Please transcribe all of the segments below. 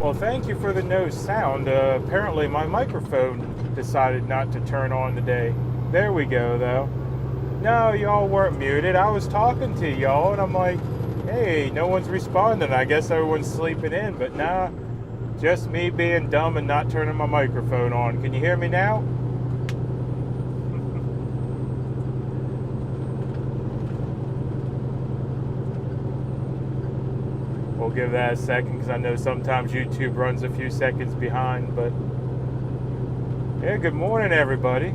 Well, thank you for the no sound. Apparently my microphone decided not to turn on today. There we go, though. No, y'all weren't muted. I was talking to y'all, and I'm like, hey, no one's responding. I guess everyone's sleeping in, but nah, just me being dumb and not turning my microphone on. Can you hear me now? We'll give that a second because I know sometimes YouTube runs a few seconds behind, but yeah, good morning, everybody.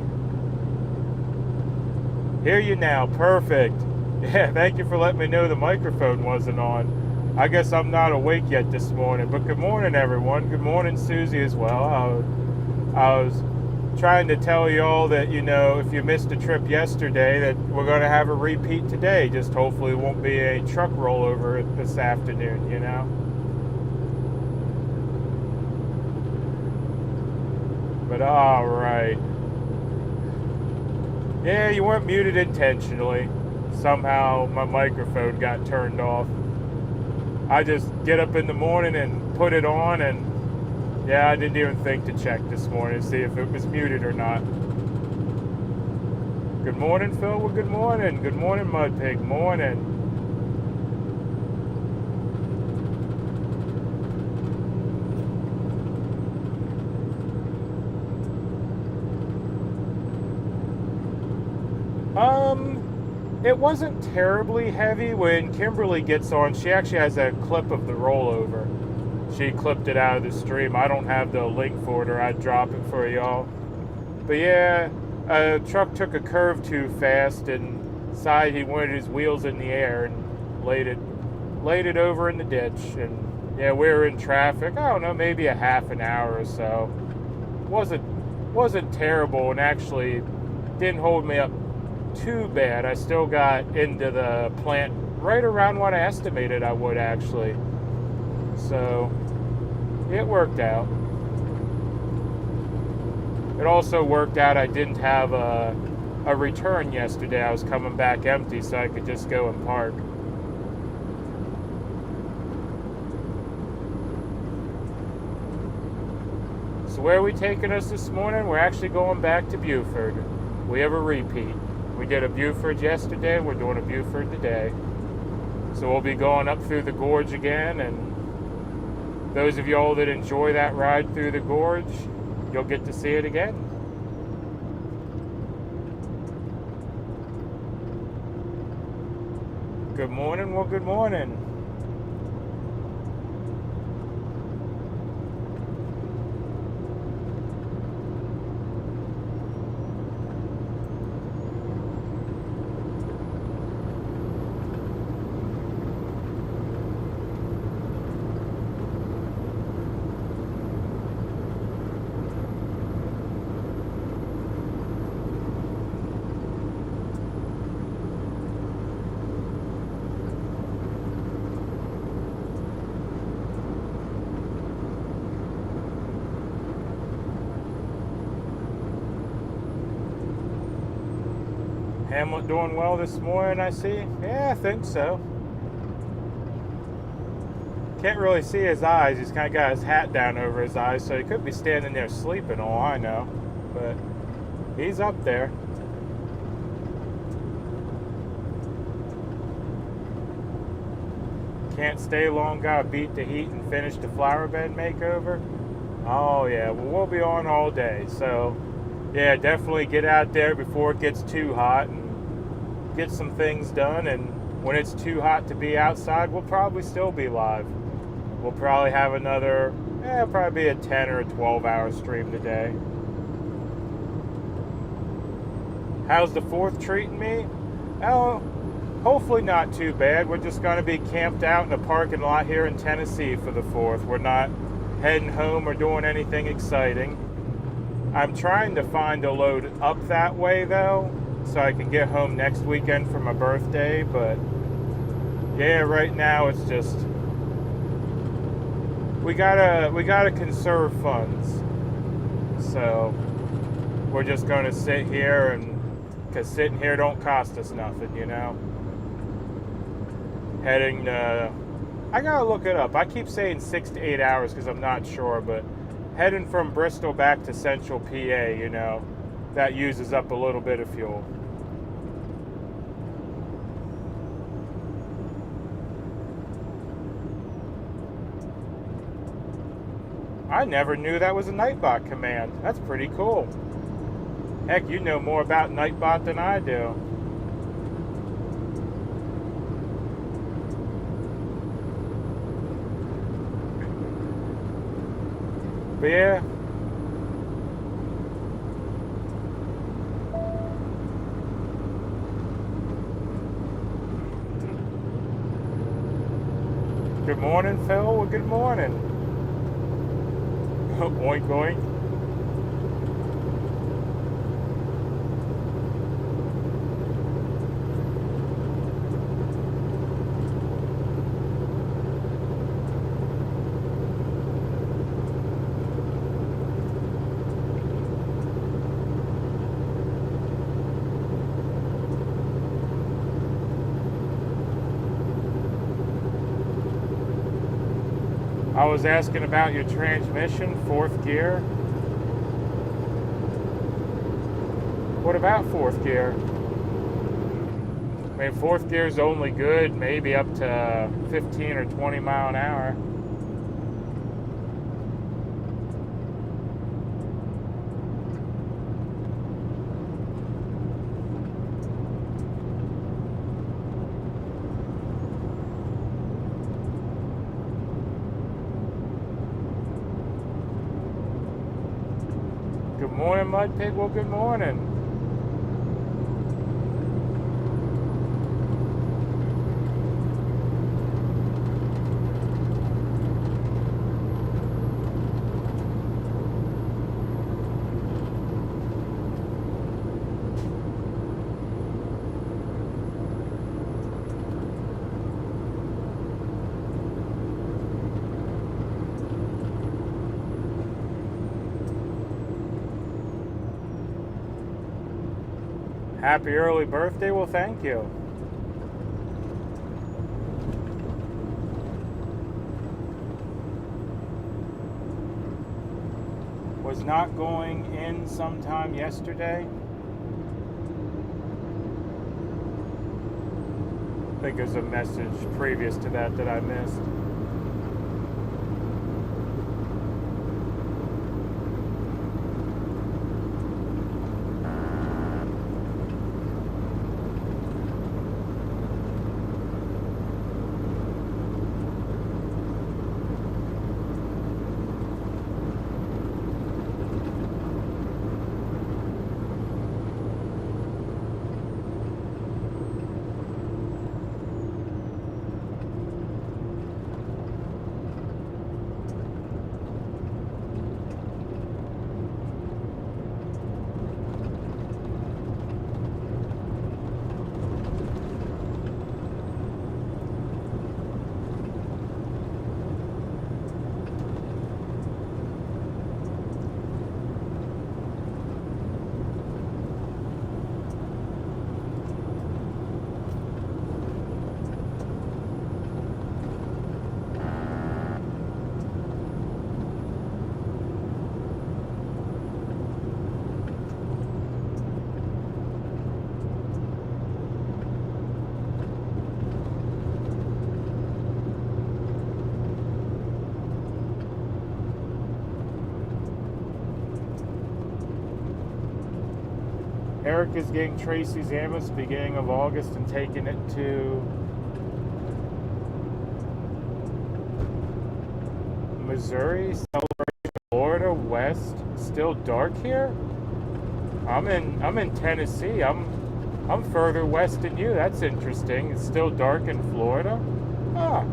Hear you now, perfect. Yeah, thank you for letting me know the microphone wasn't on. I guess I'm not awake yet this morning, but good morning, everyone. Good morning, Susie, as well. I was trying to tell you all that, you know, if you missed a trip yesterday, that we're going to have a repeat today. Just hopefully it won't be a truck rollover this afternoon, you know. But all right. Yeah, you weren't muted intentionally. Somehow my microphone got turned off. I just get up in the morning and put it on, and yeah, I didn't even think to check this morning to see if it was muted or not. Good morning, Phil. Well, good morning. Good morning, MudPig. Morning. It wasn't terribly heavy. When Kimberly gets on, she actually has a clip of the rollover. She clipped it out of the stream. I don't have the link for it, or I'd drop it for y'all. But yeah, a truck took a curve too fast and decided he wanted his wheels in the air and laid it over in the ditch. And yeah, we were in traffic. I don't know, maybe a half an hour or so. Wasn't terrible, and actually didn't hold me up too bad. I still got into the plant right around what I estimated I would, actually. So it worked out. It also worked out I didn't have a return yesterday. I was coming back empty, so I could just go and park. So where are we taking us this morning? We're actually going back to Buford. We have a repeat. We did a Buford yesterday, we're doing a Buford today. So we'll be going up through the gorge again, and those of y'all that enjoy that ride through the gorge, you'll get to see it again. Good morning, well, good morning. Hamlet doing well this morning, I see? Yeah, I think so. Can't really see his eyes. He's kind of got his hat down over his eyes, so he could be standing there sleeping, all I know. But he's up there. Can't stay long, gotta beat the heat and finish the flower bed makeover. Oh yeah, well, we'll be on all day, so yeah, definitely get out there before it gets too hot and get some things done. And when it's too hot to be outside, we'll probably still be live. We'll probably have another, probably a 10 or a 12 hour stream today. How's the 4th treating me? Oh, hopefully not too bad. We're just going to be camped out in a parking lot here in Tennessee for the 4th. We're not heading home or doing anything exciting. I'm trying to find a load up that way, though, so I can get home next weekend for my birthday. But yeah, right now it's just we gotta conserve funds. So we're just gonna sit here, and because sitting here don't cost us nothing, you know. Heading to I gotta look it up. I keep saying 6 to 8 hours because I'm not sure, but heading from Bristol back to Central PA, you know, that uses up a little bit of fuel. I never knew that was a Nightbot command. That's pretty cool. Heck, you know more about Nightbot than I do. But yeah. Good morning, Phil. Well, good morning. Oink, oink. I was asking about your transmission, 4th gear. What about 4th gear? I mean, 4th gear is only good maybe up to 15 or 20 mile an hour. Good morning, MudPig. Well, good morning. Happy early birthday. Well, thank you. Was not going in sometime yesterday. I think there's a message previous to that I missed. Eric is getting Tracy's ambulance beginning of August and taking it to Missouri, Celebration, Florida, West. Still dark here? I'm in Tennessee. I'm further west than you. That's interesting. It's still dark in Florida? Ah.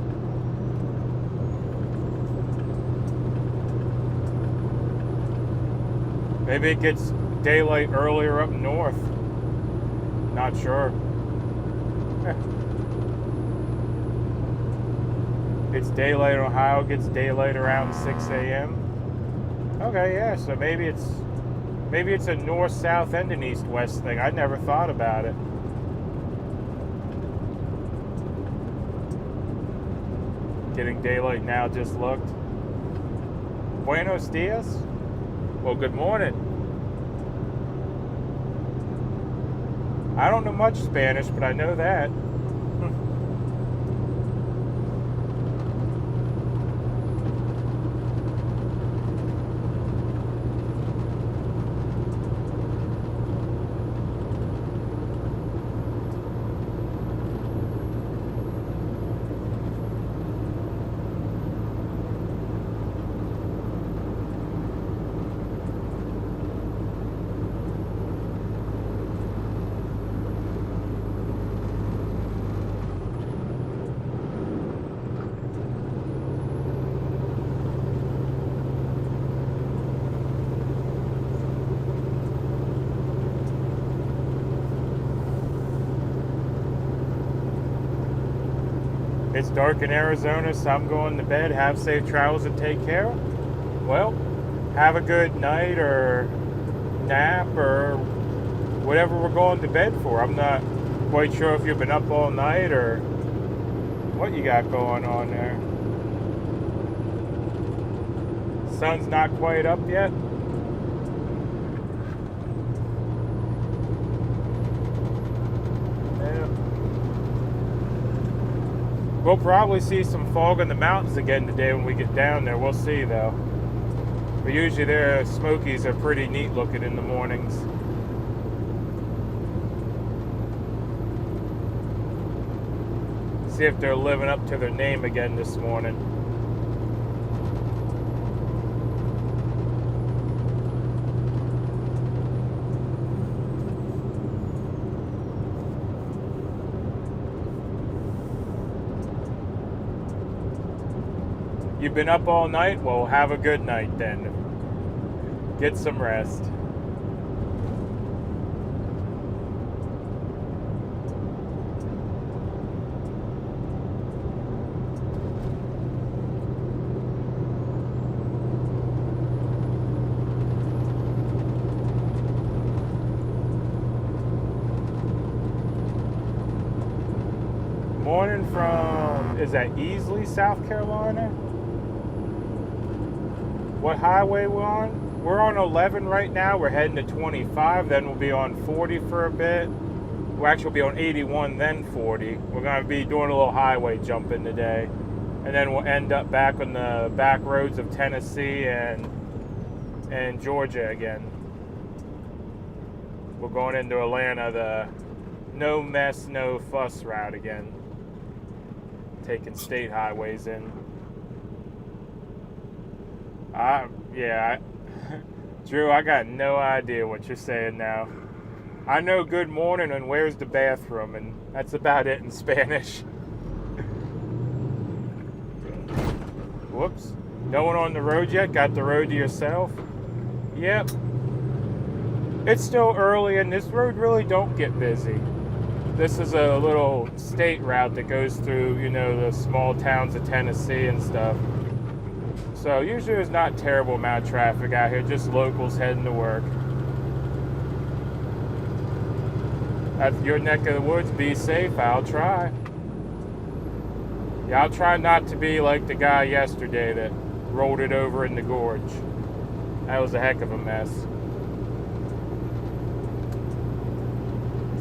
Maybe it gets daylight earlier up north. Not sure. It's daylight in Ohio, gets daylight around 6 a.m. Okay, yeah, so maybe it's a north-south and an east-west thing. I never thought about it. getting daylight now, just looked. Buenos dias? Well, good morning. I don't know much Spanish, but I know that. It's dark in Arizona, so I'm going to bed. Have safe travels and take care. Well, have a good night or nap or whatever we're going to bed for. I'm not quite sure if you've been up all night or what you got going on there. Sun's not quite up yet. We'll probably see some fog in the mountains again today when we get down there. We'll see, though. But usually their Smokies are pretty neat looking in the mornings. See if they're living up to their name again this morning. You've been up all night? Well, have a good night then. Get some rest. Morning from, is that Easley, South Carolina? What highway we're on? We're on 11 right now. We're heading to 25. Then we'll be on 40 for a bit. We'll actually be on 81, then 40. We're going to be doing a little highway jumping today. And then we'll end up back on the back roads of Tennessee and Georgia again. We're going into Atlanta, the no mess, no fuss route again. Taking state highways in. Drew, I got no idea what you're saying now. I know good morning and where's the bathroom, and that's about it in Spanish. Whoops. No one on the road yet? Got the road to yourself? Yep. It's still early, and this road really don't get busy. This is a little state route that goes through, the small towns of Tennessee and stuff. So usually there's not terrible amount of traffic out here, just locals heading to work. That's your neck of the woods. Be safe. I'll try. Yeah, I'll try not to be like the guy yesterday that rolled it over in the gorge. That was a heck of a mess.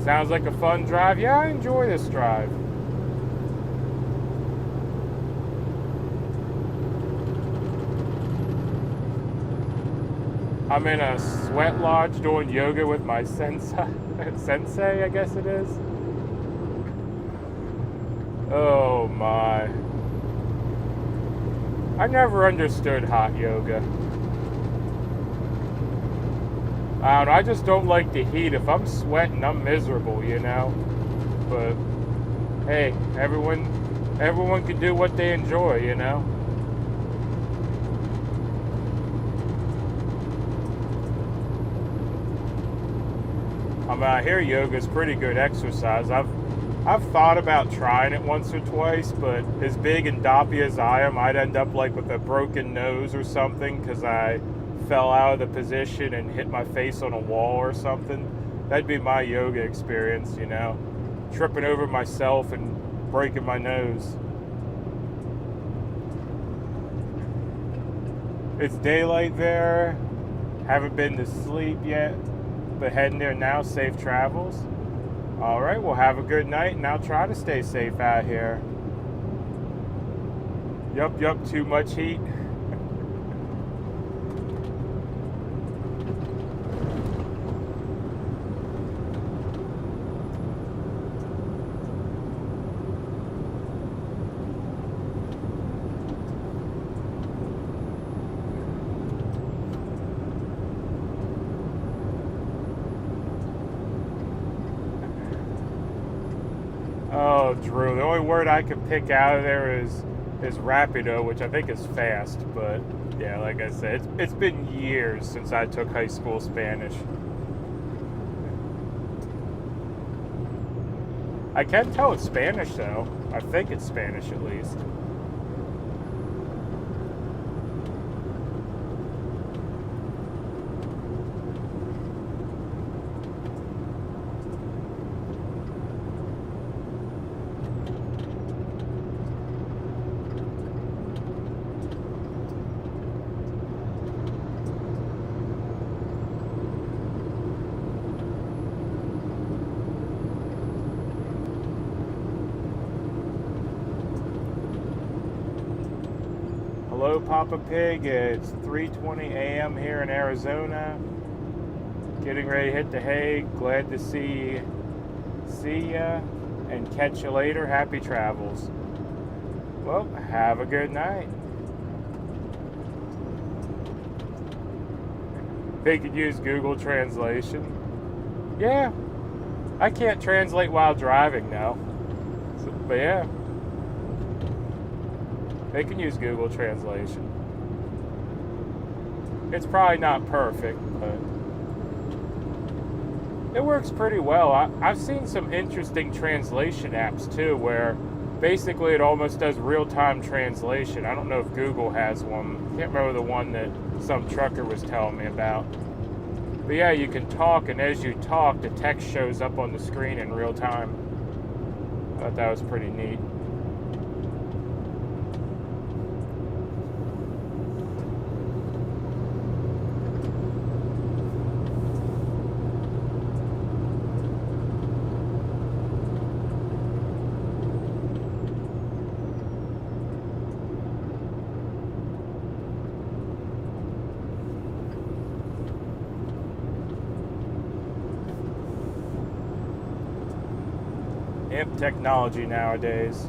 Sounds like a fun drive. Yeah, I enjoy this drive. I'm in a sweat lodge doing yoga with my sensei, I guess it is. Oh my. I never understood hot yoga. I don't know, I just don't like the heat. If I'm sweating, I'm miserable, But hey, everyone can do what they enjoy, I hear yoga is pretty good exercise. I've thought about trying it once or twice, but as big and doppy as I am, I'd end up like with a broken nose or something because I fell out of the position and hit my face on a wall or something. That'd be my yoga experience, tripping over myself and breaking my nose. It's daylight there. Haven't been to sleep yet, but heading there now. Safe travels. All right, well, have a good night, and I'll try to stay safe out here. Yup, too much heat. Oh, Drew, the only word I could pick out of there is rapido, which I think is fast, but yeah, like I said, it's been years since I took high school Spanish. I can tell it's Spanish, though. I think it's Spanish, at least. Hello, Papa Pig. It's 3:20 a.m. here in Arizona. Getting ready to hit the hay. Glad to see ya and catch you later. Happy travels. Well, have a good night. They could use Google Translation. Yeah, I can't translate while driving now. But yeah. They can use Google Translation. It's probably not perfect, but it works pretty well. I've seen some interesting translation apps too, where basically it almost does real-time translation. I don't know if Google has one. Can't remember the one that some trucker was telling me about. But yeah, you can talk, and as you talk, the text shows up on the screen in real time. I thought that was pretty neat. Yep, technology nowadays.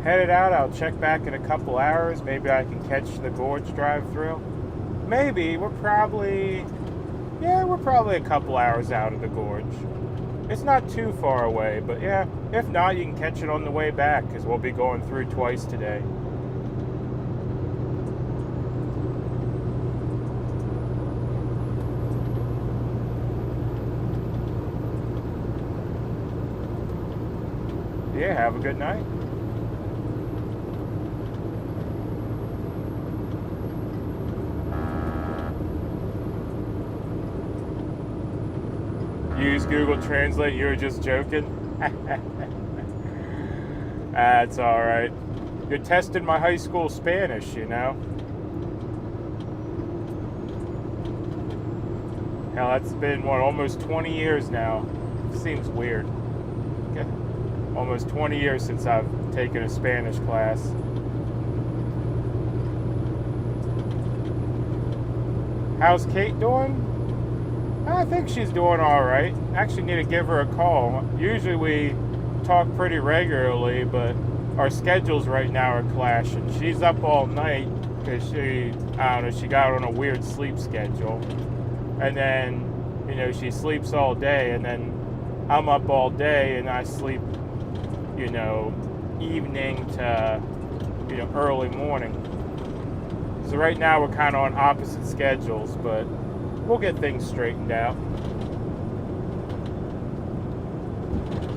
Headed out, I'll check back in a couple hours. Maybe I can catch the gorge drive-through. Maybe. We're probably a couple hours out of the gorge. It's not too far away, but yeah, if not, you can catch it on the way back, because we'll be going through twice today. Yeah, have a good night. Use Google Translate, you were just joking? That's alright. You're testing my high school Spanish, you know? Hell, that's been, almost 20 years now. Seems weird. Okay. Almost 20 years since I've taken a Spanish class. How's Kate doing? I think she's doing all right. Actually need to give her a call. Usually we talk pretty regularly, but our schedules right now are clashing. She's up all night because she got on a weird sleep schedule. And then, she sleeps all day, and then I'm up all day and I sleep, evening to, early morning. So right now we're kind of on opposite schedules, but we'll get things straightened out.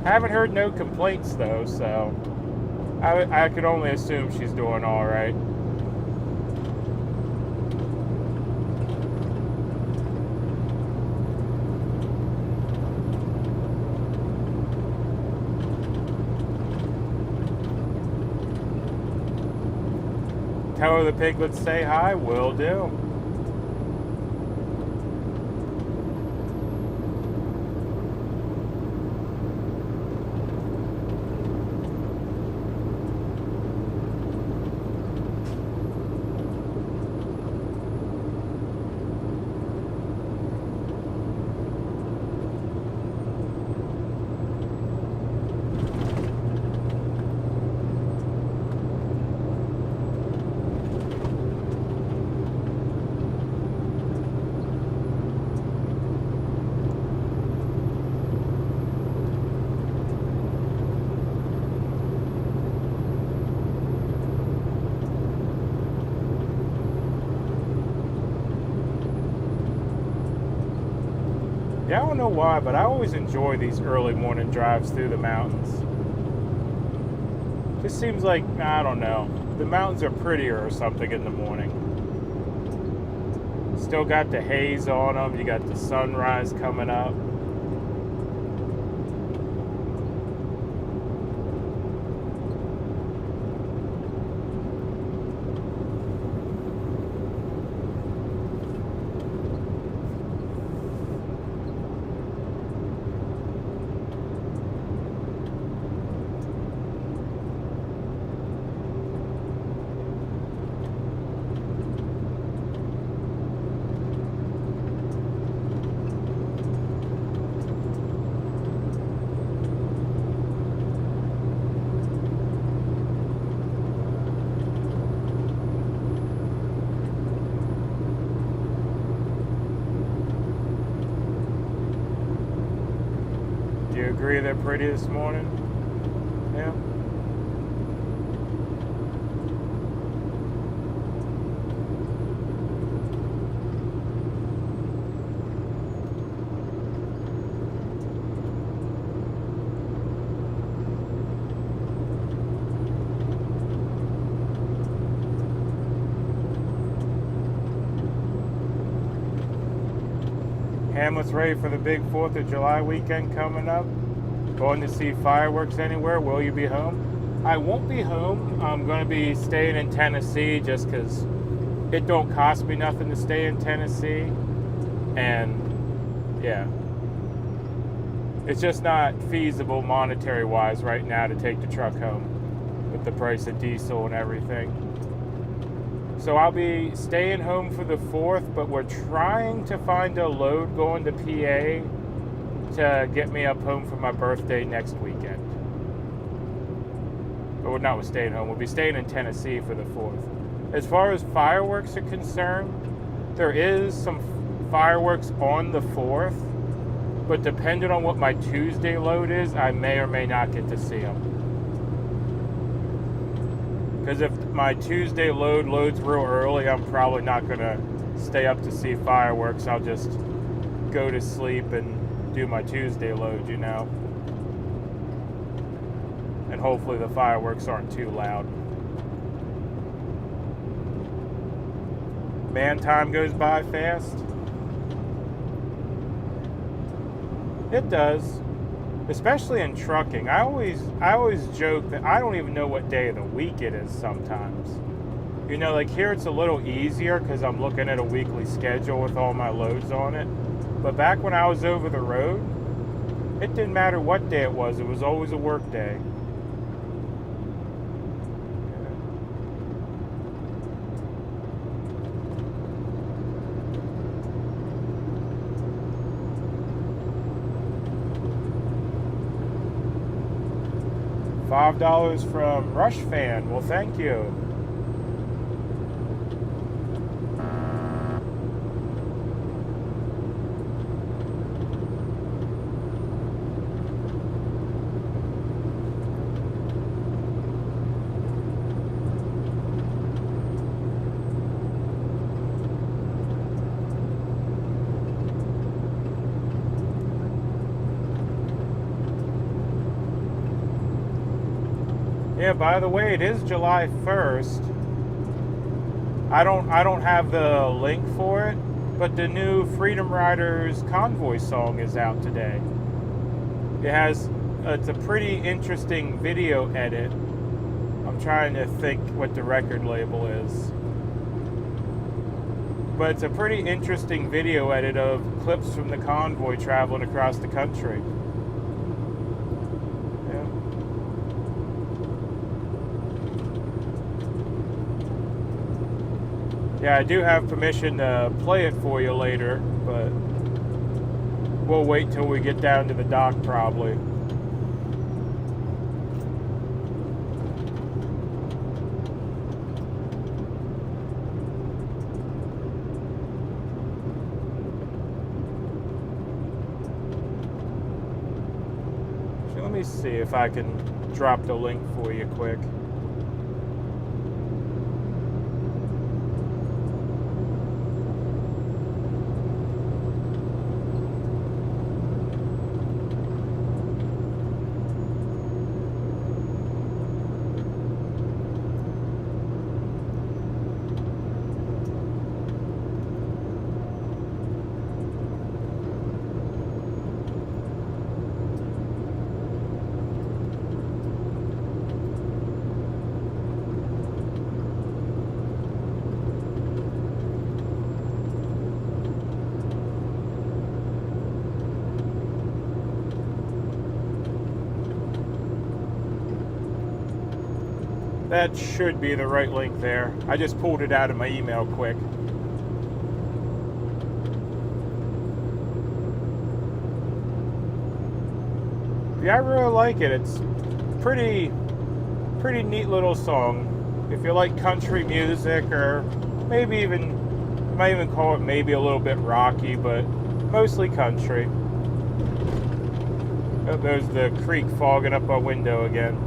Haven't heard no complaints though, so I could only assume she's doing all right. tell her the piglets say hi. Will do. Yeah, I don't know why, but I always enjoy these early morning drives through the mountains. Just seems like, I don't know, the mountains are prettier or something in the morning. Still got the haze on them, you got the sunrise coming up. Do you agree they're pretty this morning? Yeah. Hamlet's ready for the big 4th of July weekend coming up. Going to see fireworks anywhere? Will you be home? I won't be home. I'm going to be staying in Tennessee just because it don't cost me nothing to stay in Tennessee. And yeah, it's just not feasible monetary wise right now to take the truck home with the price of diesel and everything. So I'll be staying home for the 4th, but we're trying to find a load going to PA to get me up home for my birthday next weekend. But we're not staying home. We'll be staying in Tennessee for the 4th. As far as fireworks are concerned, there is some fireworks on the 4th, but depending on what my Tuesday load is, I may or may not get to see them. Because if my Tuesday load loads real early, I'm probably not going to stay up to see fireworks. I'll just go to sleep and do my Tuesday load, you know. And hopefully the fireworks aren't too loud. Man, time goes by fast. It does. Especially in trucking. I always joke that I don't even know what day of the week it is sometimes. You know, like here it's a little easier because I'm looking at a weekly schedule with all my loads on it. But back when I was over the road, it didn't matter what day it was always a work day. $5 from Rush Fan. Well, thank you. Yeah, by the way, it is July 1st. I don't have the link for it, but the new Freedom Riders Convoy song is out today. It's a pretty interesting video edit I'm trying to think what the record label is. But it's a pretty interesting video edit of clips from the Convoy traveling across the country. Yeah, I do have permission to play it for you later, but we'll wait till we get down to the dock probably. So let me see if I can drop the link for you quick. That should be the right link there. I just pulled it out of my email quick. Yeah, I really like it. It's pretty neat little song. If you like country music, or maybe even, you might even call it maybe a little bit rocky, but mostly country. Oh, there's the creek fogging up our window again.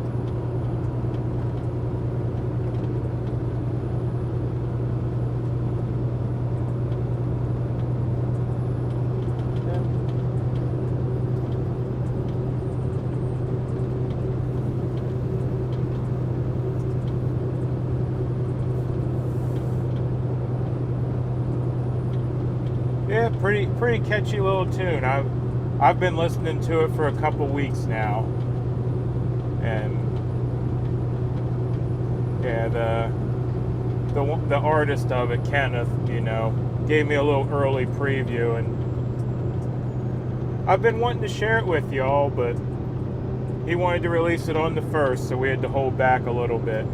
Yeah, pretty catchy little tune. I've been listening to it for a couple weeks now, and yeah, the artist of it, Kenneth, gave me a little early preview, and I've been wanting to share it with y'all, but he wanted to release it on the 1st, so we had to hold back a little bit.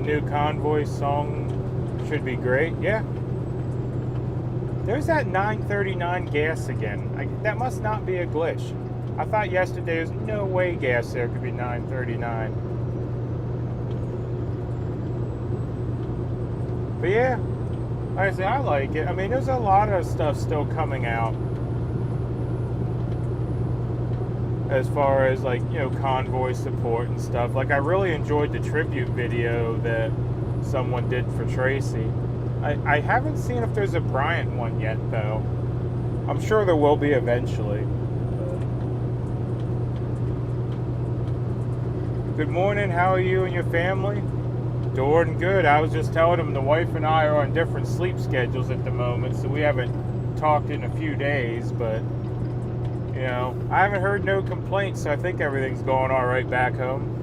New Convoy song should be great. Yeah, there's that 939 gas again. That must not be a glitch. I thought yesterday there's no way gas there could be 939. But yeah, like I say, I like it. I mean, there's a lot of stuff still coming out as far as Convoy support and stuff. Like, I really enjoyed the tribute video that someone did for Tracy. I haven't seen if there's a Bryant one yet, though. I'm sure there will be eventually. Good morning, how are you and your family? Doing good. I was just telling them the wife and I are on different sleep schedules at the moment, so we haven't talked in a few days, but I haven't heard no complaints, so I think everything's going all right back home.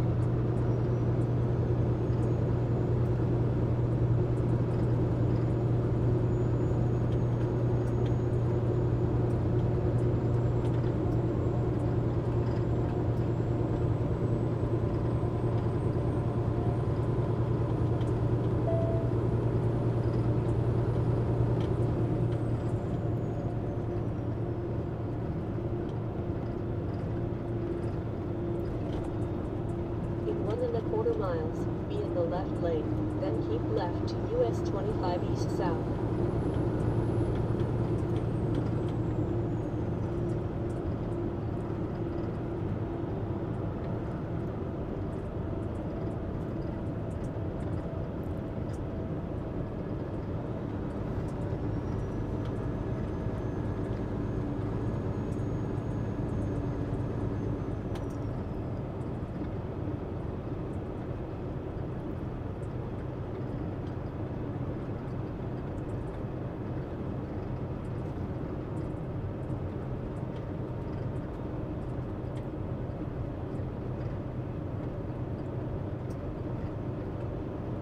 1/4 miles, be in the left lane, then keep left to US 25 east south.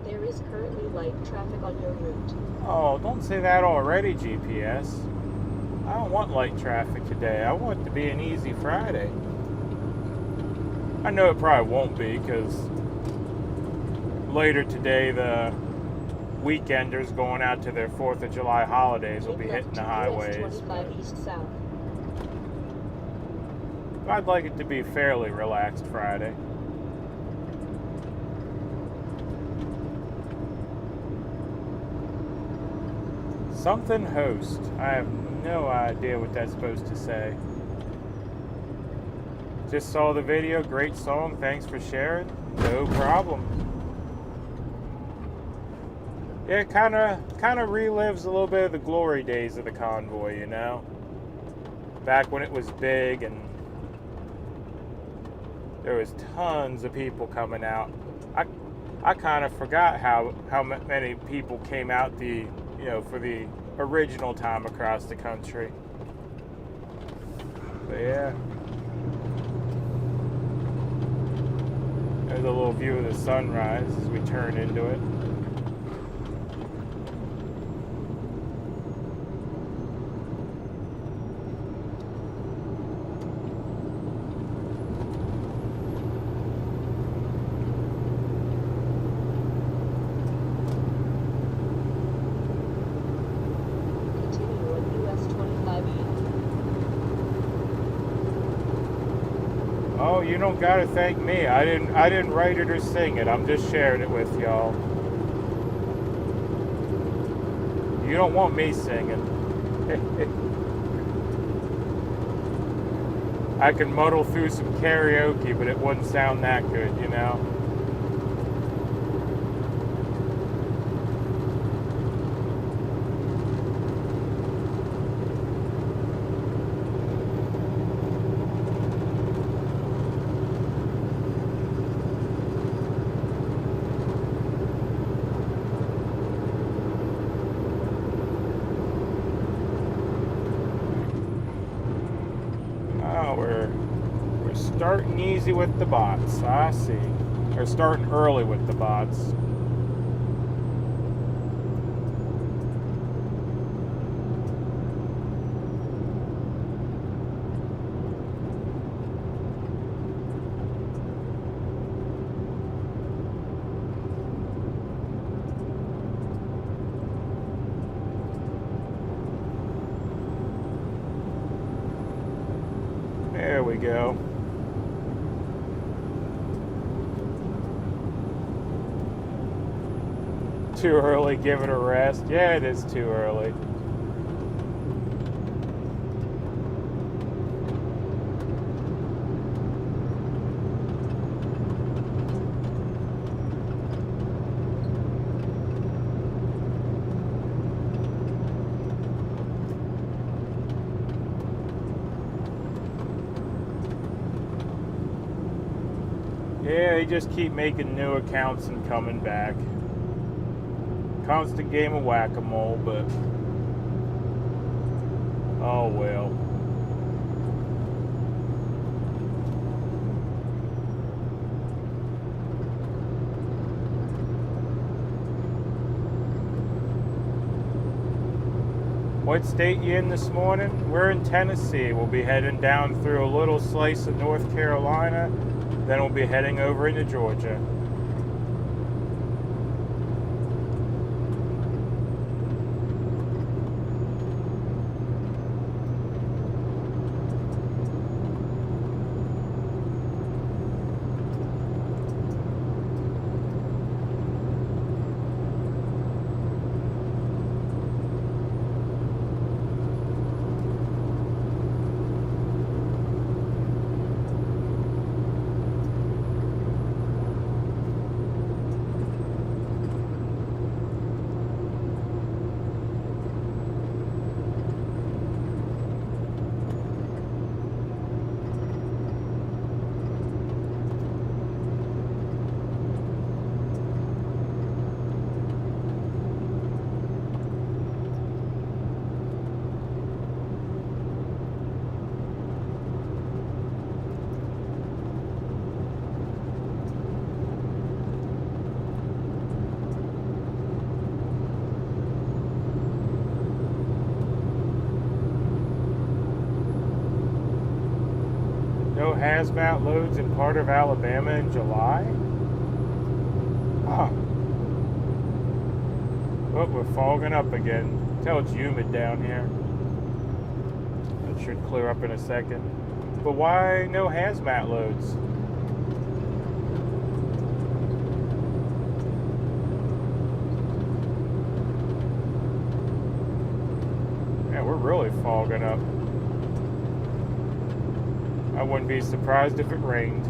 There is currently light traffic on your route. Oh, don't say that already, GPS. I don't want light traffic today. I want it to be an easy Friday. I know it probably won't be, because later today the weekenders going out to their 4th of July holidays will be hitting the highways. 25 east south. I'd like it to be a fairly relaxed Friday. Something host. I have no idea what that's supposed to say. Just saw the video. Great song. Thanks for sharing. No problem. Yeah, it kind of relives a little bit of the glory days of the Convoy, you know? Back when it was big and there was tons of people coming out. I kind of forgot how many people came out for the original time across the country. But yeah. There's a little view of the sunrise as we turn into it. Oh, you don't gotta thank me. I didn't write it or sing it. I'm just sharing it with y'all. You don't want me singing. I can muddle through some karaoke, but it wouldn't sound that good, you know? We're starting easy with the bots. I see. Or starting early with the bots. There we go. Too early, give it a rest. Yeah, it is too early. Yeah, they just keep making new accounts and coming back. Constant game of whack-a-mole, but oh well. What state you in this morning? We're in Tennessee. We'll be heading down through a little slice of North Carolina, then we'll be heading over into Georgia. hazmat loads in part of Alabama in July? Huh. Oh, we're fogging up again. Tell it's humid down here. That should clear up in a second. But why no hazmat loads? Yeah, we're really fogging up. I wouldn't be surprised if it rained.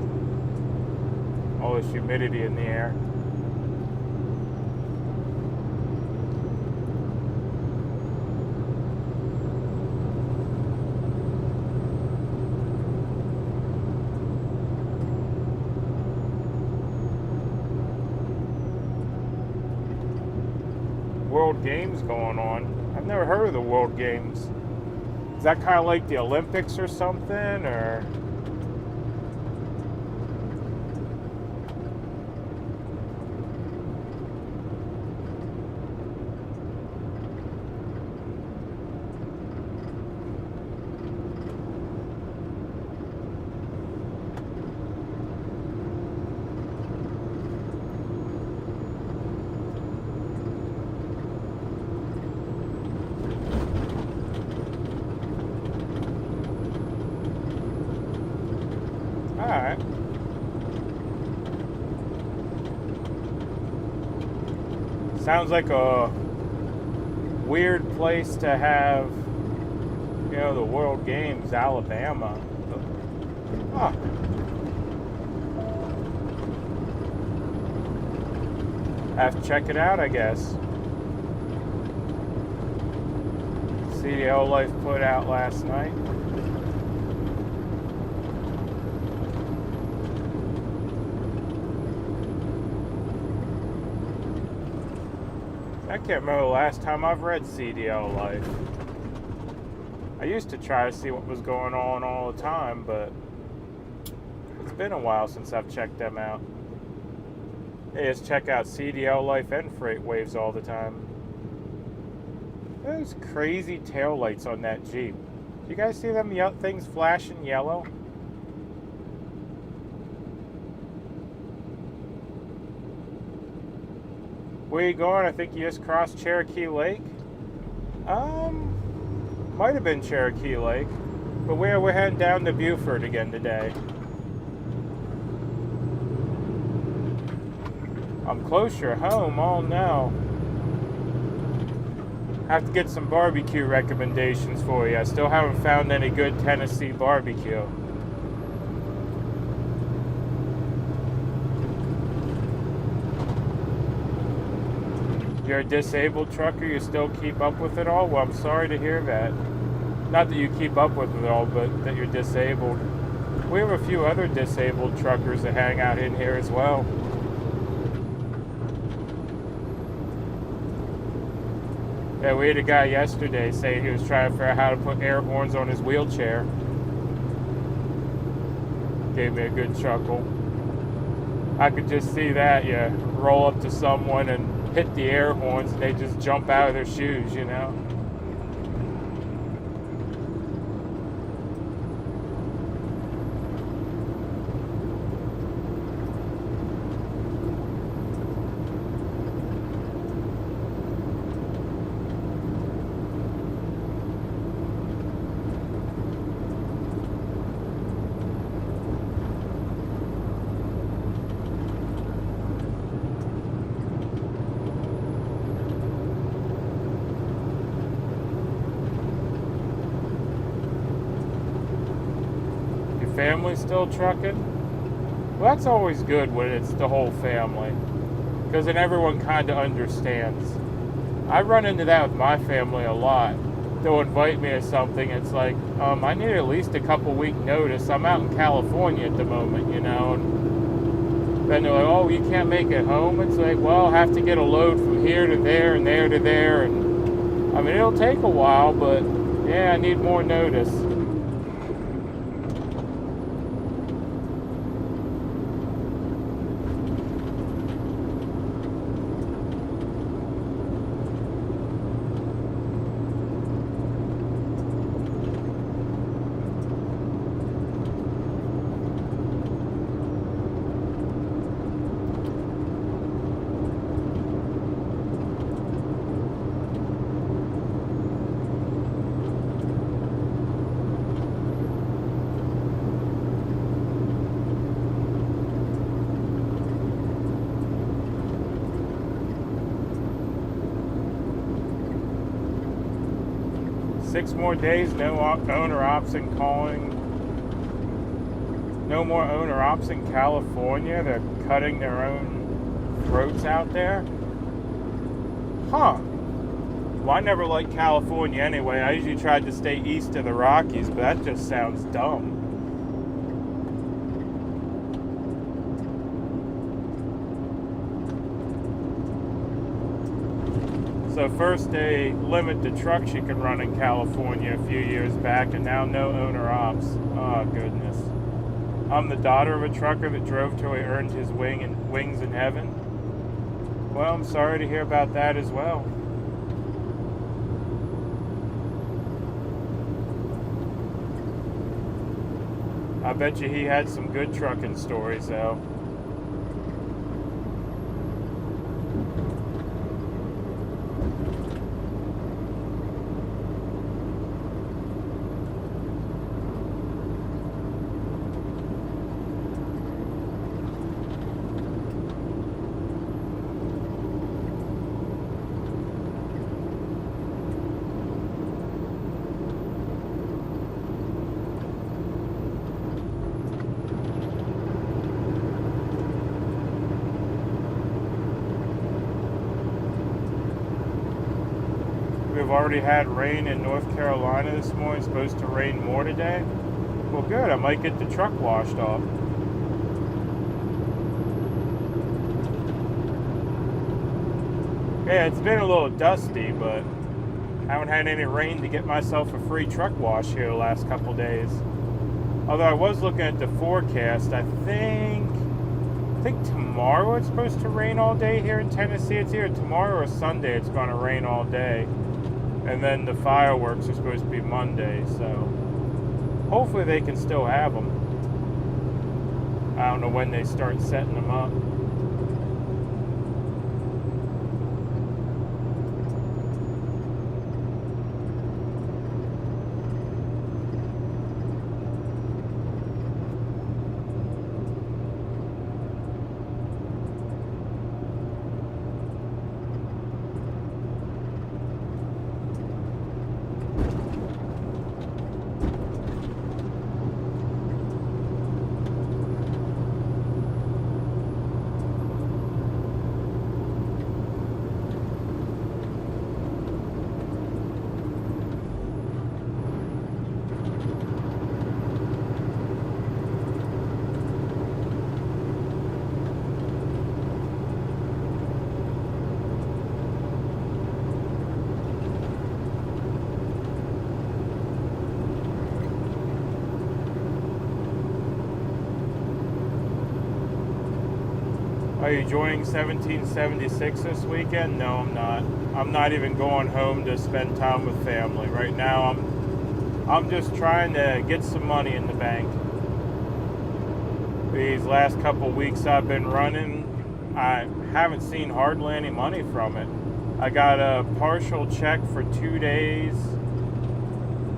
All this humidity in the air. World Games going on. I've never heard of the World Games. Is that kind of like the Olympics or something, or? Alright. Sounds like a weird place to have, you know, the World Games, Alabama. Huh. Have to check it out, I guess. CDL Life put out last night. I can't remember the last time I've read CDL Life. I used to try to see what was going on all the time, but it's been a while since I've checked them out. They just check out CDL Life and Freight Waves all the time. Those crazy taillights on that Jeep. You guys see them things flashing yellow? Where you going? I think you just crossed Cherokee Lake. Might have been Cherokee Lake, but we're heading down to Buford again today. I'm closer home. Oh no! Have to get some barbecue recommendations for you. I still haven't found any good Tennessee barbecue. You're a disabled trucker, you still keep up with it all? Well, I'm sorry to hear that. Not that you keep up with it all, but that you're disabled. We have a few other disabled truckers that hang out in here as well. Yeah, we had a guy yesterday say he was trying to figure out how to put air horns on his wheelchair. Gave me a good chuckle. I could just see that, you roll up to someone and hit the air horns and they just jump out of their shoes, you know. Family still trucking? Well, that's always good when it's the whole family, because then everyone kind of understands. I run into that with my family a lot. They'll invite me to something, it's like, I need at least a couple week notice. I'm out in California at the moment, you know, and then they're like, oh, you can't make it home? It's like, well, I'll have to get a load from here to there and there to there, and I mean, it'll take a while, but yeah, I need more notice. 6 more days, no owner ops in calling. No more owner ops in California. They're cutting their own throats out there. Huh. Well, I never liked California anyway. I usually tried to stay east of the Rockies, but that just sounds dumb. So first they limit the trucks you can run in California a few years back, and now no owner ops. Oh, goodness. I'm the daughter of a trucker that drove till he earned his wings in heaven. Well, I'm sorry to hear about that as well. I bet you he had some good trucking stories, though. We've already had rain in North Carolina this morning. It's supposed to rain more today. Well, good. I might get the truck washed off. Yeah, it's been a little dusty, but I haven't had any rain to get myself a free truck wash here the last couple days. Although I was looking at the forecast, I think tomorrow it's supposed to rain all day here in Tennessee. It's either tomorrow or Sunday it's going to rain all day. And then the fireworks are supposed to be Monday, so hopefully they can still have them. I don't know when they start setting them up. Are you joining 1776 this weekend? No, I'm not. I'm not even going home to spend time with family. Right now, I'm just trying to get some money in the bank. These last couple weeks I've been running, I haven't seen hardly any money from it. I got a partial check for 2 days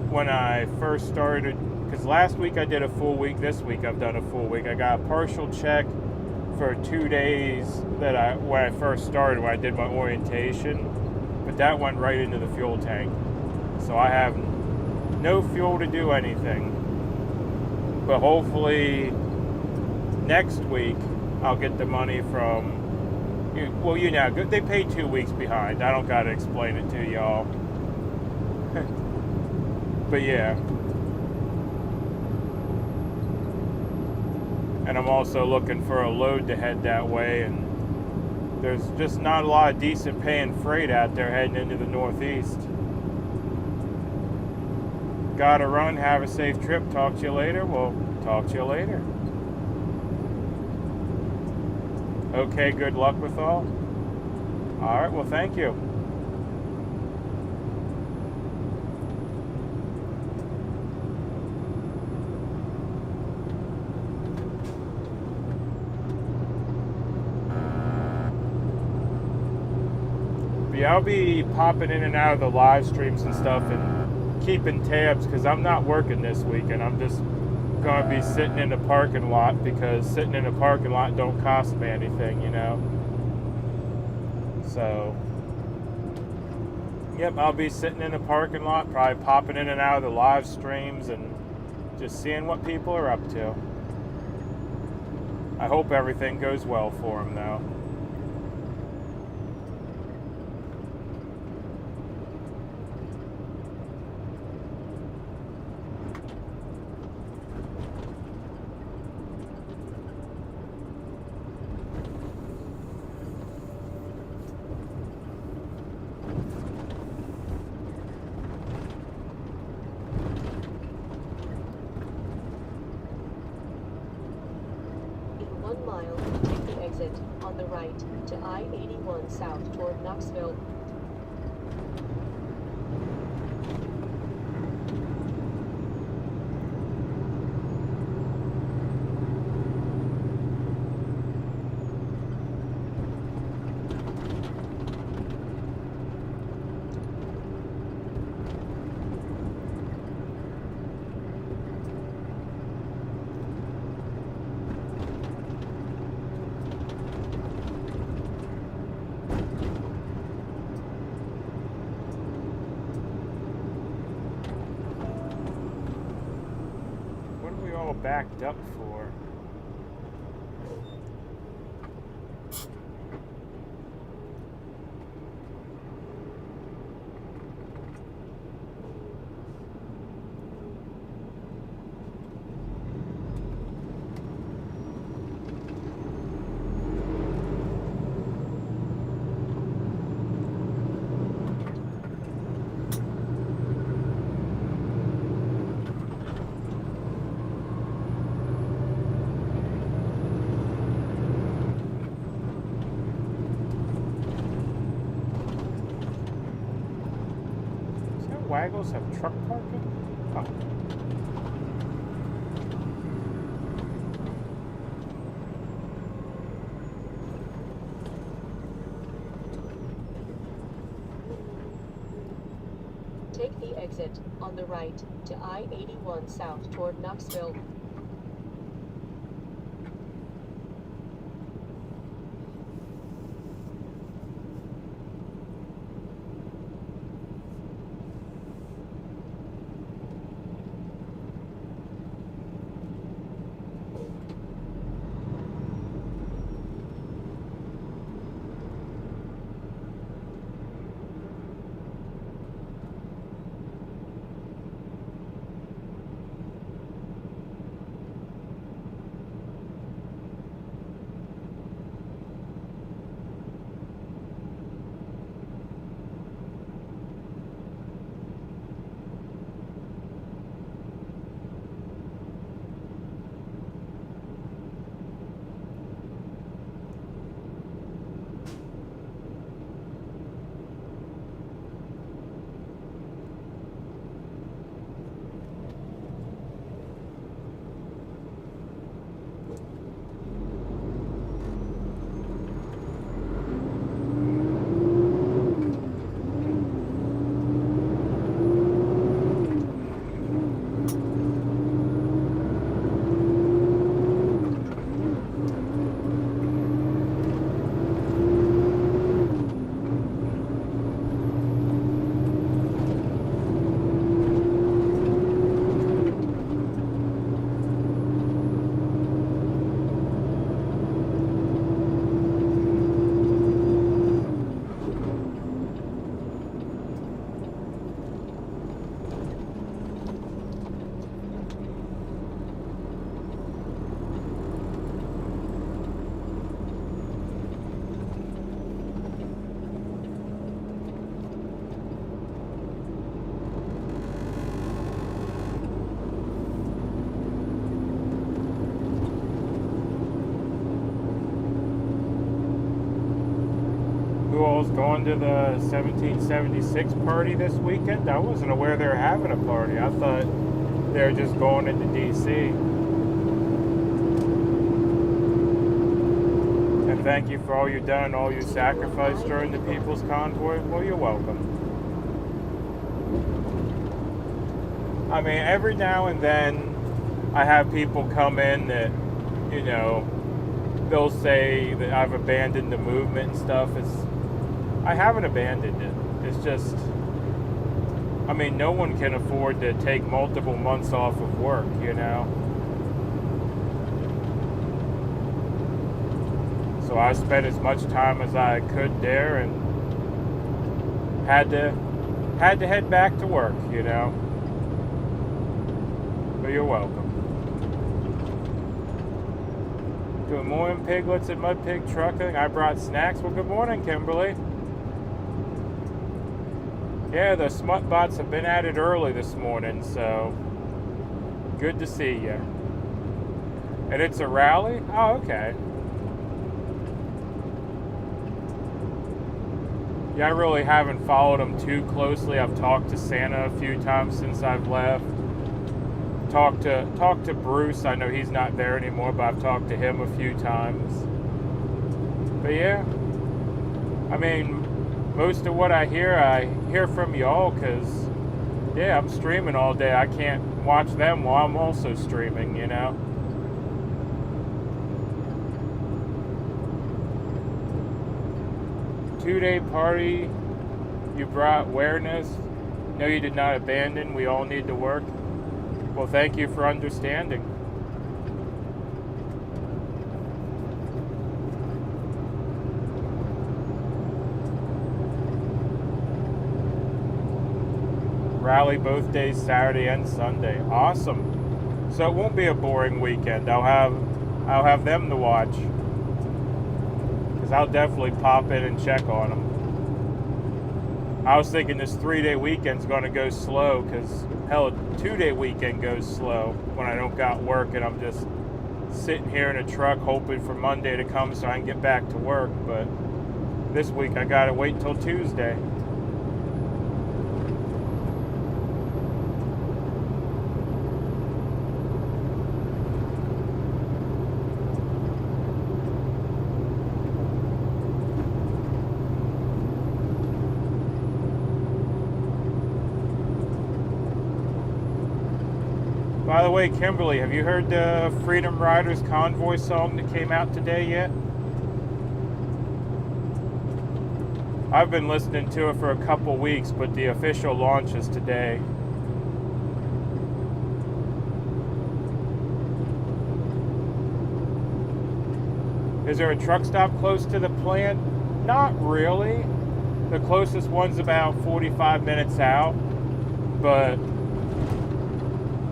when I first started, because last week I did a full week. This week I've done a full week. I got a partial check for 2 days when I first started, when I did my orientation, but that went right into the fuel tank. So I have no fuel to do anything. But hopefully next week I'll get the money from, well, you know, they pay 2 weeks behind. I don't gotta explain it to y'all. But yeah. And I'm also looking for a load to head that way, and there's just not a lot of decent paying freight out there heading into the Northeast. Gotta run. Have a safe trip. Talk to you later. Well, talk to you later. Okay, good luck with all. All right, well, thank you. Yeah, I'll be popping in and out of the live streams and stuff and keeping tabs, because I'm not working this weekend. I'm just going to be sitting in the parking lot, because sitting in a parking lot don't cost me anything, you know. So Yep, I'll be sitting in the parking lot, probably popping in and out of the live streams and just seeing what people are up to. I hope everything goes well for them, though. In 1 mile, take the exit on the right to I-81 south toward Knoxville. What are we all backed up for? Waggles have truck parking? Oh. Take the exit on the right to I-81 south toward Knoxville. Who all's going to the 1776 party this weekend? I wasn't aware they were having a party. I thought they were just going into D.C. And thank you for all you've done, all you sacrificed during the People's Convoy. Well, you're welcome. I mean, every now and then I have people come in that, you know, they'll say that I've abandoned the movement and stuff. I haven't abandoned it. It's just I mean, no one can afford to take multiple months off of work, you know. So I spent as much time as I could there and had to head back to work, you know. But you're welcome. Good morning, piglets at MudPigTrucking. I brought snacks. Well, good morning, Kimberly. Yeah, the smut bots have been at it early this morning, so good to see you. And it's a rally? Oh, okay. Yeah, I really haven't followed them too closely. I've talked to Santa a few times since I've left. Talked to Bruce. I know he's not there anymore, but I've talked to him a few times. But yeah, I mean, most of what I hear from y'all, because yeah, I'm streaming all day. I can't watch them while I'm also streaming, you know. Two-day party, you brought awareness. No, you did not abandon. We all need to work. Well, thank you for understanding. Rally both days, Saturday and Sunday. Awesome. So it won't be a boring weekend. I'll have them to watch. Because I'll definitely pop in and check on them. I was thinking this 3-day weekend's going to go slow because, hell, a 2-day weekend goes slow when I don't got work and I'm just sitting here in a truck hoping for Monday to come so I can get back to work. But this week I got to wait until Tuesday. By the way, Kimberly, have you heard the Freedom Riders Convoy song that came out today yet? I've been listening to it for a couple weeks, but the official launch is today. Is there a truck stop close to the plant? Not really. The closest one's about 45 minutes out, but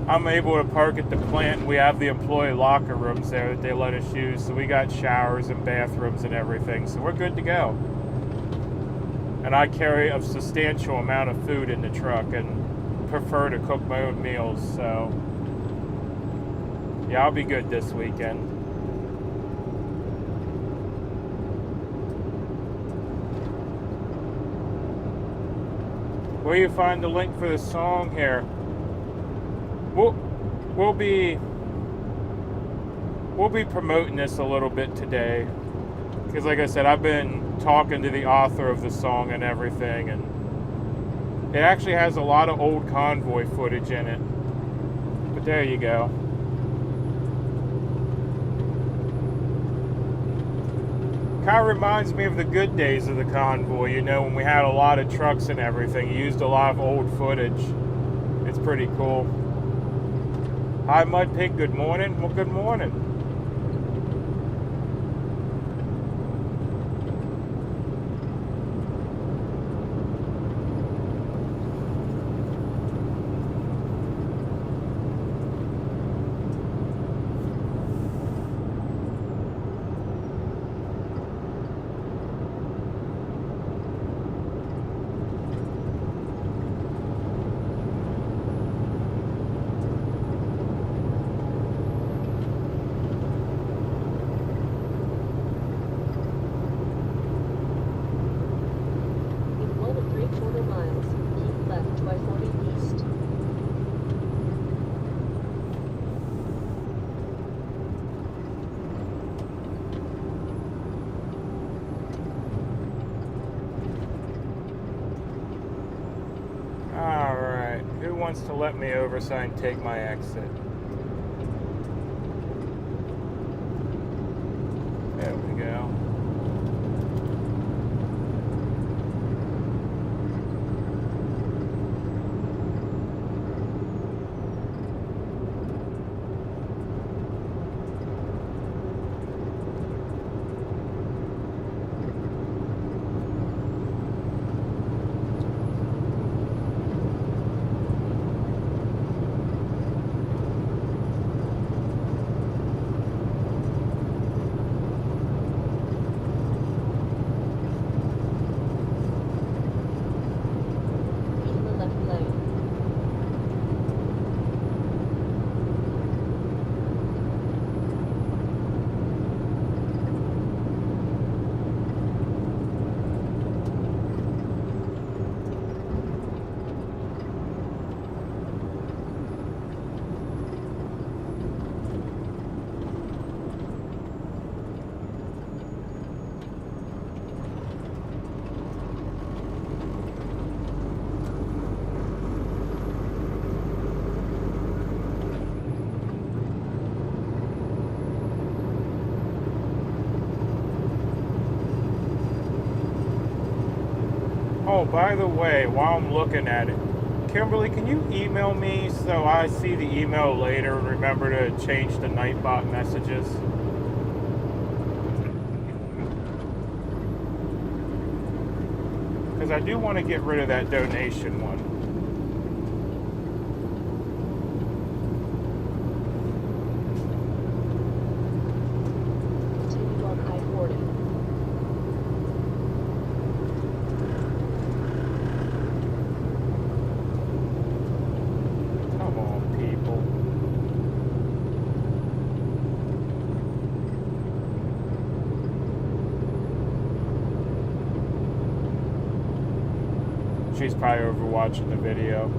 I'm able to park at the plant, and we have the employee locker rooms there that they let us use, so we got showers and bathrooms and everything, so we're good to go. And I carry a substantial amount of food in the truck and prefer to cook my own meals, so yeah, I'll be good this weekend. Where you find the link for the song here? We'll be promoting this a little bit today, because like I said, I've been talking to the author of the song and everything, and it actually has a lot of old Convoy footage in it. But there you go. Kind of reminds me of the good days of the Convoy, you know, when we had a lot of trucks and everything. You used a lot of old footage. It's pretty cool. Hi, MudPig. Good morning. Well, good morning. To let me over so I can take my exit. There we go. Oh, by the way, while I'm looking at it, Kimberly, can you email me so I see the email later and remember to change the Nightbot messages? Because I do want to get rid of that donation one. Continue on I-40. Come on, people. She's probably over watching the video.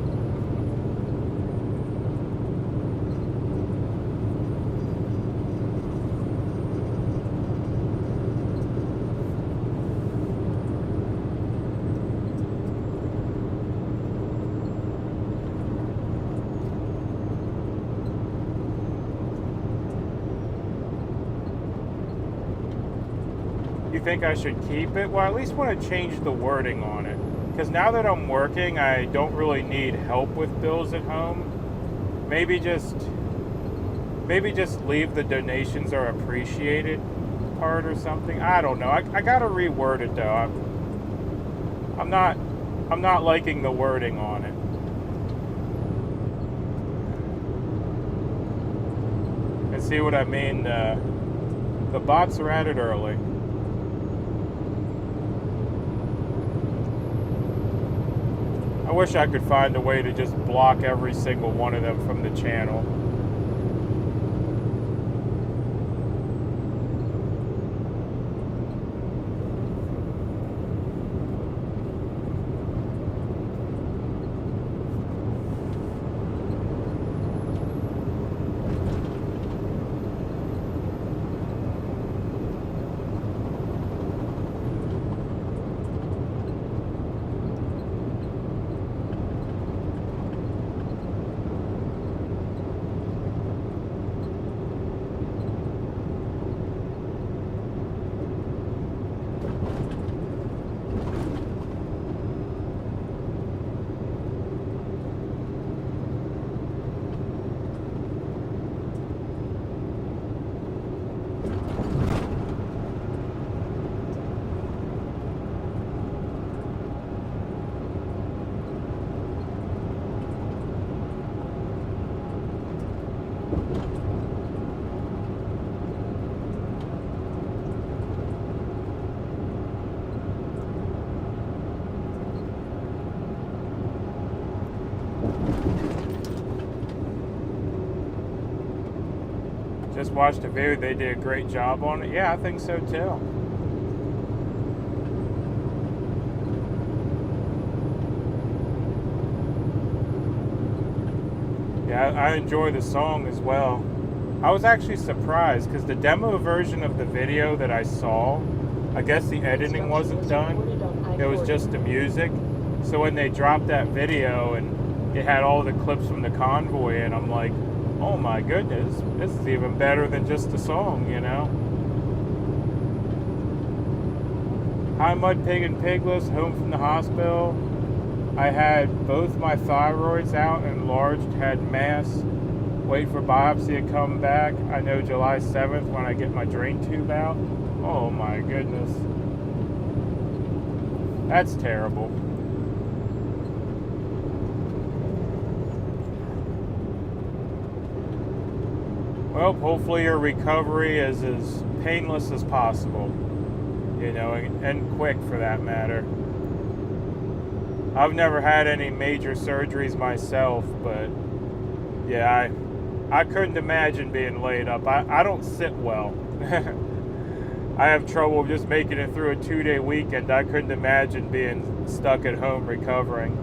You think I should keep it? Well, I at least want to change the wording on it. Because now that I'm working, I don't really need help with bills at home. Maybe just leave the donations are appreciated part or something. I don't know. I gotta reword it though. I'm not liking the wording on it. And see what I mean? The bots are at it early. I wish I could find a way to just block every single one of them from the channel. Just watched a video. They did a great job on it. Yeah, I think so too. Yeah, I enjoy the song as well. I was actually surprised because the demo version of the video that I saw, I guess the editing wasn't done. It was just the music. So when they dropped that video and it had all the clips from the Convoy, and I'm like, oh my goodness, this is even better than just the song, you know? Hi, Mud Pig and Pigless, home from the hospital. I had both my thyroids out, enlarged, had mass. Wait for biopsy to come back. I know July 7th when I get my drain tube out. Oh my goodness. That's terrible. Well, hopefully your recovery is as painless as possible, you know, and quick for that matter. I've never had any major surgeries myself, but yeah, I couldn't imagine being laid up. I don't sit well. I have trouble just making it through a 2-day weekend. I couldn't imagine being stuck at home recovering.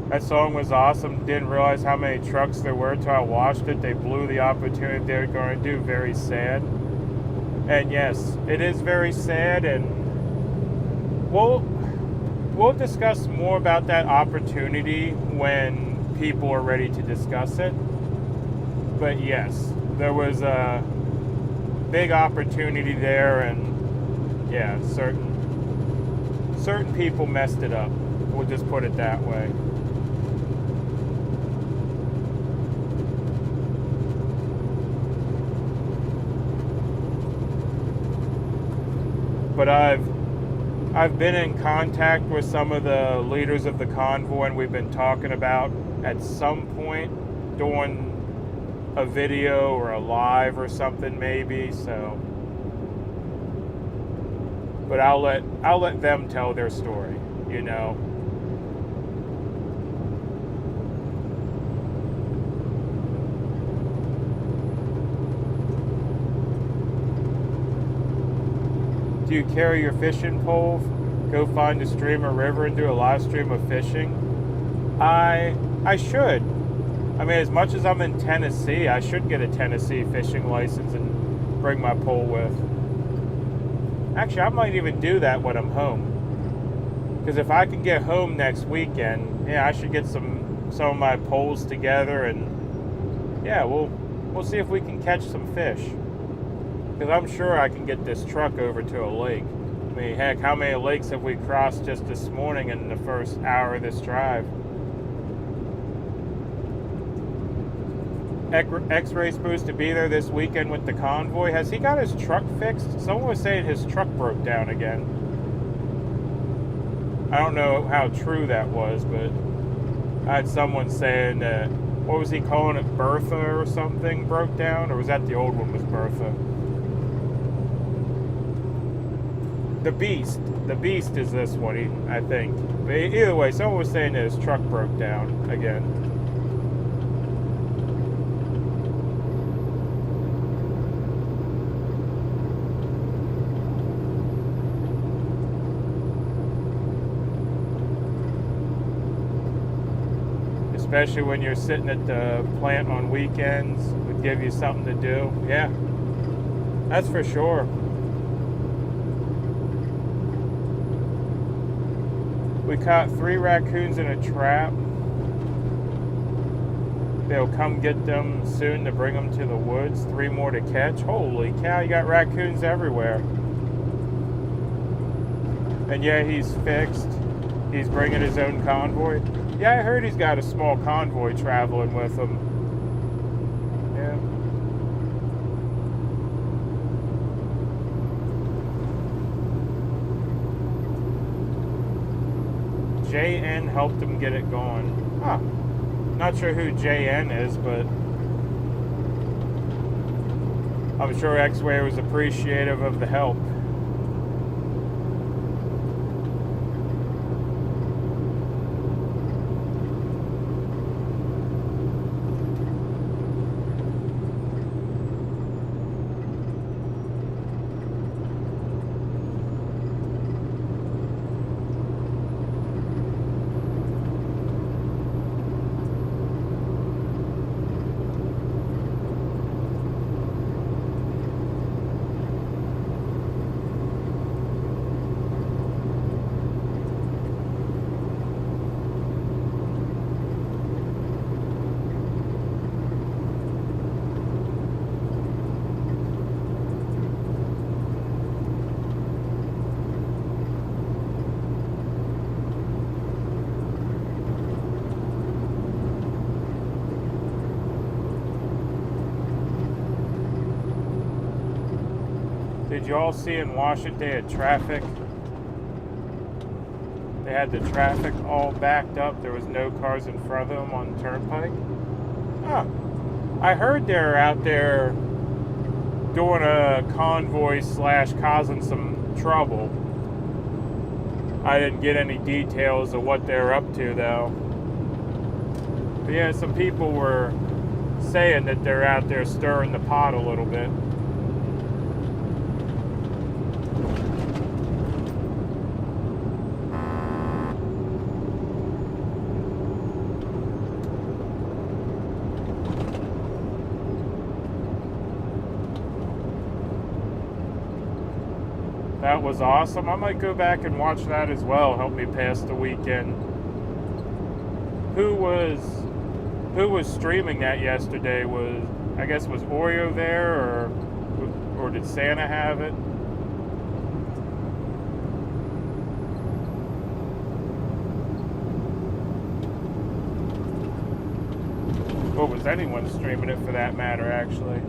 That song was awesome. Didn't realize how many trucks there were until I watched it. They blew the opportunity they were going to do. Very sad. And yes, it is very sad, and we'll discuss more about that opportunity when people are ready to discuss it. But yes, there was big opportunity there, and yeah, certain people messed it up. We'll just put it that way. But I've been in contact with some of the leaders of the convoy, and we've been talking about at some point doing a video or a live or something maybe. So, but I'll let them tell their story, you know. Do you carry your fishing pole, go find a stream or river and do a live stream of fishing? I should. I mean, as much as I'm in Tennessee, I should get a Tennessee fishing license and bring my pole with. Actually, I might even do that when I'm home. Because if I can get home next weekend, yeah, I should get some of my poles together, and yeah, we'll see if we can catch some fish. Because I'm sure I can get this truck over to a lake. I mean, heck, how many lakes have we crossed just this morning in the first hour of this drive? X-Ray supposed to be there this weekend with the convoy. Has he got his truck fixed? Someone was saying his truck broke down again. I don't know how true that was, but I had someone saying that, what was he calling it, Bertha or something broke down? Or was that the old one was Bertha? The Beast is this one, I think. But either way, someone was saying that his truck broke down again. Especially when you're sitting at the plant on weekends, it would give you something to do. Yeah, that's for sure. We caught 3 raccoons in a trap. They'll come get them soon to bring them to the woods. 3 more to catch. Holy cow, you got raccoons everywhere. And yeah, he's fixed. He's bringing his own convoy. Yeah, I heard he's got a small convoy traveling with him. Yeah. JN helped him get it going. Huh. Not sure who JN is, but I'm sure X-Way was appreciative of the help. Did you all see in Washington they had traffic? They had the traffic all backed up. There was no cars in front of them on the turnpike. Huh. I heard they're out there doing a convoy / causing some trouble. I didn't get any details of what they're up to though. But yeah, some people were saying that they're out there stirring the pot a little bit. That was awesome. I might go back and watch that as well. Help me pass the weekend. Who was streaming that yesterday? I guess was Oreo there, or Or did Santa have it? Or was anyone streaming it for that matter, actually?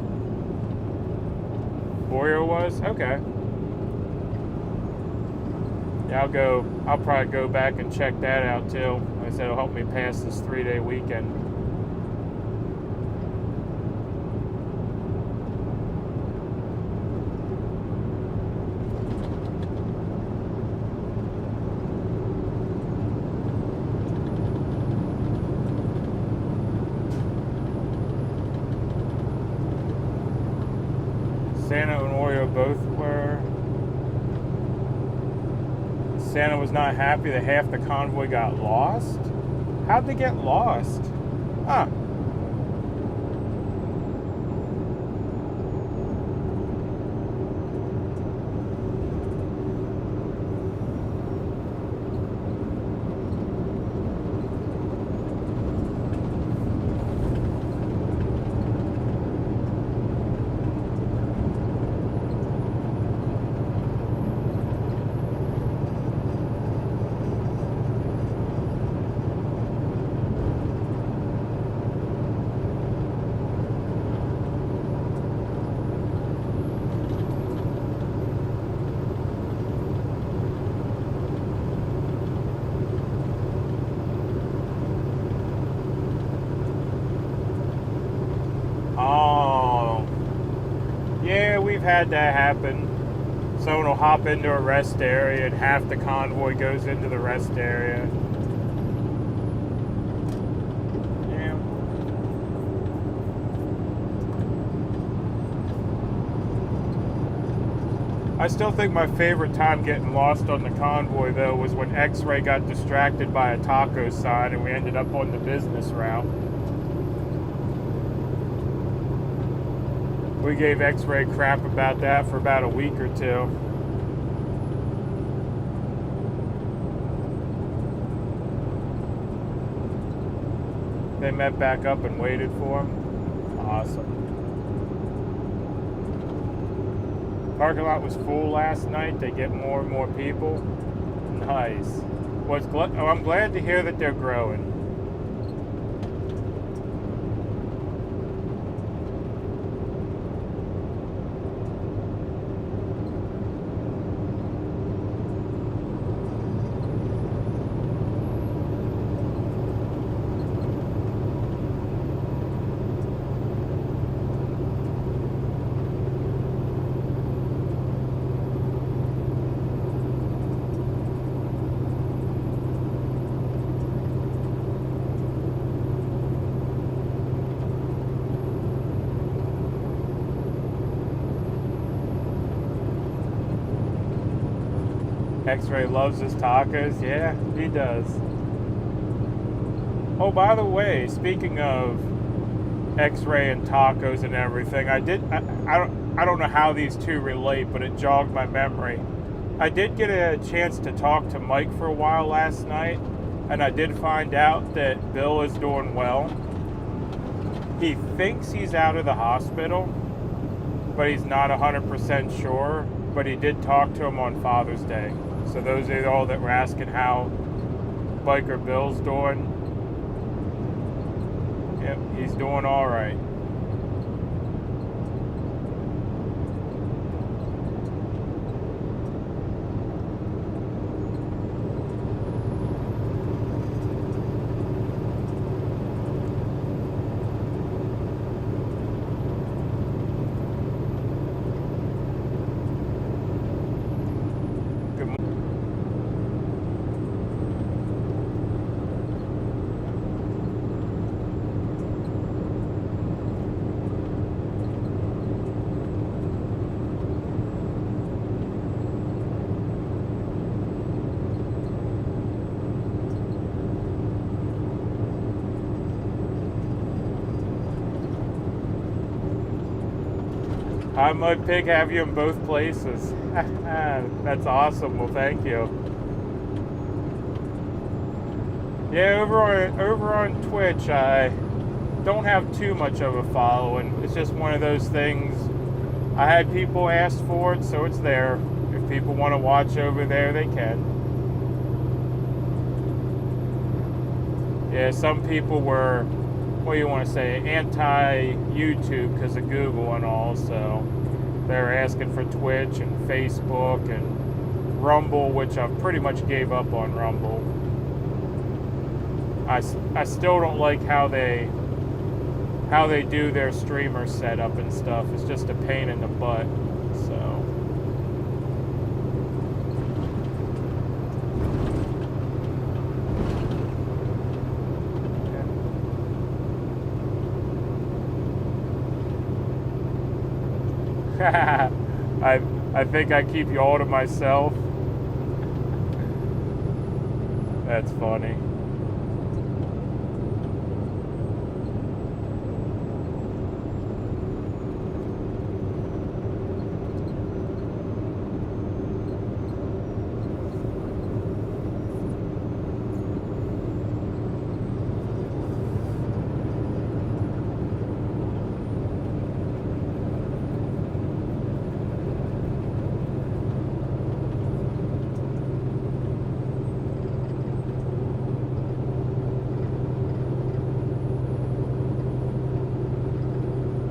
Oreo was? Okay. Yeah, I'll probably go back and check that out too. Like I said, it'll help me pass this 3-day weekend. Santa and Oreo both were. Santa was not happy that half the convoy got lost. How'd they get lost? Huh. Had that happen. Someone will hop into a rest area and half the convoy goes into the rest area. Yeah. I still think my favorite time getting lost on the convoy though was when X-Ray got distracted by a taco sign and we ended up on the business route. We gave X-Ray crap about that for about a week or two. They met back up and waited for him. Awesome. Parking lot was full last night. They get more and more people. Nice. I'm glad to hear that they're growing. X-Ray loves his tacos. Yeah, he does. Oh, by the way, speaking of X-Ray and tacos and everything, I don't know how these two relate, but it jogged my memory. I did get a chance to talk to Mike for a while last night, and I did find out that Bill is doing well. He thinks he's out of the hospital, but he's not 100% sure, but he did talk to him on Father's Day. So those are all that were asking how Biker Bill's doing. Yep, he's doing all right. Hi, MudPig, have you in both places. That's awesome. Well, thank you. Yeah, over on Twitch, I don't have too much of a following. It's just one of those things I had people ask for it, so it's there. If people want to watch over there, they can. Yeah, some people were, what do you want to say, anti-YouTube because of Google and all, so they're asking for Twitch and Facebook and Rumble, which I've pretty much gave up on Rumble. I still don't like how they do their streamer setup and stuff. It's just a pain in the butt. So I think I keep you all to myself. That's funny.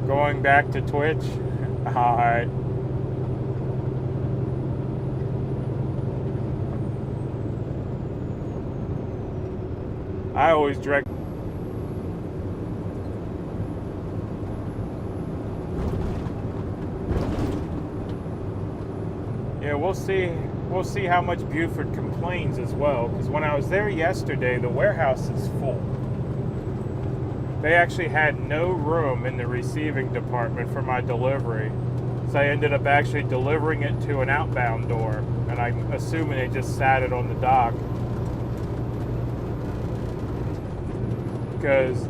Going back to Twitch. Alright. I always direct. Yeah, we'll see. We'll see how much Buford complains as well. Because when I was there yesterday, the warehouse is full. They actually had no room in the receiving department for my delivery. So I ended up actually delivering it to an outbound door. And I'm assuming they just sat it on the dock. Because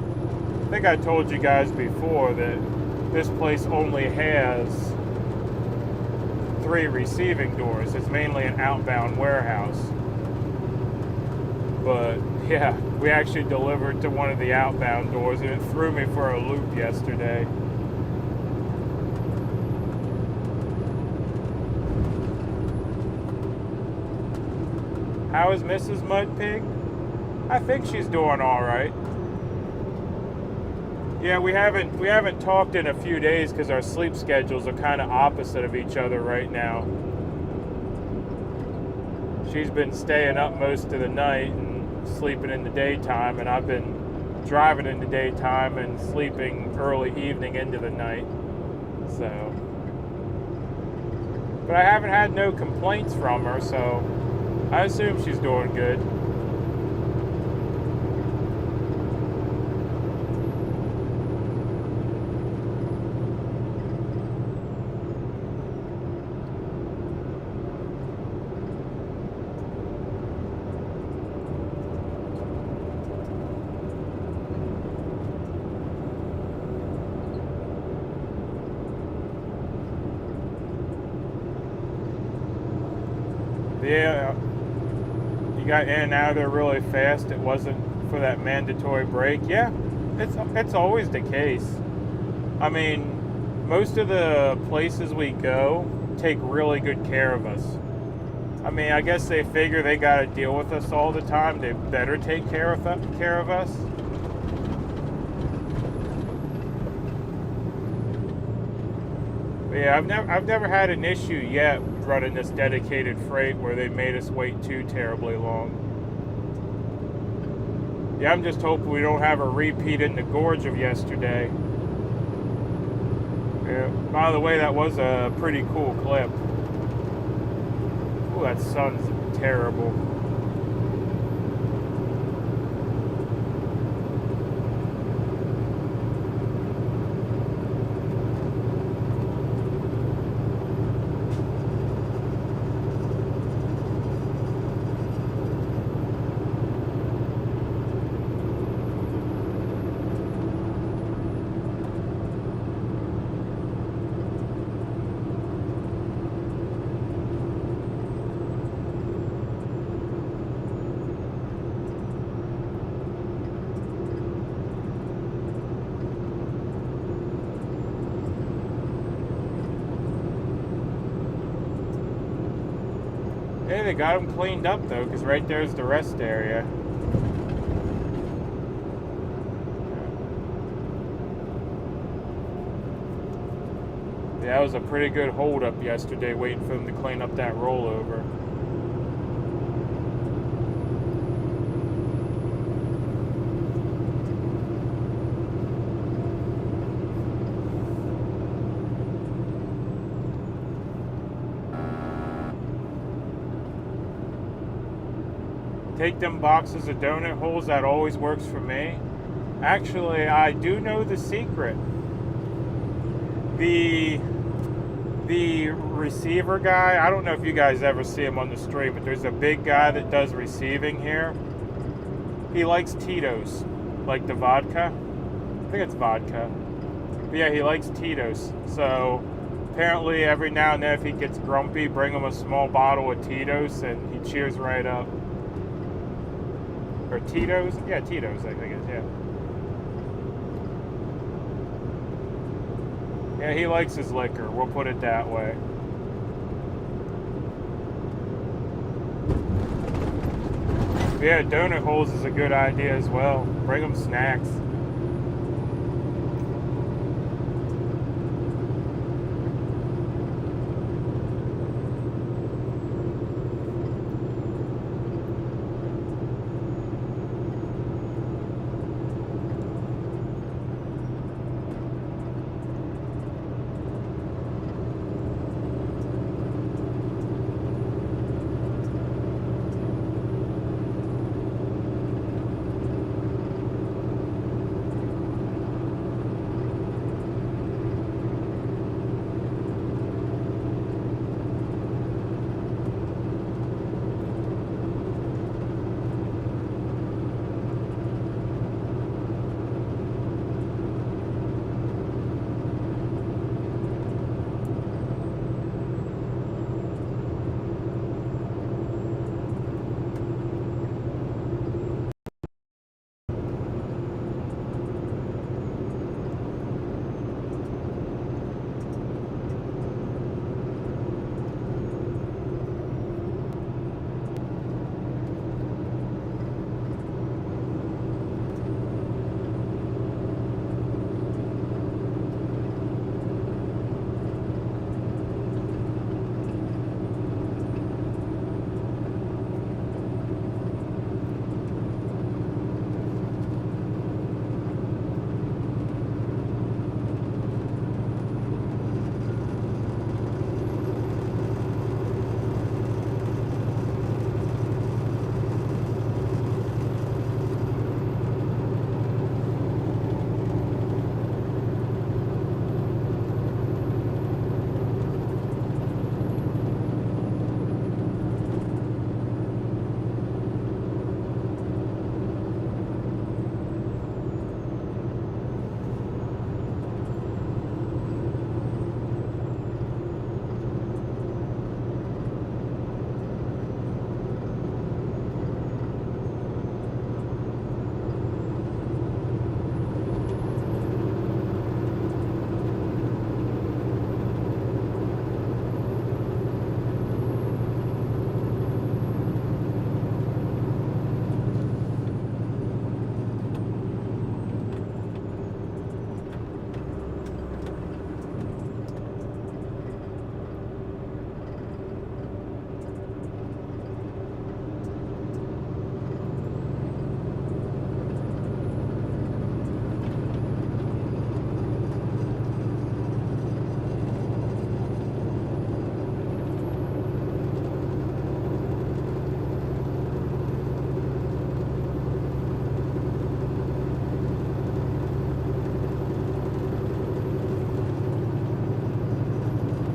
I think I told you guys before that this place only has 3 receiving doors. It's mainly an outbound warehouse. But yeah, we actually delivered to one of the outbound doors, and it threw me for a loop yesterday. How is Mrs. Mudpig? I think she's doing all right. Yeah, we haven't talked in a few days because our sleep schedules are kind of opposite of each other right now. She's been staying up most of the night and sleeping in the daytime, and I've been driving in the daytime and sleeping early evening into the night. So, but I haven't had no complaints from her, so I assume she's doing good. Yeah, you got in and out of there really fast. It wasn't for that mandatory break. Yeah, it's always the case. I mean, most of the places we go take really good care of us. I mean, I guess they figure they got to deal with us all the time. They better take care of us. But yeah, I've never had an issue yet running this dedicated freight where they made us wait too terribly long. Yeah, I'm just hoping we don't have a repeat in the gorge of yesterday. Yeah, by the way, that was a pretty cool clip. Oh, that sun's terrible. Hey, they got them cleaned up though, because right there's the rest area. Yeah, that was a pretty good hold up yesterday, waiting for them to clean up that rollover. Take them boxes of donut holes, that always works for me. Actually, I do know the secret. The receiver guy, I don't know if you guys ever see him on the street, but there's a big guy that does receiving here. He likes Tito's, like the vodka. I think it's vodka. But yeah, he likes Tito's. So apparently every now and then if he gets grumpy, bring him a small bottle of Tito's and he cheers right up. Or Tito's? Yeah, Tito's, I think it is, yeah. Yeah, he likes his liquor, we'll put it that way. But yeah, donut holes is a good idea as well. Bring them snacks.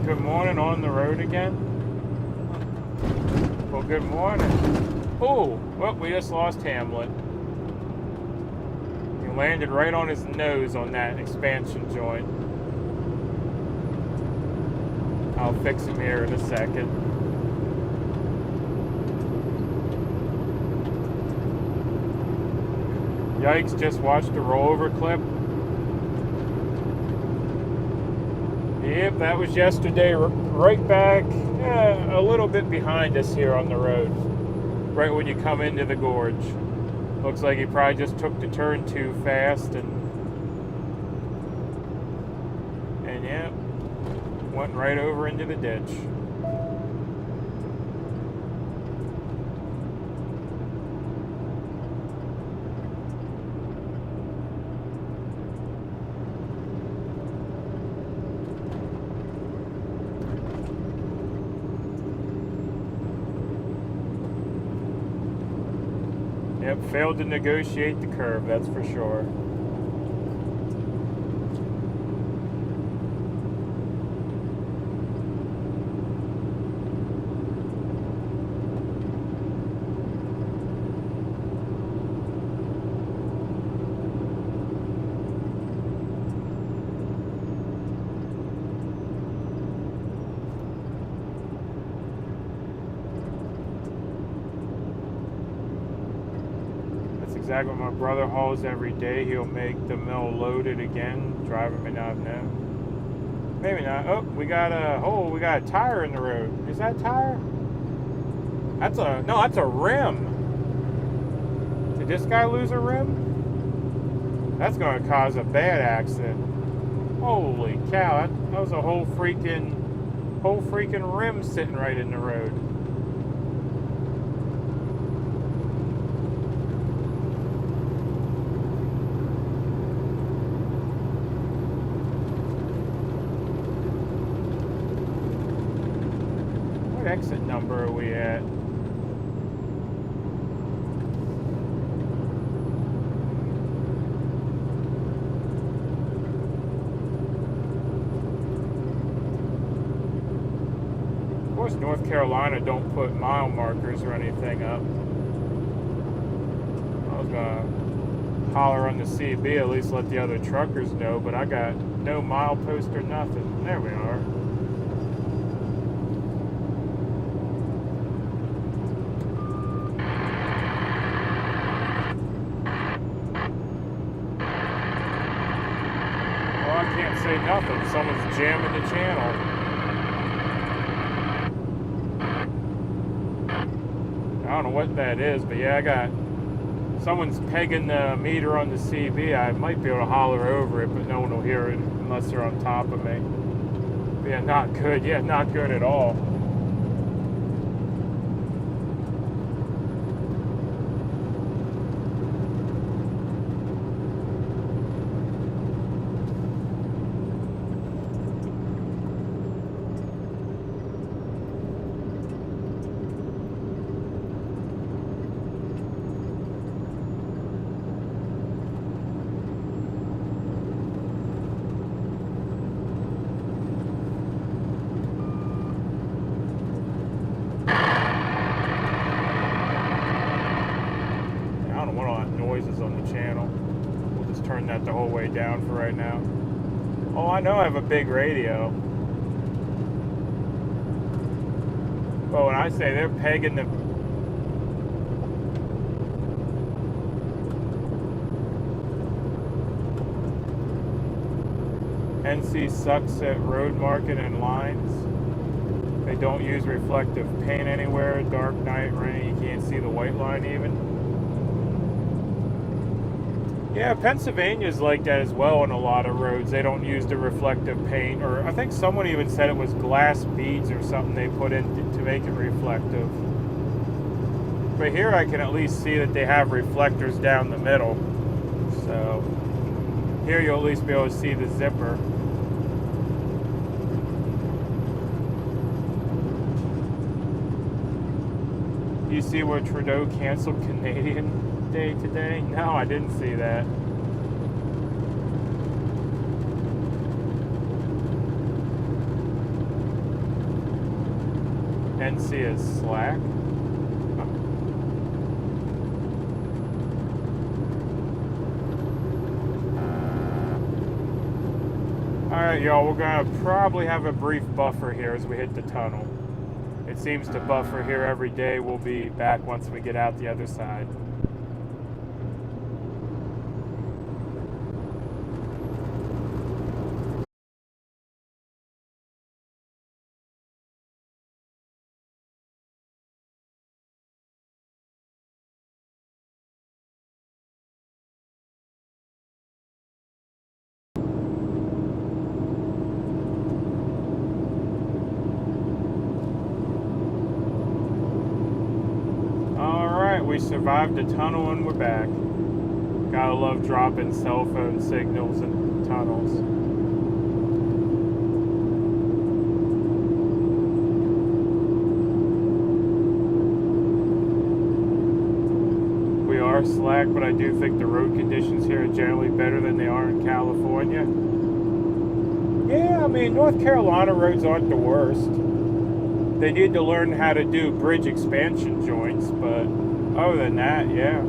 Good morning, on the road again. Well, good morning. Oh, well, we just lost Hamlet. He landed right on his nose on that expansion joint. I'll fix him here in a second. Yikes, just watched a rollover clip. Yep, that was yesterday. Right back, a little bit behind us here on the road. Right when you come into the gorge. Looks like he probably just took the turn too fast and yeah, went right over into the ditch. Yep, failed to negotiate the curve, that's for sure. Exactly what my brother hauls every day. He'll make the mill loaded again. Driver may not know. Maybe not. Oh, we got a tire in the road. Is that a tire? That's a rim. Did this guy lose a rim? That's going to cause a bad accident. Holy cow! That was a whole freaking rim sitting right in the road. What exit number are we at? Of course, North Carolina don't put mile markers or anything up. I was gonna holler on the CB, at least let the other truckers know, but I got no mile post or nothing. There we are. Well, I can't say nothing. Someone's jamming the channel. I don't know what that is, but yeah, someone's pegging the meter on the CB. I might be able to holler over it, but no one will hear it unless they're on top of me. But yeah, not good. Yeah, not good at all. On the channel. We'll just turn that the whole way down for right now. Oh, I know I have a big radio. But when I say they're pegging the NC sucks at road marking and lines. They don't use reflective paint anywhere. Dark night, rain, you can't see the white line even. Yeah, Pennsylvania's like that as well on a lot of roads. They don't use the reflective paint, or I think someone even said it was glass beads or something they put in to make it reflective. But here I can at least see that they have reflectors down the middle. So here you'll at least be able to see the zipper. You see where Trudeau canceled Canadian Day today? No, I didn't see that. NC is slack. Alright, y'all, we're gonna probably have a brief buffer here as we hit the tunnel. It seems to buffer here every day. We'll be back once we get out the other side. survived a tunnel and we're back. Gotta love dropping cell phone signals in tunnels. We are slack, but I do think the road conditions here are generally better than they are in California. Yeah, I mean, North Carolina roads aren't the worst. They need to learn how to do bridge expansion joints, but other than that, yeah.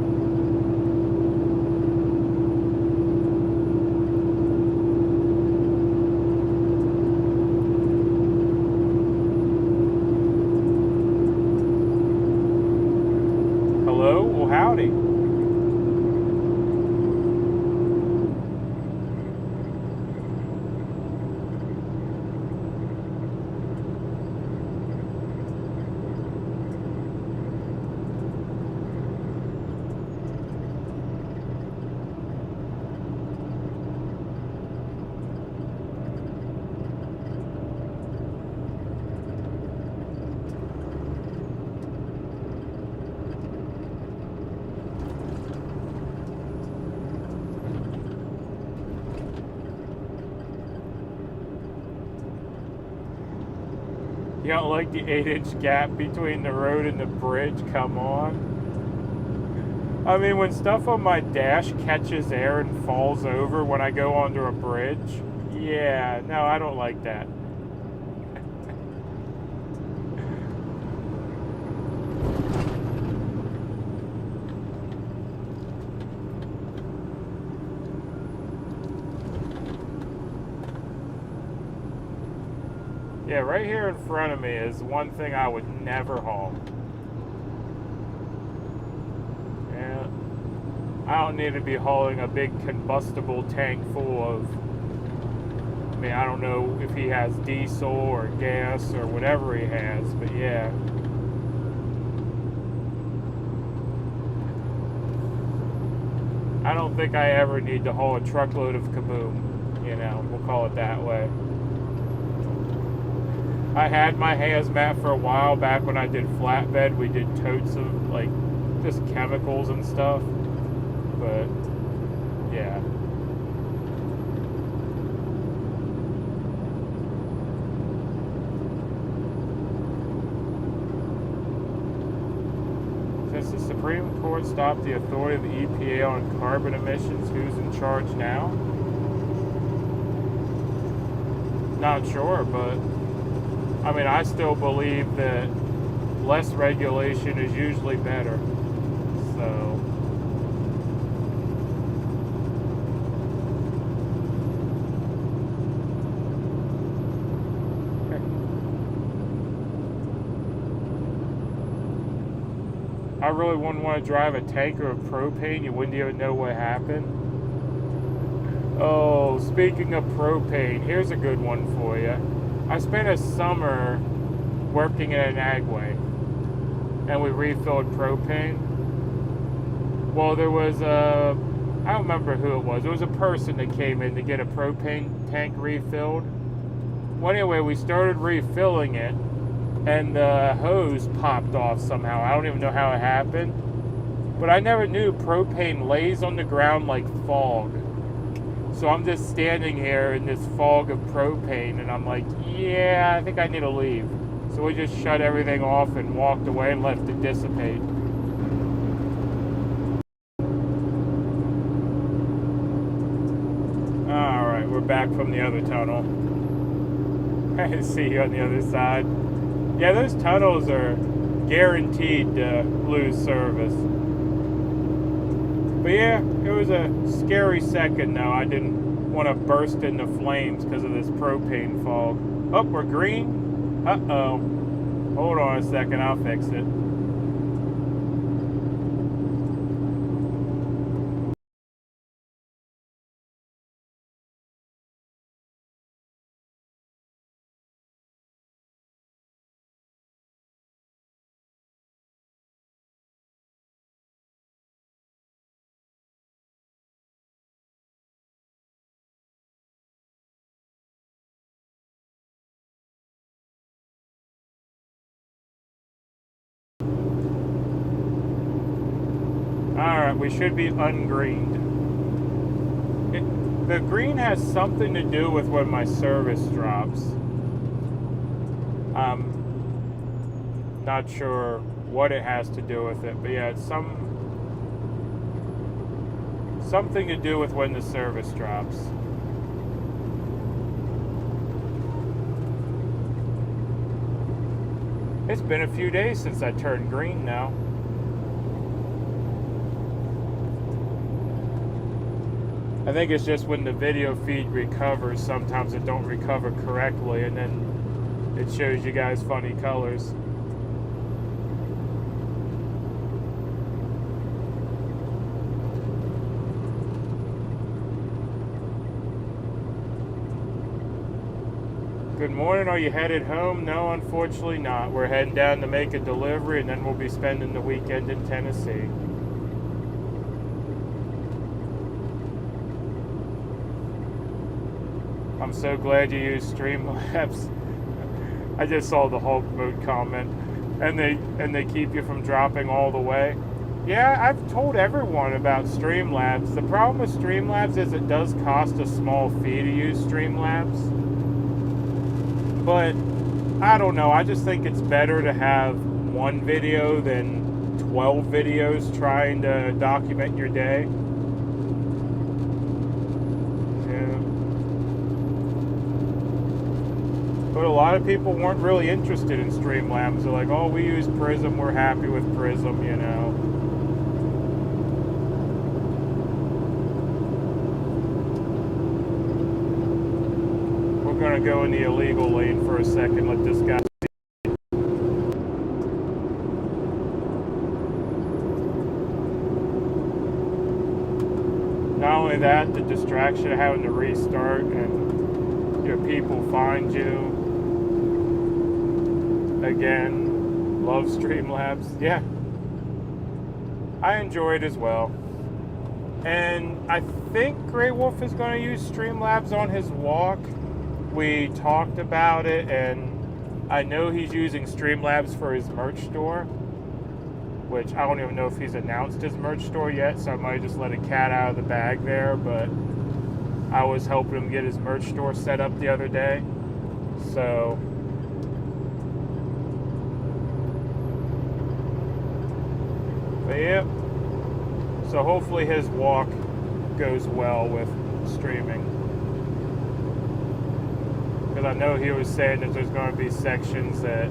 Hello? Well, howdy. You don't like the 8-inch gap between the road and the bridge? Come on. I mean, when stuff on my dash catches air and falls over when I go onto a bridge, yeah, no, I don't like that. Yeah, right here in front of me is one thing I would never haul. Yeah, I don't need to be hauling a big combustible tank full of, I mean, I don't know if he has diesel or gas or whatever he has, but yeah. I don't think I ever need to haul a truckload of kaboom, you know, we'll call it that way. I had my hazmat for a while back when I did flatbed. We did totes of like just chemicals and stuff. But yeah. Since the Supreme Court stopped the authority of the EPA on carbon emissions, who's in charge now? Not sure, but I mean, I still believe that less regulation is usually better. So, I really wouldn't want to drive a tanker of propane. You wouldn't even know what happened. Oh, speaking of propane, here's a good one for you. I spent a summer working at an agway, and we refilled propane. Well, there was I don't remember who it was. It was a person that came in to get a propane tank refilled. Well, anyway, we started refilling it, and the hose popped off somehow. I don't even know how it happened, but I never knew propane lays on the ground like fog. So I'm just standing here in this fog of propane, and I'm like, yeah, I think I need to leave. So we just shut everything off and walked away and left it dissipate. Alright, we're back from the other tunnel. I see you on the other side. Yeah, those tunnels are guaranteed to lose service. But yeah, it was a scary second though. I didn't want to burst into flames because of this propane fog. Oh, we're green? Uh-oh. Hold on a second, I'll fix it. Alright, we should be ungreened. The green has something to do with when my service drops. I'm not sure what it has to do with it, but yeah, it's something to do with when the service drops. It's been a few days since I turned green now. I think it's just when the video feed recovers, sometimes it don't recover correctly, and then it shows you guys funny colors. Good morning, are you headed home? No, unfortunately not. We're heading down to make a delivery, and then we'll be spending the weekend in Tennessee. I'm so glad you used Streamlabs. I just saw the Hulk mode comment, and they keep you from dropping all the way. Yeah, I've told everyone about Streamlabs. The problem with Streamlabs is it does cost a small fee to use Streamlabs. But I don't know, I just think it's better to have one video than 12 videos trying to document your day. Yeah. But a lot of people weren't really interested in Streamlabs. They're like, oh, we use Prism, we're happy with Prism, you know. Going to go in the illegal lane for a second, let this guy see. Not only that, the distraction of having to restart and your people find you again. Love Streamlabs. Yeah, I enjoy it as well. And I think Grey Wolf is going to use Streamlabs on his walk. We talked about it, and I know he's using Streamlabs for his merch store, which I don't even know if he's announced his merch store yet, so I might just let a cat out of the bag there, but I was helping him get his merch store set up the other day. So but yeah, so hopefully his walk goes well with streaming. Because I know he was saying that there's going to be sections that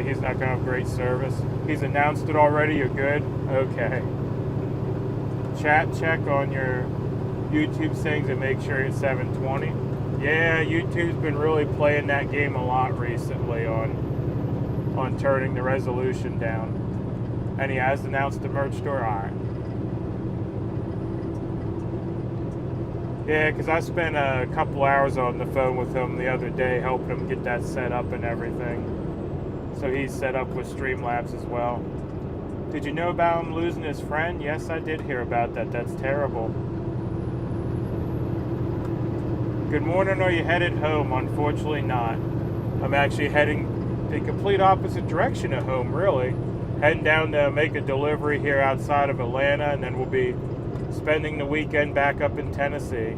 he's not going to have great service. He's announced it already. You're good? Okay. Chat check on your YouTube settings and make sure it's 720. Yeah, YouTube's been really playing that game a lot recently on turning the resolution down. And he has announced the merch store. Alright. Yeah, because I spent a couple hours on the phone with him the other day helping him get that set up and everything. So he's set up with Streamlabs as well. Did you know about him losing his friend? Yes, I did hear about that. That's terrible. Good morning, are you headed home? Unfortunately not. I'm actually heading the complete opposite direction of home, really. Heading down to make a delivery here outside of Atlanta, and then we'll be spending the weekend back up in Tennessee.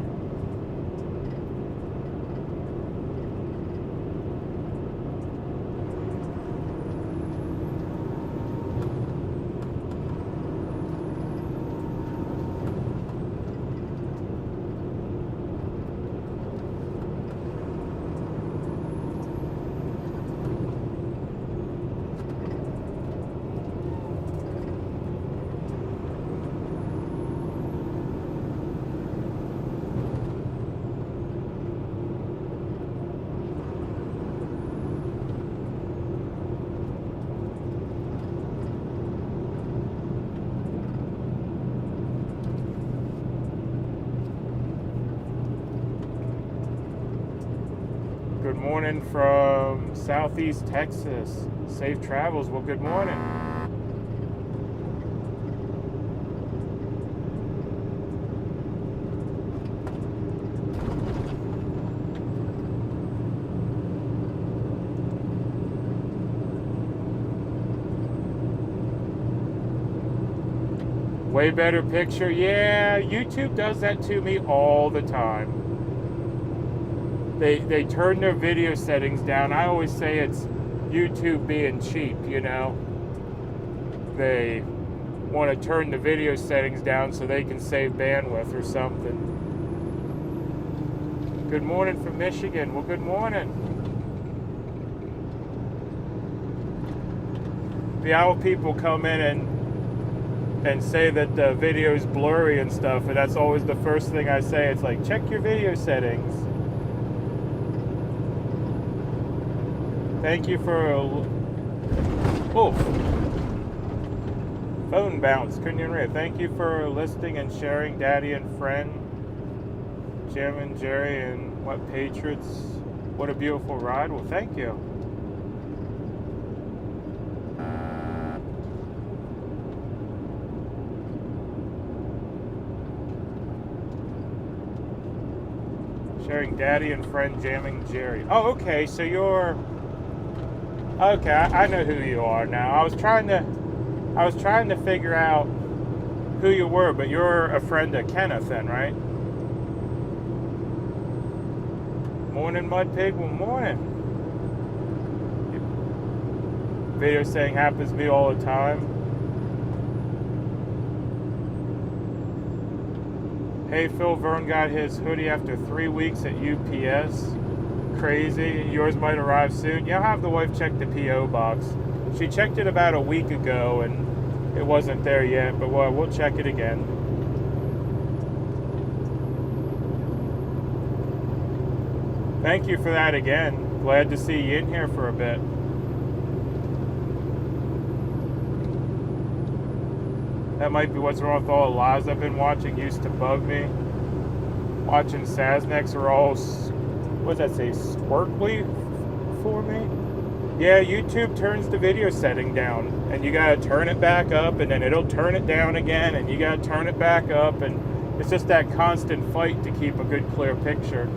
Good morning from Southeast Texas. Safe travels. Well, good morning. Way better picture. Yeah, YouTube does that to me all the time. They turn their video settings down. I always say it's YouTube being cheap, you know. They want to turn the video settings down so they can save bandwidth or something. Good morning from Michigan. Well, good morning. The owl people come in and say that the video's blurry and stuff, and that's always the first thing I say. It's like, check your video settings. Thank you for phone bounce. Couldn't even read. Thank you for listening and sharing, Daddy and Friend, Jim and Jerry, and What Patriots. What a beautiful ride. Well, thank you. Sharing Daddy and Friend, jamming Jerry. Oh, okay. So you're okay. I know who you are now. I was trying to figure out who you were, but you're a friend of Kenneth, then, right? Morning, MudPig. Well, morning. Video saying happens to me all the time. Hey, Phil Vern got his hoodie after 3 weeks at UPS. Crazy. Yours might arrive soon. Yeah, I'll have the wife check the P.O. box. She checked it about a week ago, and it wasn't there yet, but we'll check it again. Thank you for that again. Glad to see you in here for a bit. That might be what's wrong with all the lives I've been watching. Used to bug me. Watching Sasnex are all, what does that say, sparkly for me? Yeah, YouTube turns the video setting down, and you gotta turn it back up, and then it'll turn it down again, and you gotta turn it back up, and it's just that constant fight to keep a good, clear picture.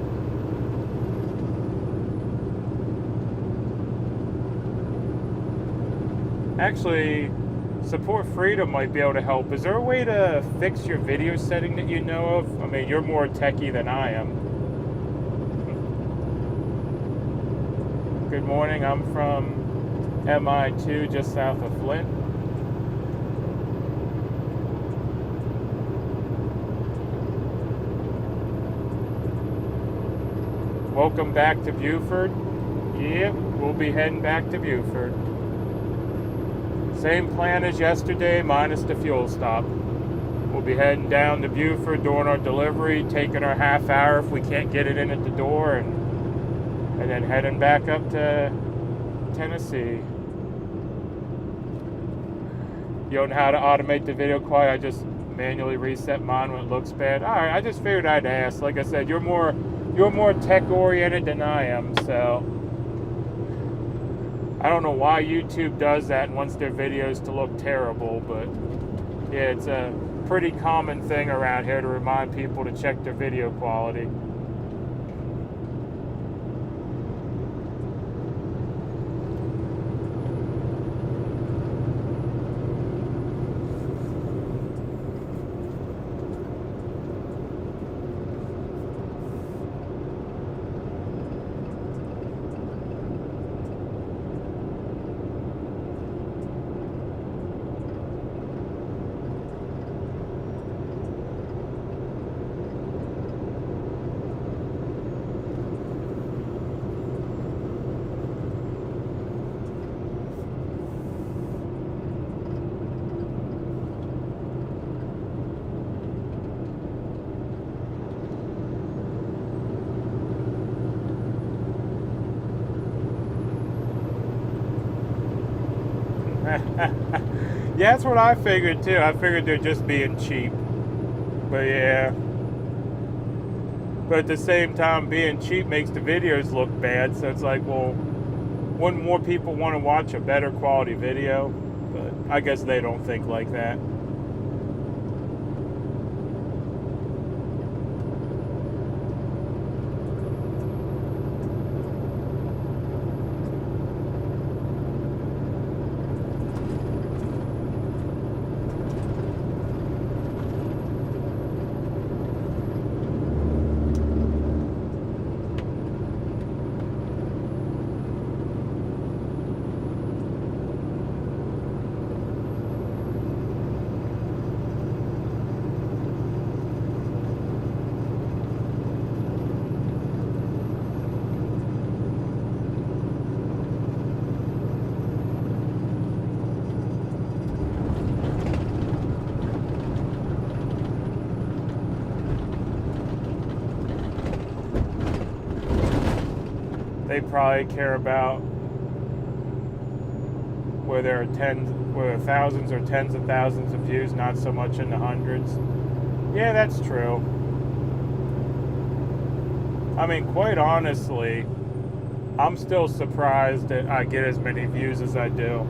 Actually, Support Freedom might be able to help. Is there a way to fix your video setting that you know of? I mean, you're more techie than I am. Good morning. I'm from MI2, just south of Flint. Welcome back to Buford. Yep, we'll be heading back to Buford. Same plan as yesterday, minus the fuel stop. We'll be heading down to Buford, doing our delivery, taking our half hour if we can't get it in at the door, and then heading back up to Tennessee. You don't know how to automate the video quality? I just manually reset mine when it looks bad. All right, I just figured I'd ask. Like I said, you're more tech oriented than I am, so I don't know why YouTube does that and wants their videos to look terrible, but yeah, it's a pretty common thing around here to remind people to check their video quality. Yeah, that's what I figured too. I figured they're just being cheap. But yeah. But at the same time, being cheap makes the videos look bad. So it's like, well, wouldn't more people want to watch a better quality video? But I guess they don't think like that. They probably care about where there are thousands or tens of thousands of views, not so much in the hundreds. Yeah, that's true. I mean, quite honestly, I'm still surprised that I get as many views as I do.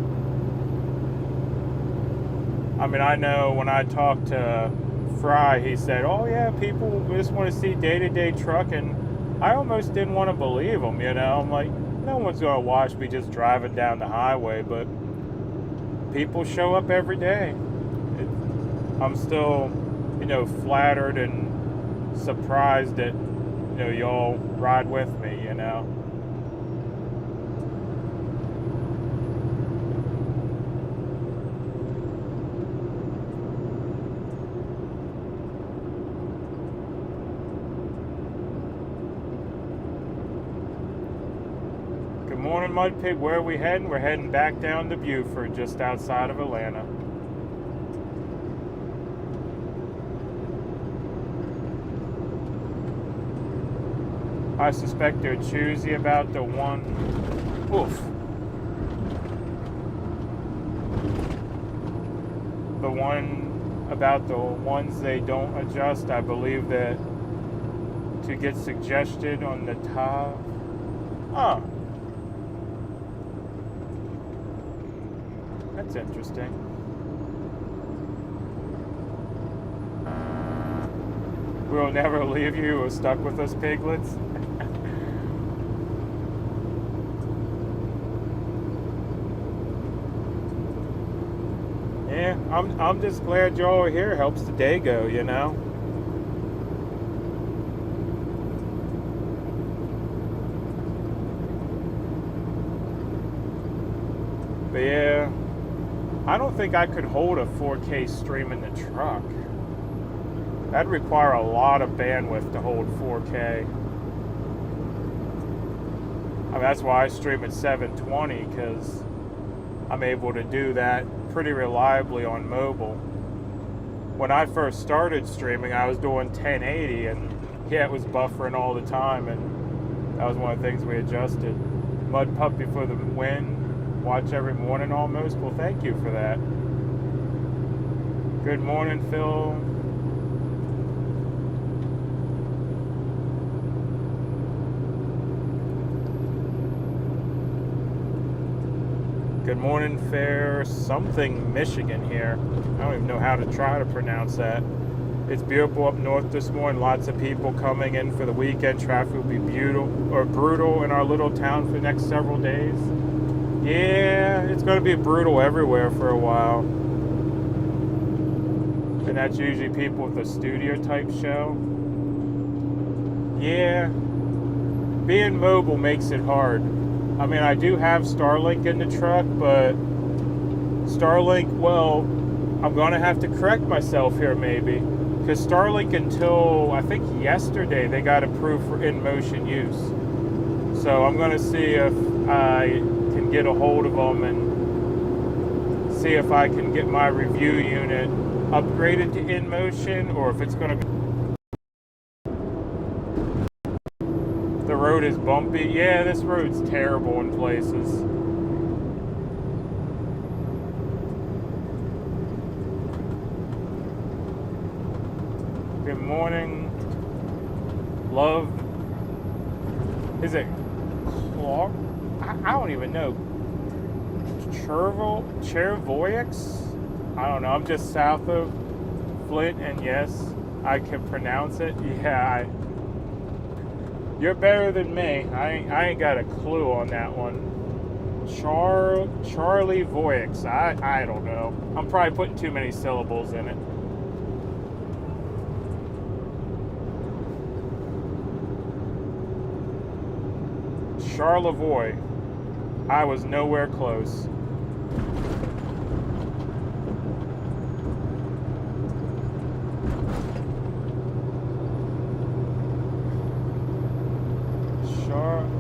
I mean, I know when I talked to Fry, he said, oh yeah, people just want to see day-to-day trucking. I almost didn't want to believe him, you know. I'm like, no one's going to watch me just driving down the highway, but people show up every day. I'm still, you know, flattered and surprised that, you know, y'all ride with me, you know. Good morning, Mud Pig. Where are we heading? We're heading back down to Buford, just outside of Atlanta. I suspect they're choosy about the one. Oof. The one about the ones they don't adjust. I believe that to get suggested on the top. Oh. That's interesting. We'll never leave you. We're stuck with us piglets. Yeah, I'm just glad y'all are here. Helps the day go, you know. But yeah, I don't think I could hold a 4K stream in the truck. That'd require a lot of bandwidth to hold 4K. I mean, that's why I stream at 720, because I'm able to do that pretty reliably on mobile. When I first started streaming, I was doing 1080, and yeah, it was buffering all the time, and that was one of the things we adjusted. Mud Puppy for the win. Watch every morning almost. Well, thank you for that. Good morning, Phil. Good morning, fair something Michigan here. I don't even know how to try to pronounce that. It's beautiful up north this morning. Lots of people coming in for the weekend. Traffic will be brutal in our little town for the next several days. Yeah, it's going to be brutal everywhere for a while. And that's usually people with a studio type show. Yeah, being mobile makes it hard. I mean, I do have Starlink in the truck, but Starlink, well, I'm going to have to correct myself here maybe. Because Starlink, until I think yesterday, they got approved for in-motion use. So I'm going to see if I can get a hold of them and see if I can get my review unit upgraded to in-motion, or if it's going to be... The road is bumpy. Yeah, this road's terrible in places. Good morning. Love. Is it Clark? I don't even know. Chervoix? I don't know. I'm just south of Flint, and yes, I can pronounce it. Yeah, you're better than me. I ain't got a clue on that one. Charlie Voix. I don't know. I'm probably putting too many syllables in it. Charlevoix. I was nowhere close.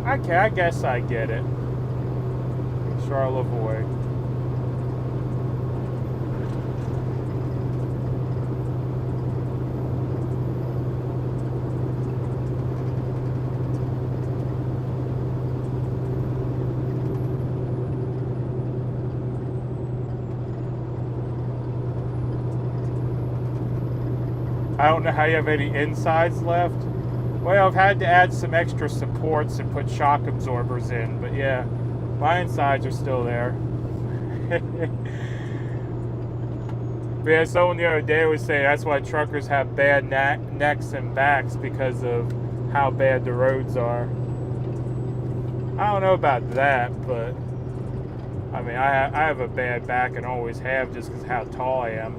Okay, I guess I get it. Charlevoix. I don't know how you have any insides left. Well, I've had to add some extra supports and put shock absorbers in, but yeah, my insides are still there. But yeah, someone the other day was saying that's why truckers have bad necks and backs, because of how bad the roads are. I don't know about that, but I mean, I have a bad back and always have, just because how tall I am.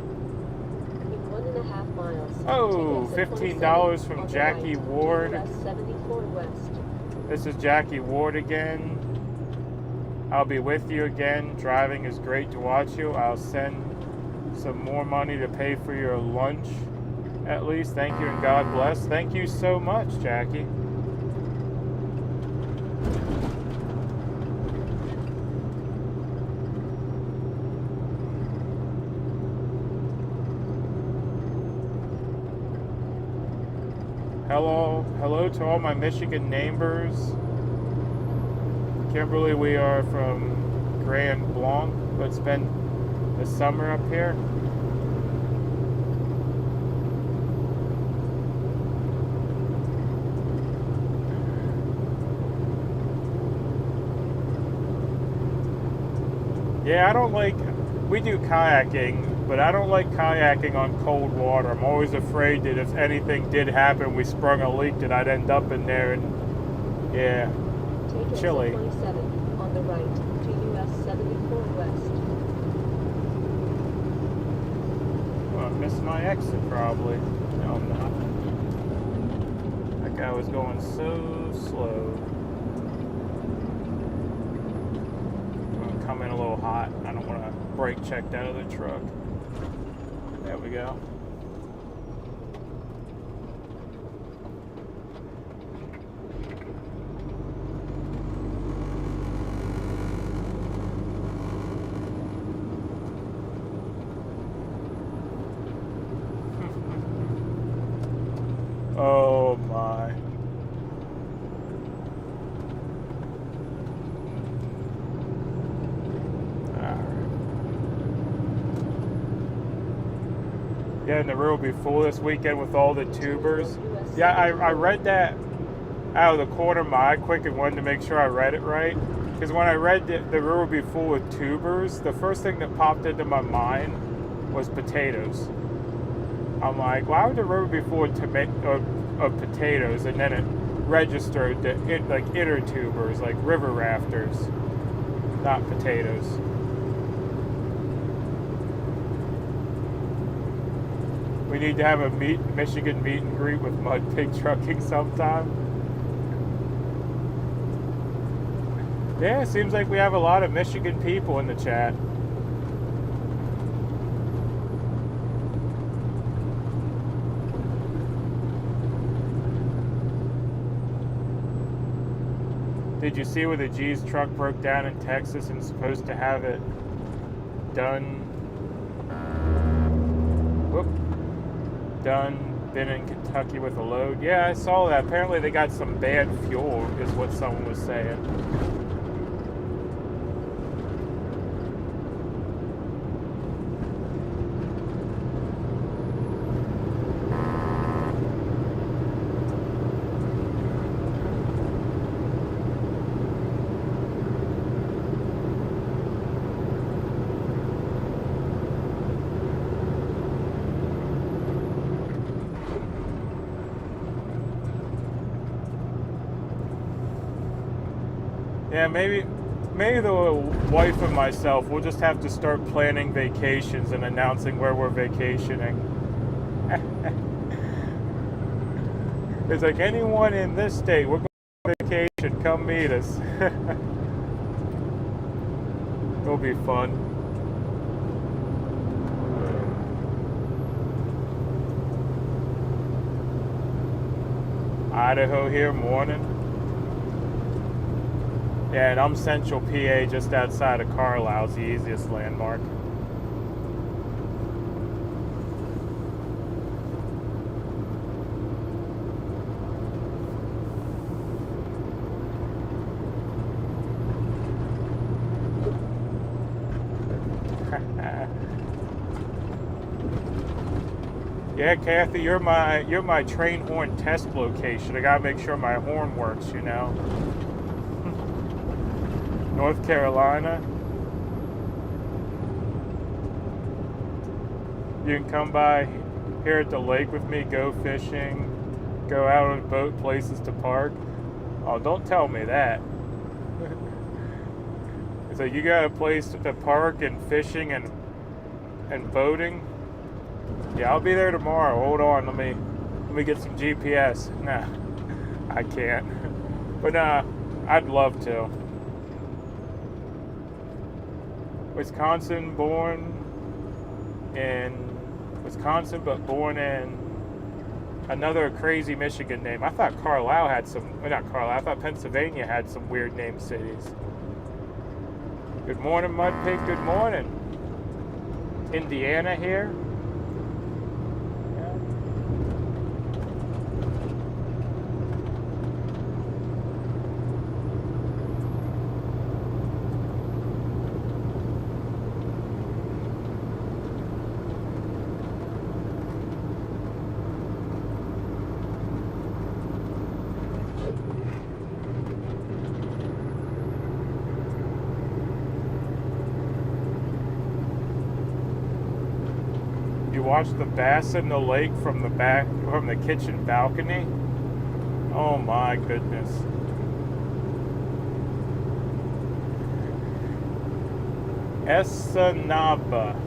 In 1.5 miles. Oh, $15 from Jackie Ward. US 74 West. This is Jackie Ward again. I'll be with you again. Driving is great to watch you. I'll send some more money to pay for your lunch, at least. Thank you and God bless. Thank you so much, Jackie. Hello to all my Michigan neighbors. Kimberly, we are from Grand Blanc, but spend the summer up here. Yeah, I don't like, we do kayaking, but I don't like kayaking on cold water. I'm always afraid that if anything did happen, we sprung a leak, that I'd end up in there, and yeah, Take chilly. exit 27 on the right to US 74 West. Well, I missed my exit probably. No, I'm not. That guy was going so slow. I'm gonna come in a little hot. I don't want to brake check out of the truck. There we go. Oh my. Yeah, and the road will be full this weekend with all the tubers. Yeah, I read that out of the corner of my eye quick and wanted to make sure I read it right. Because when I read that the road would be full with tubers, the first thing that popped into my mind was potatoes. I'm like, why would the road be full of potatoes? And then it registered that like inner tubers, like river rafters, not potatoes. We need to have a Michigan meet and greet with MudPigTrucking sometime. Yeah, it seems like we have a lot of Michigan people in the chat. Did you see where the G's truck broke down in Texas and supposed to have it done? Been in Kentucky with a load. Yeah, I saw that. Apparently they got some bad fuel, is what someone was saying. Yeah, maybe the wife and myself, we'll just have to start planning vacations and announcing where we're vacationing. It's like, anyone in this state, we're going on vacation, come meet us. It'll be fun. Idaho here, morning. Yeah, and I'm Central PA, just outside of Carlisle's the easiest landmark. Yeah, Kathy, you're my train horn test location. I gotta make sure my horn works, you know. North Carolina. You can come by here at the lake with me, go fishing, go out on a boat, places to park. Oh, don't tell me that. So you got a place to park and fishing and boating? Yeah, I'll be there tomorrow. Hold on, let me get some GPS. Nah, I can't. But I'd love to. Born in Wisconsin, but born in another crazy Michigan name. I thought Carlisle had some, well, not Carlisle, I thought Pennsylvania had some weird name cities. Good morning, Mudpig, good morning. Indiana here. Watch the bass in the lake from the kitchen balcony. Oh my goodness. Escanaba.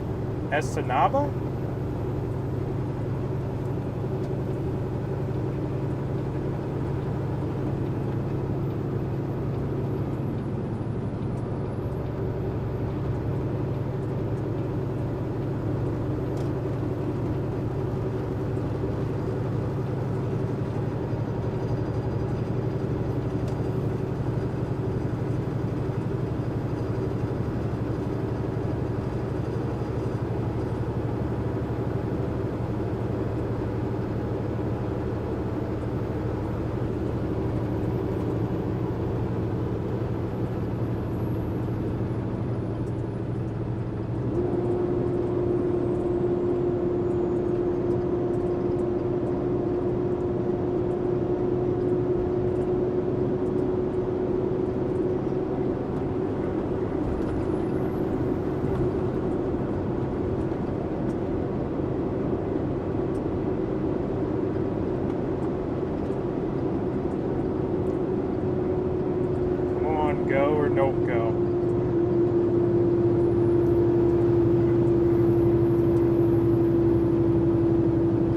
Go or don't go.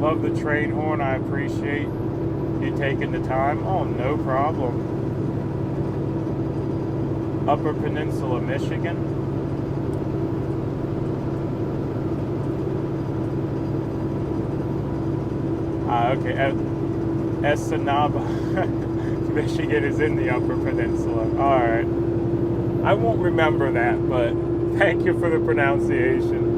Love the train horn. I appreciate you taking the time. Oh, no problem. Upper Peninsula, Michigan. Okay. Escanaba. Michigan is in the Upper Peninsula. All right. I won't remember that, but thank you for the pronunciation.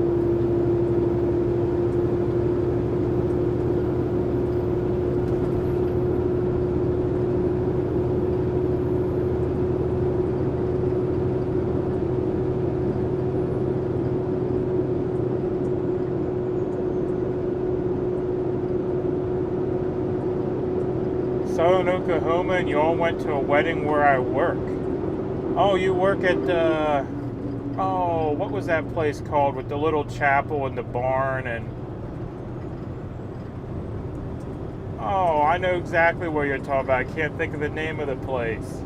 Southern Oklahoma, and you all went to a wedding where I work. Oh, you work at oh, what was that place called with the little chapel and the barn and... Oh, I know exactly where you're talking about. I can't think of the name of the place.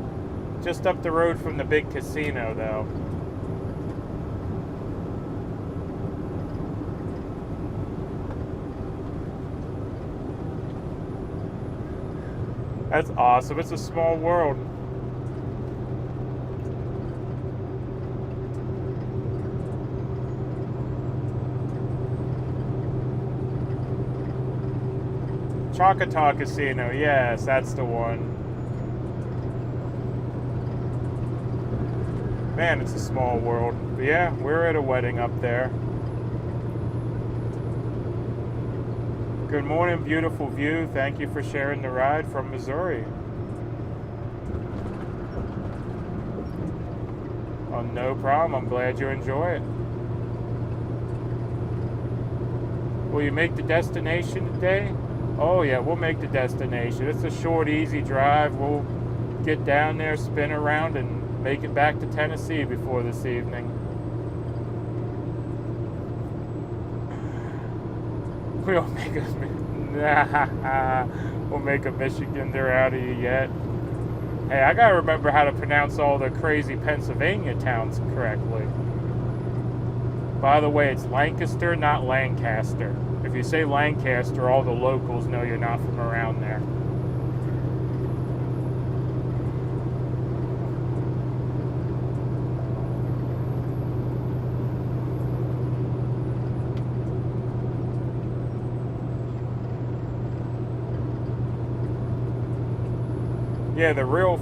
Just up the road from the big casino, though. That's awesome. It's a small world. Choctaw Casino, yes, that's the one. Man, it's a small world. But yeah, we're at a wedding up there. Good morning, beautiful view. Thank you for sharing the ride from Missouri. Oh, no problem. I'm glad you enjoy it. Will you make the destination today? Oh yeah, we'll make the destination. It's a short, easy drive. We'll get down there, spin around, and make it back to Tennessee before this evening. We'll make a Michigander out of you yet. Hey, I gotta remember how to pronounce all the crazy Pennsylvania towns correctly. By the way, it's Lancaster, not Lancaster. If you say Lancaster, all the locals know you're not from around there. Yeah, the real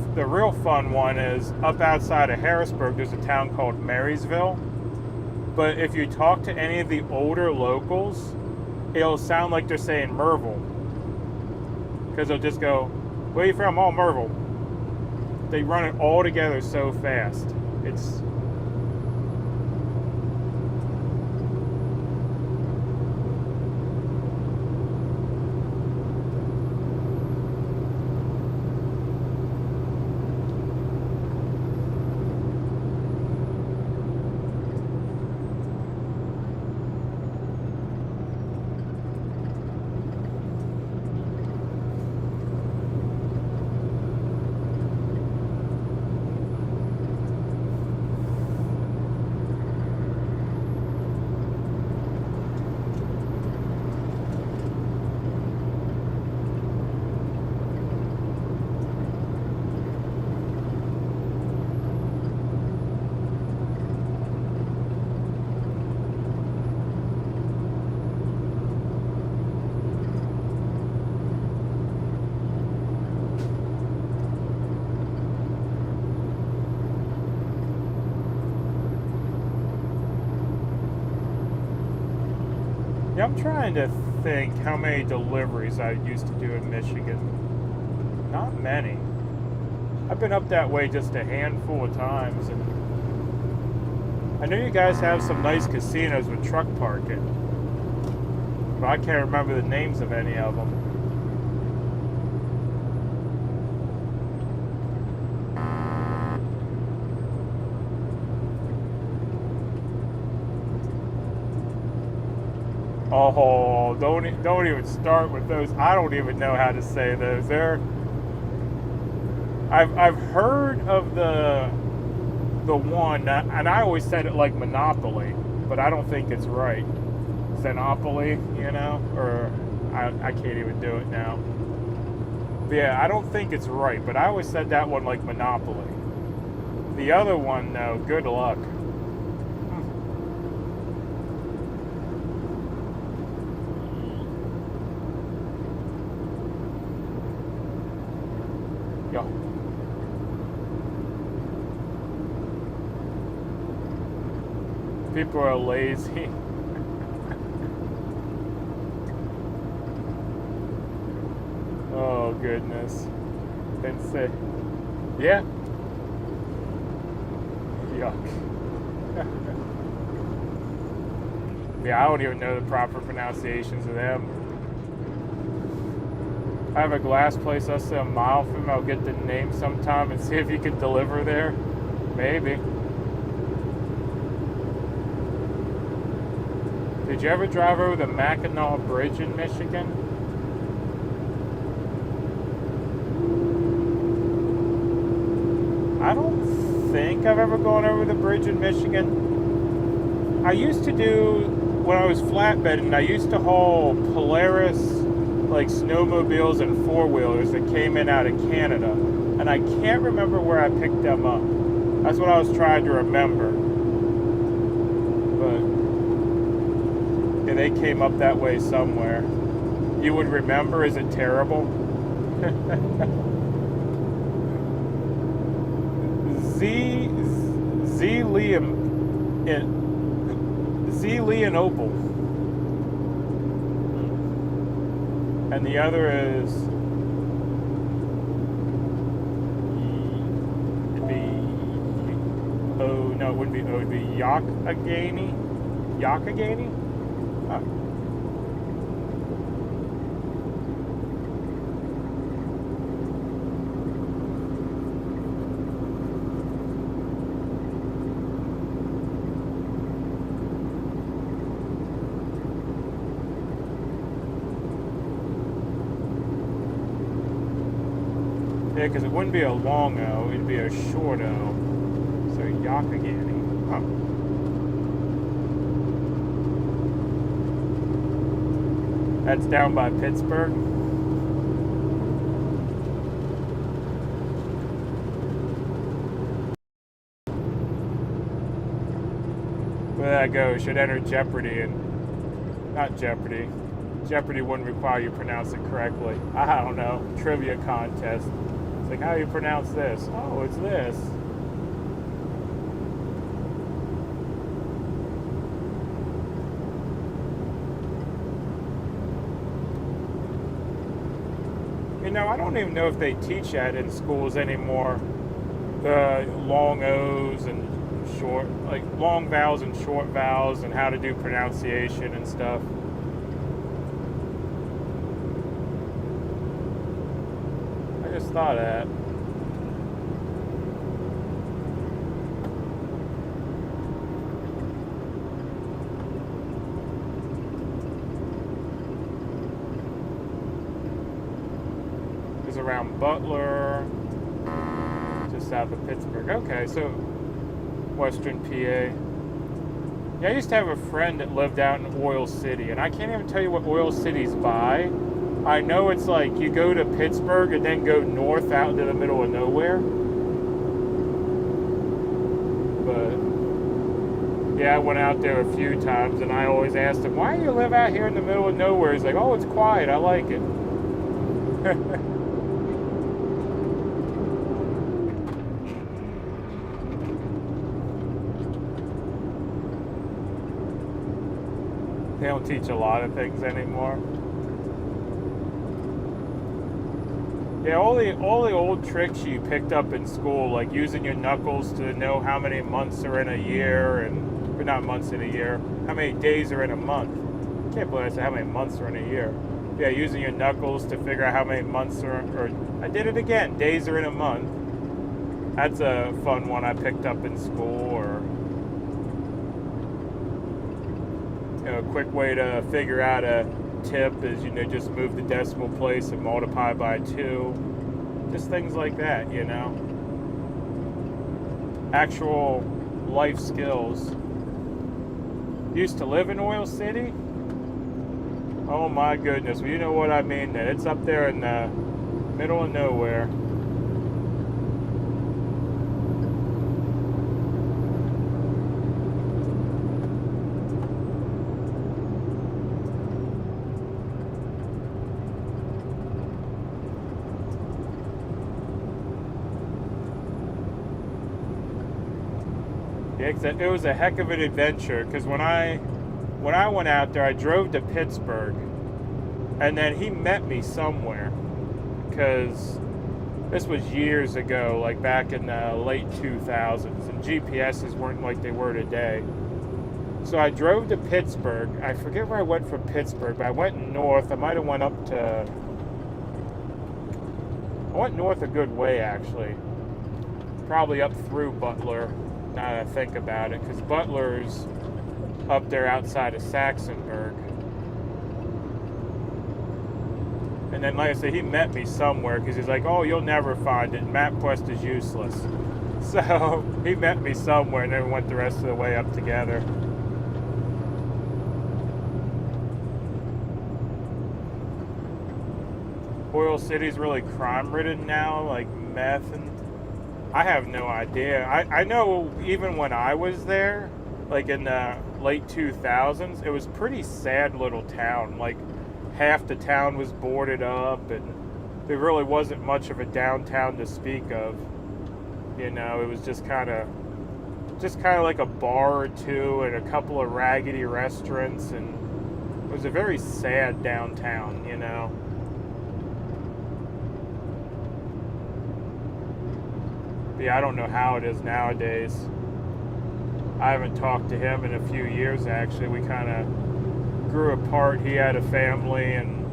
fun one is up outside of Harrisburg. There's a town called Marysville. But if you talk to any of the older locals, it'll sound like they're saying Merville. Because they'll just go, "Where are you from?" "Oh, Merville." They run it all together so fast. It's... I'm trying to think how many deliveries I used to do in Michigan. Not many. I've been up that way just a handful of times, and I know you guys have some nice casinos with truck parking, but I can't remember the names of any of them. Oh, don't even start with those. I don't even know how to say those. I've heard of the one, and I always said it like Monopoly, but I don't think it's right. Xenopoly, you know, or I can't even do it now. But yeah, I don't think it's right, but I always said that one like Monopoly. The other one, no, good luck. Yo. People are lazy. Oh goodness. Didn't say. Yeah. Yuck. Yeah, I don't even know the proper pronunciations of them. I have a glass place less than a mile from him. I'll get the name sometime and see if he can deliver there. Maybe. Did you ever drive over the Mackinac Bridge in Michigan? I don't think I've ever gone over the bridge in Michigan. I used to do, when I was flatbedding, I used to haul Polaris, like snowmobiles and four-wheelers that came in out of Canada. And I can't remember where I picked them up. That's what I was trying to remember. But yeah, they came up that way somewhere. You would remember? Is it terrible? Opal. And the other is it would be Yakagani? Yeah, because it wouldn't be a long O, it'd be a short O. So Yakagani. Huh. That's down by Pittsburgh. Where that goes, should enter Jeopardy and not Jeopardy. Jeopardy wouldn't require you pronounce it correctly. I don't know. Trivia contest. It's like, how do you pronounce this? Oh, it's this. You know, I don't even know if they teach that in schools anymore. The long O's and short, like long vowels and short vowels, and how to do pronunciation and stuff. I just thought of that. It's around Butler, just south of Pittsburgh. Okay, so Western PA. Yeah, I used to have a friend that lived out in Oil City, and I can't even tell you what Oil City's by. I know it's like you go to Pittsburgh and then go north out into the middle of nowhere. But yeah, I went out there a few times, and I always asked him, why do you live out here in the middle of nowhere? He's like, oh, it's quiet, I like it. They don't teach a lot of things anymore. Yeah, all the old tricks you picked up in school, like using your knuckles to know how many months are in a year, or not months in a year, how many days are in a month. I can't believe I said how many months are in a year. Yeah, using your knuckles to figure out how many months are, or I did it again, days are in a month. That's a fun one I picked up in school. Or a quick way to figure out a tip is, just move the decimal place and multiply by 2. Just things like that, Actual life skills. Used to live in Oil City? Oh my goodness, well, you know what I mean then. It's up there in the middle of nowhere. It was a heck of an adventure, because when I went out there, I drove to Pittsburgh, and then he met me somewhere, because this was years ago, like back in the late 2000s, and GPSs weren't like they were today. So I drove to Pittsburgh. I forget where I went from Pittsburgh, but I went north. I might have went north a good way, actually. Probably up through Butler, now that I think about it, because Butler's up there outside of Saxonburg. And then, like I said, he met me somewhere, because he's like, oh, you'll never find it. MapQuest is useless. So he met me somewhere, and then we went the rest of the way up together. Oil City's really crime-ridden now, like meth, and I have no idea. I know even when I was there, like in the late 2000s, it was pretty sad little town. Like half the town was boarded up, and there really wasn't much of a downtown to speak of. It was just kind of like a bar or two and a couple of raggedy restaurants, and it was a very sad downtown, Yeah, I don't know how it is nowadays. I haven't talked to him in a few years, actually. We kind of grew apart. He had a family, and,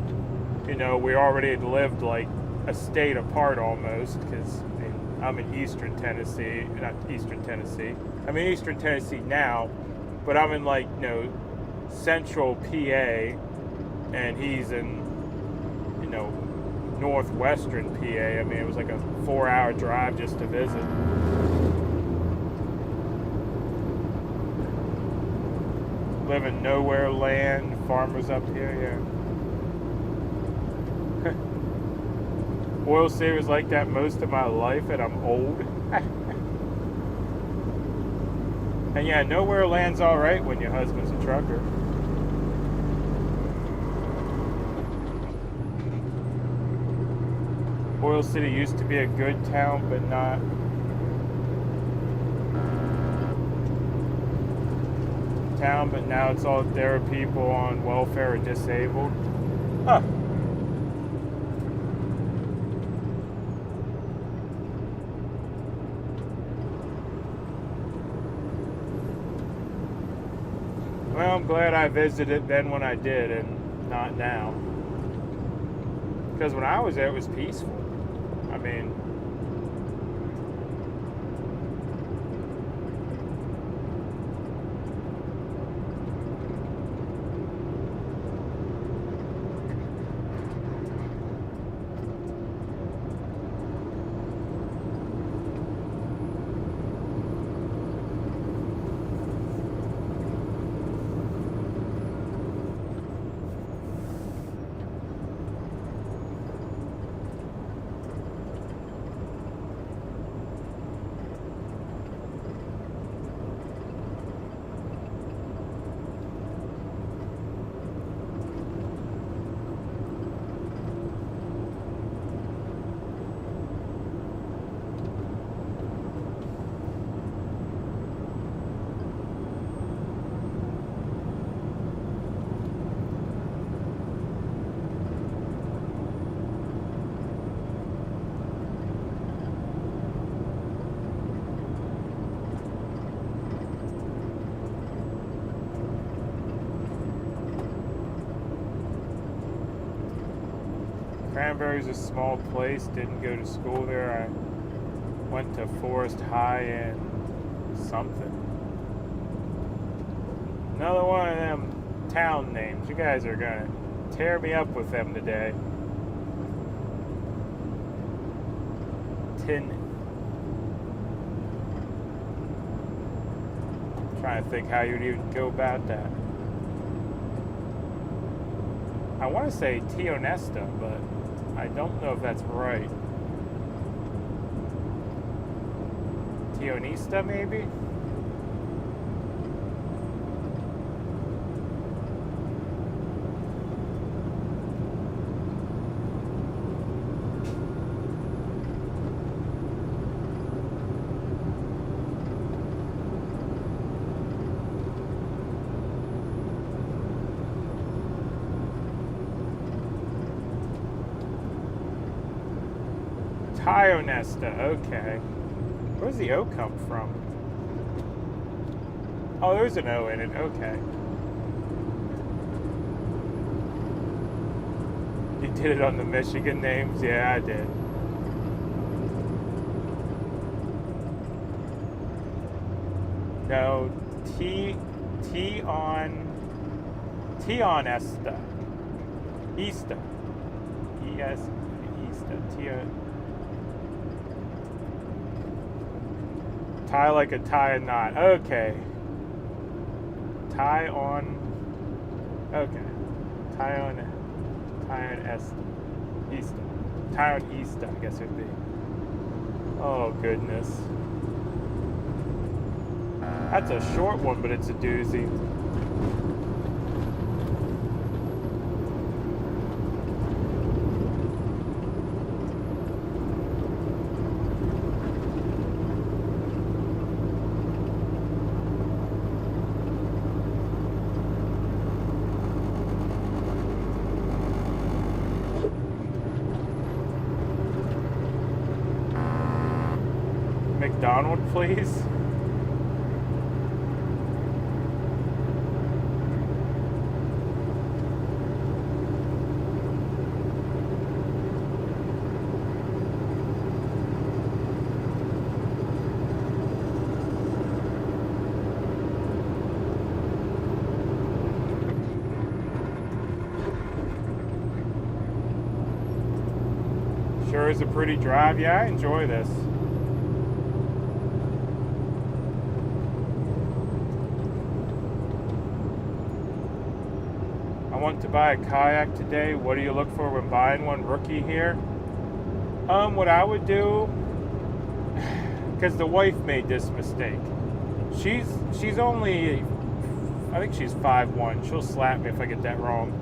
we already had lived like a state apart almost, because I'm in Eastern Tennessee. Not Eastern Tennessee. I'm in Eastern Tennessee now, but I'm in Central PA, and he's in, northwestern PA. I mean, it was like a 4-hour drive just to visit. Live in nowhere land, farmers up here, yeah. Oil City was like that most of my life, and I'm old. And yeah, nowhere land's all right when your husband's a trucker. Oil City used to be a good town, but not. Town, but now it's all there are people on welfare or disabled. Huh. Well, I'm glad I visited then when I did and not now. Because when I was there, it was peaceful. I mean, Cranberry's a small place, didn't go to school there. I went to Forest High and something. Another one of them town names. You guys are gonna tear me up with them today. Trying to think how you'd even go about that. I want to say Tionesta, but I don't know if that's right. Tionista, maybe? Tionesta, okay. Where's the O come from? Oh, there's an O in it, okay. You did it on the Michigan names? Yeah, I did. No, Tionesta. Easta. Easta. Tie like a tie and knot. Okay. Tie on. Okay. Tie on Easta. Tie on Easta, I guess it would be. Oh, goodness. That's a short one, but it's a doozy. McDonald, please. sure is a pretty drive. Yeah, I enjoy this. I want to buy a kayak today. What do you look for when buying one? Rookie here. What I would do, because the wife made this mistake. She's only, I think she's 5'1". She'll slap me if I get that wrong.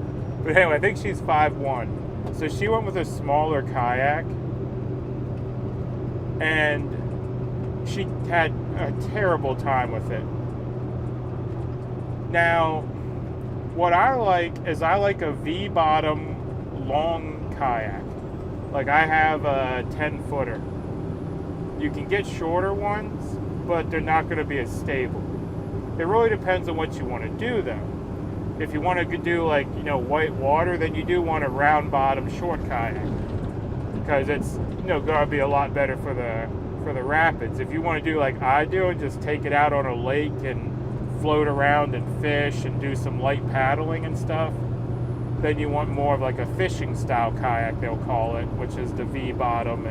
But anyway, I think she's 5'1". So she went with a smaller kayak, and she had a terrible time with it. Now, what I like is I like a V-bottom long kayak. Like I have a 10-footer. You can get shorter ones, but they're not going to be as stable. It really depends on what you want to do, though. If you want to do like, white water, then you do want a round bottom short kayak, because it's, going to be a lot better for the rapids. If you want to do like I do and just take it out on a lake and float around and fish and do some light paddling and stuff, then you want more of like a fishing style kayak, they'll call it, which is the V bottom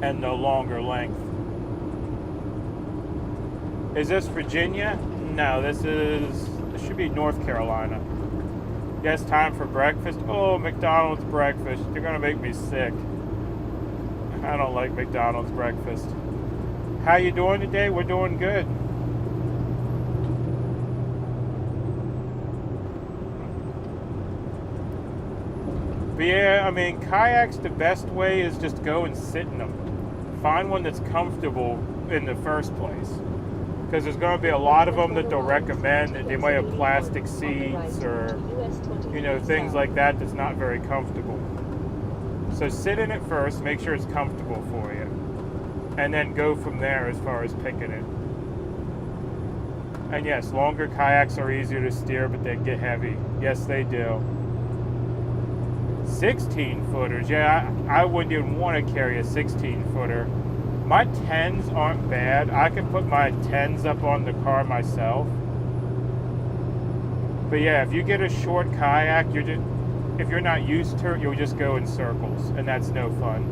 and the longer length. Is this Virginia? No, this should be North Carolina. Yes, time for breakfast. Oh, McDonald's breakfast. You're gonna make me sick. I don't like McDonald's breakfast. How you doing today? We're doing good. But yeah, I mean, kayaks, the best way is just go and sit in them. Find one that's comfortable in the first place. Because there's going to be a lot of them that they'll recommend. That they might have plastic seats or, things like that that's not very comfortable. So sit in it first, make sure it's comfortable for you. And then go from there as far as picking it. And yes, longer kayaks are easier to steer, but they get heavy. Yes, they do. 16-footers, yeah, I wouldn't even want to carry a 16-footer. My 10s aren't bad. I can put my 10s up on the car myself. But yeah, if you get a short kayak, if you're not used to it, you'll just go in circles, and that's no fun.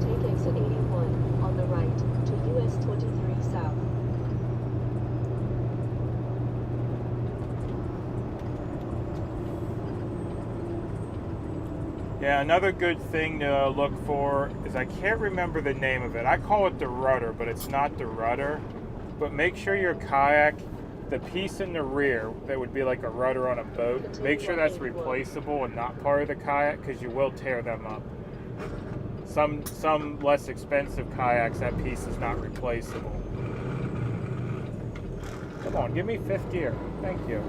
Take exit 81 on the right to US 23 South. Yeah, another good thing to look for is, I can't remember the name of it. I call it the rudder, but it's not the rudder. But make sure your kayak, the piece in the rear that would be like a rudder on a boat, make sure that's replaceable and not part of the kayak, because you will tear them up. Some less expensive kayaks, that piece is not replaceable. Come on, give me fifth gear. Thank you.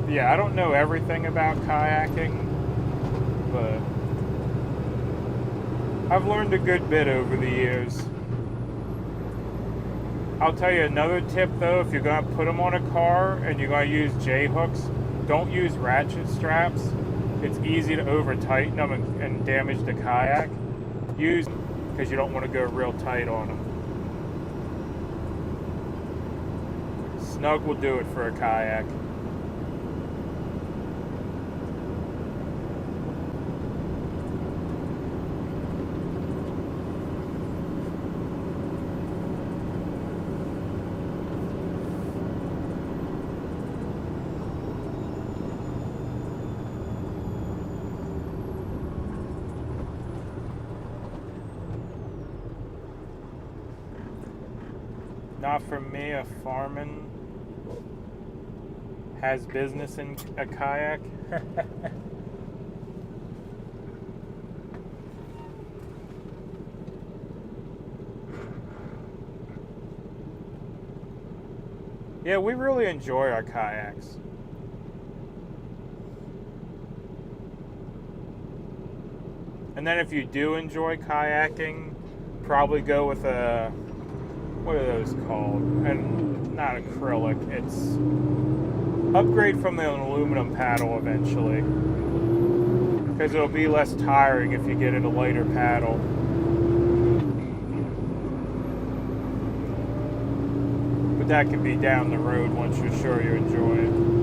Yeah, I don't know everything about kayaking, but I've learned a good bit over the years. I'll tell you another tip though, if you're going to put them on a car and you're going to use J-hooks, don't use ratchet straps. It's easy to over tighten them and damage the kayak. Use, because you don't want to go real tight on them. Snug will do it for a kayak. Not for me, a farman has business in a kayak. Yeah, we really enjoy our kayaks. And then if you do enjoy kayaking, probably go with a what are those called? And not acrylic. It's upgrade from the aluminum paddle eventually, because it'll be less tiring if you get in a lighter paddle. But that can be down the road once you're sure you enjoy it.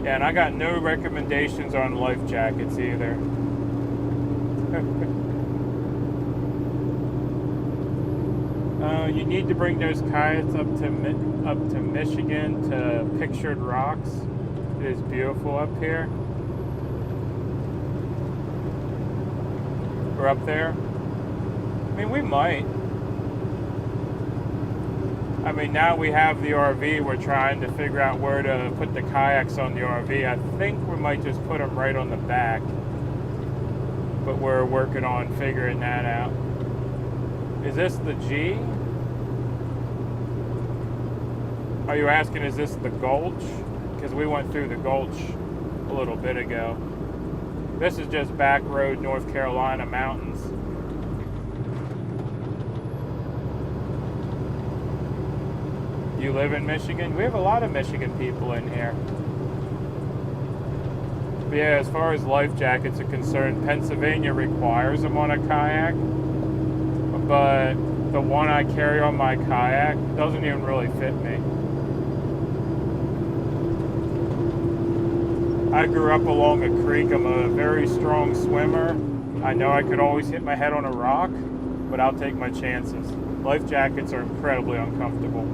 And I got no recommendations on life jackets either. You need to bring those kayaks up to Michigan to Pictured Rocks. It is beautiful up here. We're up there. I mean, we might. I mean, now we have the RV, we're trying to figure out where to put the kayaks on the RV. I think we might just put them right on the back, but we're working on figuring that out. Is this the G? Are you asking, is this the Gulch? Because we went through the Gulch a little bit ago. This is just back road, North Carolina mountains. You live in Michigan? We have a lot of Michigan people in here. But yeah, as far as life jackets are concerned, Pennsylvania requires them on a kayak. But the one I carry on my kayak doesn't even really fit me. I grew up along a creek. I'm a very strong swimmer. I know I could always hit my head on a rock, but I'll take my chances. Life jackets are incredibly uncomfortable.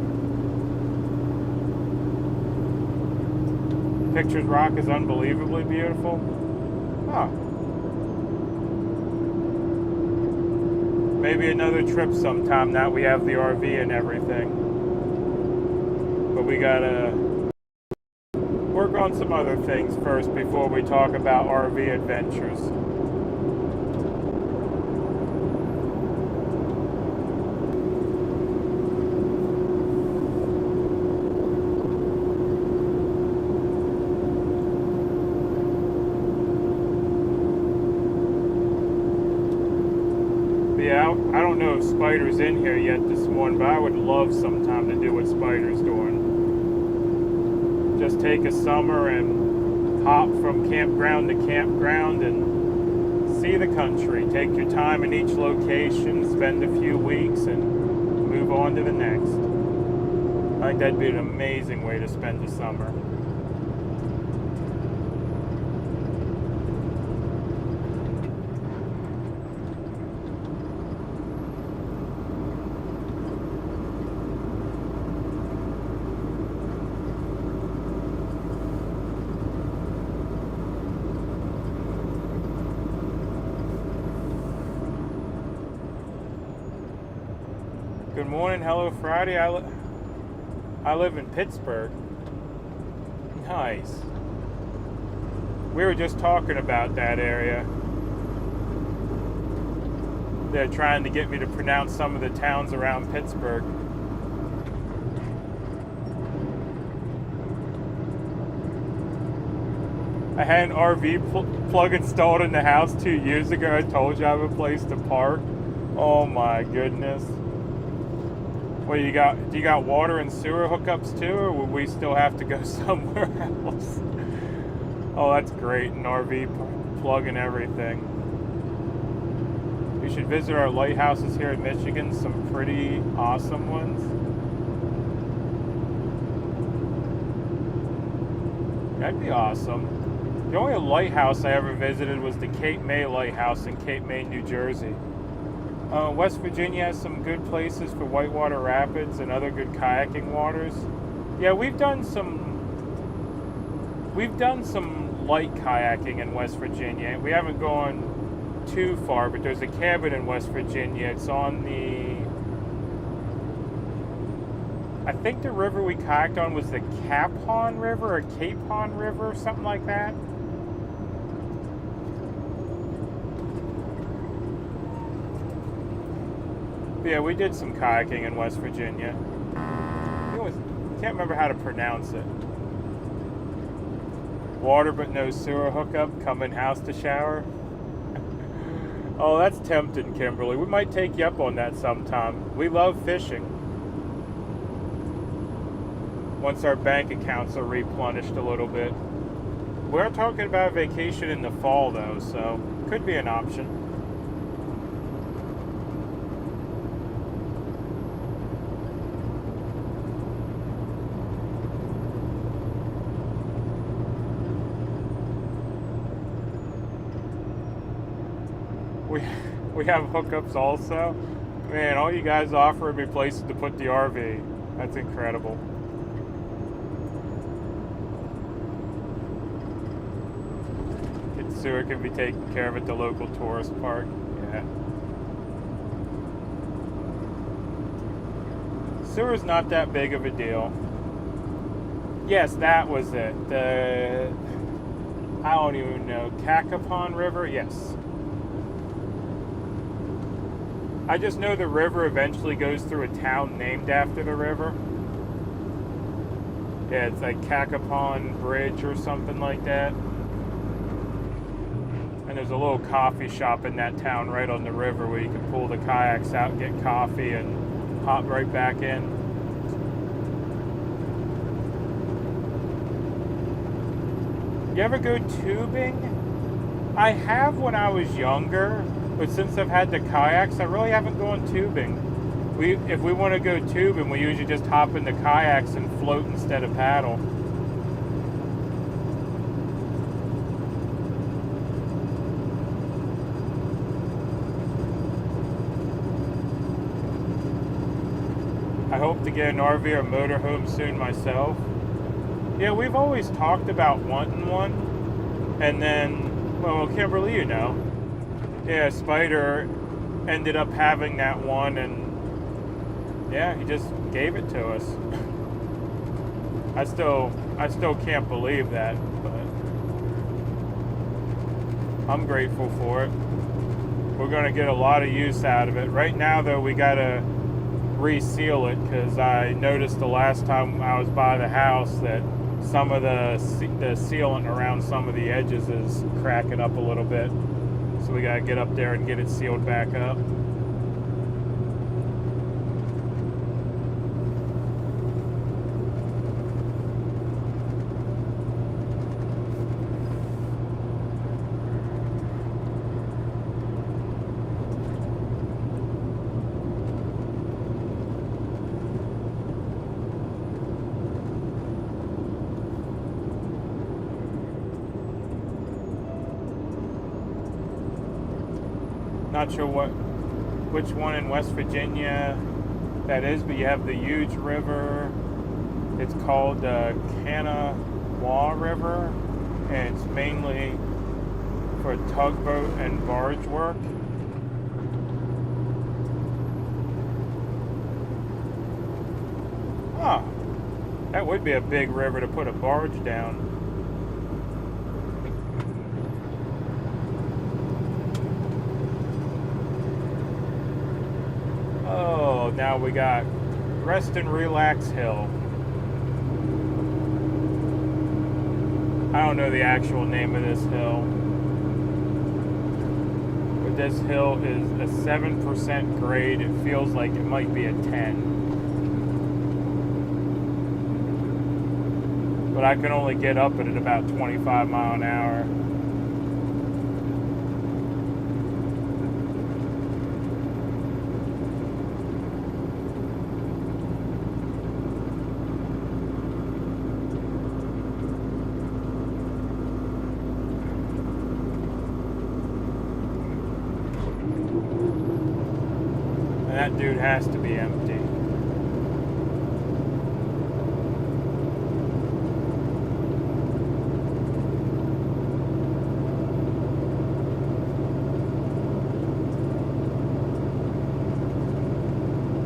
Pictured Rock is unbelievably beautiful. Huh. Maybe another trip sometime now we have the RV and everything. But we gotta work on some other things first before we talk about RV adventures. I don't know if Spider's in here yet this morning, but I would love sometime to do what Spider's doing. Just take a summer and hop from campground to campground and see the country. Take your time in each location, spend a few weeks, and move on to the next. I think that'd be an amazing way to spend the summer. Good morning, hello Friday. I live in Pittsburgh. Nice. We were just talking about that area. They're trying to get me to pronounce some of the towns around Pittsburgh. I had an RV plug installed in the house 2 years ago. I told you I have a place to park. Oh my goodness. Well, do you got water and sewer hookups too, or will we still have to go somewhere else? Oh, that's great, an RV plug and everything. You should visit our lighthouses here in Michigan, some pretty awesome ones. That'd be awesome. The only lighthouse I ever visited was the Cape May Lighthouse in Cape May, New Jersey. West Virginia has some good places for whitewater rapids and other good kayaking waters. Yeah, we've done some light kayaking in West Virginia. We haven't gone too far, but there's a cabin in West Virginia. It's on I think the river we kayaked on was the Capon River or Capon River, something like that. But yeah, we did some kayaking in West Virginia. Can't remember how to pronounce it. Water but no sewer hookup, come in house to shower. Oh, that's tempting, Kimberly. We might take you up on that sometime. We love fishing. Once our bank accounts are replenished a little bit. We're talking about vacation in the fall, though, so could be an option. We have hookups also. Man, all you guys offering me places to put the RV. That's incredible. Sewer can be taken care of at the local tourist park. Yeah. Sewer's not that big of a deal. Yes, that was it. I don't even know. Cacapon River? Yes. I just know the river eventually goes through a town named after the river. Yeah, it's like Cacapon Bridge or something like that. And there's a little coffee shop in that town right on the river where you can pull the kayaks out, get coffee, and hop right back in. You ever go tubing? I have when I was younger, but since I've had the kayaks, I really haven't gone tubing. If we want to go tubing, we usually just hop in the kayaks and float instead of paddle. I hope to get an RV or motorhome soon myself. Yeah, we've always talked about wanting one. And then, well, Kimberly, you know. Yeah, Spider ended up having that one, and yeah, he just gave it to us. I still can't believe that, but I'm grateful for it. We're gonna get a lot of use out of it. Right now, though, we gotta reseal it because I noticed the last time I was by the house that some of the sealant around some of the edges is cracking up a little bit. So we gotta get up there and get it sealed back up. Not sure which one in West Virginia that is, but you have the huge river. It's called the Kanawha River, and it's mainly for tugboat and barge work. Oh, that would be a big river to put a barge down. Oh, now we got Rest and Relax Hill. I don't know the actual name of this hill. But this hill is a 7% grade. It feels like it might be a 10. But I can only get up it at about 25 miles an hour. that dude has to be empty.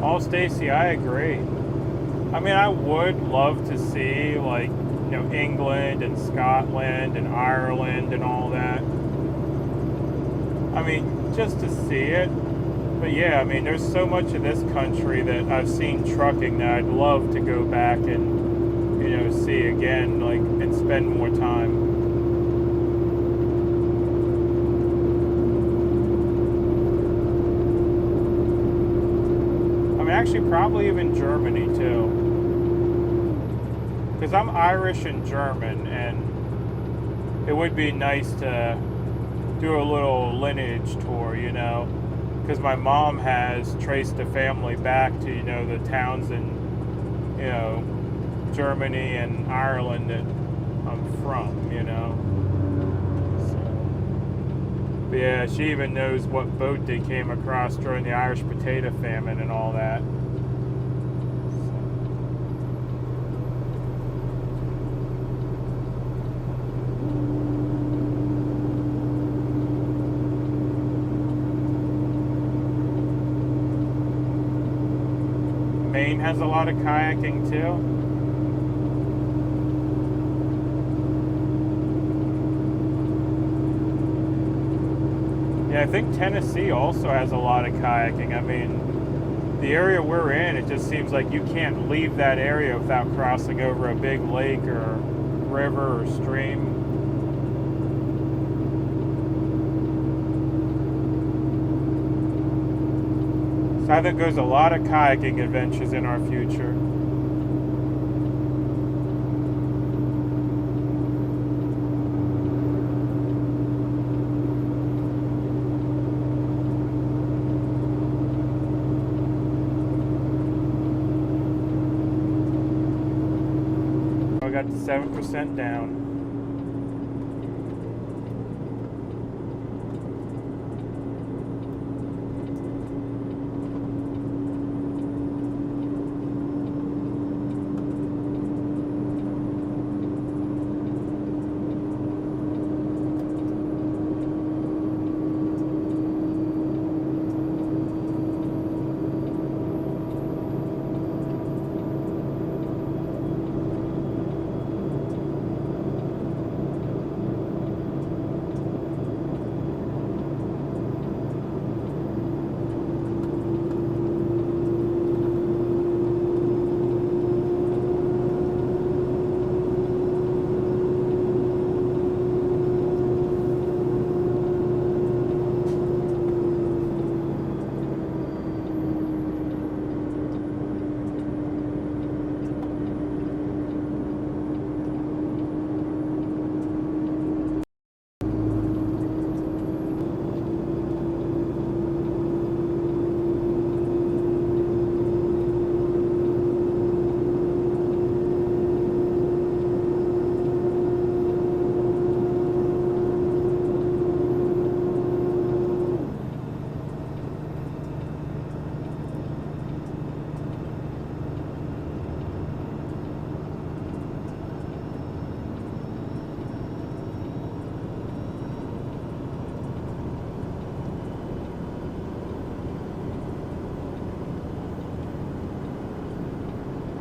Oh, Stacy, I agree. I mean, I would love to see, like, you know, England and Scotland and Ireland and all that. I mean, just to see it. But yeah, I mean, there's so much of this country that I've seen trucking that I'd love to go back and, you know, see again, like, and spend more time. I mean, actually, probably even Germany too. Because I'm Irish and German, and it would be nice to do a little lineage tour, you know. Because my mom has traced the family back to, you know, the towns in, you know, Germany and Ireland that I'm from, you know. So, but yeah, she even knows what boat they came across during the Irish potato famine and all that. Maine has a lot of kayaking too. Yeah, I think Tennessee also has a lot of kayaking. I mean, the area we're in, it just seems like you can't leave that area without crossing over a big lake or river or stream. So I think there's a lot of kayaking adventures in our future. I got the 7% down.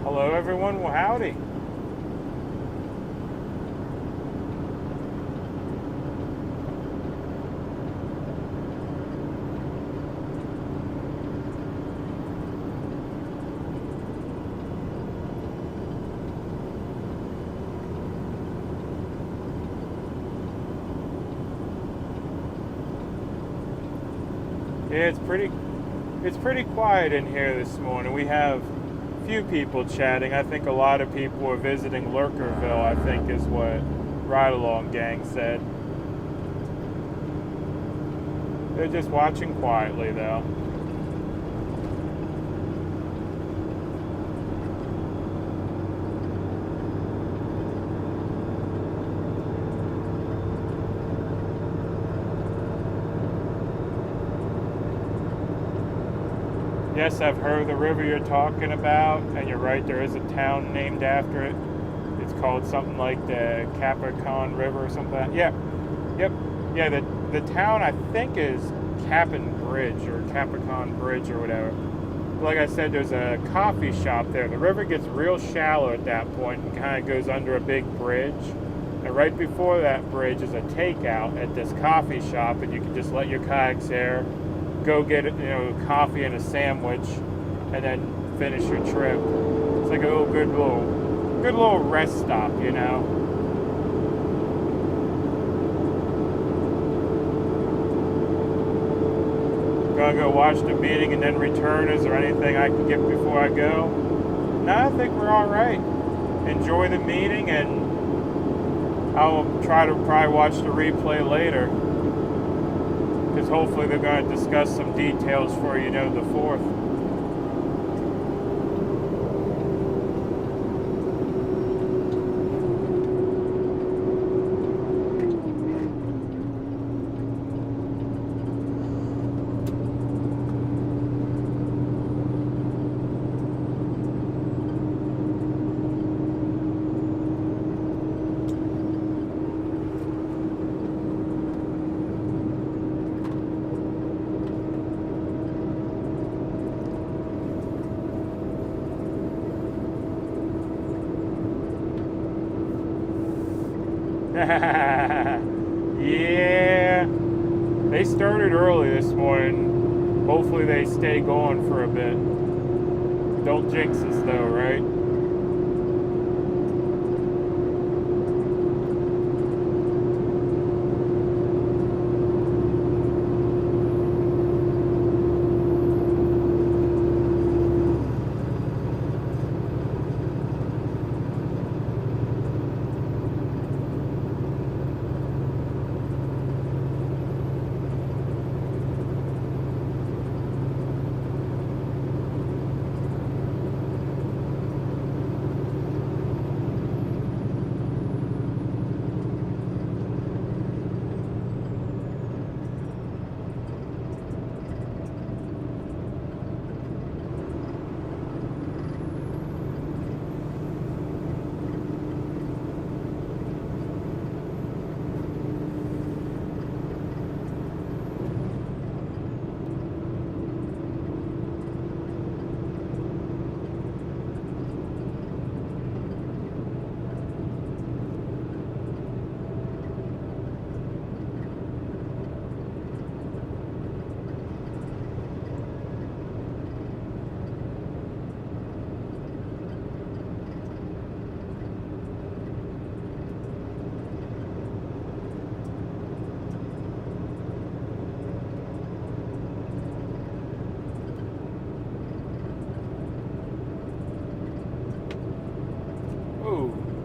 Hello everyone, well howdy. Yeah, it's pretty quiet in here this morning. We have few people chatting. I think a lot of people are visiting Lurkerville, I think is what Ride Along Gang said. They're just watching quietly though. Yes, I've heard of the river you're talking about, and you're right, there is a town named after it. It's called something like the Capricorn River or something like that. Yeah, yep. Yeah, the town I think is Cap'n Bridge or Capricorn Bridge or whatever. But like I said, there's a coffee shop there. The river gets real shallow at that point and kind of goes under a big bridge. And right before that bridge is a takeout at this coffee shop, and you can just let your kayaks there, go get coffee and a sandwich, and then finish your trip. It's like a good little rest stop, you know. Gonna go watch the meeting and then return. Is there anything I can get before I go? No, I think we're all right. Enjoy the meeting, and I'll try to probably watch the replay later, because hopefully they're going to discuss some details for, the 4th. Yeah, they started early this morning. Hopefully they stay going for a bit. Don't jinx us though, right?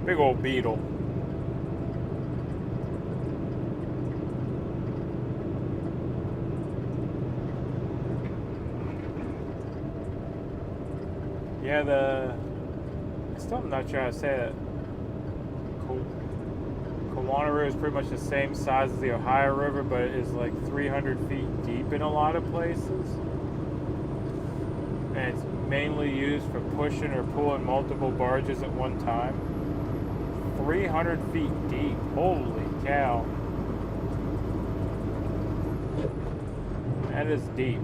Big old beetle. Yeah, I'm not sure how to say it. Kawana River is pretty much the same size as the Ohio River, but it is like 300 feet deep in a lot of places. And it's mainly used for pushing or pulling multiple barges at one time. 300 feet deep. Holy cow. That is deep.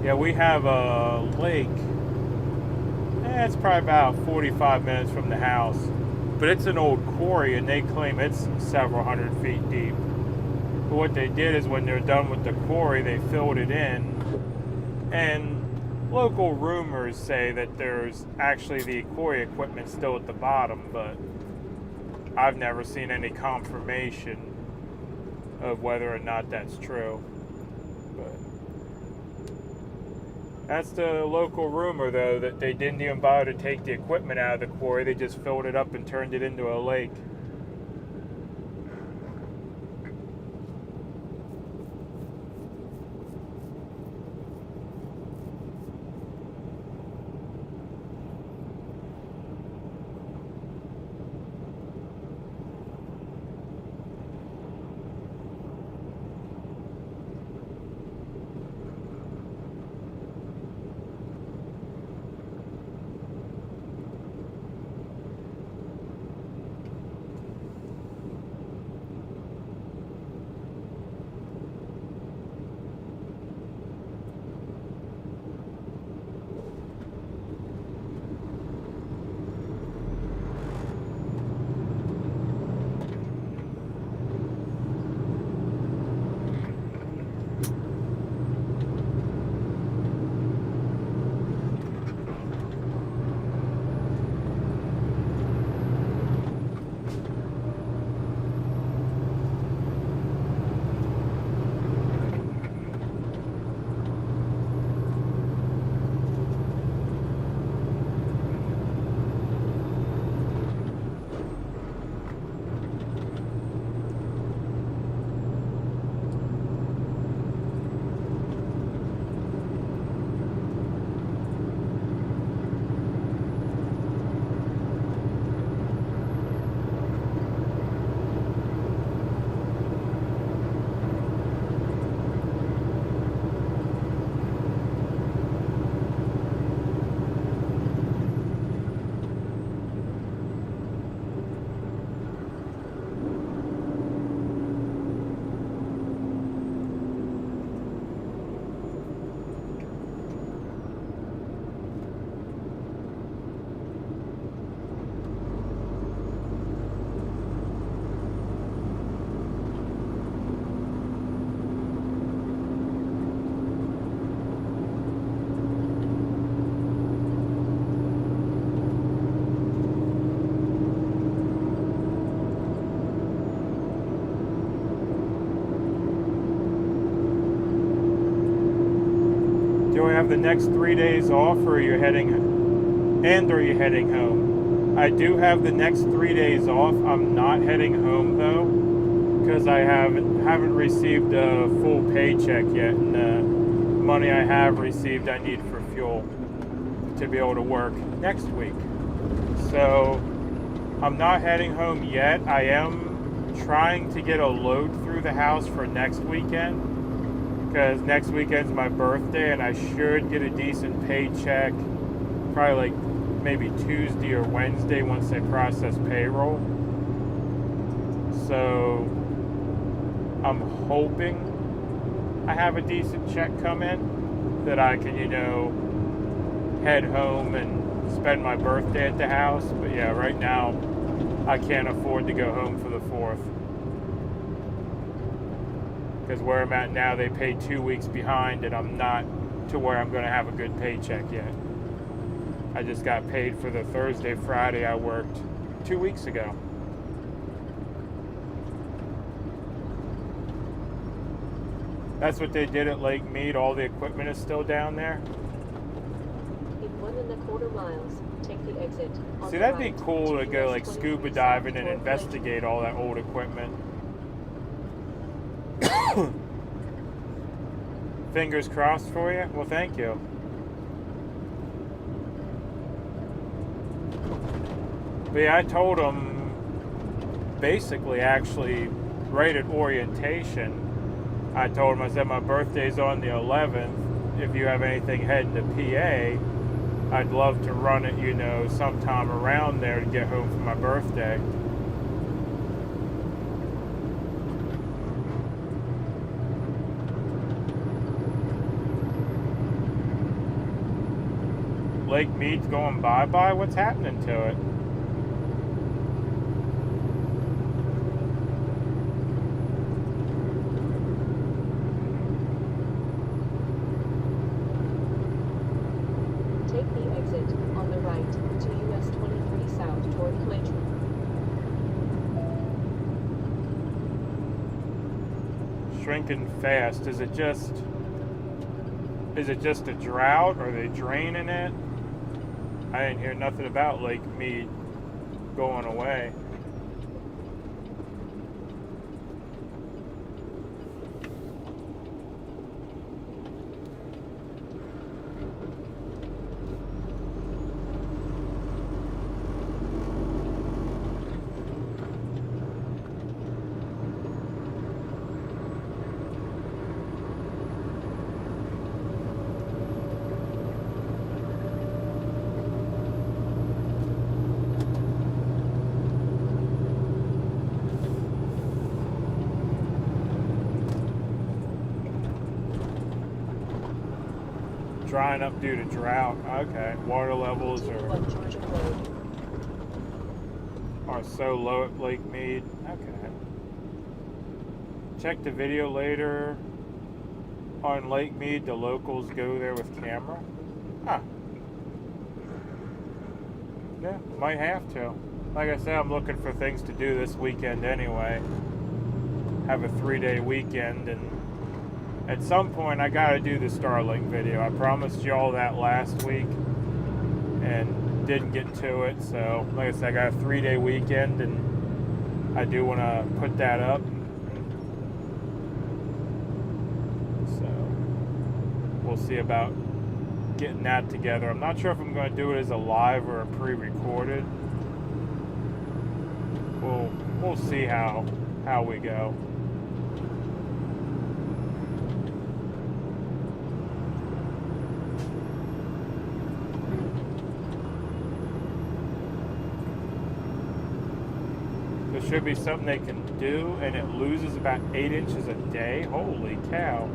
Yeah, we have a lake. It's probably about 45 minutes from the house. But it's an old quarry, and they claim it's several hundred feet deep. But what they did is when they're done with the quarry, they filled it in. And local rumors say that there's actually the quarry equipment still at the bottom, but I've never seen any confirmation of whether or not that's true. But that's the local rumor, though, that they didn't even bother to take the equipment out of the quarry. They just filled it up and turned it into a lake. have the next 3 days off, or are you heading home? I do have the next 3 days off. I'm not heading home though, because I haven't received a full paycheck yet, and the money I have received I need for fuel to be able to work next week. So I'm not heading home yet. I am trying to get a load through the house for next weekend, because next weekend's my birthday and I should get a decent paycheck probably like maybe Tuesday or Wednesday once they process payroll. So I'm hoping I have a decent check come in that I can, head home and spend my birthday at the house. But yeah, right now I can't afford to go home for the 4th, because where I'm at now they pay 2 weeks behind, and I'm not to where I'm going to have a good paycheck yet. I just got paid for the Thursday, Friday I worked 2 weeks ago. That's what they did at Lake Mead. All the equipment is still down there. In 1.25 miles, take the exit. See, that'd be cool to go like scuba diving and investigate all that old equipment. Fingers crossed for you. Well, thank you. But yeah, I told them basically actually right at orientation, I told them, I said, my birthday's on the 11th. If you have anything heading to PA, I'd love to run it, sometime around there to get home for my birthday. Lake Mead's going bye-bye? What's happening to it? Take the exit on the right to US 23 South toward Clayton. Shrinking fast. Is it just a drought? Are they draining it? I didn't hear nothing about Lake Mead going away. Drying up due to drought. Okay. Water levels are so low at Lake Mead. Okay. Check the video later. On Lake Mead, the locals go there with camera. Huh. Yeah, might have to. Like I said, I'm looking for things to do this weekend anyway. Have a 3-day weekend, and at some point I gotta do the Starlink video. I promised y'all that last week and didn't get to it. So like I said, I got a 3-day weekend and I do want to put that up. So we'll see about getting that together. I'm not sure if I'm going to do it as a live or a pre-recorded. We'll see how we go. There should be something they can do, and it loses about 8 inches a day. Holy cow.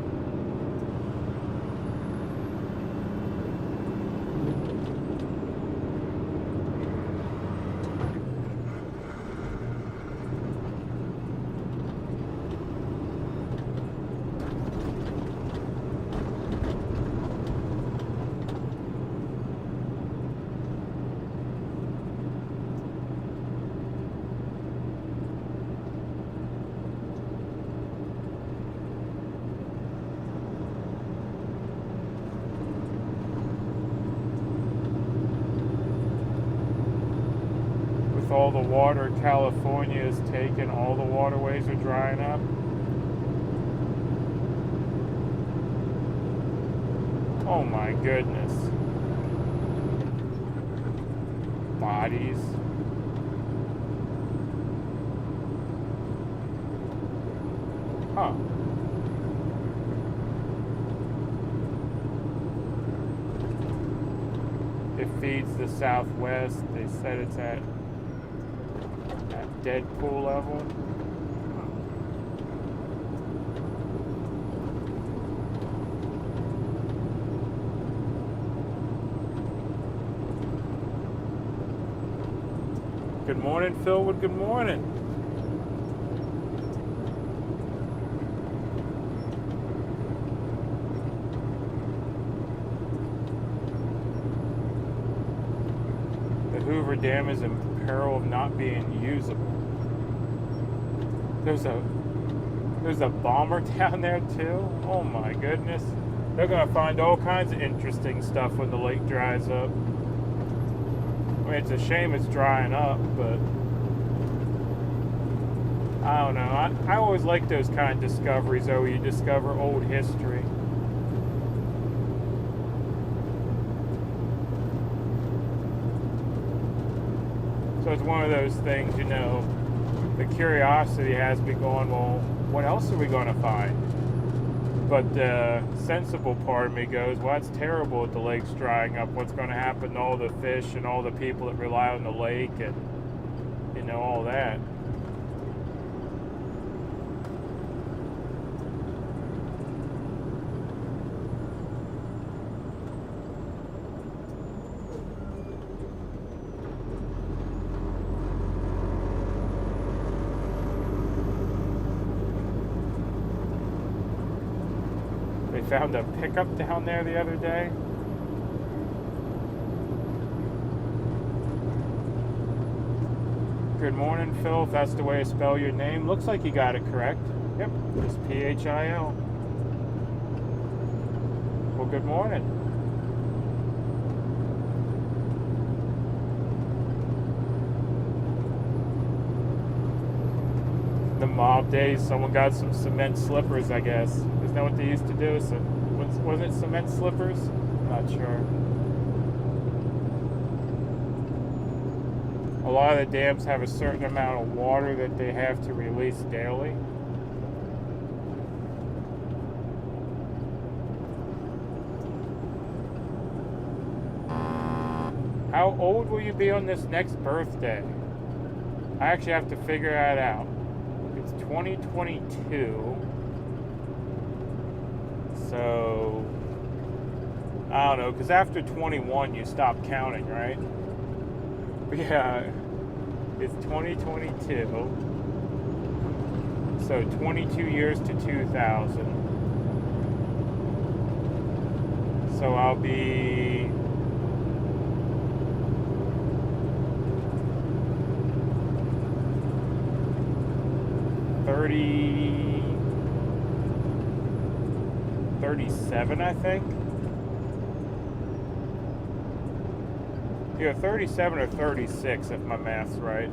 all the water California is taking, all the waterways are drying up. Oh my goodness. Bodies. Huh. It feeds the southwest. They said it's at Deadpool level. Good morning, Philwood. Good morning. The Hoover Dam is in peril of not being usable. There's a bomber down there too. Oh my goodness. They're gonna find all kinds of interesting stuff when the lake dries up. I mean, it's a shame it's drying up, but I don't know. I always like those kind of discoveries, though, where you discover old history. So it's one of those things, you know, the curiosity has me going, well, what else are we going to find? But the sensible part of me goes, well, that's terrible if the lake's drying up. What's going to happen to all the fish and all the people that rely on the lake and, you know, all that. Found a pickup down there the other day. Good morning, Phil. If that's the way to spell your name. Looks like you got it correct. Yep, it's P-H-I-L. Well, good morning. The mob days, someone got some cement slippers, I guess. Isn't that what they used to do? So, wasn't it cement slippers? Not sure. A lot of the dams have a certain amount of water that they have to release daily. How old will you be on this next birthday? I actually have to figure that out. It's 2022. So, I don't know, because after 21 you stop counting, right? But yeah, it's 2022. So 22 years to 2000. So I'll be... $37, I think. Either 37 or 36, if my math's right.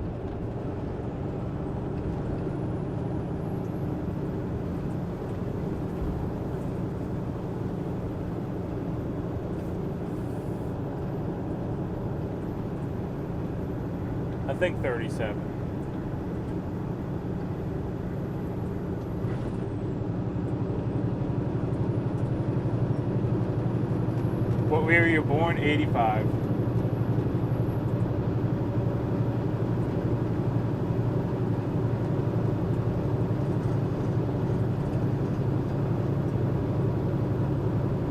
I think 37. What year were you born? 85.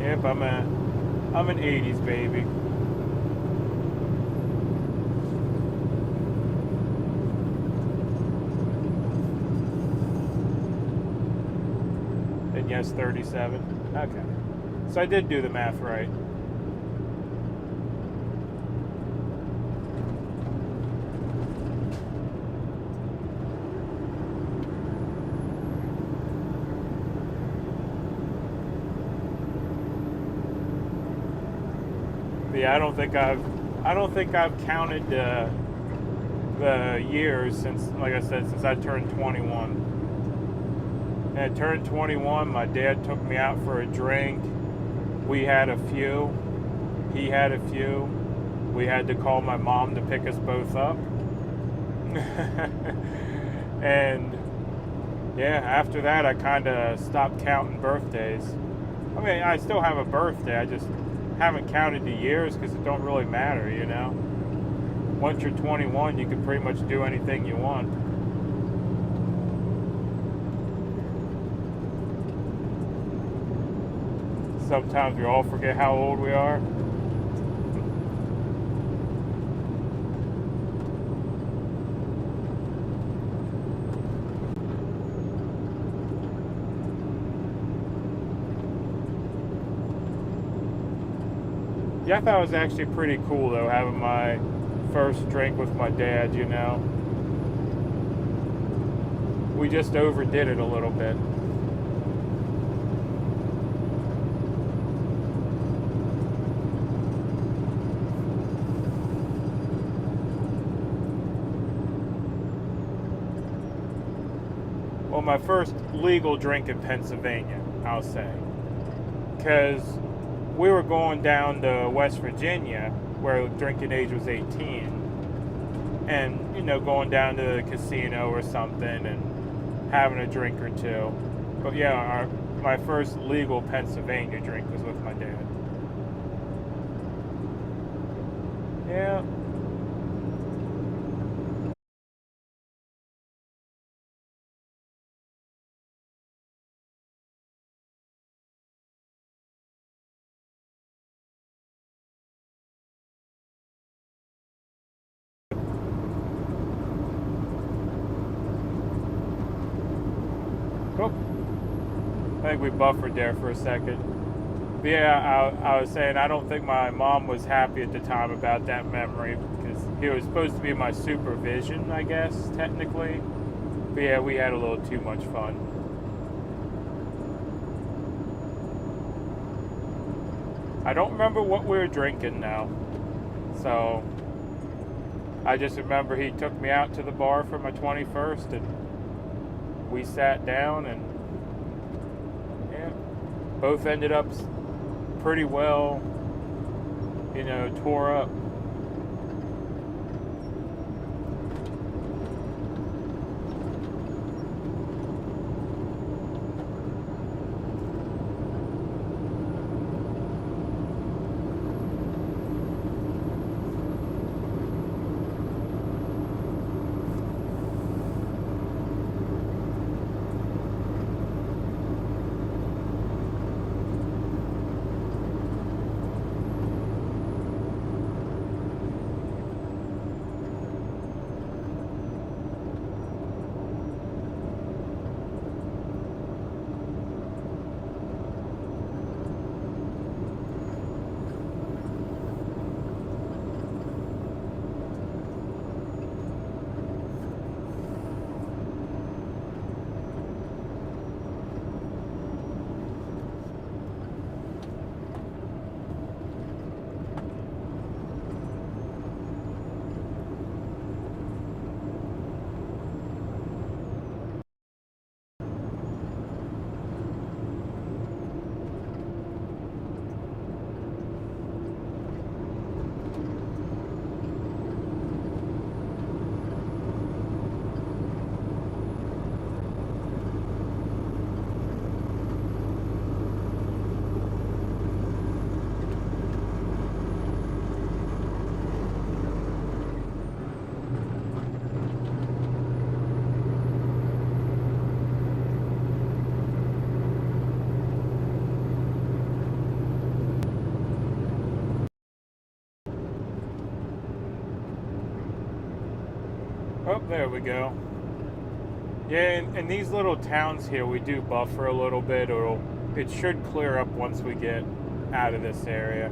Yep, I'm an 80s baby. And yes, 37. Okay. So I did do the math right. Yeah, I don't think I've counted the years since, like I said, since I turned 21. And I turned 21, my dad took me out for a drink. We had a few. He had a few. We had to call my mom to pick us both up. And yeah, after that, I kind of stopped counting birthdays. I mean, I still have a birthday. I just haven't counted the years because it don't really matter, you know. Once you're 21, you can pretty much do anything you want. Sometimes we all forget how old we are. Yeah, I thought it was actually pretty cool though, having my first drink with my dad, you know. We just overdid it a little bit. Well, my first legal drink in Pennsylvania, I'll say. Because we were going down to West Virginia, where drinking age was 18. And, you know, going down to the casino or something and having a drink or two. But yeah, my first legal Pennsylvania drink was with my dad. Yeah. Oh, I think we buffered there for a second. But yeah, I was saying I don't think my mom was happy at the time about that memory because he was supposed to be my supervision, I guess, technically. But yeah, we had a little too much fun. I don't remember what we were drinking now. So I just remember he took me out to the bar for my 21st and we sat down and yeah, both ended up pretty well, you know, tore up. Oh, there we go. Yeah, in these little towns here, we do buffer a little bit, or it should clear up once we get out of this area.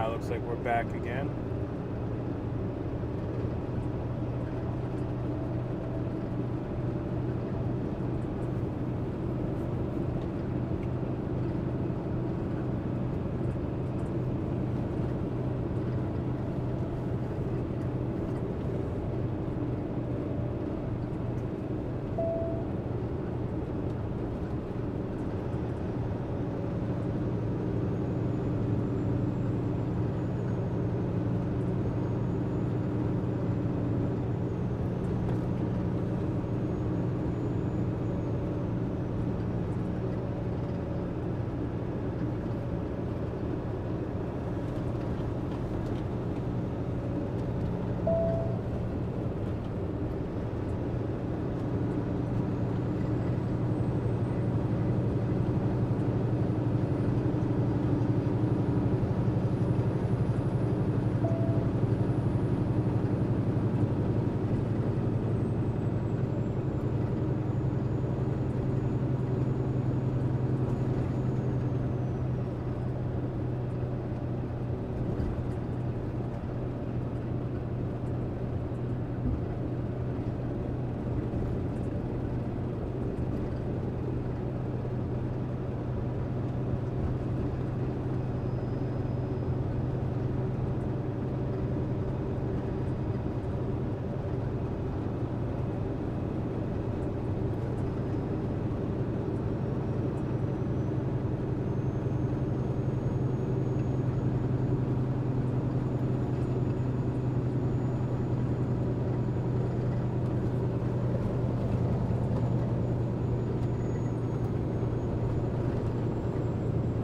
Now it looks like we're back again.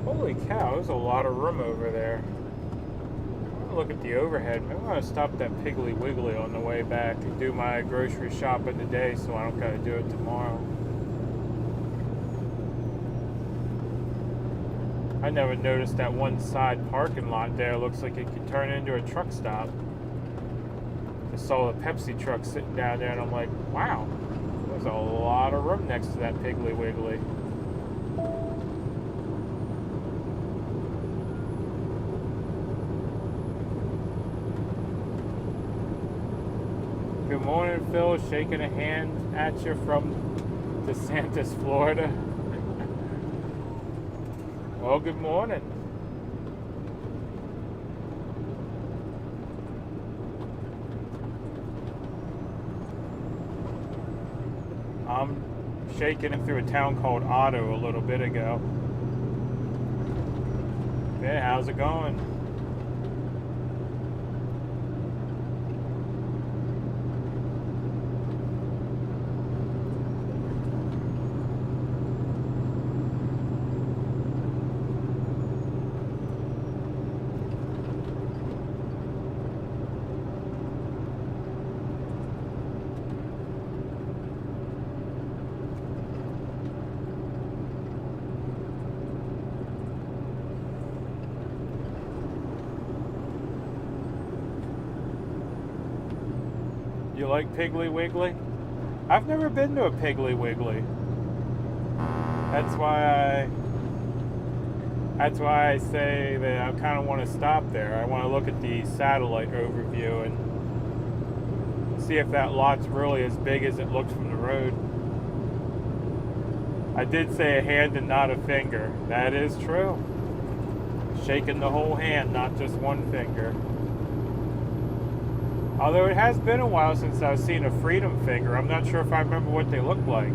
Holy cow, there's a lot of room over there. I'm gonna look at the overhead. Maybe I'm gonna stop at that Piggly Wiggly on the way back and do my grocery shopping today so I don't gotta do it tomorrow. I never noticed that one side parking lot there. Looks like it could turn into a truck stop. I saw the Pepsi truck sitting down there and I'm like, wow, there's a lot of room next to that Piggly Wiggly. Good morning, Phil. Shaking a hand at you from DeSantis, Florida. Well, good morning. I'm shaking it through a town called Otto a little bit ago. Yeah, how's it going? You like Piggly Wiggly? I've never been to a Piggly Wiggly. That's why I say that I kind of want to stop there. I want to look at the satellite overview and see if that lot's really as big as it looks from the road. I did say a hand and not a finger. That is true. Shaking the whole hand, not just one finger. Although it has been a while since I've seen a freedom finger. I'm not sure if I remember what they look like.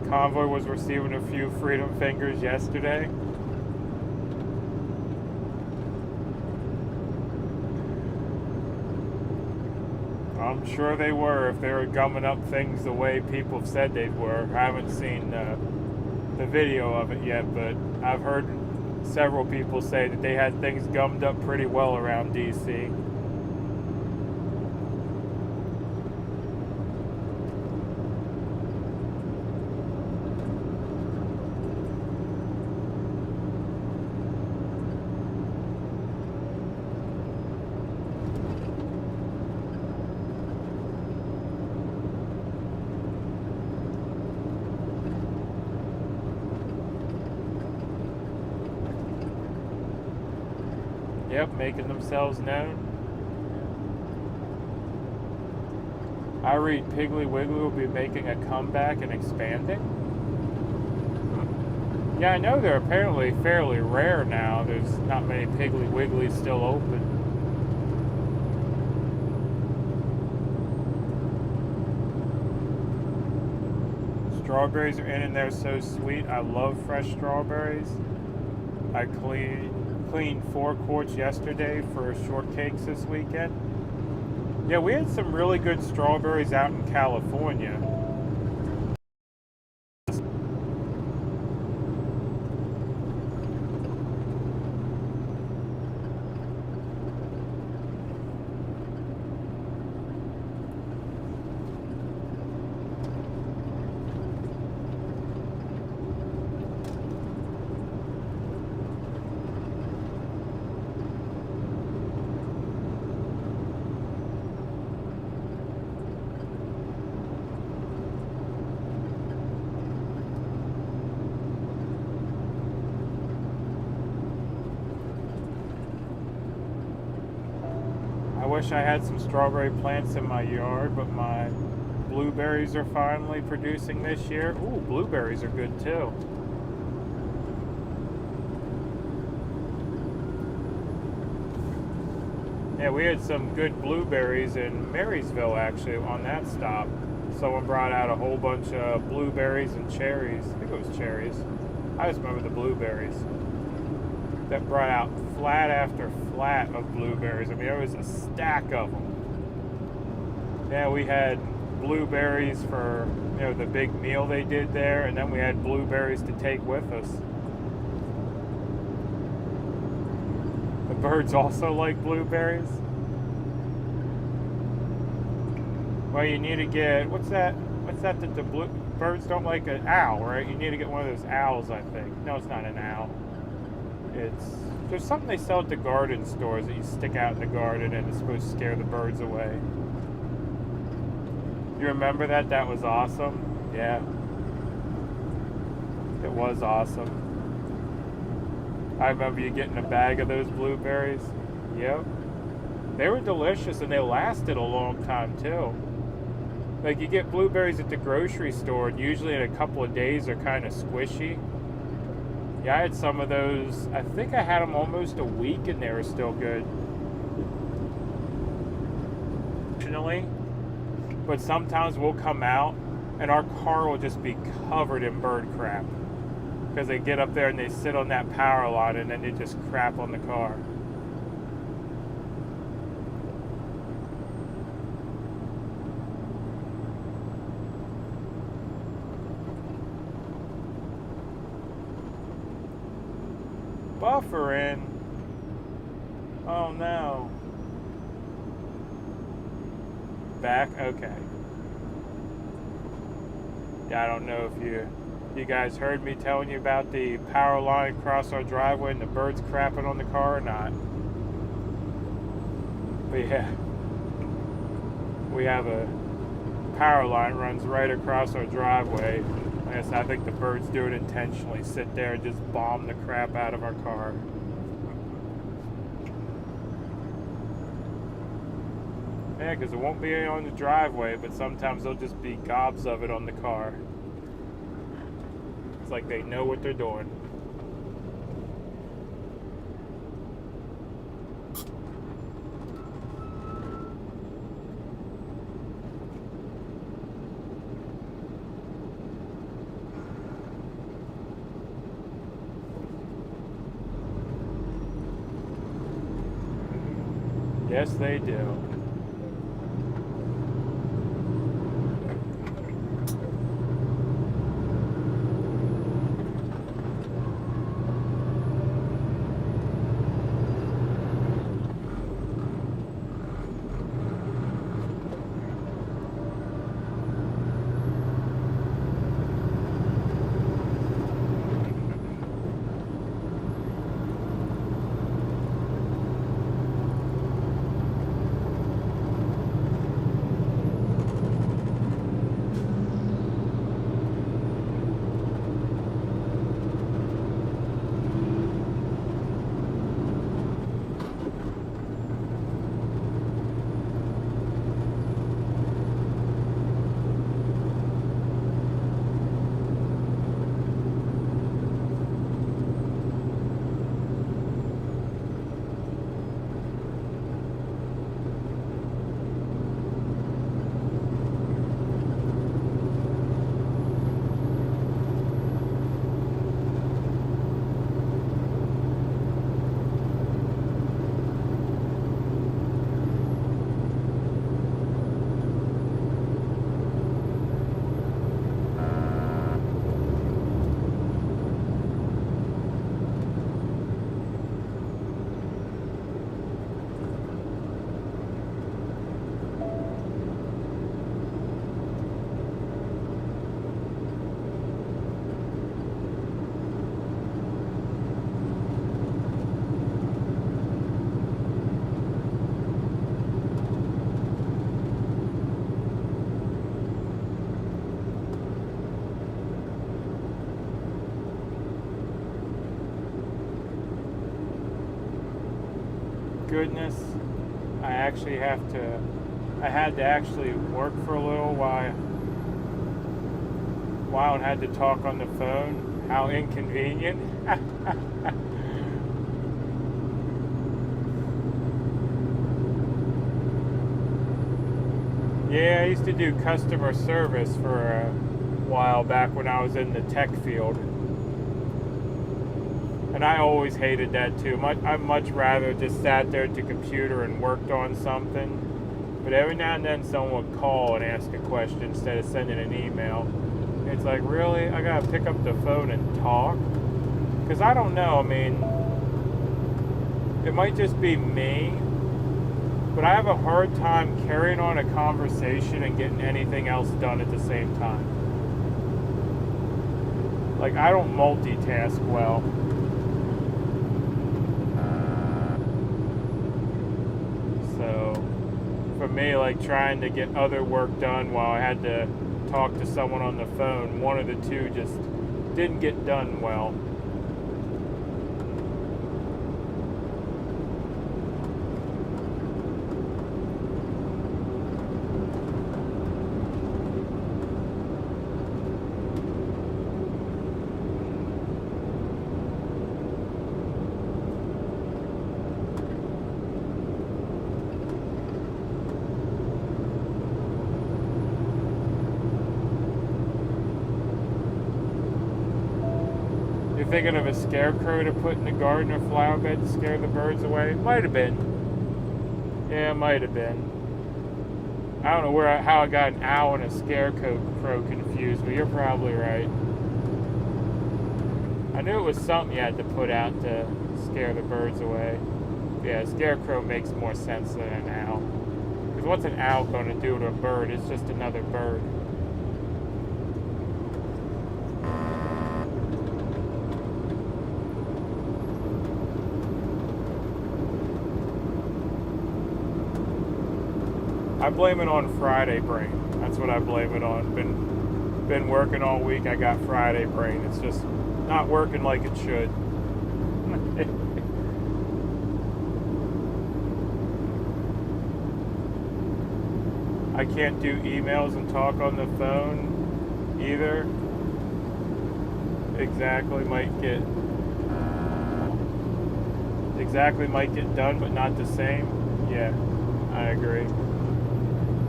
Convoy was receiving a few freedom fingers yesterday. I'm sure they were if they were gumming up things the way people have said they were. I haven't seen the video of it yet, but I've heard several people say that they had things gummed up pretty well around DC. Yep, making themselves known. I read Piggly Wiggly will be making a comeback and expanding. Yeah, I know they're apparently fairly rare now. There's not many Piggly Wigglies still open. Strawberries are in and they're so sweet. I love fresh strawberries. I cleaned 4 quarts yesterday for shortcakes this weekend. Yeah, we had some really good strawberries out in California. I wish I had some strawberry plants in my yard, but my blueberries are finally producing this year. Ooh, blueberries are good too. Yeah, we had some good blueberries in Marysville actually on that stop. Someone brought out a whole bunch of blueberries and cherries. I think it was cherries. I just remember the blueberries. That brought out flat after flat of blueberries. I mean, there was a stack of them. Yeah, we had blueberries for, the big meal they did there, and then we had blueberries to take with us. The birds also like blueberries. Well, you need to get, what's that that the birds don't like? An owl, right? You need to get one of those owls, I think. No, it's not an owl. There's something they sell at the garden stores that you stick out in the garden and it's supposed to scare the birds away. You remember that? That was awesome. Yeah. It was awesome. I remember you getting a bag of those blueberries. Yep. They were delicious and they lasted a long time too. Like you get blueberries at the grocery store and usually in a couple of days they're kind of squishy. Yeah, I had some of those. I think I had them almost a week and they were still good. Fortunately, but sometimes we'll come out and our car will just be covered in bird crap. Because they get up there and they sit on that power line and then they just crap on the car. Buffering. Oh no. Back? Okay. Yeah, I don't know if you guys heard me telling you about the power line across our driveway and the birds crapping on the car or not. But yeah. We have a power line runs right across our driveway. I think the birds do it intentionally. Sit there and just bomb the crap out of our car. Yeah, because it won't be on the driveway, but sometimes there'll just be gobs of it on the car. It's like they know what they're doing. Yes, they do. goodness. I had to actually work for a little while and had to talk on the phone. How inconvenient. Yeah, I used to do customer service for a while back when I was in the tech field. And I always hated that too. I'd much rather just sat there at the computer and worked on something. But every now and then someone would call and ask a question instead of sending an email. It's like, really? I gotta pick up the phone and talk? Because I don't know, I mean, it might just be me, but I have a hard time carrying on a conversation and getting anything else done at the same time. Like, I don't multitask well. So, for me, like, trying to get other work done while I had to talk to someone on the phone, one of the two just didn't get done well. Thinking of a scarecrow to put in the garden or flower bed to scare the birds away? Might have been. Yeah, might have been. I don't know how I got an owl and a scarecrow confused, but you're probably right. I knew it was something you had to put out to scare the birds away. Yeah, a scarecrow makes more sense than an owl. Because what's an owl going to do to a bird? It's just another bird. I blame it on Friday brain. That's what I blame it on. Been working all week. I got Friday brain. It's just not working like it should. I can't do emails and talk on the phone either. Exactly might get done, but not the same. Yeah, I agree.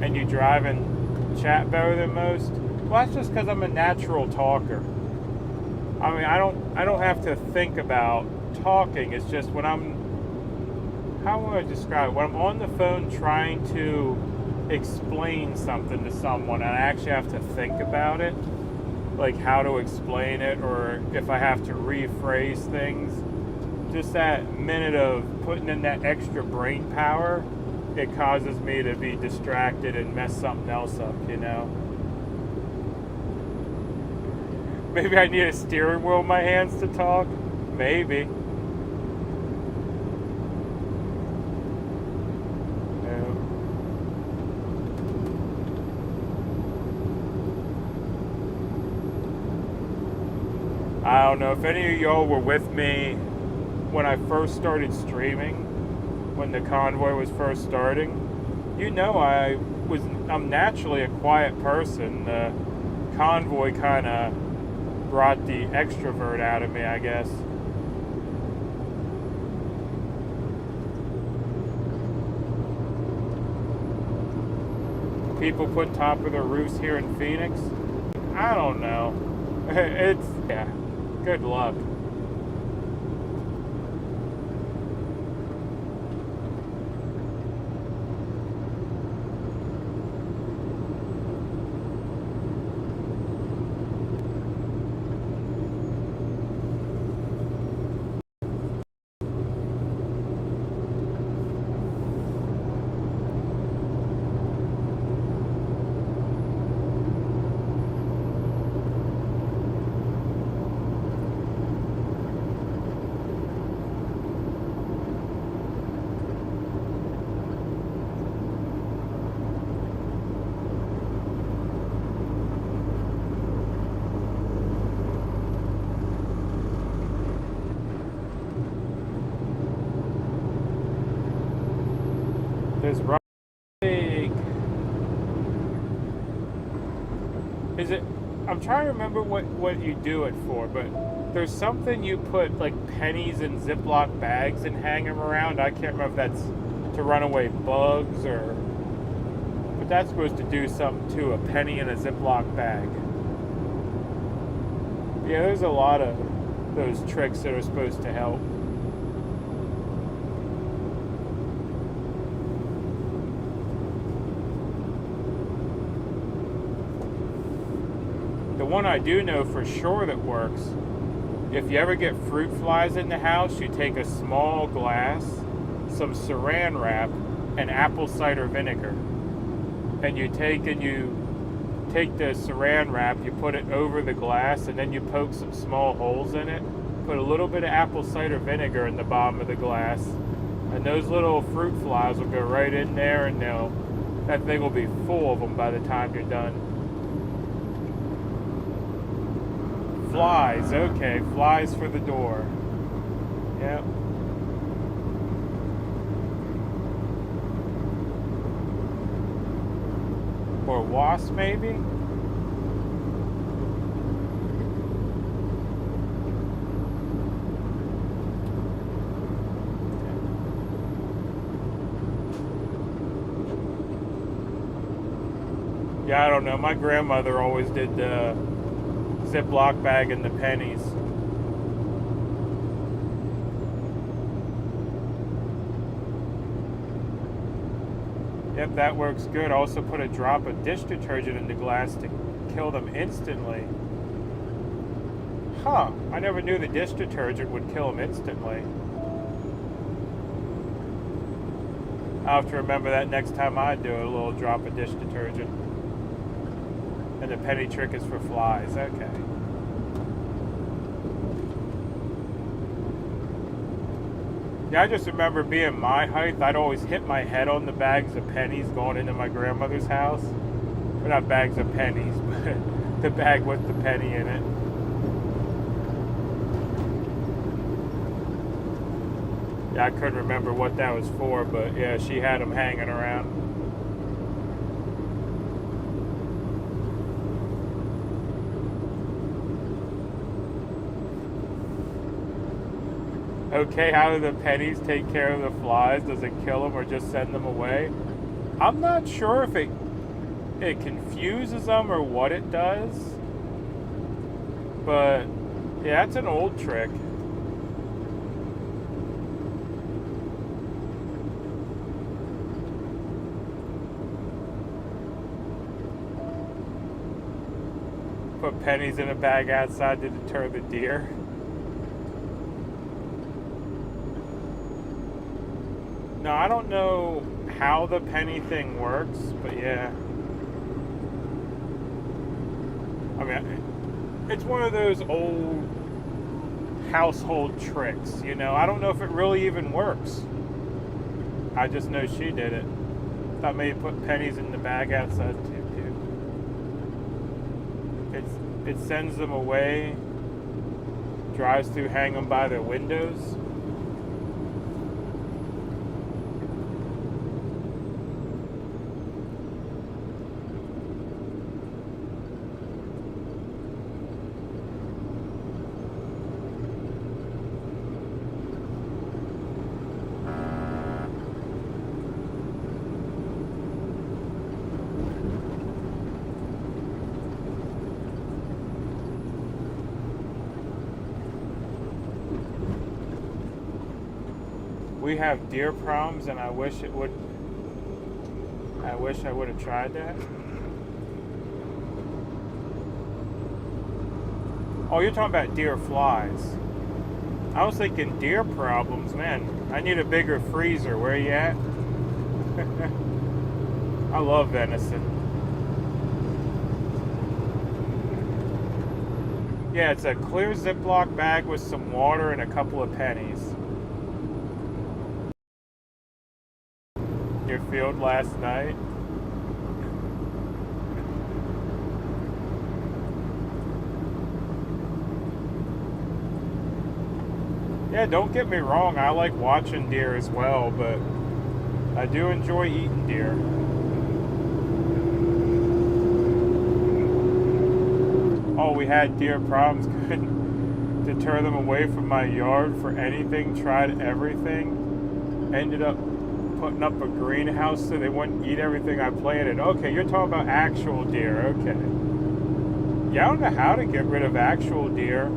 And you drive and chat better than most? Well, that's just because I'm a natural talker. I mean, I don't have to think about talking. It's just when how would I describe it? When I'm on the phone trying to explain something to someone, and I actually have to think about it, like how to explain it, or if I have to rephrase things, just that minute of putting in that extra brain power, it causes me to be distracted and mess something else up, you know? Maybe I need a steering wheel in my hands to talk? Maybe. I don't know if any of y'all were with me when I first started streaming, when the Convoy was first starting. You know I'm naturally a quiet person. The Convoy kind of brought the extrovert out of me, I guess. People put top of their roofs here in Phoenix? I don't know. Yeah, good luck. is right. Is it? I'm trying to remember what you do it for, but there's something you put like pennies in Ziploc bags and hang them around. I can't remember if that's to run away bugs or, but that's supposed to do something too. A penny in a Ziploc bag. Yeah, there's a lot of those tricks that are supposed to help. The one I do know for sure that works, if you ever get fruit flies in the house, you take a small glass, some saran wrap, and apple cider vinegar. And you take the saran wrap, you put it over the glass, and then you poke some small holes in it. Put a little bit of apple cider vinegar in the bottom of the glass, and those little fruit flies will go right in there, and that thing will be full of them by the time you're done. Flies, okay, flies for the door. Yep. Or wasp, maybe? Yeah, I don't know. My grandmother always did the Ziploc bag and the pennies. Yep, that works good. Also put a drop of dish detergent in the glass to kill them instantly. Huh, I never knew the dish detergent would kill them instantly. I'll have to remember that next time I do a little drop of dish detergent. And the penny trick is for flies. Okay. Yeah, I just remember being my height, I'd always hit my head on the bags of pennies going into my grandmother's house. Or not bags of pennies, but the bag with the penny in it. Yeah, I couldn't remember what that was for, but yeah, she had them hanging around. Okay, how do the pennies take care of the flies? Does it kill them or just send them away? I'm not sure if it confuses them or what it does. But yeah, it's an old trick. Put pennies in a bag outside to deter the deer. No, I don't know how the penny thing works, but yeah. I mean, it's one of those old household tricks, you know. I don't know if it really even works. I just know she did it. Thought maybe put pennies in the bag outside too. It sends them away, drives through, hang them by their windows. We have deer problems, and I wish I would have tried that. Oh, you're talking about deer flies. I was thinking deer problems, man. I need a bigger freezer. Where are you at? I love venison. Yeah, it's a clear Ziploc bag with some water and a couple of pennies. Your field last night. Yeah, don't get me wrong, I like watching deer as well, but I do enjoy eating deer. Oh, we had deer problems. Couldn't deter them away from my yard for anything. Tried everything. Ended up putting up a greenhouse so they wouldn't eat everything I planted. Okay, you're talking about actual deer. Okay. Yeah, I don't know how to get rid of actual deer.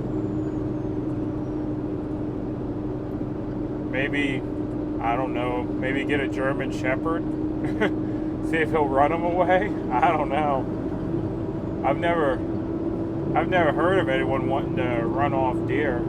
Maybe, I don't know, maybe get a German Shepherd. See if he'll run them away. I don't know. I've never heard of anyone wanting to run off deer.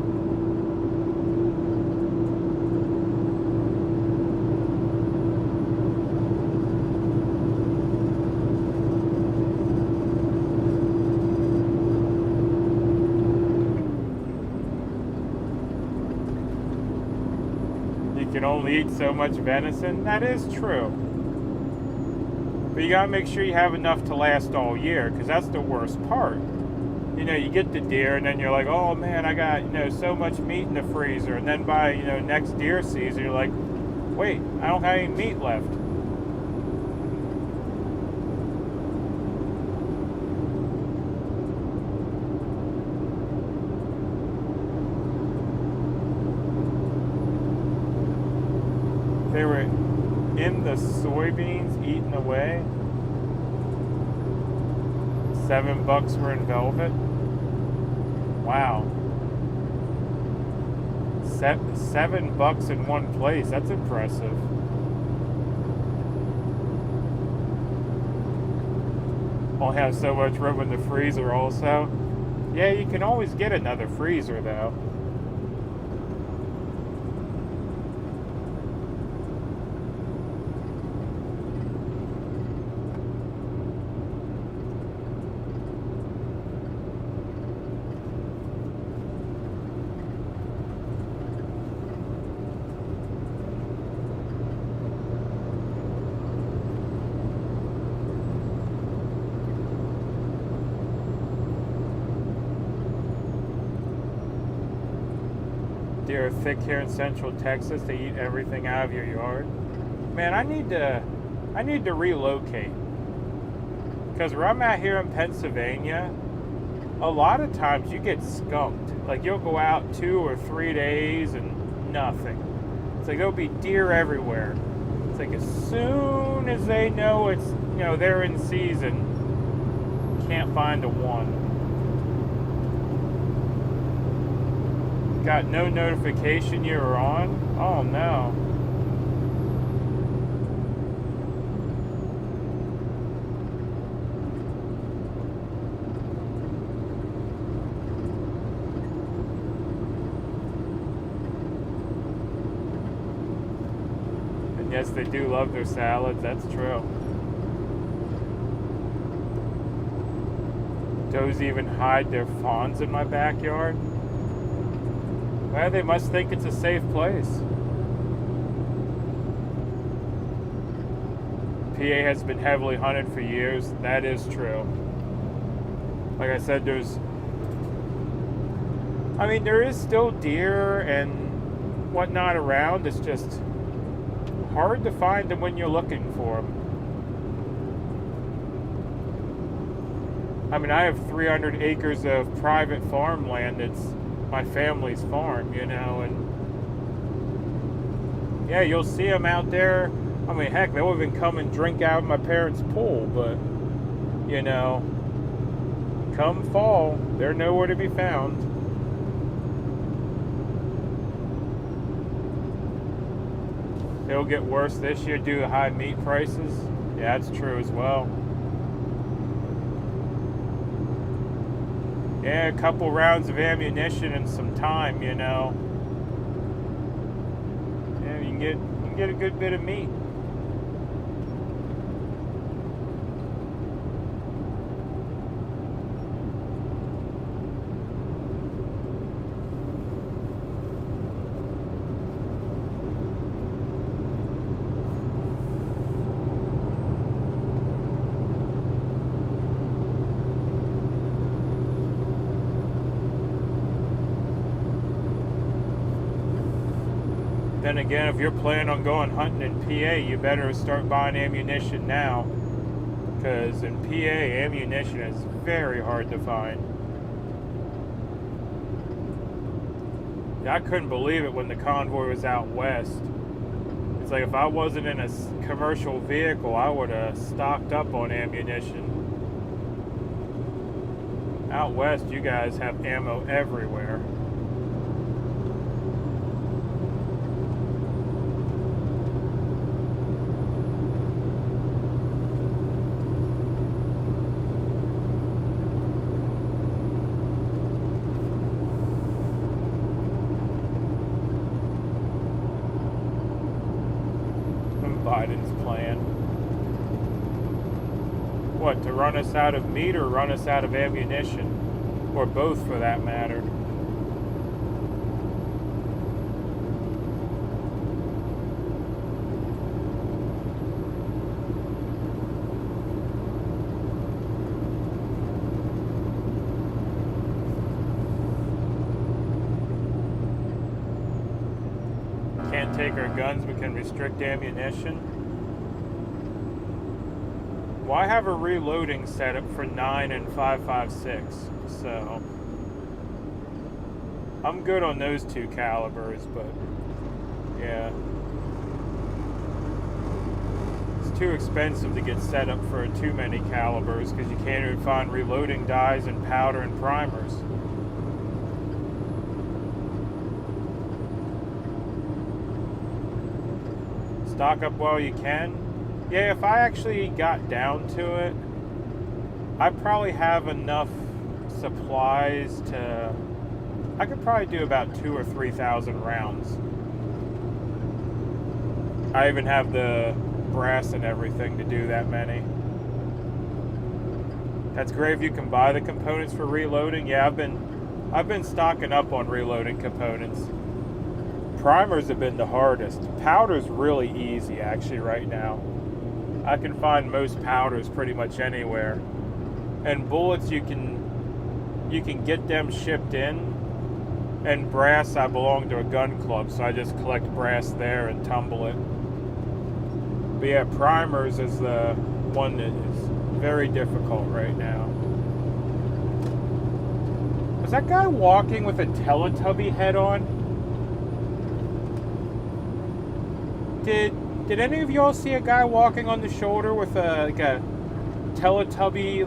You can only eat so much venison. That is true. But you gotta make sure you have enough to last all year, because that's the worst part. You know, you get the deer and then you're like, oh man, I got, so much meat in the freezer. And then by, next deer season, you're like, wait, I don't have any meat left. They were in the soybeans eaten away. $7 were in velvet. Wow. $7 in one place. That's impressive. I'll have so much room in the freezer also. Yeah, you can always get another freezer though. Deer are thick here in Central Texas. They eat everything out of your yard. Man, I need to relocate. Because where I'm at here in Pennsylvania, a lot of times you get skunked. Like you'll go out 2 or 3 days and nothing. It's like there'll be deer everywhere. It's like as soon as they know it's, they're in season, can't find a one. Got no notification you were on? Oh no. And yes, they do love their salads, that's true. Does even hide their fawns in my backyard? Well, they must think it's a safe place. PA has been heavily hunted for years. That is true. Like I said, there is still deer and whatnot around. It's just hard to find them when you're looking for them. I have 300 acres of private farmland that's my family's farm, and yeah, you'll see them out there. Heck, they'll even come and drink out of my parents' pool, but come fall, they're nowhere to be found. It'll get worse this year due to high meat prices. Yeah, that's true as well. Yeah, a couple rounds of ammunition and some time, Yeah, you can get a good bit of meat. Then again, if you're planning on going hunting in PA, you better start buying ammunition now. Because in PA, ammunition is very hard to find. I couldn't believe it when the convoy was out west. It's like if I wasn't in a commercial vehicle, I would have stocked up on ammunition. Out west, you guys have ammo everywhere. Biden's plan. What, to run us out of meat or run us out of ammunition? Or both, for that matter. Can't take our guns, we can restrict ammunition. Well, I have a reloading setup for 9 and 5.56, so I'm good on those two calibers, but yeah. It's too expensive to get set up for too many calibers because you can't even find reloading dies and powder and primers. Stock up while you can. Yeah, if I actually got down to it, I probably have enough supplies to... I could probably do about 2,000 or 3,000 rounds. I even have the brass and everything to do that many. That's great if you can buy the components for reloading. Yeah, I've been stocking up on reloading components. Primers have been the hardest. Powder's really easy actually right now. I can find most powders pretty much anywhere. And bullets you can get them shipped in. And brass, I belong to a gun club, so I just collect brass there and tumble it. But yeah, primers is the one that is very difficult right now. Was that guy walking with a Teletubby head on? Did any of y'all see a guy walking on the shoulder with a Teletubby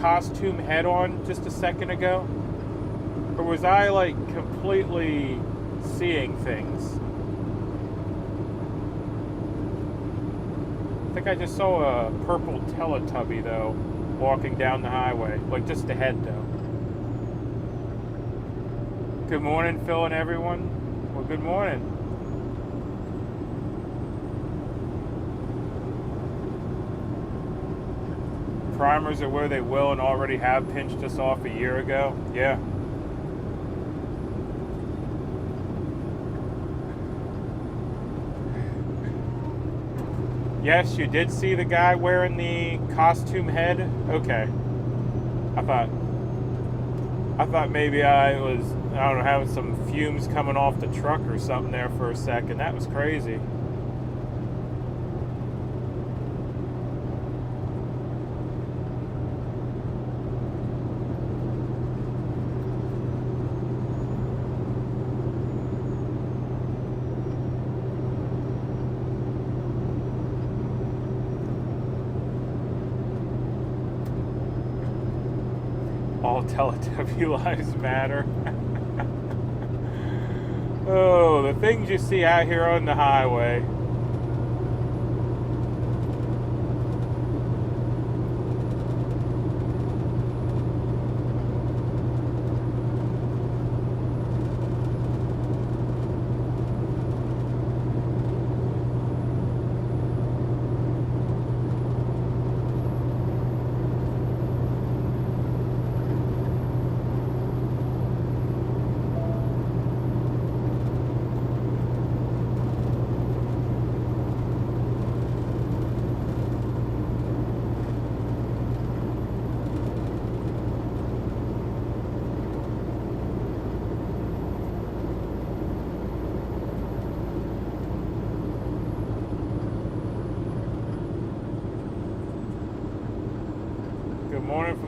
costume head on just a second ago? Or was I completely seeing things? I think I just saw a purple Teletubby though walking down the highway, just the head though. Good morning, Phil and everyone. Well, good morning. Primers are where they will and already have pinched us off a year ago. Yeah. Yes, you did see the guy wearing the costume head? Okay. I thought maybe I was, I don't know, having some fumes coming off the truck or something there for a second. That was crazy. All Teletubby lives matter. Oh, the things you see out here on the highway.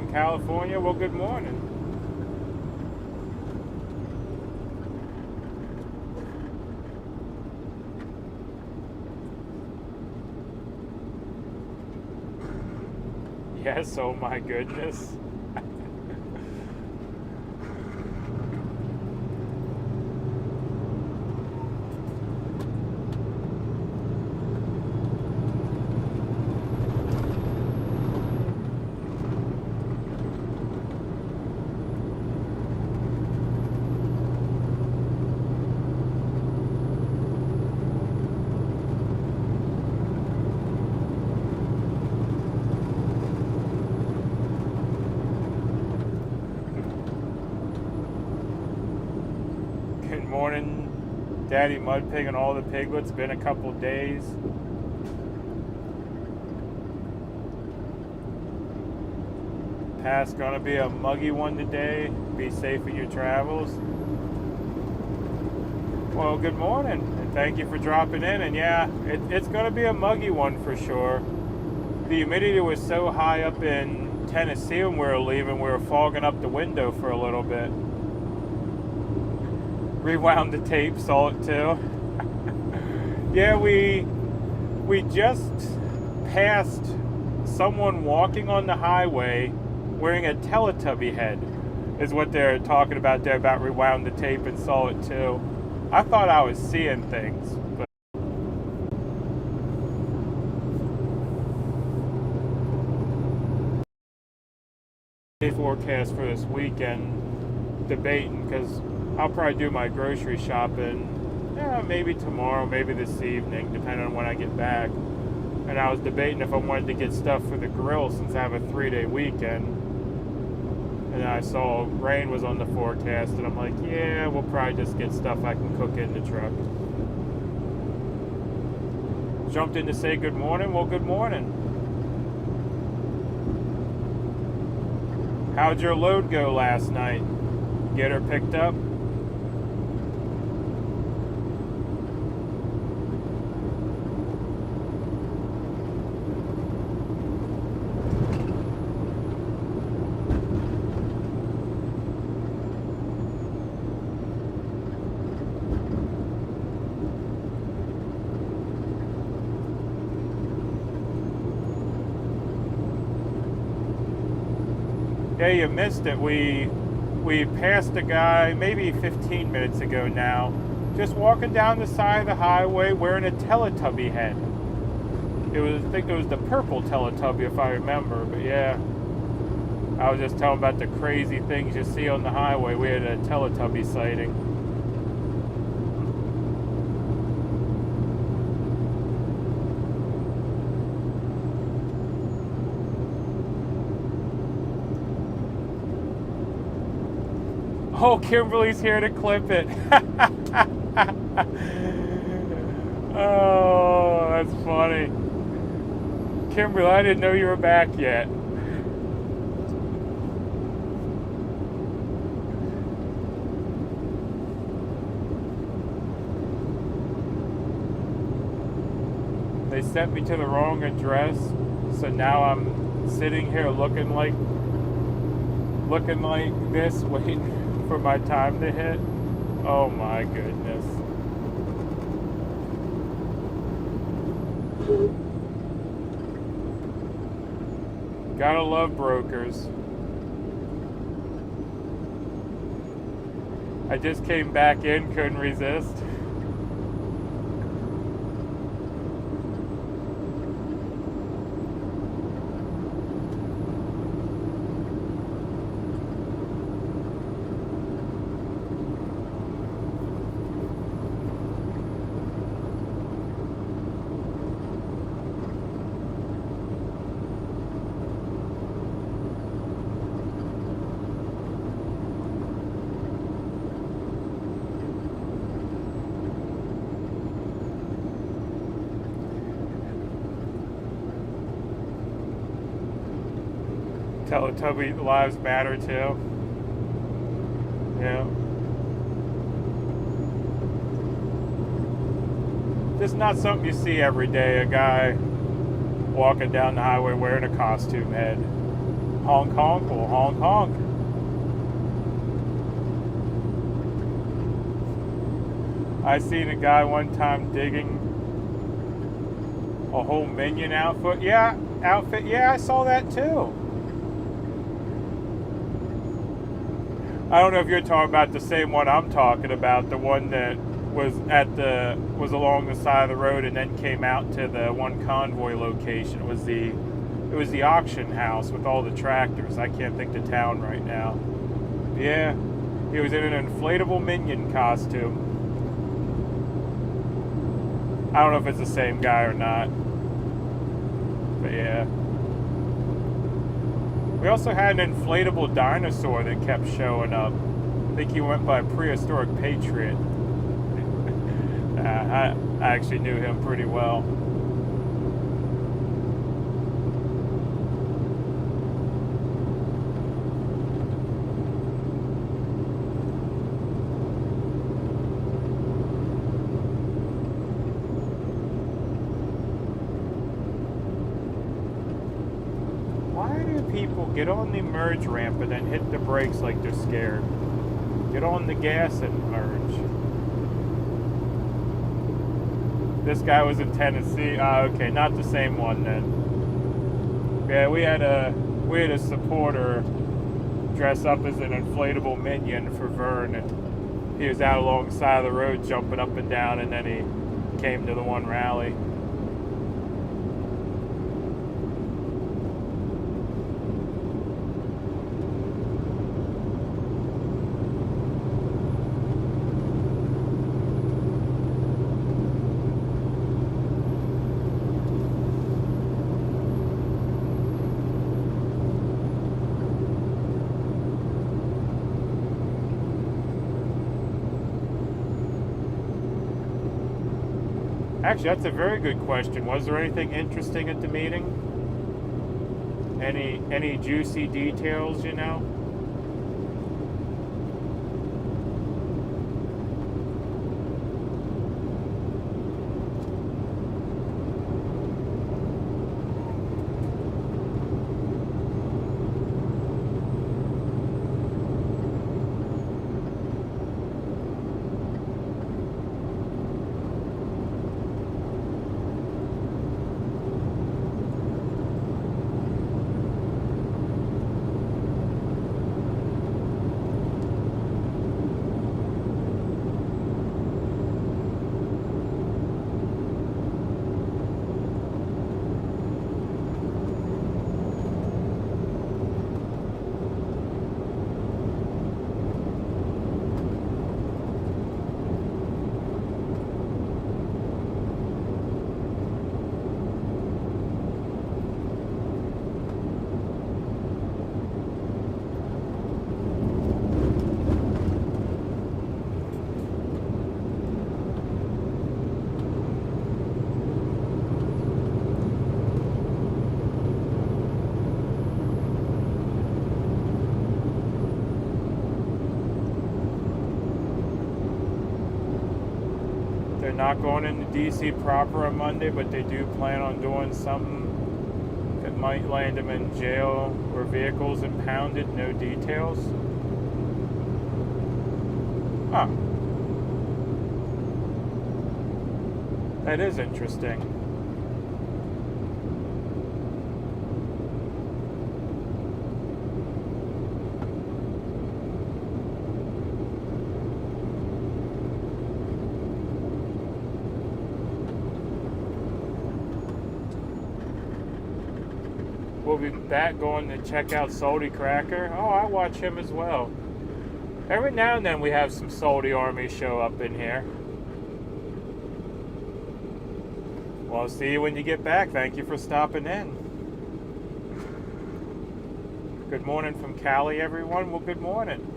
from California. Well, good morning. Yes, oh my goodness. Good morning, Daddy Mudpig and all the piglets. Been a couple days. Past gonna be a muggy one today. Be safe with your travels. Well, good morning, and thank you for dropping in. And yeah, it's gonna be a muggy one for sure. The humidity was so high up in Tennessee when we were leaving, we were fogging up the window for a little bit. Rewound the tape, saw it too. Yeah, we just passed someone walking on the highway wearing a Teletubby head, is what they're talking about there, about rewound the tape, and saw it too. I thought I was seeing things, but forecast for this weekend, debating, because I'll probably do my grocery shopping maybe tomorrow, maybe this evening, depending on when I get back. And I was debating if I wanted to get stuff for the grill since I have a 3-day weekend. And I saw rain was on the forecast, and I'm like, yeah, we'll probably just get stuff I can cook in the truck. Jumped in to say good morning. Well, good morning. How'd your load go last night? Get her picked up? Yeah, you missed it. We passed a guy maybe 15 minutes ago now, just walking down the side of the highway wearing a Teletubby head. I think it was the purple Teletubby if I remember, but yeah. I was just telling about the crazy things you see on the highway. We had a Teletubby sighting. Oh, Kimberly's here to clip it. Oh, that's funny. Kimberly, I didn't know you were back yet. They sent me to the wrong address, so now I'm sitting here looking like this, waiting for my time to hit. Oh my goodness. Gotta love brokers. I just came back in, couldn't resist. Teletubby lives matter too. Yeah. Just not something you see every day, a guy walking down the highway wearing a costume head. Honk honk or honk honk. I seen a guy one time digging a whole Minion outfit. Yeah, I saw that too. I don't know if you're talking about the same one I'm talking about, the one that was along the side of the road and then came out to the one Convoy location. It was the auction house with all the tractors. I can't think the town right now. Yeah, he was in an inflatable Minion costume. I don't know if it's the same guy or not. But yeah. We also had an inflatable dinosaur that kept showing up. I think he went by Prehistoric Patriot. I actually knew him pretty well. People get on the merge ramp and then hit the brakes like they're scared. Get on the gas and merge. This guy was in Tennessee. Okay, not the same one then. Yeah, we had a supporter dress up as an inflatable Minion for Vern, and he was out alongside of the road jumping up and down, and then he came to the one rally. Actually, that's a very good question. Was there anything interesting at the meeting? Any juicy details, you know? Not going into DC proper on Monday, but they do plan on doing something that might land them in jail or vehicles impounded. No details. Huh. That is interesting. We'll be back going to check out Salty Cracker. Oh, I watch him as well. Every now and then we have some Salty Army show up in here. Well, I'll see you when you get back. Thank you for stopping in. Good morning from Cali, everyone. Well, good morning.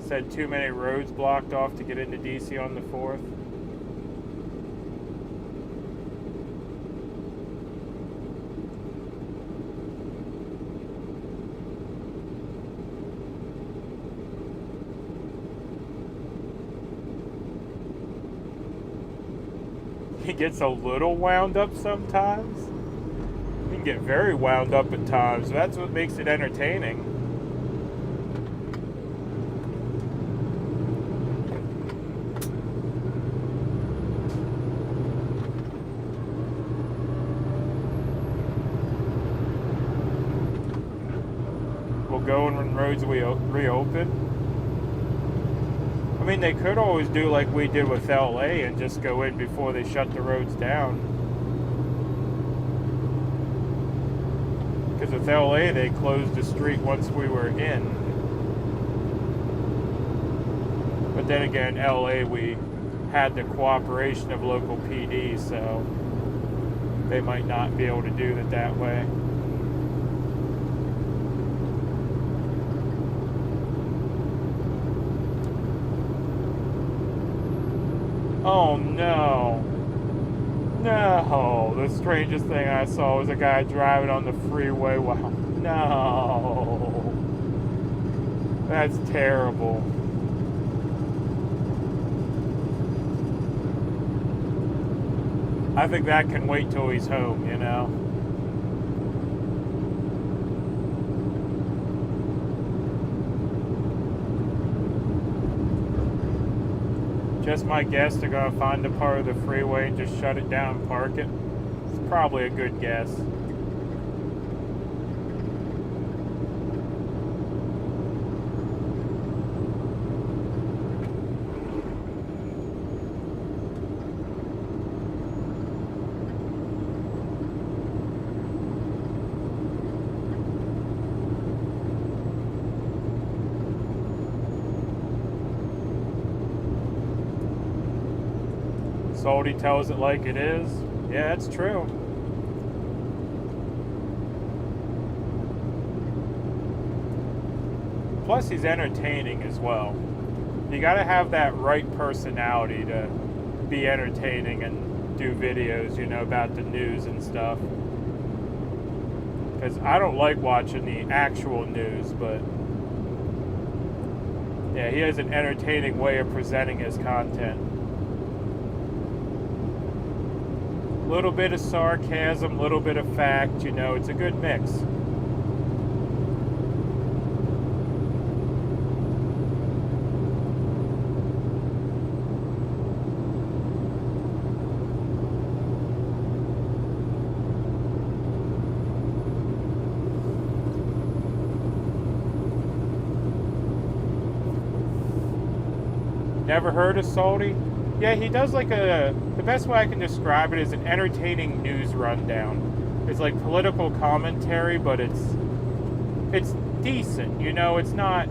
Said too many roads blocked off to get into DC on the 4th. He gets a little wound up sometimes. He can get very wound up at times. That's what makes it entertaining. We'll go in when roads reopen. I mean, they could always do like we did with LA and just go in before they shut the roads down. Because with LA, they closed the street once we were in. But then again, LA, we had the cooperation of local PD, so they might not be able to do it that way. Oh no. No. The strangest thing I saw was a guy driving on the freeway. Wow. No. That's terrible. I think that can wait till he's home, you know? Just my guess, they're going to find a part of the freeway and just shut it down and park it. It's probably a good guess. Salty tells it like it is. Yeah, it's true. Plus, he's entertaining as well. You gotta have that right personality to be entertaining and do videos, you know, about the news and stuff. Because I don't like watching the actual news, but yeah, he has an entertaining way of presenting his content. Little bit of sarcasm, little bit of fact, you know, it's a good mix. Never heard of Salty? Yeah, he does like the best way I can describe it is an entertaining news rundown. It's like political commentary, but it's decent, you know, it's not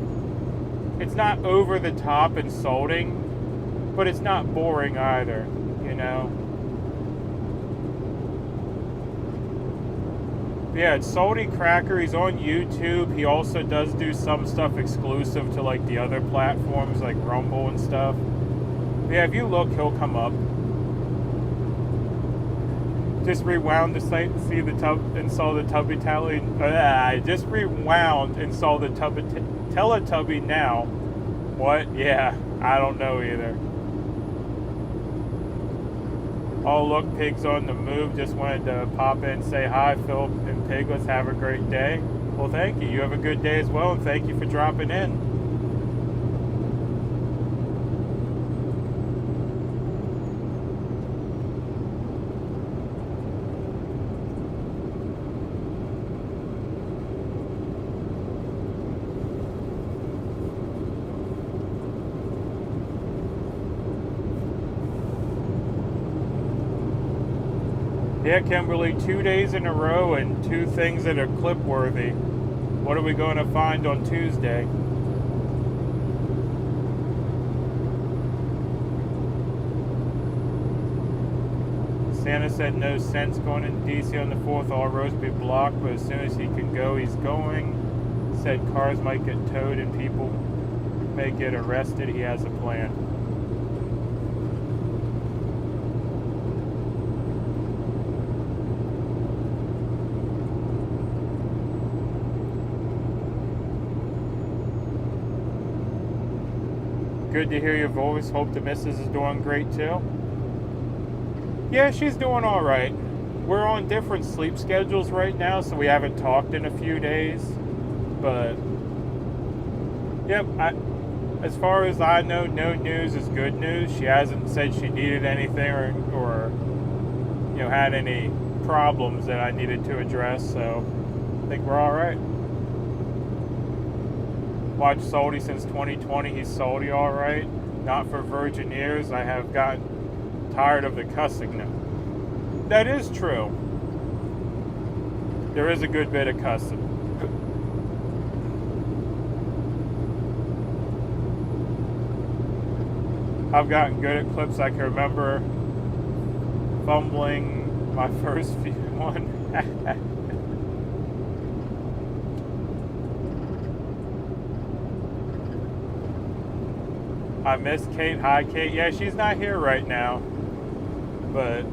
over the top insulting, but it's not boring either, you know. But yeah, it's Salty Cracker. He's on YouTube. He also does do some stuff exclusive to like the other platforms like Rumble and stuff. Yeah, if you look, he'll come up. Just rewound the site and see the tub and saw the Tubby Tally. I just rewound and saw the Teletubby now. What? Yeah, I don't know either. Oh, look, Pig's on the move. Just wanted to pop in and say hi, Phil and Pig. Let's have a great day. Well, thank you. You have a good day as well, and thank you for dropping in. Yeah, Kimberly, 2 days in a row and 2 things that are clip-worthy. What are we going to find on Tuesday? Santa said no sense going into DC on the 4th, all roads be blocked, but as soon as he can go, he's going. Said cars might get towed and people may get arrested. He has a plan. Good to hear your voice. Hope the missus is doing great too. Yeah, she's doing all right. We're on different sleep schedules right now, so we haven't talked in a few days. But, yep, as far as I know, no news is good news. She hasn't said she needed anything or had any problems that I needed to address, so I think we're all right. Watched Salty since 2020. He's salty all right. Not for virgin years. I have gotten tired of the cussing now. That is true. There is a good bit of cussing. I've gotten good at clips. I can remember fumbling my first few one. I miss Kate. Hi, Kate. Yeah, she's not here right now, but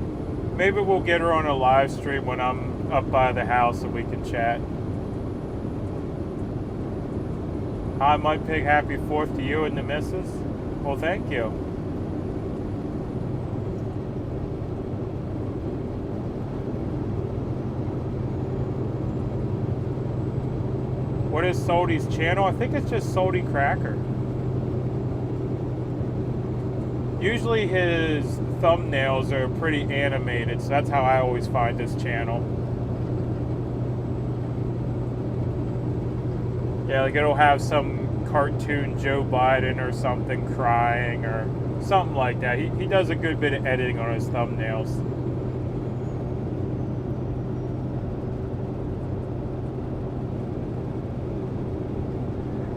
maybe we'll get her on a live stream when I'm up by the house and we can chat. Hi, MudPig. Happy 4th to you and the missus. Well, thank you. What is Salty's channel? I think it's just Salty Cracker. Usually his thumbnails are pretty animated, so that's how I always find his channel. Yeah, like it'll have some cartoon Joe Biden or something crying or something like that. He does a good bit of editing on his thumbnails.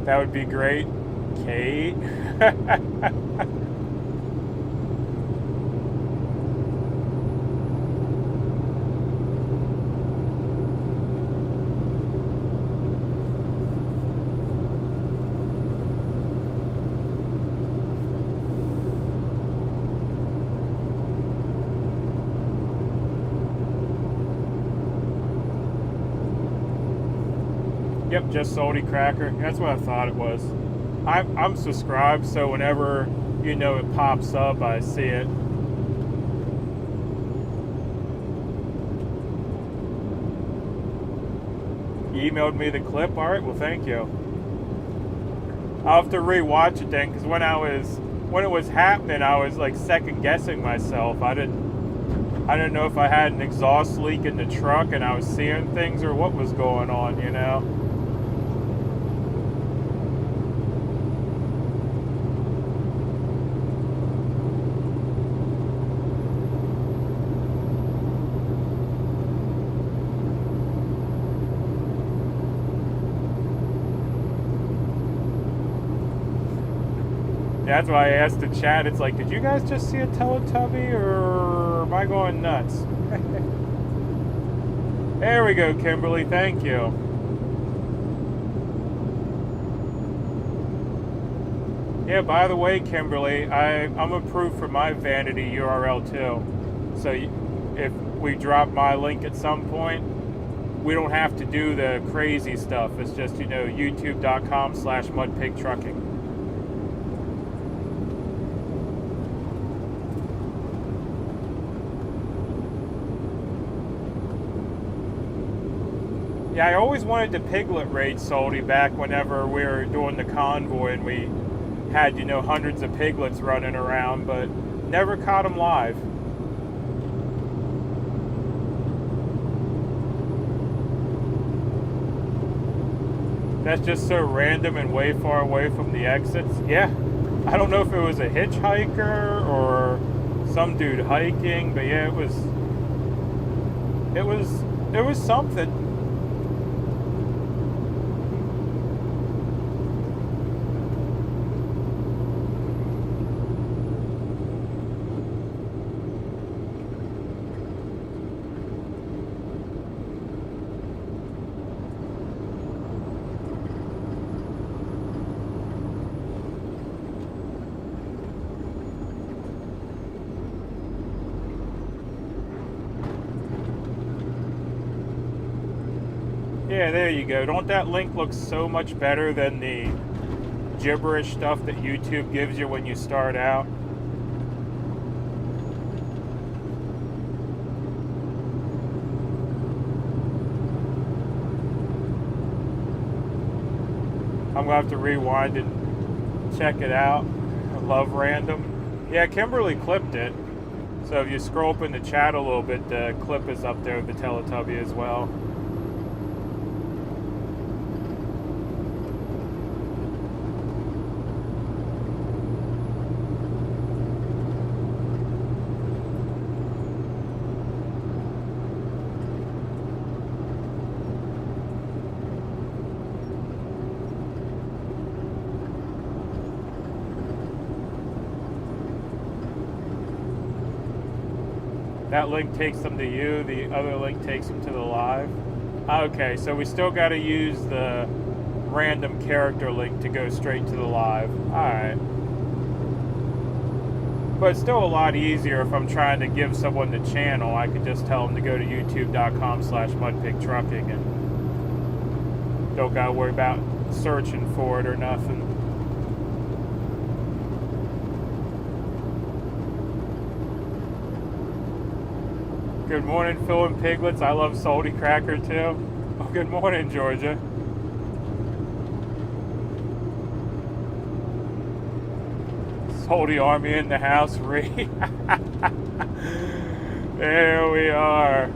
That would be great, Kate. Yep, just Salty Cracker. That's what I thought it was. I'm subscribed, so whenever it pops up, I see it. You emailed me the clip. All right, well, thank you. I'll have to rewatch it then, because when it was happening, I was like second guessing myself. I didn't know if I had an exhaust leak in the truck and I was seeing things or what was going on, That's why I asked the chat. It's like, did you guys just see a Teletubby or am I going nuts? There we go, Kimberly. Thank you. Yeah, by the way, Kimberly, I'm approved for my vanity URL too. So if we drop my link at some point, we don't have to do the crazy stuff. It's just, youtube.com/MudPigTrucking. Yeah, I always wanted to piglet raid Salty back whenever we were doing the convoy and we had, hundreds of piglets running around, but never caught them live. That's just so random and way far away from the exits. Yeah, I don't know if it was a hitchhiker or some dude hiking, but yeah, it was something. Yeah, there you go. Don't that link look so much better than the gibberish stuff that YouTube gives you when you start out? I'm gonna have to rewind and check it out. I love random. Yeah, Kimberly clipped it. So if you scroll up in the chat a little bit, the clip is up there of the Teletubby as well. That link takes them to you, the other link takes them to the live. Okay, so we still got to use the random character link to go straight to the live. Alright. But it's still a lot easier if I'm trying to give someone the channel. I could just tell them to go to youtube.com/MudPigTrucking and don't got to worry about searching for it or nothing. Good morning, Phil and Piglets. I love Salty Cracker too. Oh, good morning, Georgia. Salty Army in the house, Ree. There we are.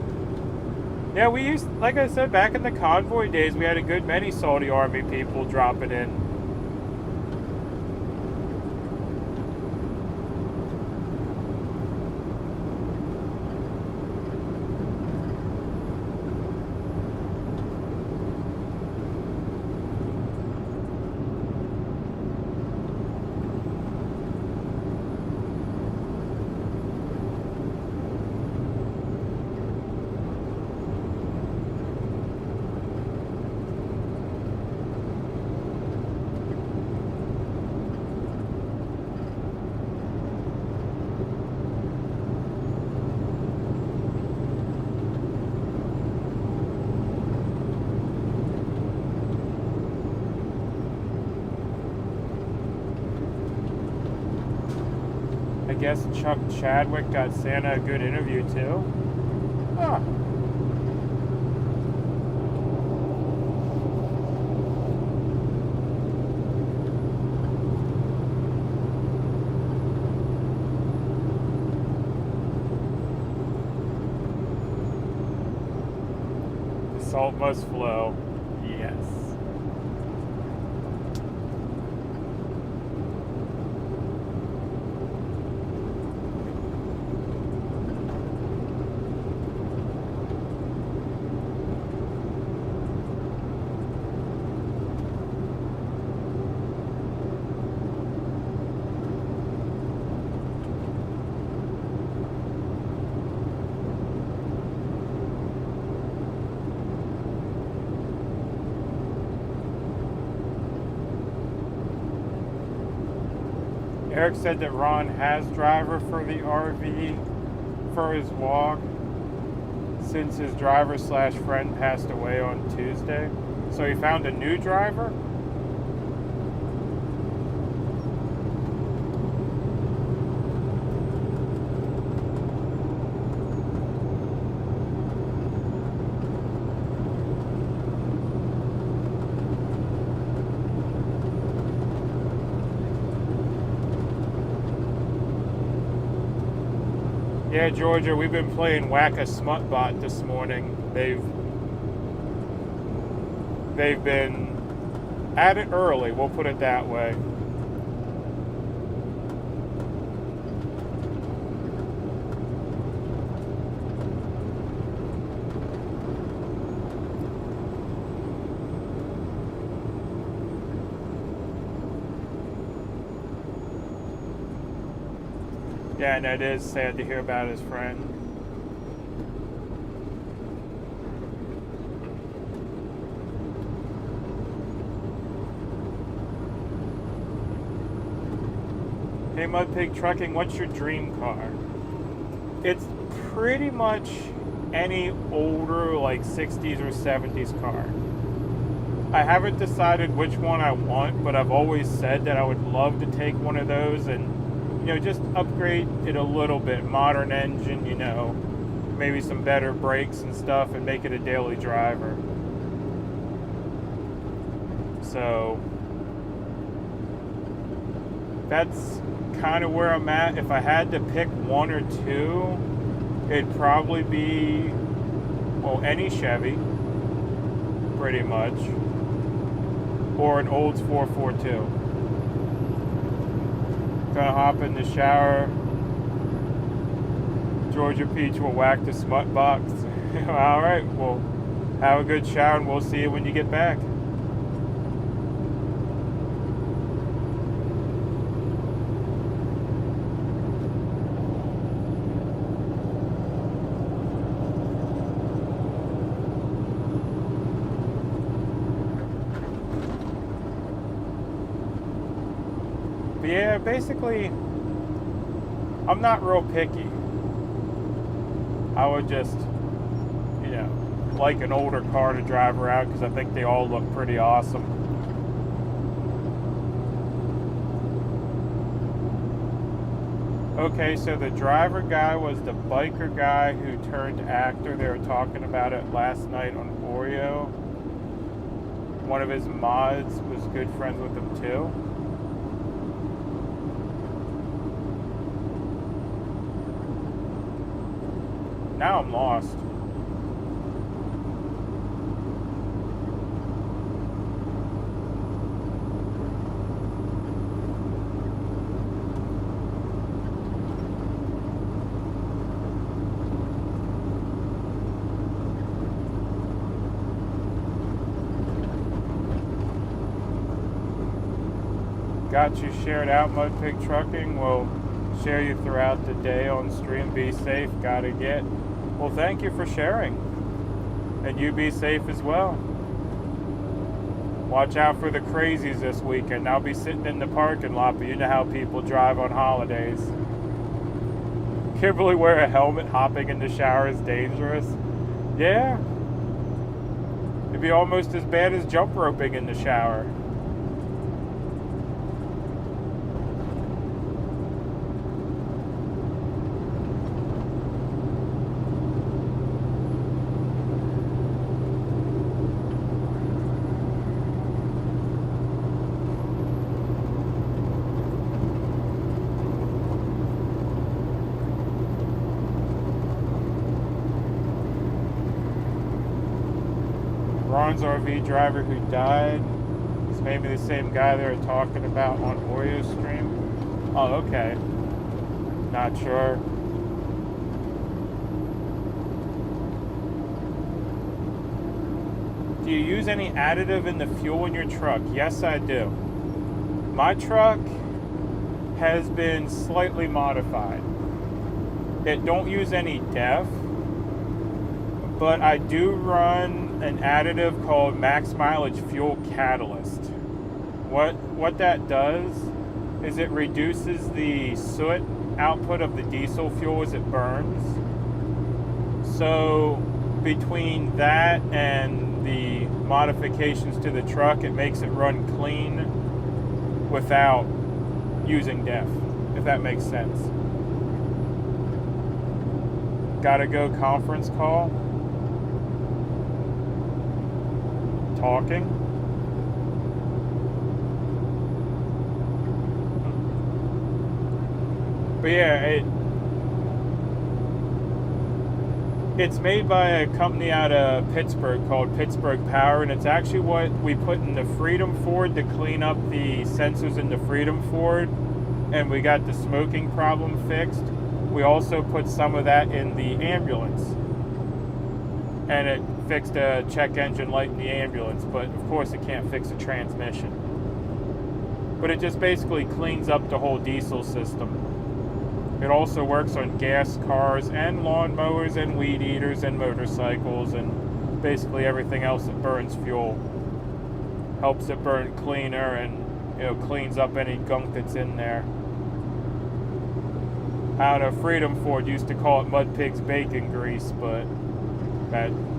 Yeah, we used, like I said, back in the Convoy days, we had a good many Salty Army people dropping in. I guess Chuck Chadwick got Santa a good interview too. Huh. The salt must flow. Yes. Eric said that Ron has driver for the RV for his walk since his driver/friend passed away on Tuesday. So he found a new driver? Yeah, Georgia, we've been playing Whack-A-Smut-Bot this morning. They've been at it early, we'll put it that way. Yeah, and it is sad to hear about his friend. Hey, MudPigTrucking, what's your dream car? It's pretty much any older, like 60s or 70s car. I haven't decided which one I want, but I've always said that I would love to take one of those and just upgrade it a little bit. Modern engine, maybe some better brakes and stuff, and make it a daily driver. So, that's kind of where I'm at. If I had to pick one or two, it'd probably be, well, any Chevy, pretty much, or an Olds 442. Gonna hop in the shower. Georgia Peach will whack the smut box. All right, well, have a good shower, and we'll see you when you get back. But yeah, basically, I'm not real picky. I would just, like an older car to drive around because I think they all look pretty awesome. Okay, so the driver guy was the biker guy who turned actor. They were talking about it last night on Oreo. One of his mods was good friends with him too. Now I'm lost. Got you shared out, MudPigTrucking. We'll share you throughout the day on stream. Be safe. Gotta get. Well, thank you for sharing. And you be safe as well. Watch out for the crazies this weekend. I'll be sitting in the parking lot, but you know how people drive on holidays. Kimberly, wear a helmet. Hopping in the shower is dangerous. Yeah. It'd be almost as bad as jump roping in the shower. Ron's RV driver who died is maybe the same guy they were talking about on Oreo stream. Oh, okay. Not sure. Do you use any additive in the fuel in your truck? Yes, I do. My truck has been slightly modified. It don't use any DEF, but I do run an additive called max mileage fuel catalyst. What that does is it reduces the soot output of the diesel fuel as it burns. So between that and the modifications to the truck, it makes it run clean without using DEF, if that makes sense. Gotta go conference call. Talking. But yeah, it's made by a company out of Pittsburgh called Pittsburgh Power, and it's actually what we put in the Freedom Ford to clean up the sensors in the Freedom Ford, and we got the smoking problem fixed. We also put some of that in the ambulance, and it fixed a check engine light in the ambulance, but of course it can't fix a transmission. But it just basically cleans up the whole diesel system. It also works on gas cars and lawnmowers and weed eaters and motorcycles and basically everything else that burns fuel. Helps it burn cleaner and cleans up any gunk that's in there. I don't know, Freedom Ford used to call it Mud Pig's bacon grease, but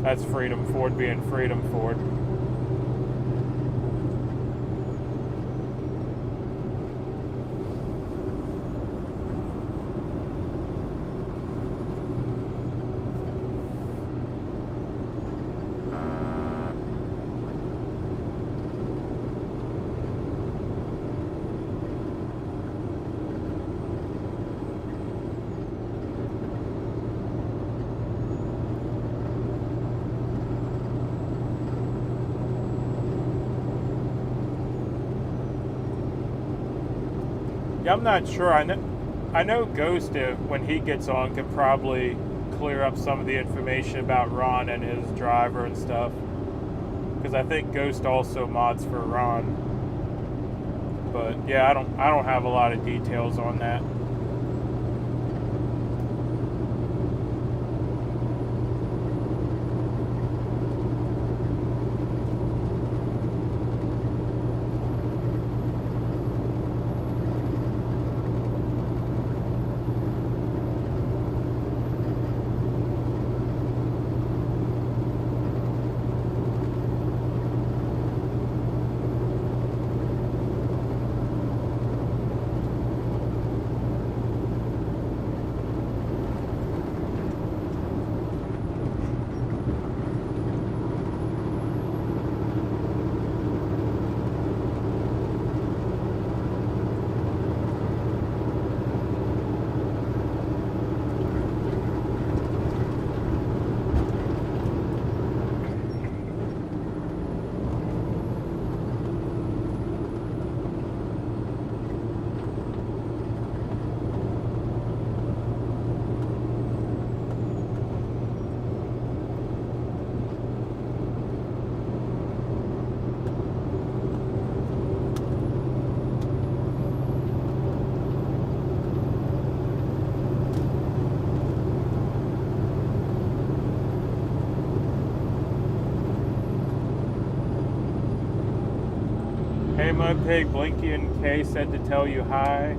that's Freedom Ford being Freedom Ford. Yeah, I'm not sure. I know Ghost, when he gets on, could probably clear up some of the information about Ron and his driver and stuff. Because I think Ghost also mods for Ron. But yeah, I don't have a lot of details on that. Hey MudPig, Blinky and Kay said to tell you hi.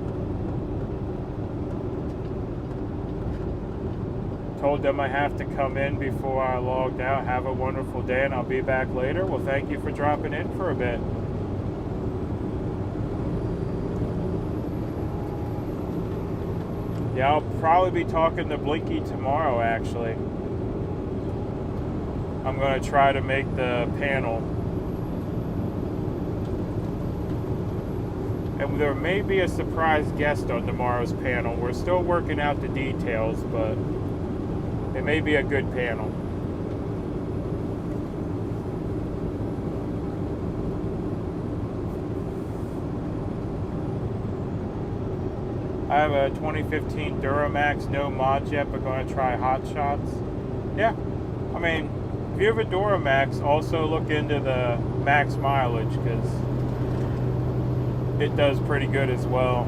Told them I have to come in before I logged out. Have a wonderful day and I'll be back later. Well, thank you for dropping in for a bit. Yeah, I'll probably be talking to Blinky tomorrow, actually. I'm going to try to make the panel. And there may be a surprise guest on tomorrow's panel. We're still working out the details, but it may be a good panel. I have a 2015 Duramax, no mods yet, but going to try Hot Shots. Yeah, I mean, if you have a Duramax, also look into the max mileage, because it does pretty good as well.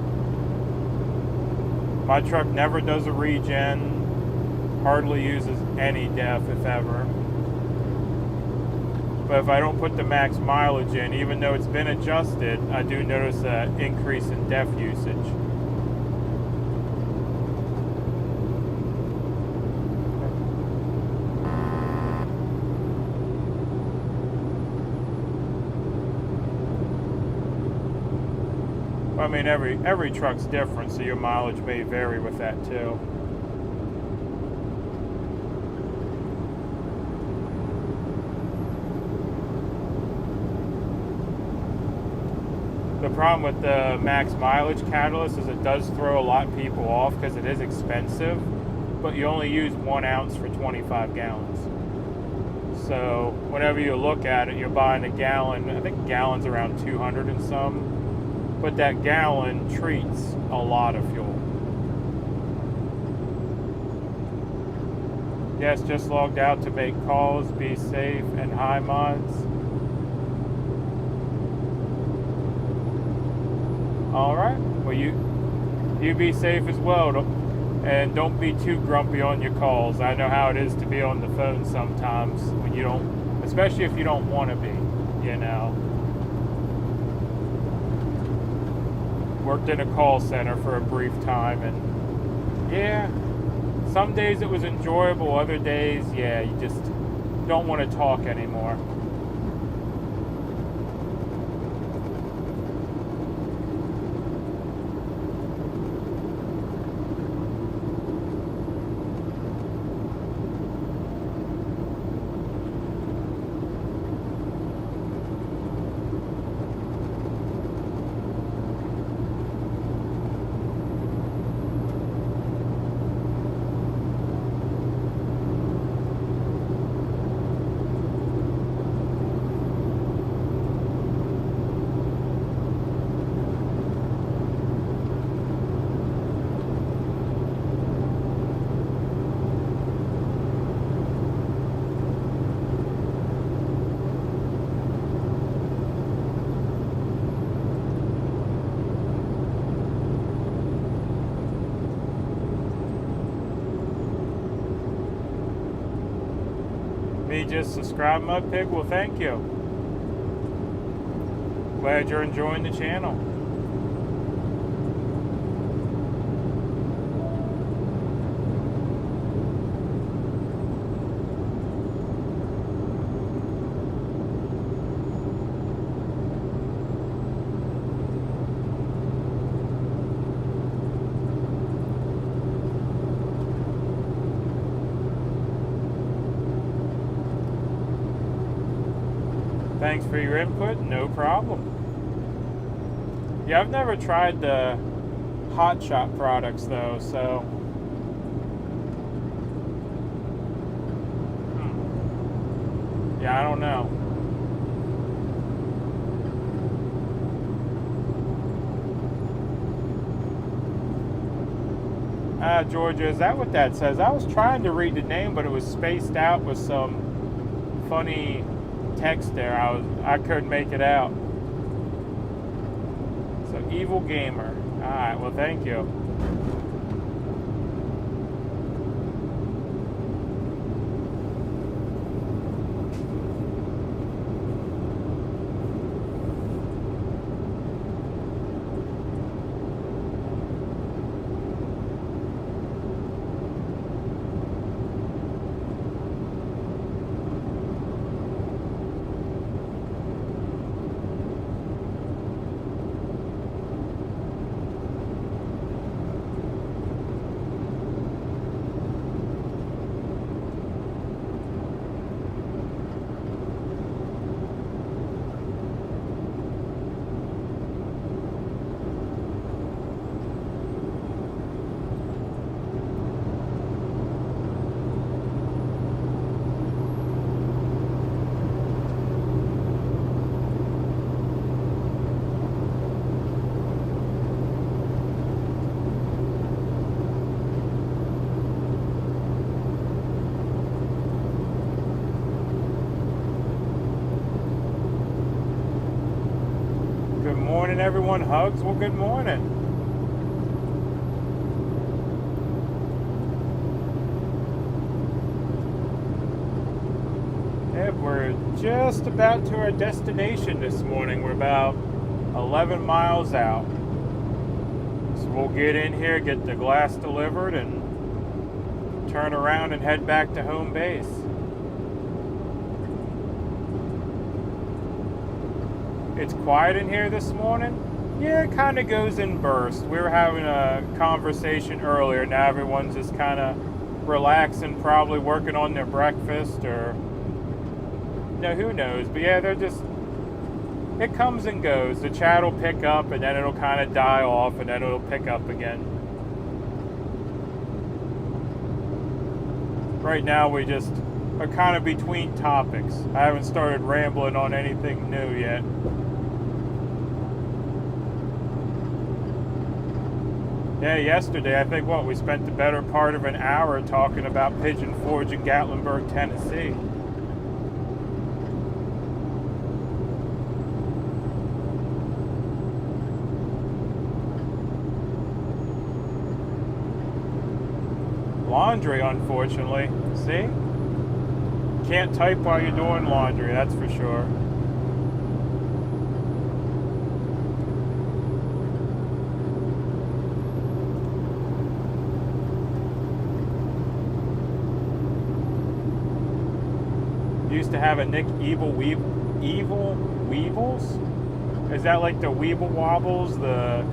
My truck never does a regen, hardly uses any DEF, if ever. But if I don't put the max mileage in, even though it's been adjusted, I do notice an increase in DEF usage. I mean, every truck's different, so your mileage may vary with that too. The problem with the max mileage catalyst is it does throw a lot of people off because it is expensive, but you only use 1 ounce for 25 gallons. So whenever you look at it, you're buying a gallon. I think a gallon's around 200 and some. But that gallon treats a lot of fuel. Yes, just logged out to make calls. Be safe and hi mods. All right. Well, you be safe as well, and don't be too grumpy on your calls. I know how it is to be on the phone sometimes when you don't, especially if you don't want to be. You know. Worked in a call center for a brief time, and yeah, some days it was enjoyable, other days, yeah, you just don't want to talk anymore. just subscribed, MudPig? Well, thank you. Glad you're enjoying the channel. Thanks for your input, no problem. Yeah, I've never tried the Hot Shot products though, so. Yeah, I don't know. Georgia, is that what that says? I was trying to read the name, but it was spaced out with some funny text there. I couldn't make it out. So Evil Gamer. Alright, well thank you. Good morning, everyone. Hugs? Well, good morning. Yep, we're just about to our destination this morning. We're about 11 miles out. So we'll get in here, get the glass delivered, and turn around and head back to home base. It's quiet in here this morning. Yeah, it kind of goes in bursts. We were having a conversation earlier. Now everyone's just kind of relaxing, probably working on their breakfast or, who knows. But yeah, they're just, it comes and goes. The chat will pick up and then it'll kind of die off and then it'll pick up again. Right now we just are kind of between topics. I haven't started rambling on anything new yet. Yeah, yesterday, I think, we spent the better part of an hour talking about Pigeon Forge in Gatlinburg, Tennessee. Laundry, unfortunately. See? Can't type while you're doing laundry, that's for sure. Used to have a Nick Evil Weebles? Is that like the Weeble Wobbles, the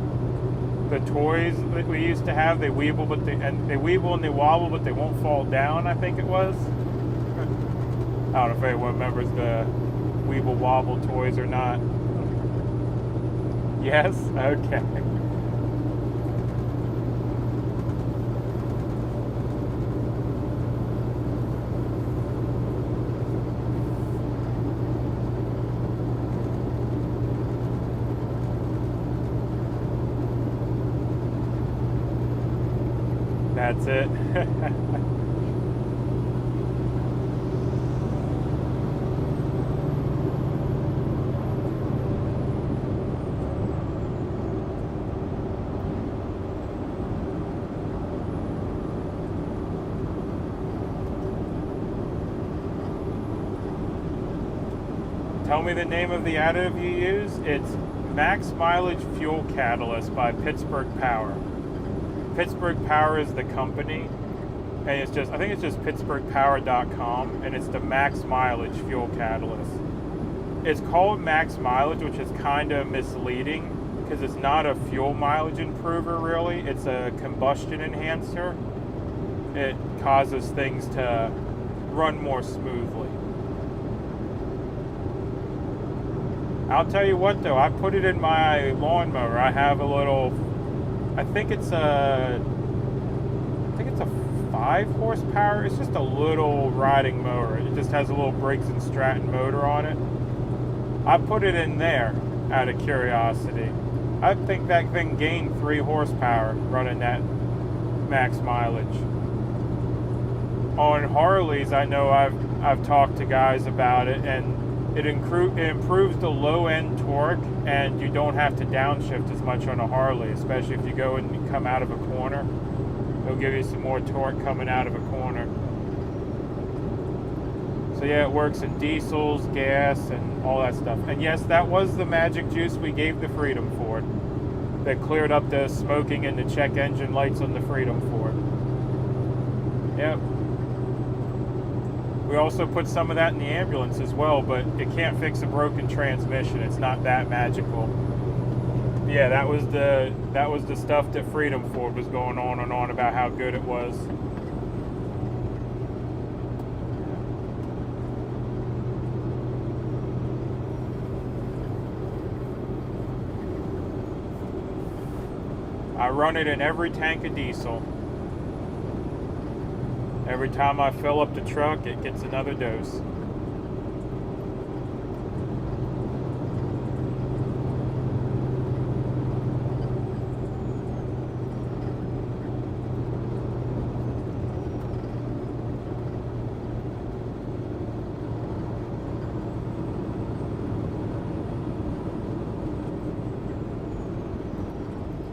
toys that we used to have? They weeble, but they weeble and they wobble, but they won't fall down. I think it was. I don't know if anyone remembers the Weeble Wobble toys or not. Yes. Okay. That's it. Tell me the name of the additive you use. It's Max Mileage Fuel Catalyst by Pittsburgh Power. Pittsburgh Power is the company, and I think it's just pittsburghpower.com, and it's the Max Mileage Fuel Catalyst. It's called Max Mileage, which is kind of misleading because it's not a fuel mileage improver really. It's a combustion enhancer. It causes things to run more smoothly. I'll tell you what though, I put it in my lawnmower. I have a little, I think it's a 5 horsepower. It's just a little riding mower. It just has a little Briggs & Stratton motor on it. I put it in there out of curiosity. I think that thing gained 3 horsepower running that max mileage. On Harleys, I know I've talked to guys about it, and it improves the low-end torque, and you don't have to downshift as much on a Harley, especially if you go and you come out of a corner. It'll give you some more torque coming out of a corner. So yeah, it works in diesels, gas, and all that stuff. And yes, that was the magic juice we gave the Freedom Ford that cleared up the smoking and the check engine lights on the Freedom Ford. Yep. We also put some of that in the ambulance as well, but it can't fix a broken transmission. It's not that magical. Yeah, that was the stuff that Freedom Ford was going on and on about how good it was. I run it in every tank of diesel. Every time I fill up the truck, it gets another dose.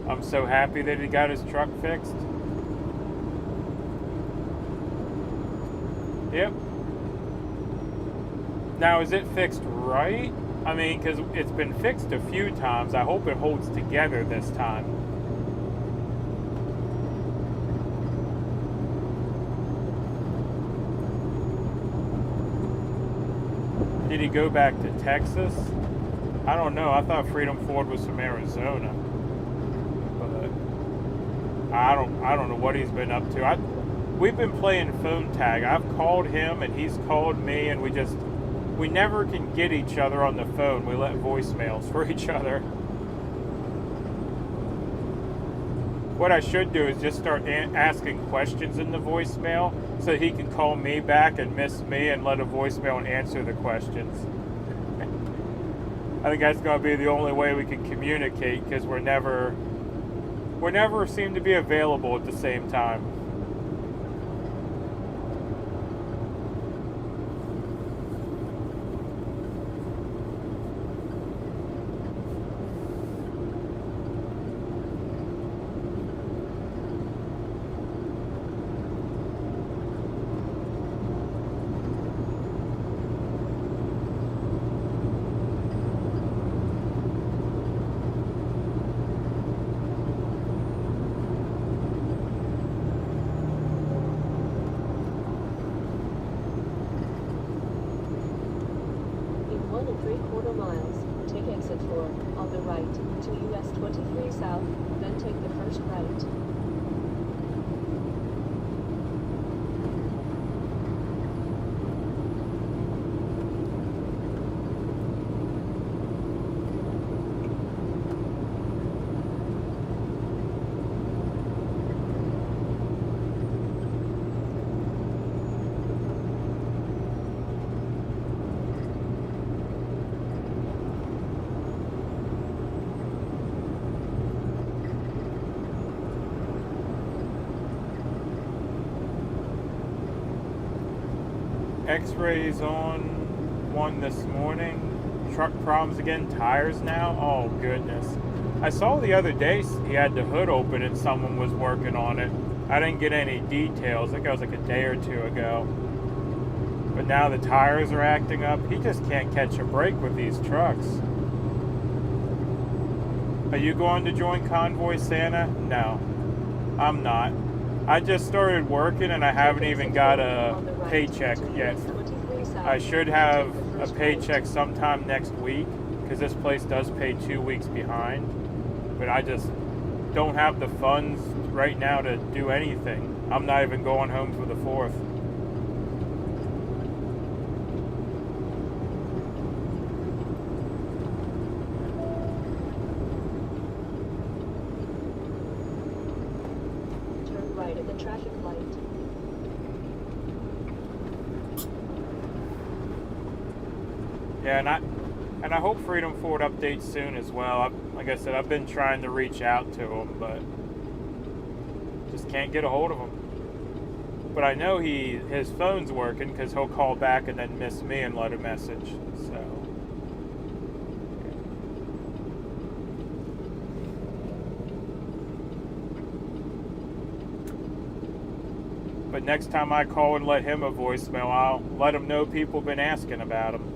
I'm so happy that he got his truck fixed. Yep. Now, is it fixed right? I mean, because it's been fixed a few times. I hope it holds together this time. Did he go back to Texas? I don't know. I thought Freedom Ford was from Arizona. I don't know what he's been up to. We've been playing phone tag. I've called him and he's called me, and we never can get each other on the phone. We let voicemails for each other. What I should do is just start asking questions in the voicemail so he can call me back and miss me and let a voicemail and answer the questions. I think that's going to be the only way we can communicate, because we never seem to be available at the same time. On the right, to US 23 South, then take the first right. X-rays on one this morning. Truck problems again. Tires now. Oh goodness. I saw the other day he had the hood open and someone was working on it. I didn't get any details. I think that was like a day or two ago. But now the tires are acting up. He just can't catch a break with these trucks. Are you going to join Convoy, Santa? No, I'm not. I just started working and I haven't even got a paycheck yet. I should have a paycheck sometime next week because this place does pay 2 weeks behind. But I just don't have the funds right now to do anything. I'm not even going home for the 4th. Turn right at the traffic light. Yeah, and I hope Freedom Ford updates soon as well. Like I said, I've been trying to reach out to him, but just can't get a hold of him. But I know his phone's working because he'll call back and then miss me and let a message. So. But next time I call and let him a voicemail, I'll let him know people have been asking about him.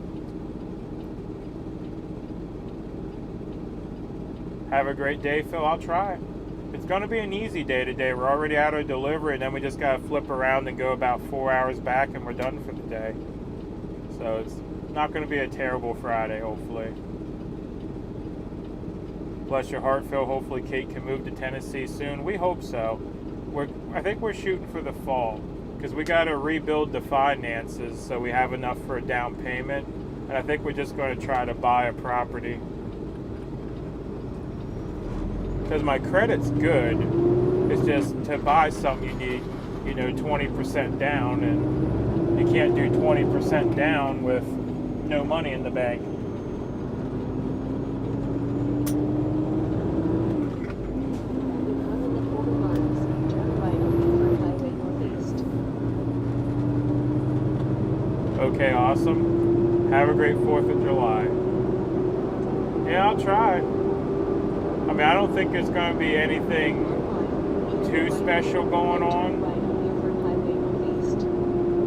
Have a great day, Phil. I'll try. It's going to be an easy day today. We're already out of delivery, and then we just got to flip around and go about 4 hours back, and we're done for the day. So it's not going to be a terrible Friday, hopefully. Bless your heart, Phil. Hopefully Kate can move to Tennessee soon. We hope so. I think we're shooting for the fall because we got to rebuild the finances so we have enough for a down payment. And I think we're just going to try to buy a property. Because my credit's good. It's just to buy something you need, 20% down, and you can't do 20% down with no money in the bank. Okay, awesome. Have a great 4th of July. Yeah, I'll try. I mean, I don't think there's going to be anything too special going on.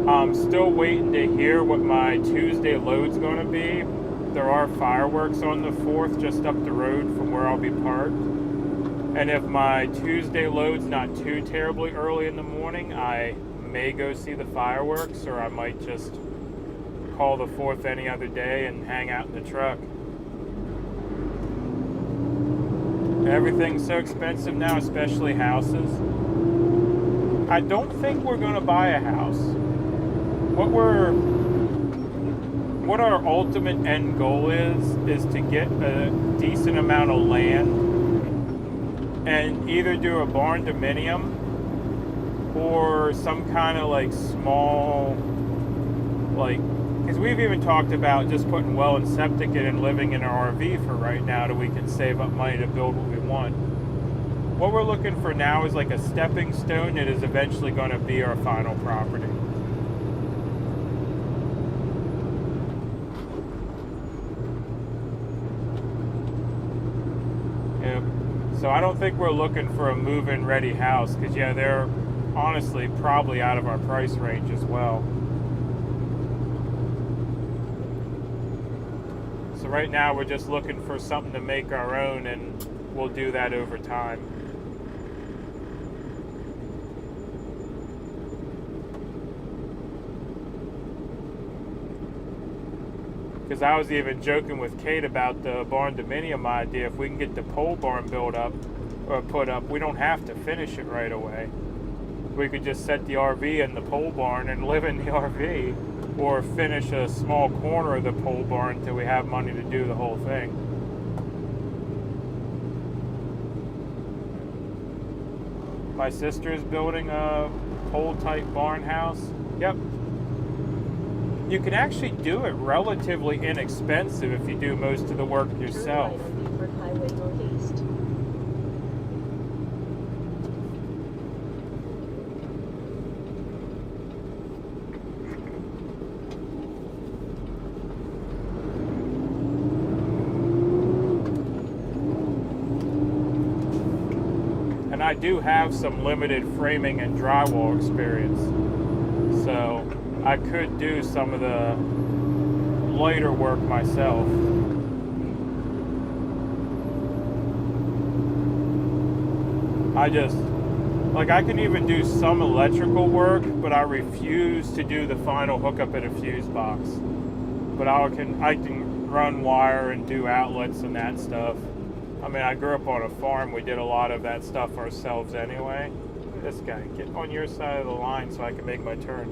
I'm still waiting to hear what my Tuesday load's going to be. There are fireworks on the 4th just up the road from where I'll be parked. And if my Tuesday load's not too terribly early in the morning, I may go see the fireworks, or I might just call the 4th any other day and hang out in the truck. Everything's so expensive now, especially houses. I don't think we're going to buy a house. What our ultimate end goal is to get a decent amount of land and either do a barn dominium or some kind of small, because we've even talked about just putting well and septic in and living in our RV for right now till we can save up money to build what we want. What we're looking for now is like a stepping stone that is eventually going to be our final property. Yep. So I don't think we're looking for a move-in ready house because, yeah, they're honestly probably out of our price range as well. So right now we're just looking for something to make our own, and we'll do that over time. Because I was even joking with Kate about the barn dominium idea. If we can get the pole barn built up or put up, we don't have to finish it right away. We could just set the RV in the pole barn and live in the RV, or finish a small corner of the pole barn until we have money to do the whole thing. My sister is building a pole-type barn house. Yep. You can actually do it relatively inexpensive if you do most of the work yourself. And I do have some limited framing and drywall experience. So I could do some of the lighter work myself. I just, like, I can even do some electrical work, but I refuse to do the final hookup at a fuse box. But I can run wire and do outlets and that stuff. I mean, I grew up on a farm. We did a lot of that stuff ourselves anyway. This guy, get on your side of the line so I can make my turn.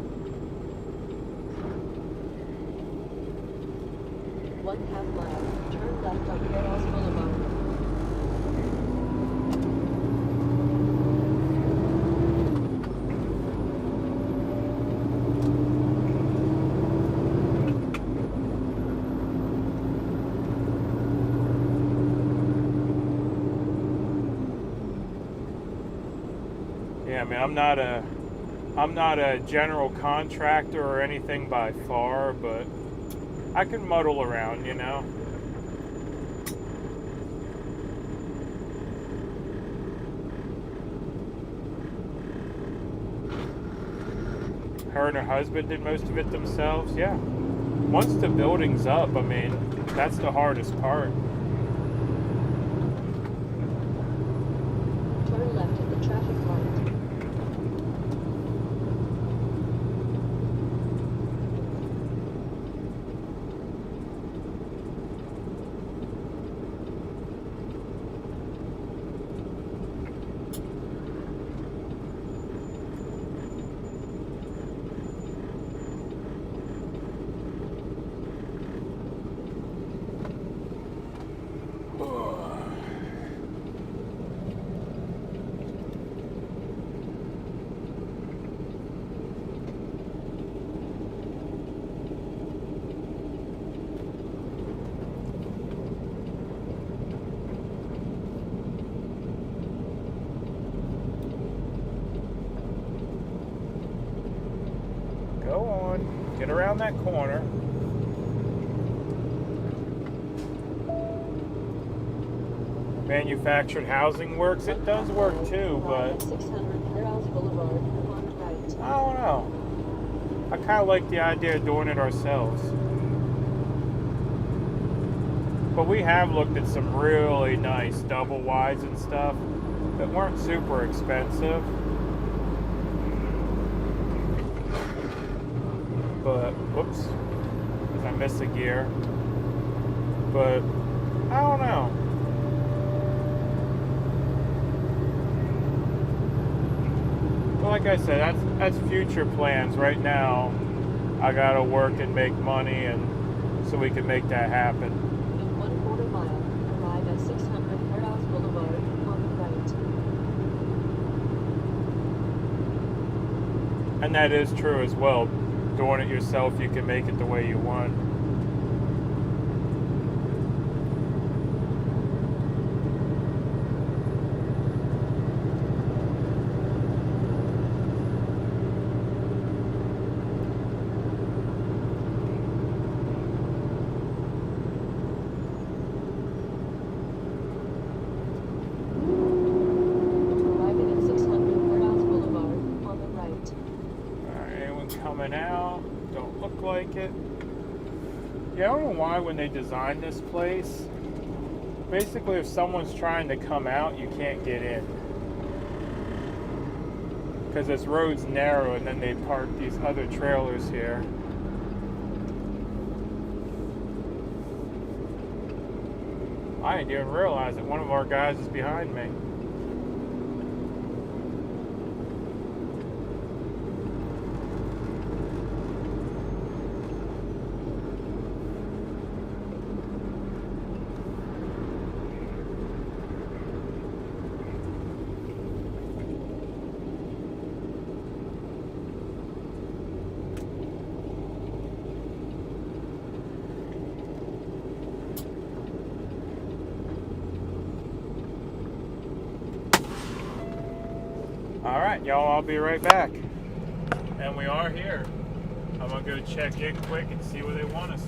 1/2 mile. Turn left on Perros Boulevard. Yeah, I mean, I'm not a general contractor or anything by far, but I can muddle around, you know. Her and her husband did most of it themselves, yeah. Once the building's up, I mean, that's the hardest part. Turn left at the traffic light. Go on, get around that corner. Manufactured housing works. It does work too, but 600 Perros Boulevard on right. I don't know. I kind of like the idea of doing it ourselves. But we have looked at some really nice double wides and stuff that weren't super expensive. But, whoops, I missed a gear. But, I don't know. Well, like I said, that's future plans. Right now, I gotta work and make money, and so we can make that happen. In 1/4 mile, arrive at 600 Perros Boulevard on the right. And that is true as well. Doing it yourself, you can make it the way you want. Arriving at 600 Perros Boulevard on the right. Alright, anyone coming out? Don't look like it. Yeah, I don't know why when they designed this place, basically if someone's trying to come out, you can't get in. Because this road's narrow and then they park these other trailers here. I didn't even realize that one of our guys is behind me. Alright, y'all, I'll be right back. And we are here. I'm gonna go check in quick and see where they want us.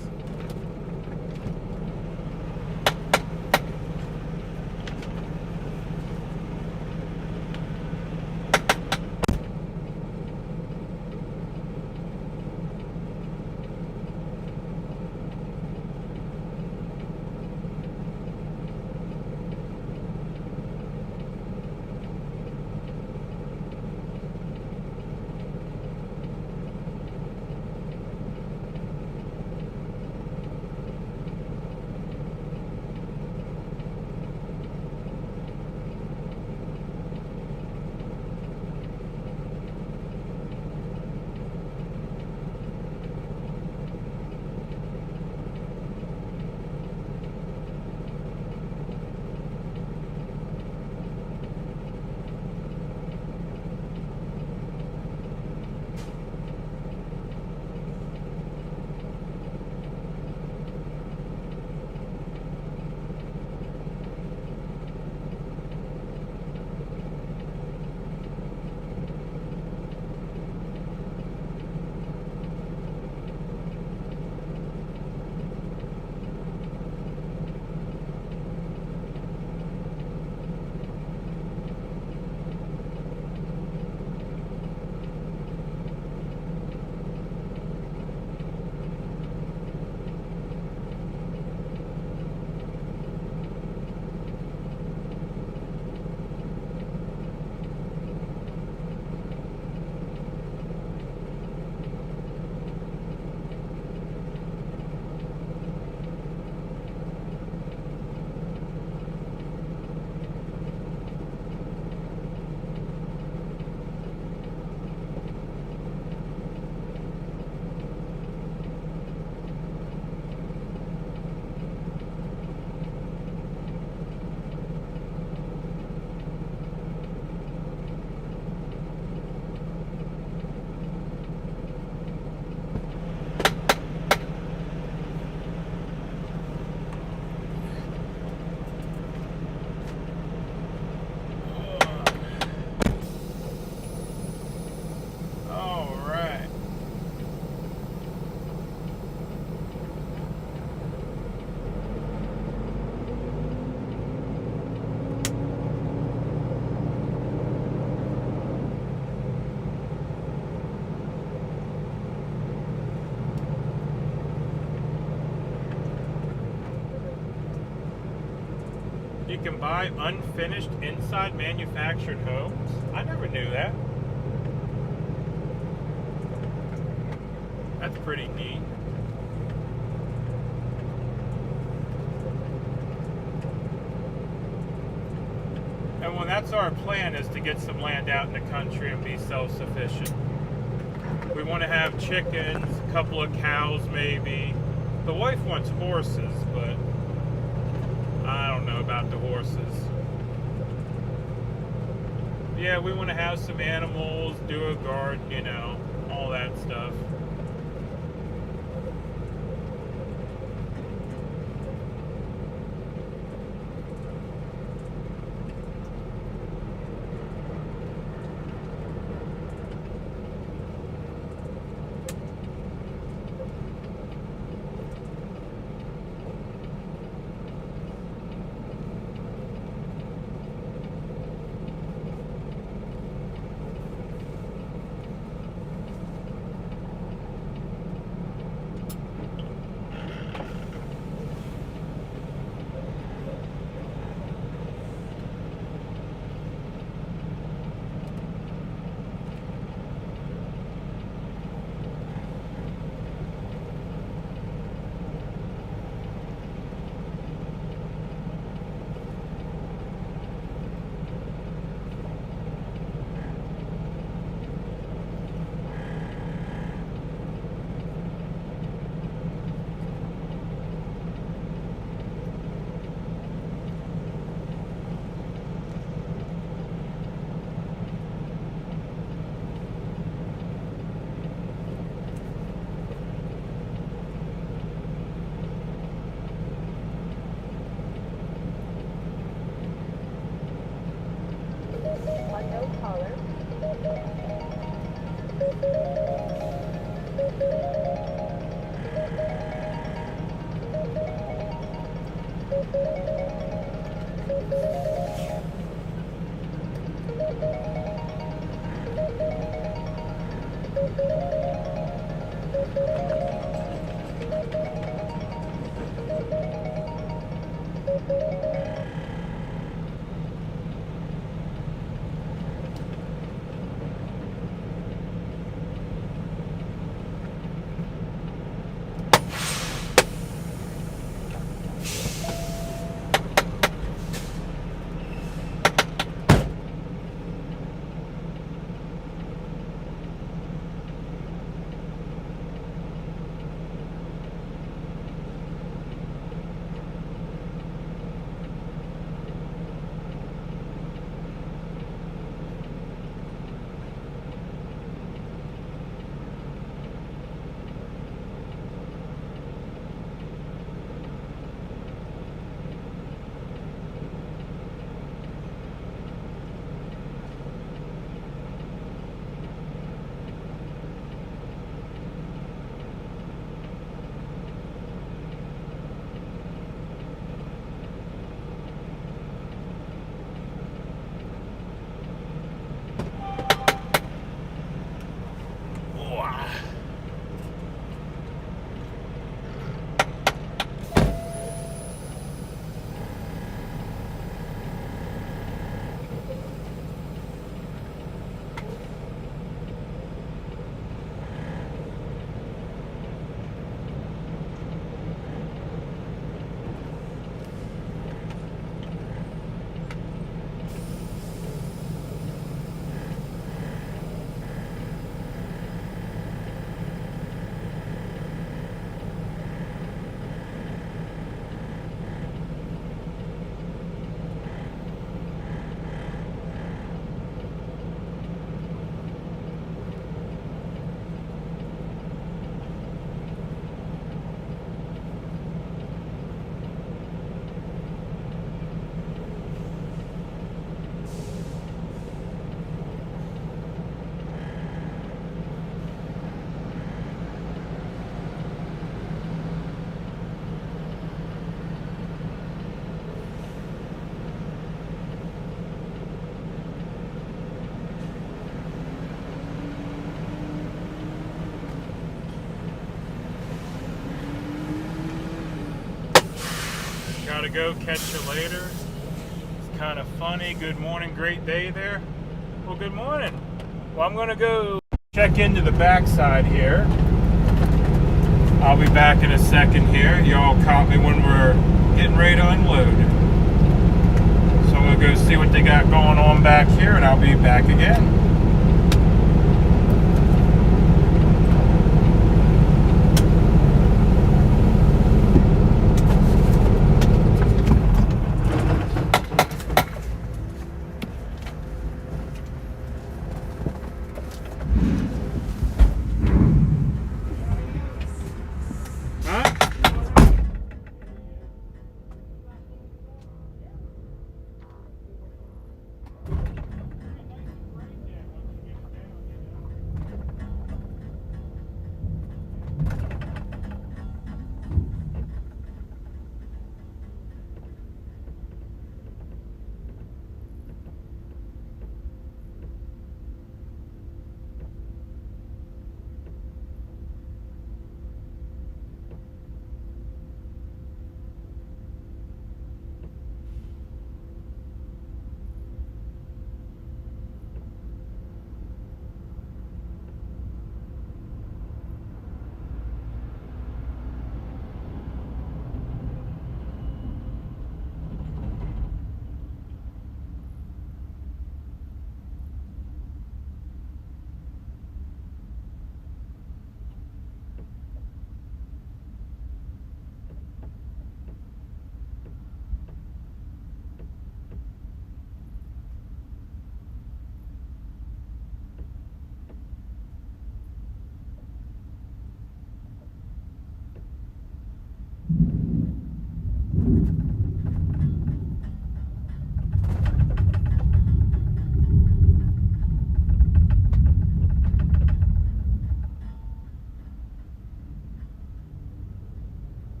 buy unfinished inside manufactured homes? I never knew that. That's pretty neat. And well, that's our plan, is to get some land out in the country and be self-sufficient. We want to have chickens, a couple of cows maybe. The wife wants horses, but I don't know about the horses. Yeah, we want to have some animals, do a garden, you know, all that stuff. Gotta go, catch you later. kind of funny. Good morning, great day there. Well, good morning. Well, I'm going to go check into the backside here. I'll be back in a second here. Y'all caught me when we're getting ready to unload. So I'm going to go see what they got going on back here, and I'll be back again.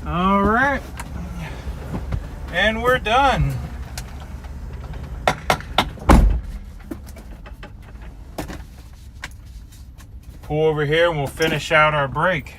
All right, and we're done. Pull over here and we'll finish out our break.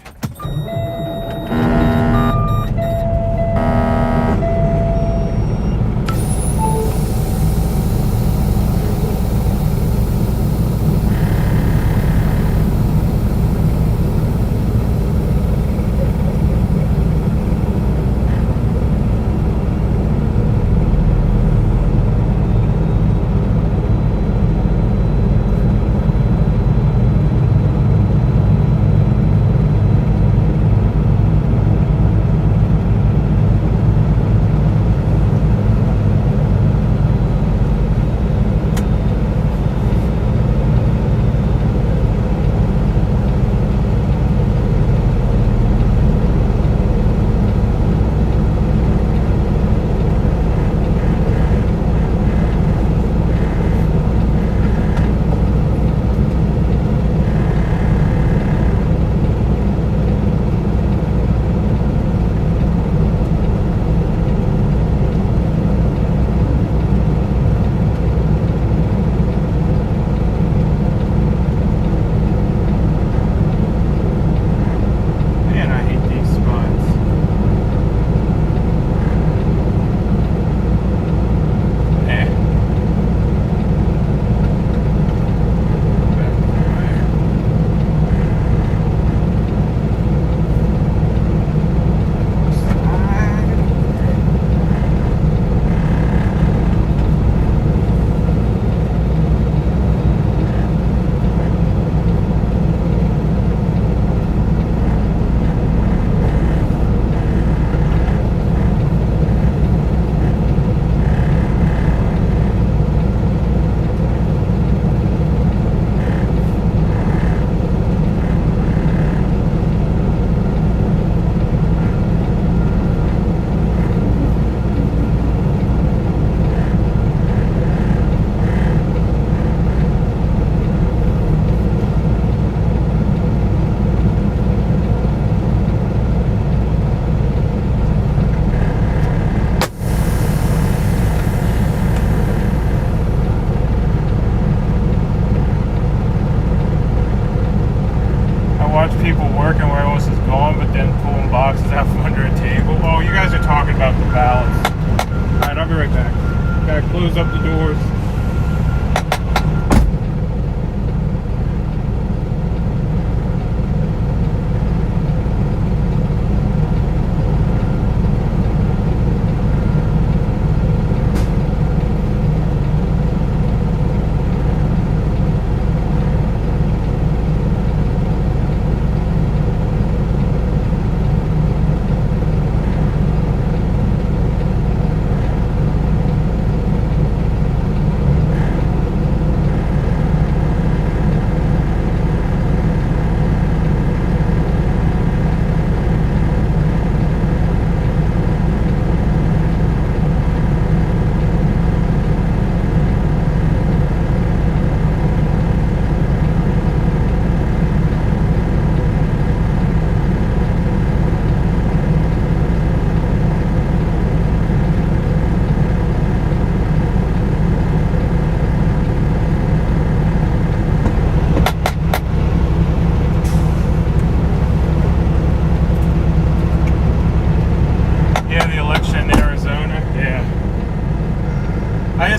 close up the doors.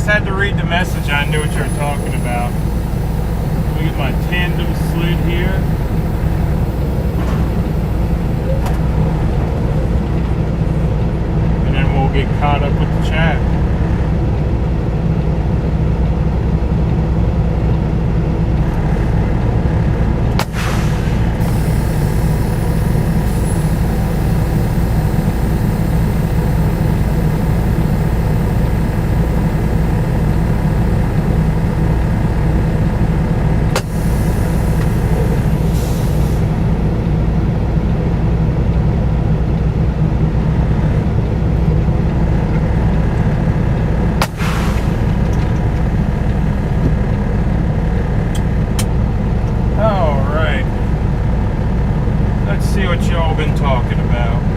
Had to read the message. I knew what you were talking about. Let me get my tandem slid here. And then we'll get caught up with the chat. What y'all been talking about?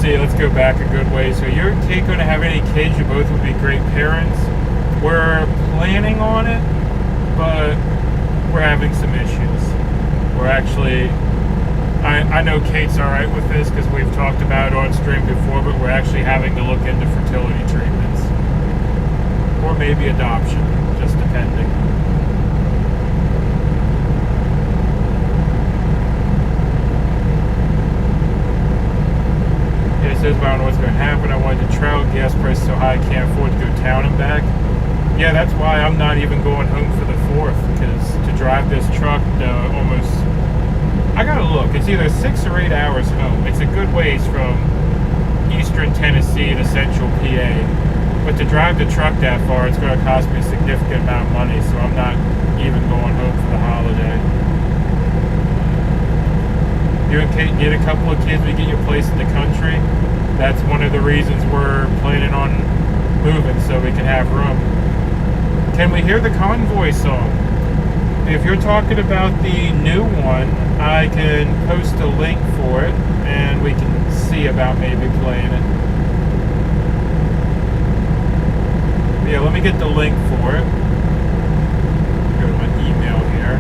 see, let's go back a good way. So you're going to have any kids, you both would be great parents. We're planning on it, but we're having some issues. We're actually I know Kate's all right with this because we've talked about it on stream before, but we're actually having to look into fertility treatments. Or maybe adoption, just depending. Yeah, it says, but I don't know what's going to happen. I wanted to travel. Gas price so high I can't afford to go town and back. Yeah, that's why I'm not even going home for the 4th, because to drive this truck almost... I gotta look. It's either 6 or 8 hours home. It's a good ways from eastern Tennessee to central PA. But to drive the truck that far, it's going to cost me a significant amount of money, so I'm not even going home for the holiday. You and Kate get a couple of kids, we get you a place in the country. That's one of the reasons we're planning on moving, so we can have room. Can we hear the Convoy song? If you're talking about the new one, I can post a link for it, and we can see about maybe playing it. Yeah, let me get the link for it. Go to my email here.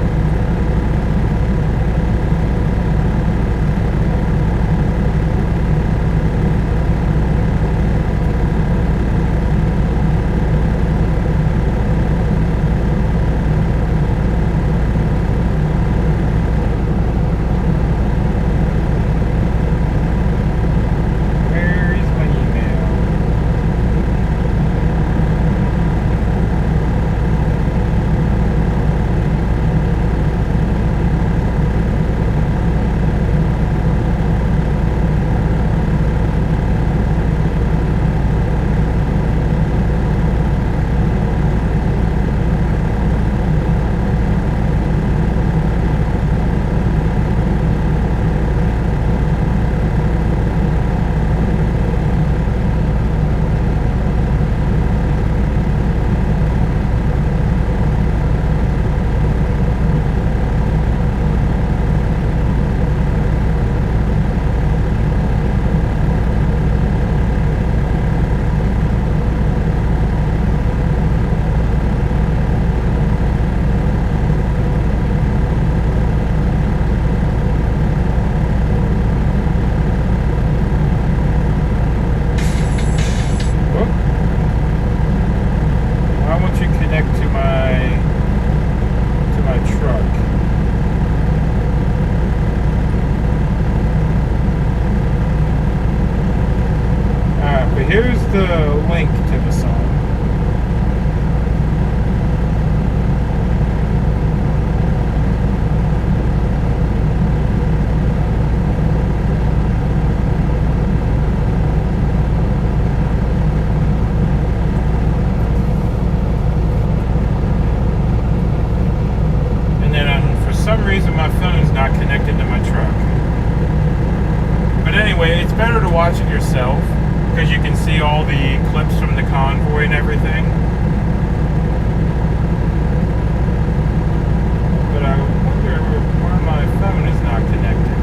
Here's the link to the song. And then for some reason my phone's not connected to my truck. But anyway, it's better to watch it yourself, because you can see all the clips from the convoy and everything. But I wonder why my phone is not connected.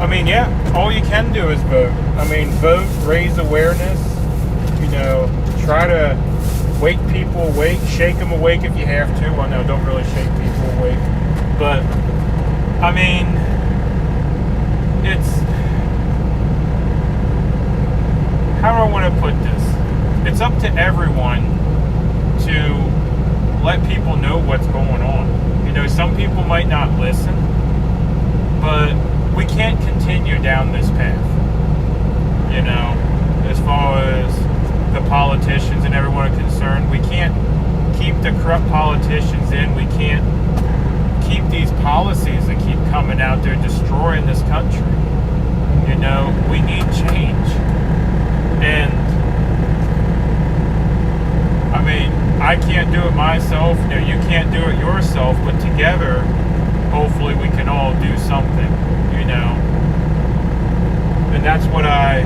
I mean, yeah, all you can do is vote. I mean, vote, raise awareness, you know, try to wake people awake, shake them awake if you have to. Well, no, don't really shake people awake. But, I mean, it's, how do I want to put this? It's up to everyone to let people know what's going on. You know, some people might not listen, but we can't continue down this path. You know, as far as the politicians and everyone are concerned, we can't keep the corrupt politicians in. We can't keep these policies that keep coming out there destroying this country. You know, we need change. And I mean, I can't do it myself. You know, you can't do it yourself, but together, hopefully we can all do something, you know. And that's what I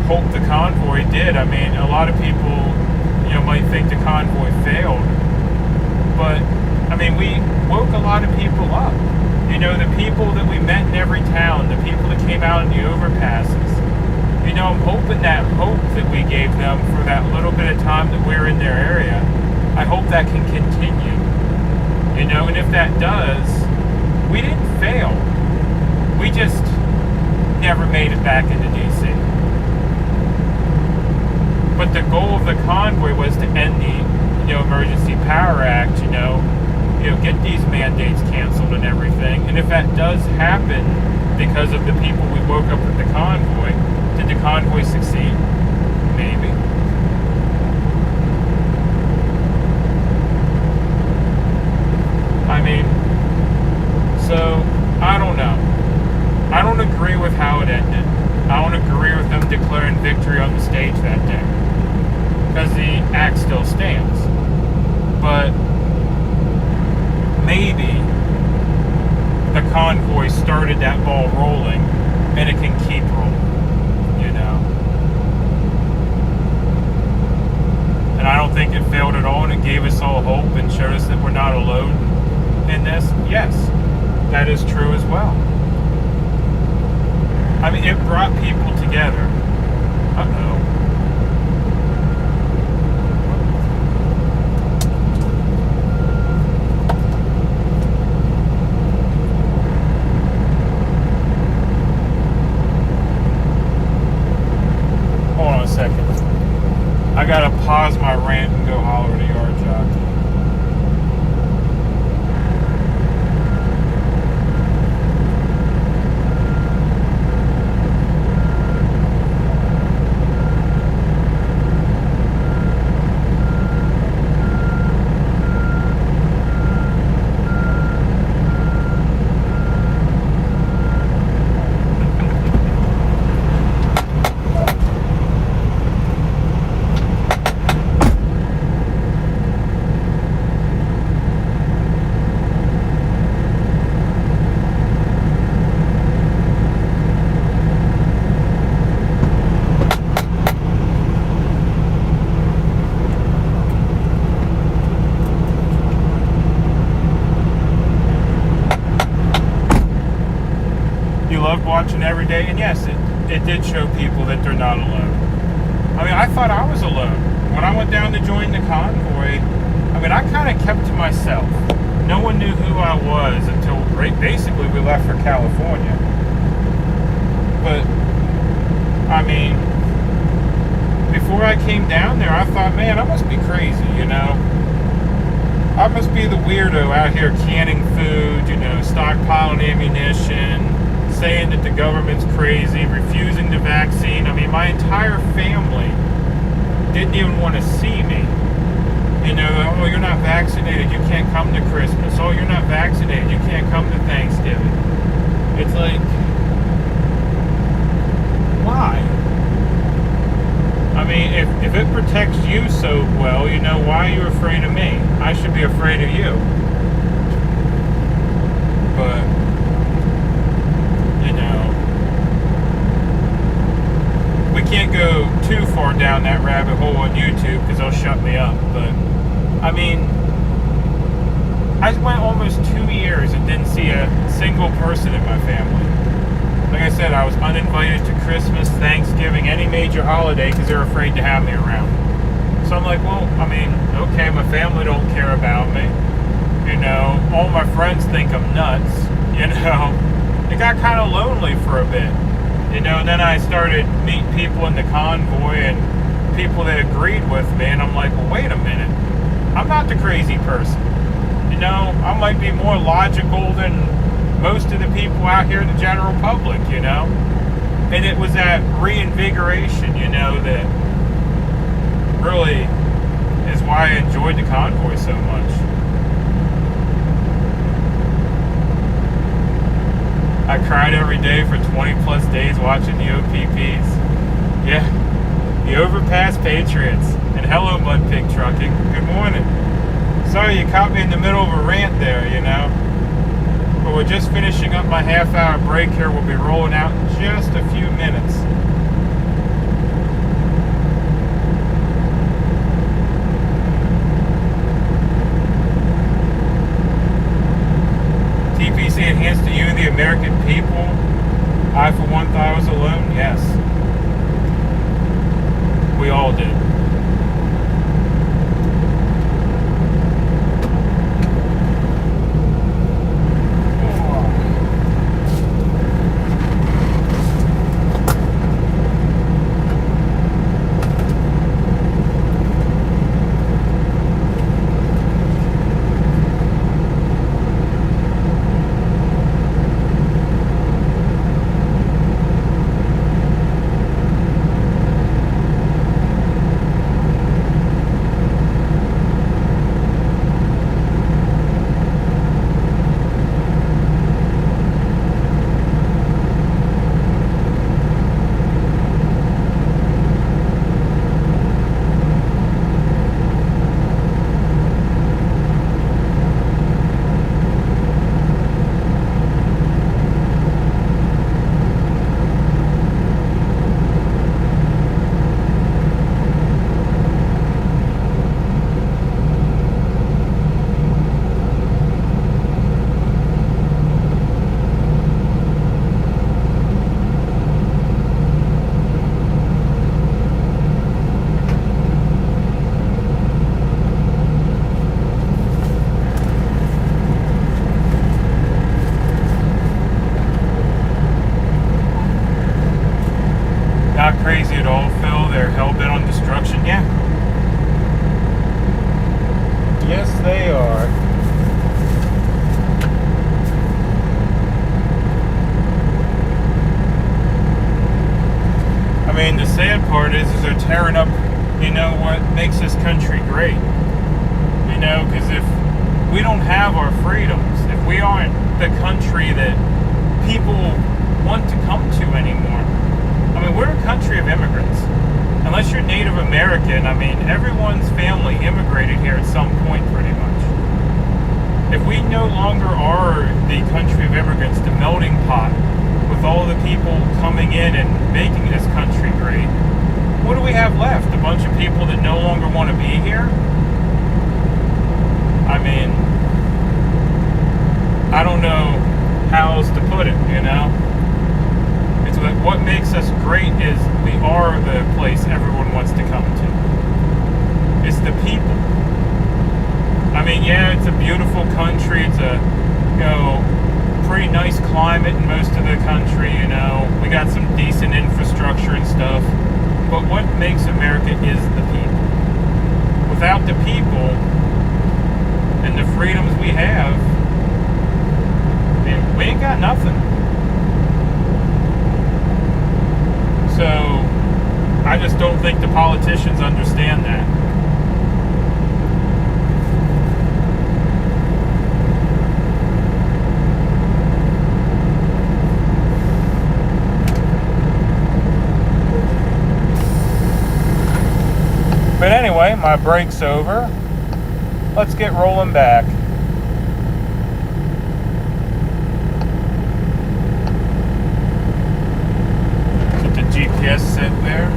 hope the convoy did. I mean, a lot of people, you know, might think the convoy failed, but I mean, we woke a lot of people up. You know, the people that we met in every town, the people that came out in the overpasses. You know, I'm hoping that hope that we gave them for that little bit of time that we're in their area, I hope that can continue. You know, and if that does, we didn't fail. We just never made it back into DC. But the goal of the convoy was to end the, you know, Emergency Power Act, you know, get these mandates canceled and everything. And if that does happen because of the people we woke up with the convoy, did the convoy succeed? Maybe. I mean, so, I don't know. I don't agree with how it ended. I don't agree with them declaring victory on the stage that day. Because the act still stands. But maybe the convoy started that ball rolling and it can keep rolling, you know. And I don't think it failed at all, and it gave us all hope and showed us that we're not alone in this. Yes, that is true as well. I mean, it brought people together. Uh-oh. I gotta pause my rant and go holler at a yard jockey. Watching every day, and yes, it did show people that they're not alone. I mean, I thought I was alone when I went down to join the convoy. I mean, I kind of kept to myself. No one knew who I was until basically we left for California. But I mean, before I came down there, I thought, man, I must be crazy, you know. I must be the weirdo out here canning food, you know, stockpiling ammunition, saying that the government's crazy, refusing the vaccine. I mean, my entire family didn't even want to see me. You know, oh, you're not vaccinated, you can't come to Christmas. Oh, you're not vaccinated, you can't come to Thanksgiving. It's like, why? I mean, if it protects you so well, you know, why are you afraid of me? I should be afraid of you. But can't go too far down that rabbit hole on YouTube because they'll shut me up. But I mean, I went almost 2 years and didn't see a single person in my family. Like I said, I was uninvited to Christmas, Thanksgiving, any major holiday because they're afraid to have me around. So I'm like, well, I mean, okay, my family don't care about me. You know, all my friends think I'm nuts. You know, it got kind of lonely for a bit. You know, and then I started meeting people in the convoy and people that agreed with me, and I'm like, well, wait a minute. I'm not the crazy person. You know, I might be more logical than most of the people out here in the general public, you know? And it was that reinvigoration, you know, that really is why I enjoyed the convoy so much. I cried every day for 20 plus days watching the OPPs. Yeah, the Overpass Patriots. And hello, MudPigTrucking. Good morning. Sorry you caught me in the middle of a rant there, you know. But we're just finishing up my half-hour break here. We'll be rolling out in just a few minutes. TPC enhanced to you, the American people. I, for one, thought I was alone. Yes. We all did. Crazy at all, Phil. They're hell-bent on destruction. Yeah. Yes, they are. I mean, the sad part is they're tearing up, you know, what makes this country great. You know, because if we don't have our freedoms, if we aren't the country that people want to come to anymore, I mean, we're a country of immigrants. Unless you're Native American, I mean, everyone's family immigrated here at some point, pretty much. If we no longer are the country of immigrants, the melting pot, with all the people coming in and making this country great, what do we have left? A bunch of people that no longer want to be here? I mean, I don't know how else to put it, you know? It's like what makes us great is we are the place everyone wants to come to. It's the people. I mean, yeah, it's a beautiful country. It's a, you know, pretty nice climate in most of the country, you know. We got some decent infrastructure and stuff. But what makes America is the people. Without the people and the freedoms we have, man, we ain't got nothing. So, I just don't think the politicians understand that. But anyway, my break's over. Let's get rolling back. Put the GPS set there.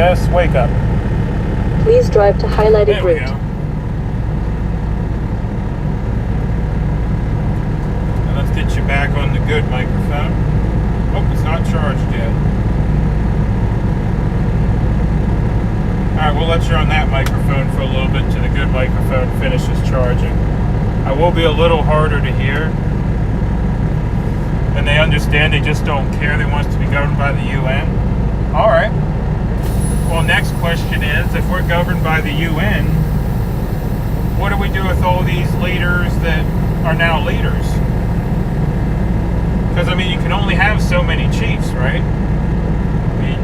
Jess, wake up. Please drive to highlighted There we route. go. And let's get you back on the good microphone. Oh, it's not charged yet. Alright, we'll let you on that microphone for a little bit till the good microphone finishes charging. I will be a little harder to hear. And they understand, they just don't care. They want us to be governed by the UN. Alright. Well, next question is, if we're governed by the UN, what do we do with all these leaders that are now leaders? Because, I mean, you can only have so many chiefs, right? I mean,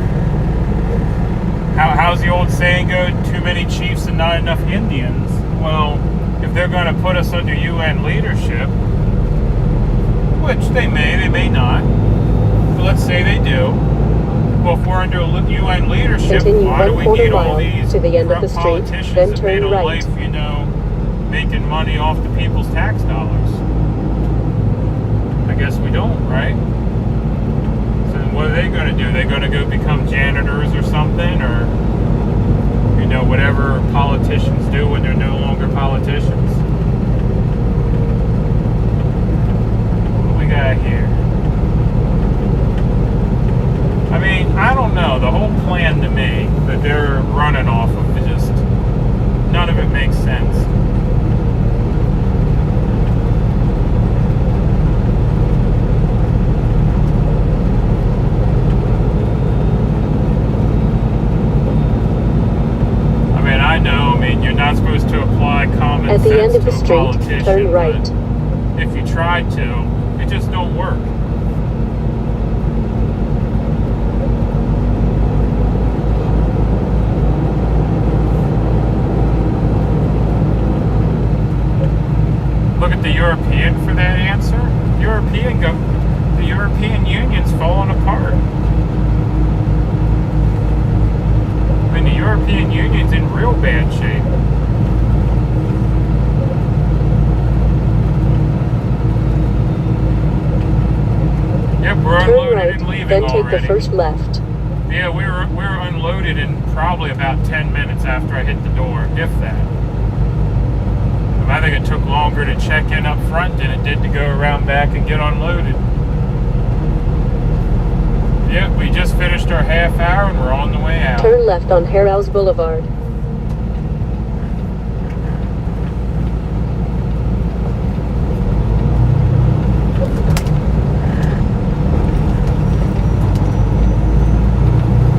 how's the old saying go? Too many chiefs and not enough Indians. Well, if they're going to put us under UN leadership, which they may not, but let's say they do. Well, if we're under UN leadership, Continue why do we 1/4 need all mile these to the end of the street, politicians then that made turn a right. life, you know, making money off the people's tax dollars? I guess we don't, right? So then what are they going to do? They're going to go become janitors or something, or, you know, whatever politicians do when they're no longer politicians. What do we got here? I mean, I don't know. The whole plan to me that they're running off of is just, none of it makes sense. I mean, I know, you're not supposed to apply common At sense the end of to the a street, politician, turn right. but if you try to, it just don't work. Look at the European for that answer. The European Union's falling apart. I mean, the European Union's in real bad shape. Yep, we're Turn unloaded right, and leaving then take already. the first left. Yeah, we were unloaded in probably about 10 minutes after I hit the door, if that. I think it took longer to check in up front than it did to go around back and get unloaded. Yep, we just finished our half hour and we're on the way out. Turn left on Harrows Boulevard.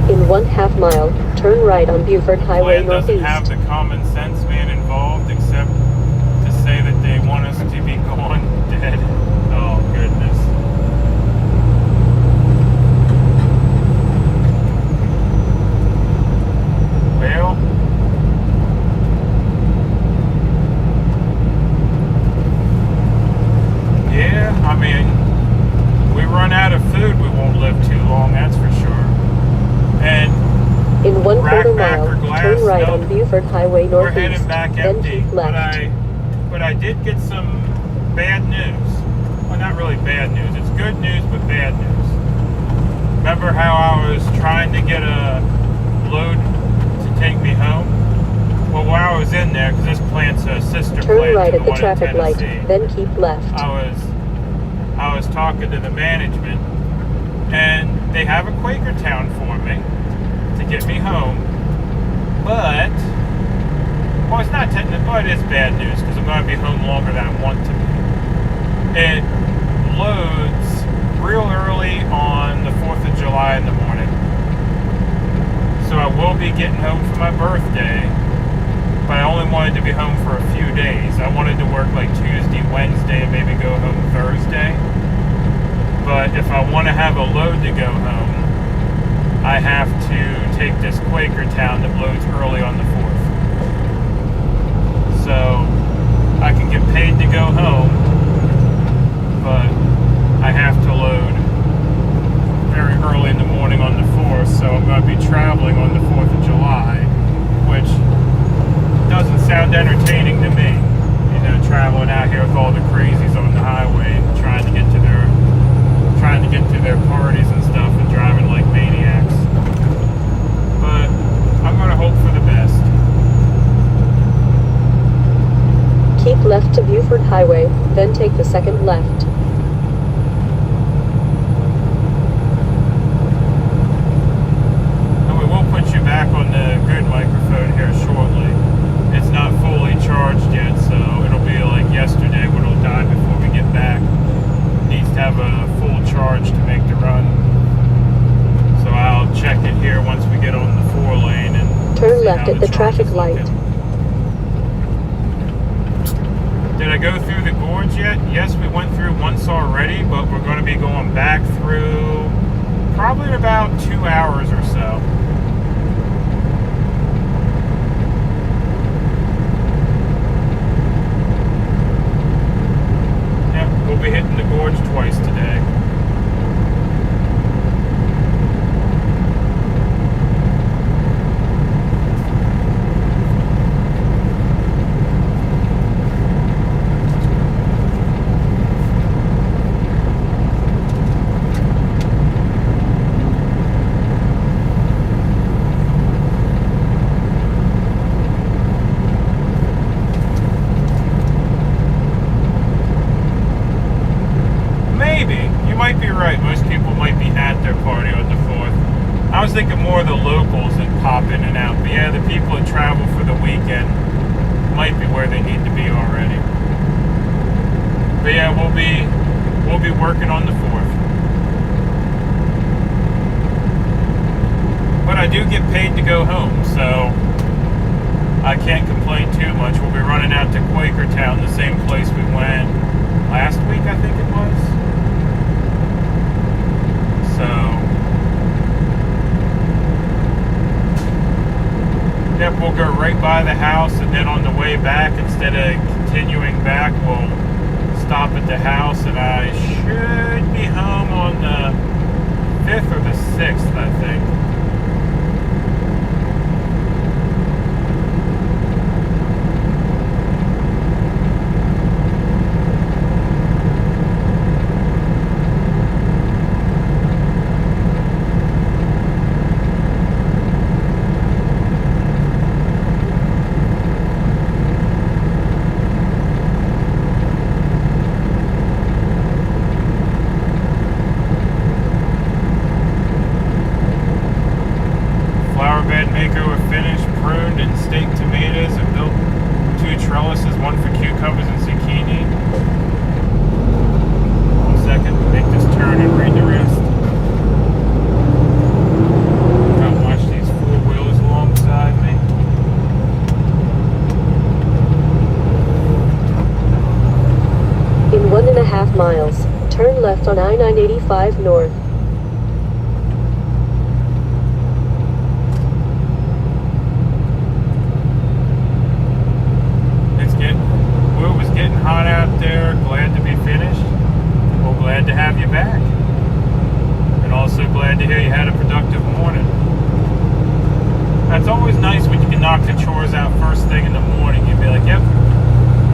In 1/2 mile, turn right on Buford Highway Plan doesn't have Northeast. the common sense man involved except to say that they want us to be gone dead. Oh, goodness. Well, yeah, I mean, we run out of food, we won't live too long, that's for sure. And In 1/4 Rack, mile, glass, turn right no. on Buford Highway We're Northeast. heading back Then empty, keep left. but I did get some bad news. Well, not really bad news. It's good news, but bad news. Remember how I was trying to get a load to take me home? Well, while I was in there, because this plant's a sister Turn plant right to at the the one in traffic light, Tennessee. then keep left. I was talking to the management, and they have a Quakertown for me to get me home. But, well, it's not technical, but it is bad news because I'm going to be home longer than I want to be. It loads real early on the 4th of July in the morning. So I will be getting home for my birthday, but I only wanted to be home for a few days. I wanted to work like Tuesday, Wednesday, and maybe go home Thursday. But if I want to have a load to go home, I have to take this Quakertown that loads early on the 4th. So I can get paid to go home, but I have to load very early in the morning on the 4th, so I'm going to be traveling on the 4th of July, which doesn't sound entertaining to me. You know, traveling out here with all the crazies on the highway, trying to get to their parties and stuff and driving like maniacs. But highway, then take the second left. And we will put you back on the good microphone here shortly. It's not fully charged yet, so it'll be like yesterday when it'll die before we get back. Needs to have a full charge to make the run. So I'll check it here once we get on the 4-lane and turn left at the traffic light. Did I go through the gorge yet? Yes, we went through once already, but we're going to be going back through probably in about 2 hours or so. Yep, we'll be hitting the gorge twice today. I was thinking more of the locals that pop in and out. But yeah, the people that travel for the weekend might be where they need to be already. But yeah, we'll be working on the 4th. But I do get paid to go home, so I can't complain too much. We'll be running out to Quakertown, the same place we went last week, I think it was. So yep, we'll go right by the house, and then on the way back, instead of continuing back, we'll stop at the house, and I should be home on the 5th or the 6th, I think. miles. Turn left on I-985 North. It was getting hot out there. Glad to be finished. Well, glad to have you back. And also glad to hear you had a productive morning. That's always nice when you can knock the chores out first thing in the morning. You'd be like, yep,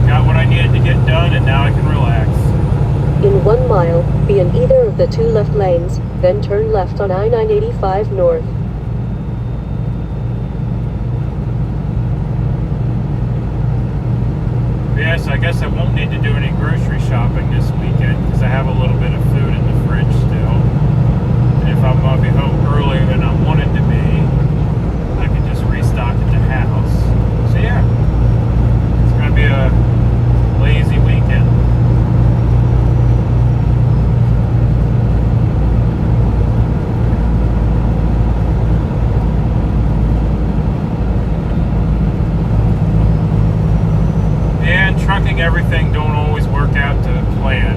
got what I needed to get done, and now I can relax. In 1 mile, be in either of the 2 left lanes, then turn left on I-985 North. Yes, I guess I won't need to do any grocery shopping this weekend because I have a little bit of food in the fridge still. And if I'm going to be home earlier than I wanted to be, I can just restock at the house. So yeah, it's going to be a lazy weekend. Trucking, everything don't always work out to plan.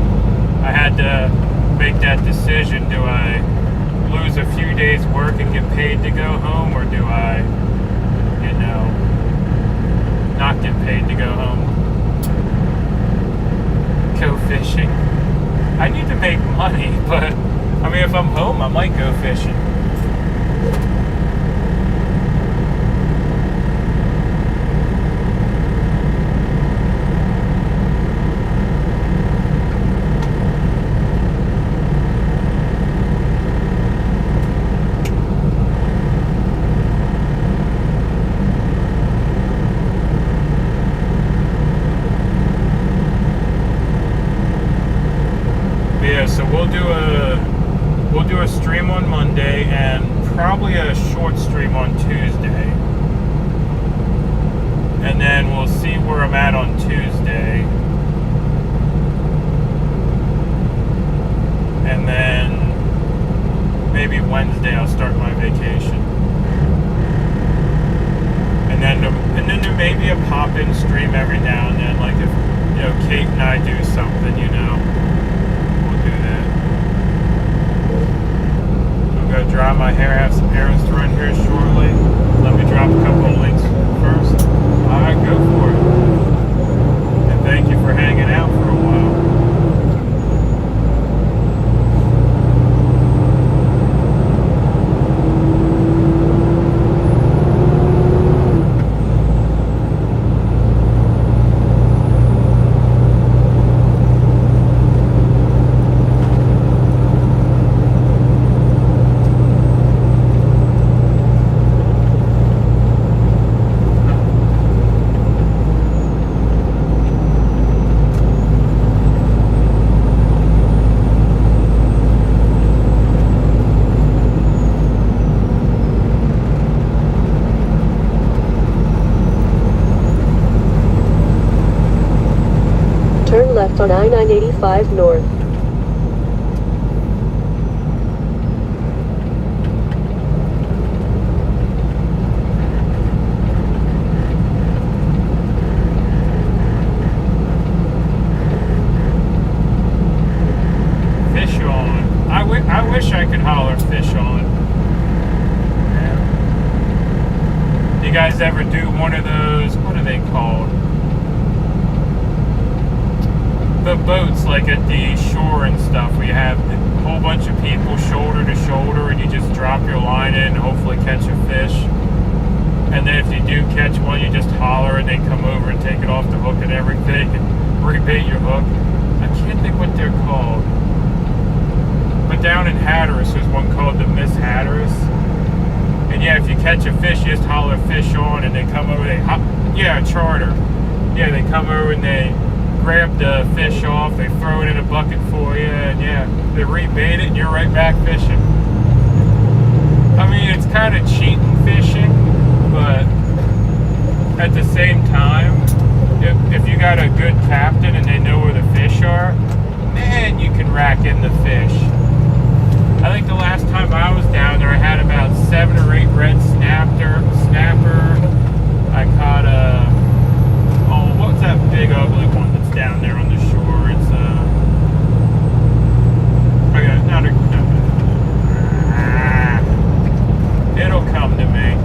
I had to make that decision. Do I lose a few days work and get paid to go home, or do I, not get paid to go home? Go fishing. I need to make money, but I mean, if I'm home, I might go fishing. we'll do a stream on Monday and probably a short stream on Tuesday. And then we'll see where I'm at on Tuesday. And then maybe Wednesday I'll start my vacation. And then there may be a pop-in stream every now and then, like if Kate and I do something, we'll do that. I'm gonna dry my hair, have some errands to run here shortly. Let me drop a couple of links first. Alright, go for it. And thank you for hanging out for a while. Left on I-985 North. Fish on. I wish I could holler fish on. Yeah. You guys ever do one of those, what are they called? The boats, like at the shore and stuff, where you have a whole bunch of people shoulder to shoulder and you just drop your line in and hopefully catch a fish. And then if you do catch one, you just holler and they come over and take it off the hook and everything and rebait your hook. I can't think what they're called. But down in Hatteras, there's one called the Miss Hatteras. And yeah, if you catch a fish, you just holler fish on and they come over, yeah, charter. Yeah, they come over and they grab the fish off, they throw it in a bucket for you, and yeah, they rebait it and you're right back fishing. I mean, it's kind of cheating fishing, but at the same time, if you got a good captain and they know where the fish are, man, you can rack in the fish. I think the last time I was down there, I had about 7 or 8 red snapper. I caught what's that big ugly one that's down there on the shore? It's okay, not a. It'll come to me.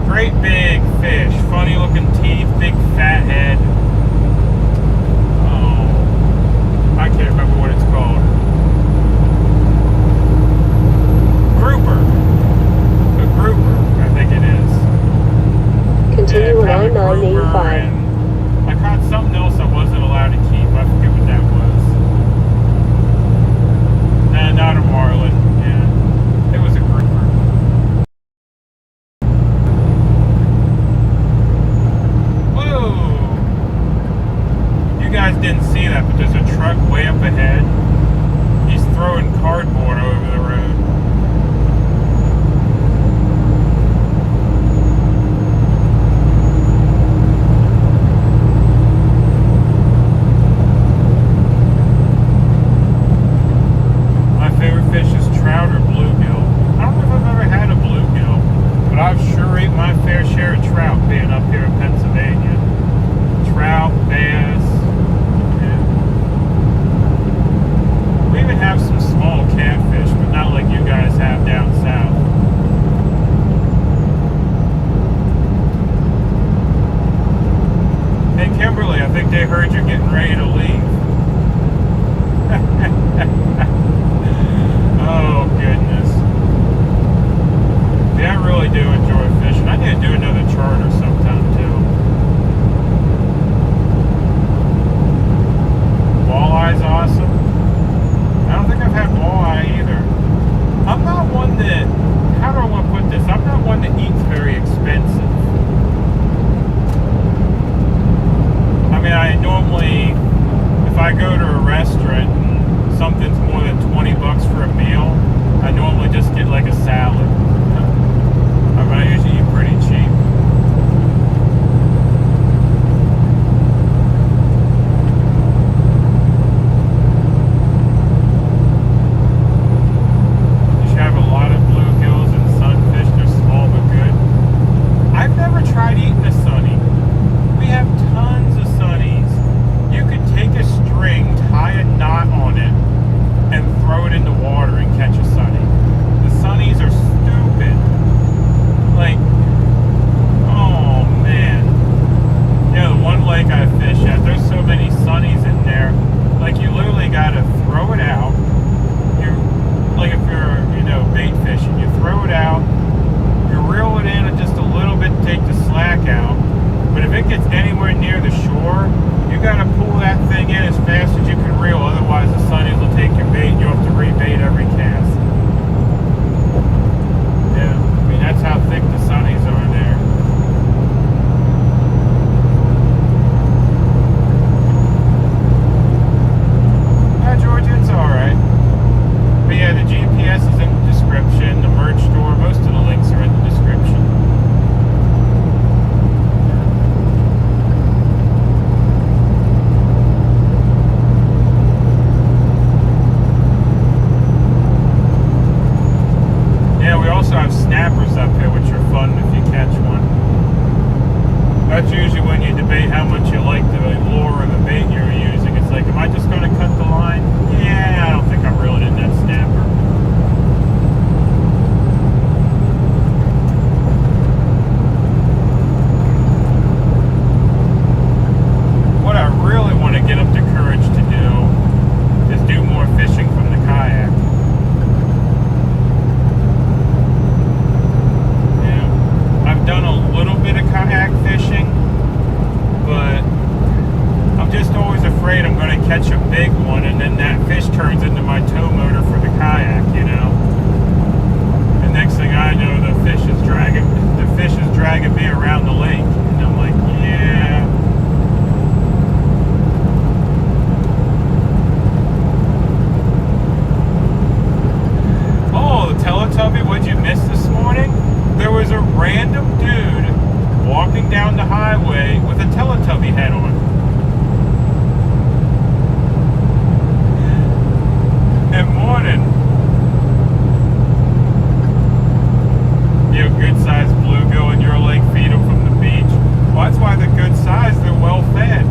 Great big fish, funny looking teeth, big fat head. Oh, I can't remember what it's called. Grouper. A grouper, I think it is. Continue on I-985. I caught something else I wasn't allowed to keep. I forget what that was. Nah, not a marlin. Yeah, it was a grouper. Whoa! You guys didn't see that, but there's a truck way up ahead. He's throwing cardboard over the road. Fish is trout or bluegill. I don't know if I've ever had a bluegill, but I've sure ate my fair share of trout being up here in Pennsylvania. Trout, bass, yeah. We even have some small catfish, but not like you catch a big one, and then that fish turns into my tow motor for the kayak, you know. And next thing I know, the fish is dragging me around the lake, and I'm like, yeah. Oh, the Teletubby, what'd you miss this morning? There was a random dude walking down the highway with a Teletubby head on. And morning. You know, good sized bluegill in your lake, feed them from the beach. Well, that's why they're good size, they're well fed.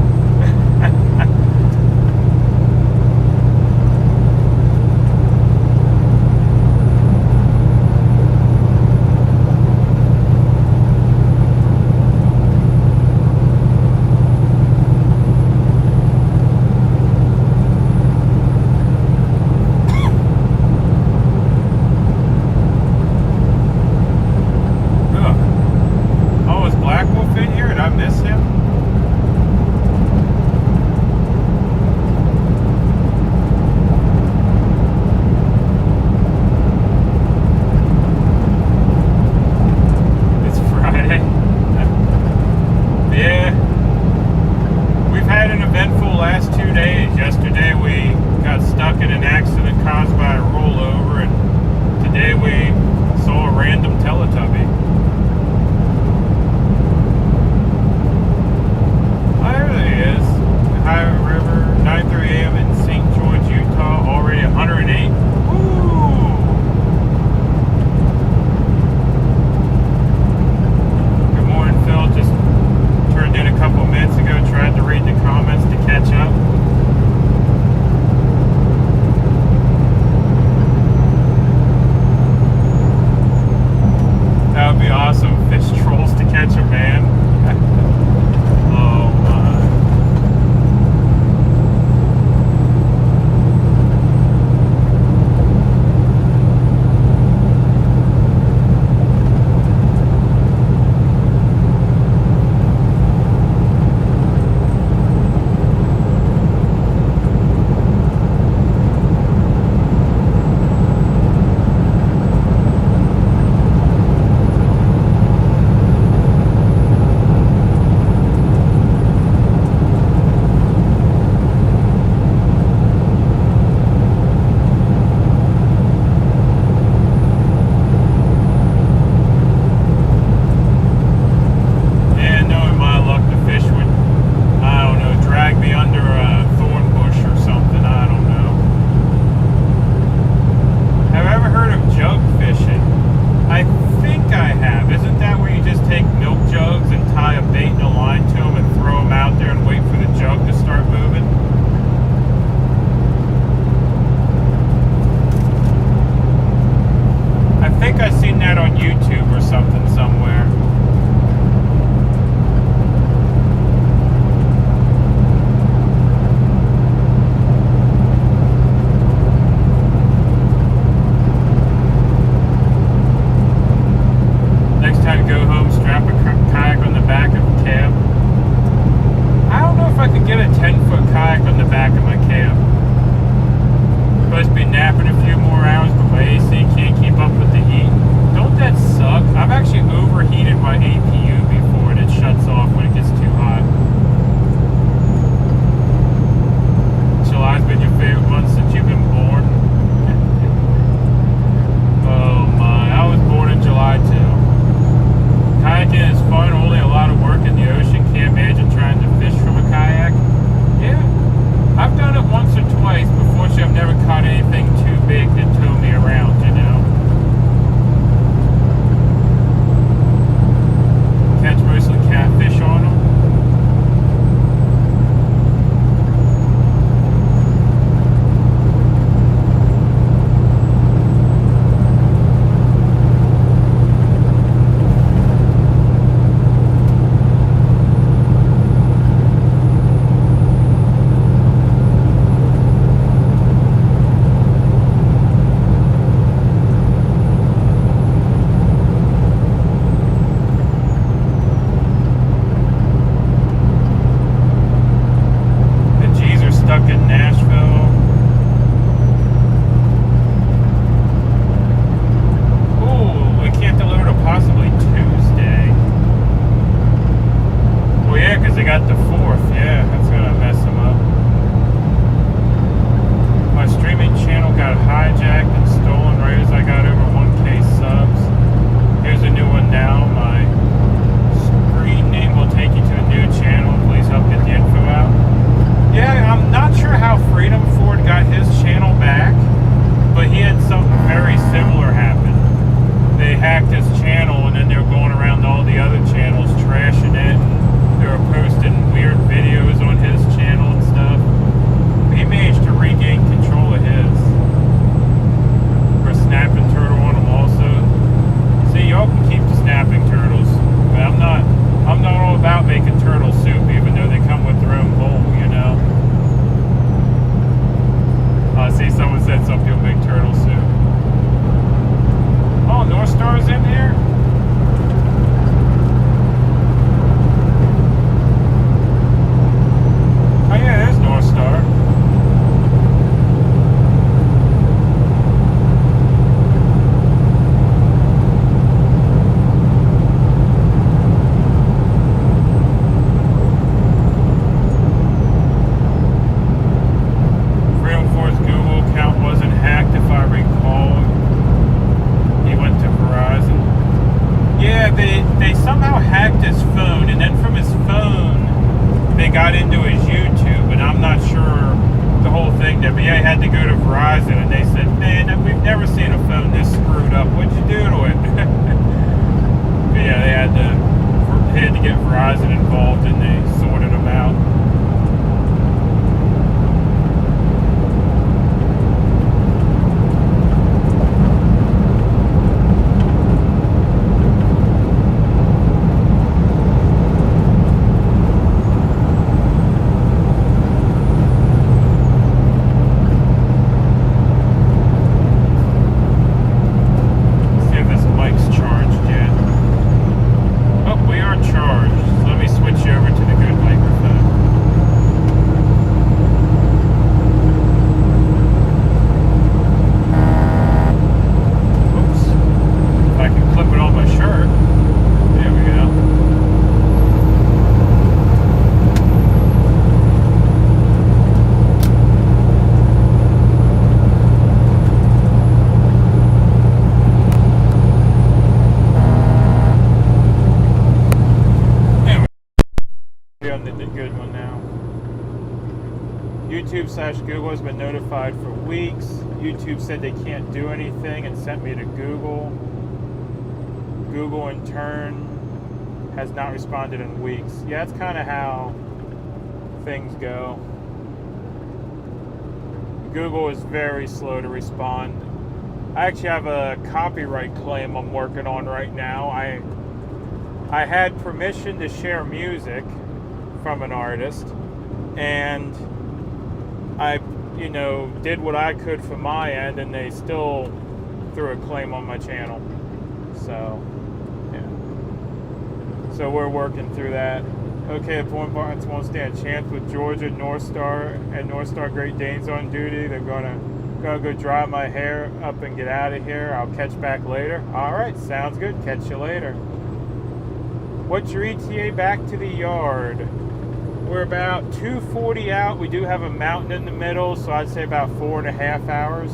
Catch mostly catfish on them. this channel, and then they were going around to all the other channels trashing it. They were posting weird videos on his channel and stuff. He managed to regain control of his. We're snapping turtle on him also. See, y'all can keep the snapping turtles, but I'm not all about making turtle soup, even though they come with their own bowl, you know. See, someone said something will make turtle soup. Oh, North Star's in here? Oh yeah, there's North Star. They somehow hacked his phone, and then from his phone they got into his YouTube, and I'm not sure the whole thing there, but yeah, he had to go to Verizon, and they said, man, we've never seen a phone this screwed up. What'd you do to it? But yeah, they had to get Verizon involved, and they sorted him out. YouTube/Google has been notified for weeks. YouTube said they can't do anything and sent me to Google. Google in turn has not responded in weeks. Yeah, that's kind of how things go. Google is very slow to respond. I actually have a copyright claim I'm working on right now. I had permission to share music from an artist, and I, did what I could from my end, and they still threw a claim on my channel. So, yeah. So we're working through that. Okay, if Point Barnes won't stand a chance with Georgia, North Star, and North Star Great Danes on duty, they're gonna go dry my hair up and get out of here. I'll catch back later. All right, sounds good. Catch you later. What's your ETA back to the yard? We're about 2:40 out. We do have a mountain in the middle, so I'd say about 4.5 hours.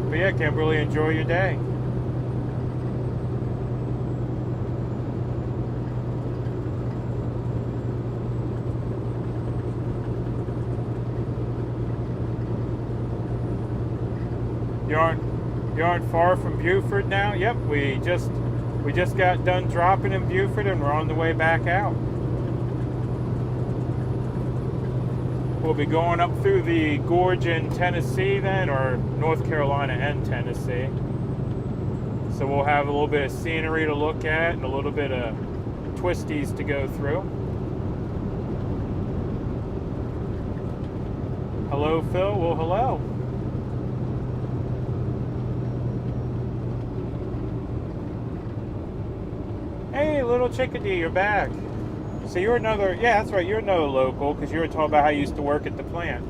But yeah, Kimberly, enjoy your day. You aren't far from Buford now? Yep, we just got done dropping in Buford, and we're on the way back out. We'll be going up through the gorge in Tennessee then, or North Carolina and Tennessee. So we'll have a little bit of scenery to look at and a little bit of twisties to go through. Hello, Phil. Well, hello. Hey, little chickadee, you're back. So you're another, yeah, that's right, you're another local, because you were talking about how you used to work at the plant.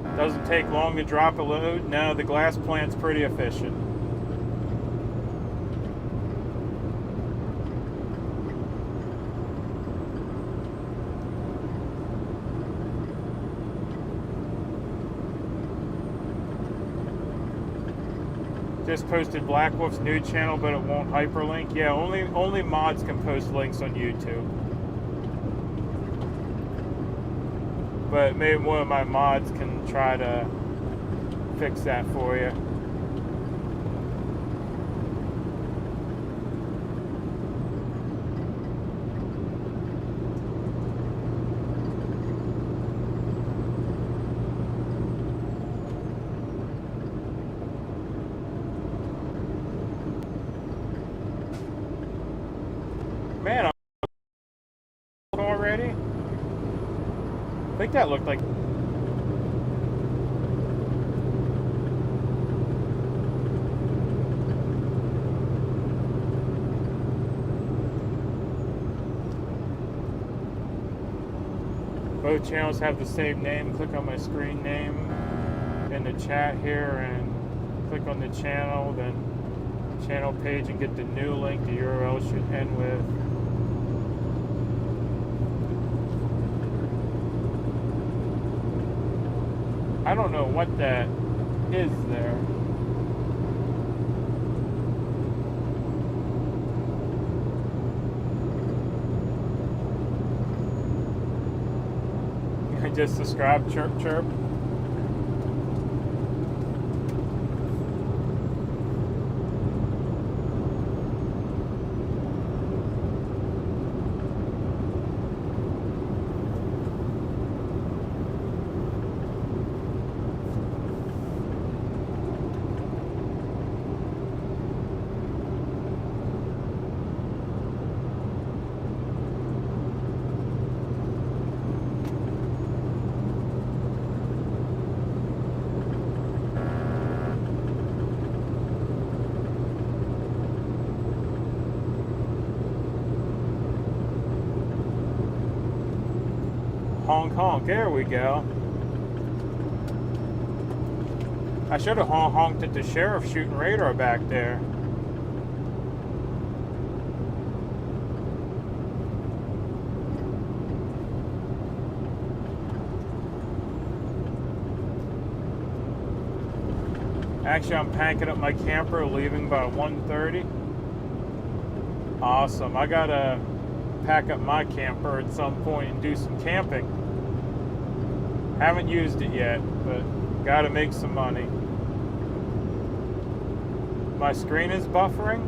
Yeah. Doesn't take long to drop a load. No, the glass plant's pretty efficient. Just posted Black Wolf's new channel, but it won't hyperlink. Yeah, only mods can post links on YouTube. But maybe one of my mods can try to fix that for you. Man, I'm already? I think that looked like... Both channels have the same name. Click on my screen name in the chat here and click on the channel, then channel page and get the new link. The URL should end with... I don't know what that is there. I just subscribe, chirp chirp. Honk honk, there we go. I should have honked at the sheriff shooting radar back there. Actually, I'm packing up my camper, leaving by 1:30. Awesome. I gotta pack up my camper at some point and do some camping. Haven't used it yet, but gotta make some money. My screen is buffering.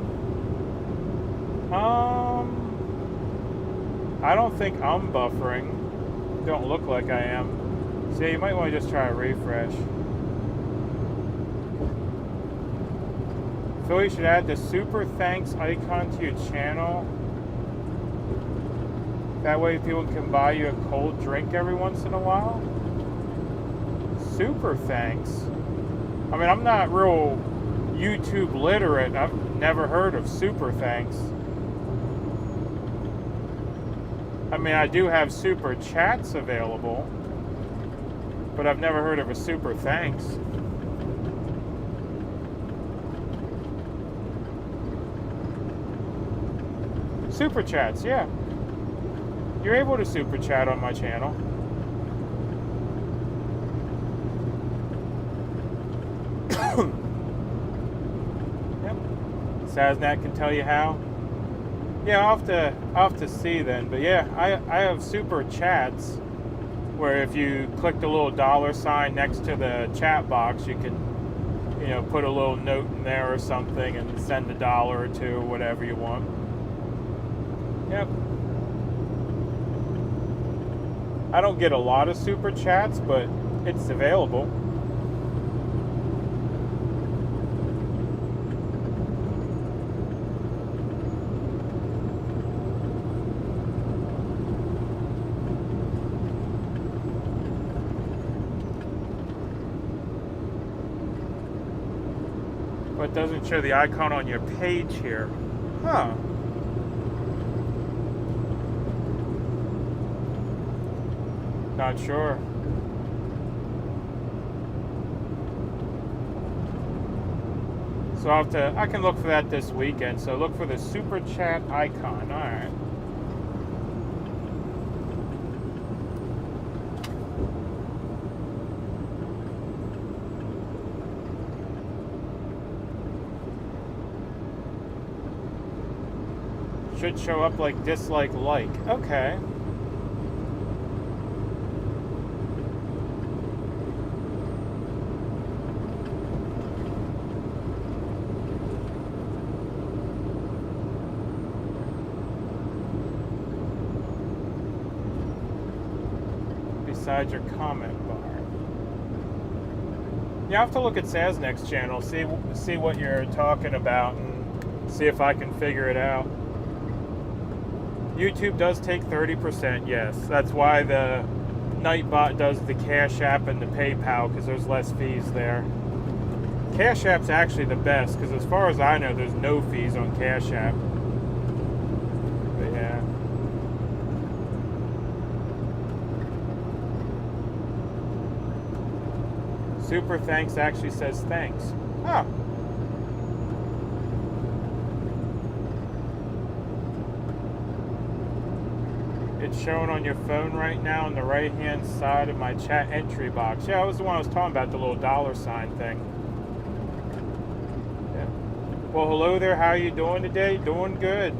I don't think I'm buffering. Don't look like I am. So you might want to just try a refresh. Phil, you should add the super thanks icon to your channel. That way people can buy you a cold drink every once in a while. Super thanks. I mean, I'm not real YouTube literate. I've never heard of super thanks. I mean, I do have super chats available, but I've never heard of a super thanks. Super chats, yeah. You're able to super chat on my channel. Yep. Saznat can tell you how. Yeah, I'll have to see then. But yeah, I have super chats where if you click the little $sign next to the chat box, you can, you know, put a little note in there or something and send $1 or $2 or whatever you want. Yep. I don't get a lot of super chats, but it's available. But it doesn't show the icon on your page here. Huh. Not sure. So I can look for that this weekend. So look for the super chat icon. All right. Should show up like dislike, like. Okay. Beside your comment bar. Yeah, I have to look at Saznik's channel, see what you're talking about, and see if I can figure it out. YouTube does take 30%, yes. That's why the Nightbot does the Cash App and the PayPal, because there's less fees there. Cash App's actually the best, because as far as I know, there's no fees on Cash App. But yeah. Super Thanks actually says thanks. Huh. It's showing on your phone right now on the right hand side of my chat entry box. Yeah, that was the one I was talking about, the little $sign thing. Yeah. Well, hello there, how are you doing today? Doing good.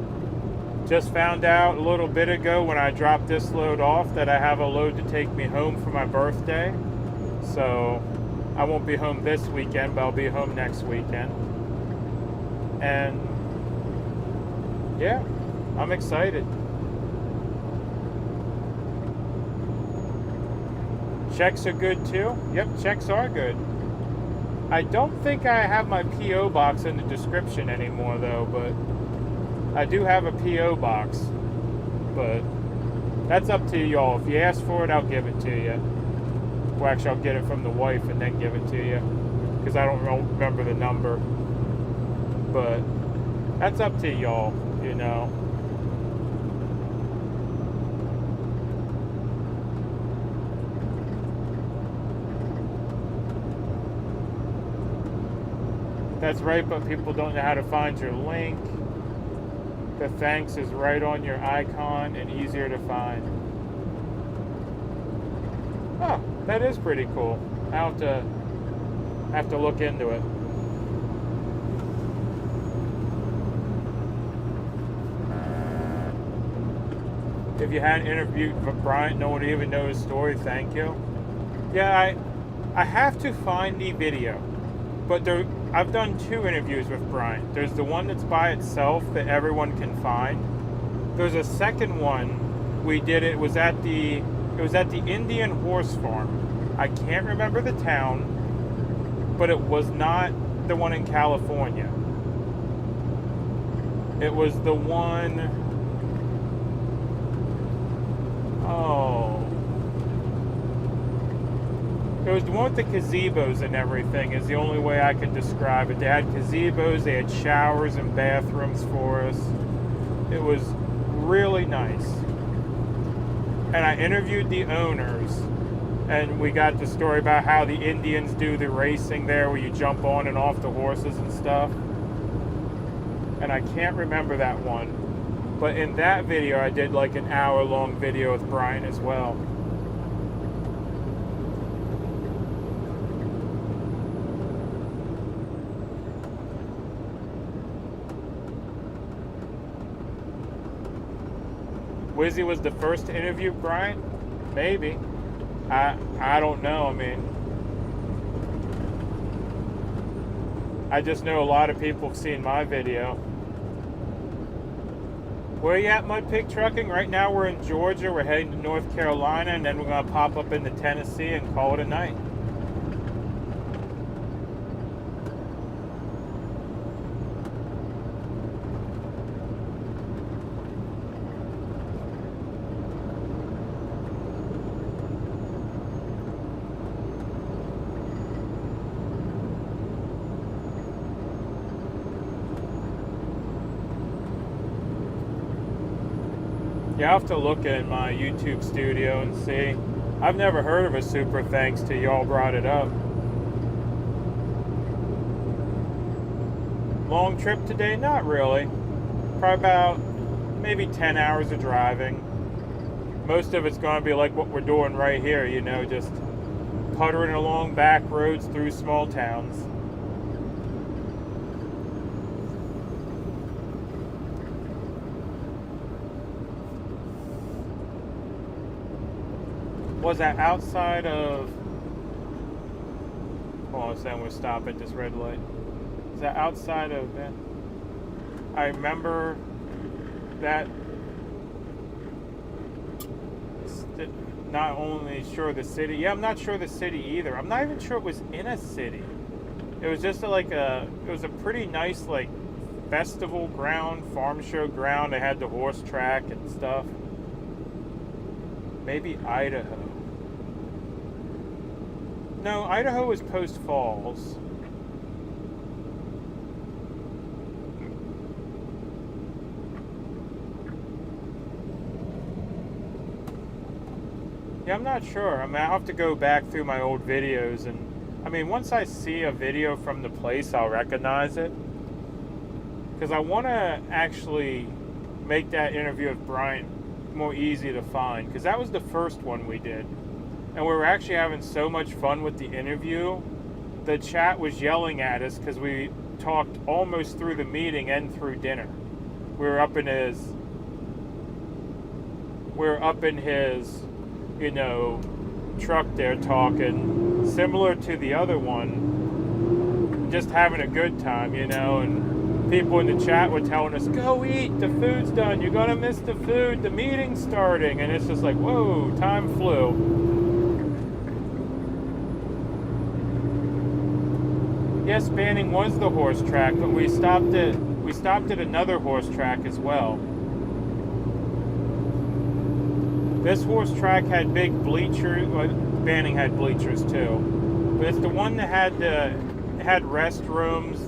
Just found out a little bit ago when I dropped this load off that I have a load to take me home for my birthday. So I won't be home this weekend, but I'll be home next weekend. And yeah, I'm excited. Checks are good too? Yep, checks are good. I don't think I have my P.O. box in the description anymore though, but I do have a P.O. box. But that's up to y'all. If you ask for it, I'll give it to you. Well, actually, I'll get it from the wife and then give it to you, because I don't remember the number. But that's up to y'all, you know. That's right, but people don't know how to find your link. The thanks is right on your icon and easier to find. Oh, that is pretty cool. I'll have to look into it. If you hadn't interviewed Bryant, no one would even know his story. Thank you. Yeah, I have to find the video, but I've done 2 interviews with Bryant. There's the one that's by itself that everyone can find. There's a second one we did. It was at the Indian Horse Farm. I can't remember the town, but it was not the one in California. It was the one, it was the one with the gazebos and everything is the only way I can describe it. They had gazebos, they had showers and bathrooms for us. It was really nice. And I interviewed the owners, and we got the story about how the Indians do the racing there where you jump on and off the horses and stuff. And I can't remember that one. But in that video, I did like an hour-long video with Brian as well. Wizzy was the first to interview Brian? Maybe. I don't know. I mean, I just know a lot of people have seen my video. Where are you at, MudPigTrucking? Right now we're in Georgia. We're heading to North Carolina, and then we're going to pop up into Tennessee and call it a night. Yeah, I'll have to look at my YouTube studio and see. I've never heard of a super thanks till y'all brought it up. Long trip today? Not really. Probably about maybe 10 hours of driving. Most of it's going to be like what we're doing right here, you know, just puttering along back roads through small towns. Was that outside of... Hold on a second, we'll stop at this red light. Is that outside of... I remember that... Not only sure the city... Yeah, I'm not sure the city either. I'm not even sure it was in a city. It was just like a... It was a pretty nice, like, festival ground, farm show ground. They had the horse track and stuff. Maybe Idaho. No, Idaho was Post Falls. Yeah, I'm not sure. I mean, I'll have to go back through my old videos, and I mean, once I see a video from the place, I'll recognize it. Because I want to actually make that interview with Bryant more easy to find, because that was the first one we did. And we were actually having so much fun with the interview. The chat was yelling at us because we talked almost through the meeting and through dinner. We were up in his, you know, truck there talking, similar to the other one, just having a good time, you know, and people in the chat were telling us, go eat, the food's done, you're gonna miss the food, the meeting's starting, and it's just like, whoa, time flew. Yes, Banning was the horse track, but we stopped at another horse track as well. This horse track had big bleachers. Well, Banning had bleachers too, but it's the one that had restrooms.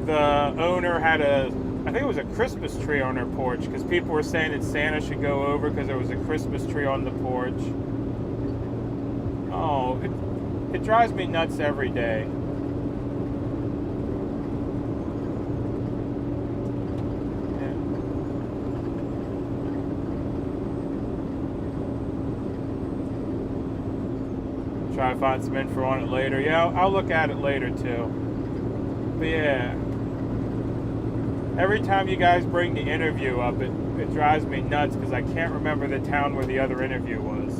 The owner had I think it was a Christmas tree on her porch, because people were saying that Santa should go over because there was a Christmas tree on the porch. Oh, it drives me nuts every day. Try to find some info on it later. Yeah, I'll look at it later too. But yeah, every time you guys bring the interview up, it drives me nuts because I can't remember the town where the other interview was.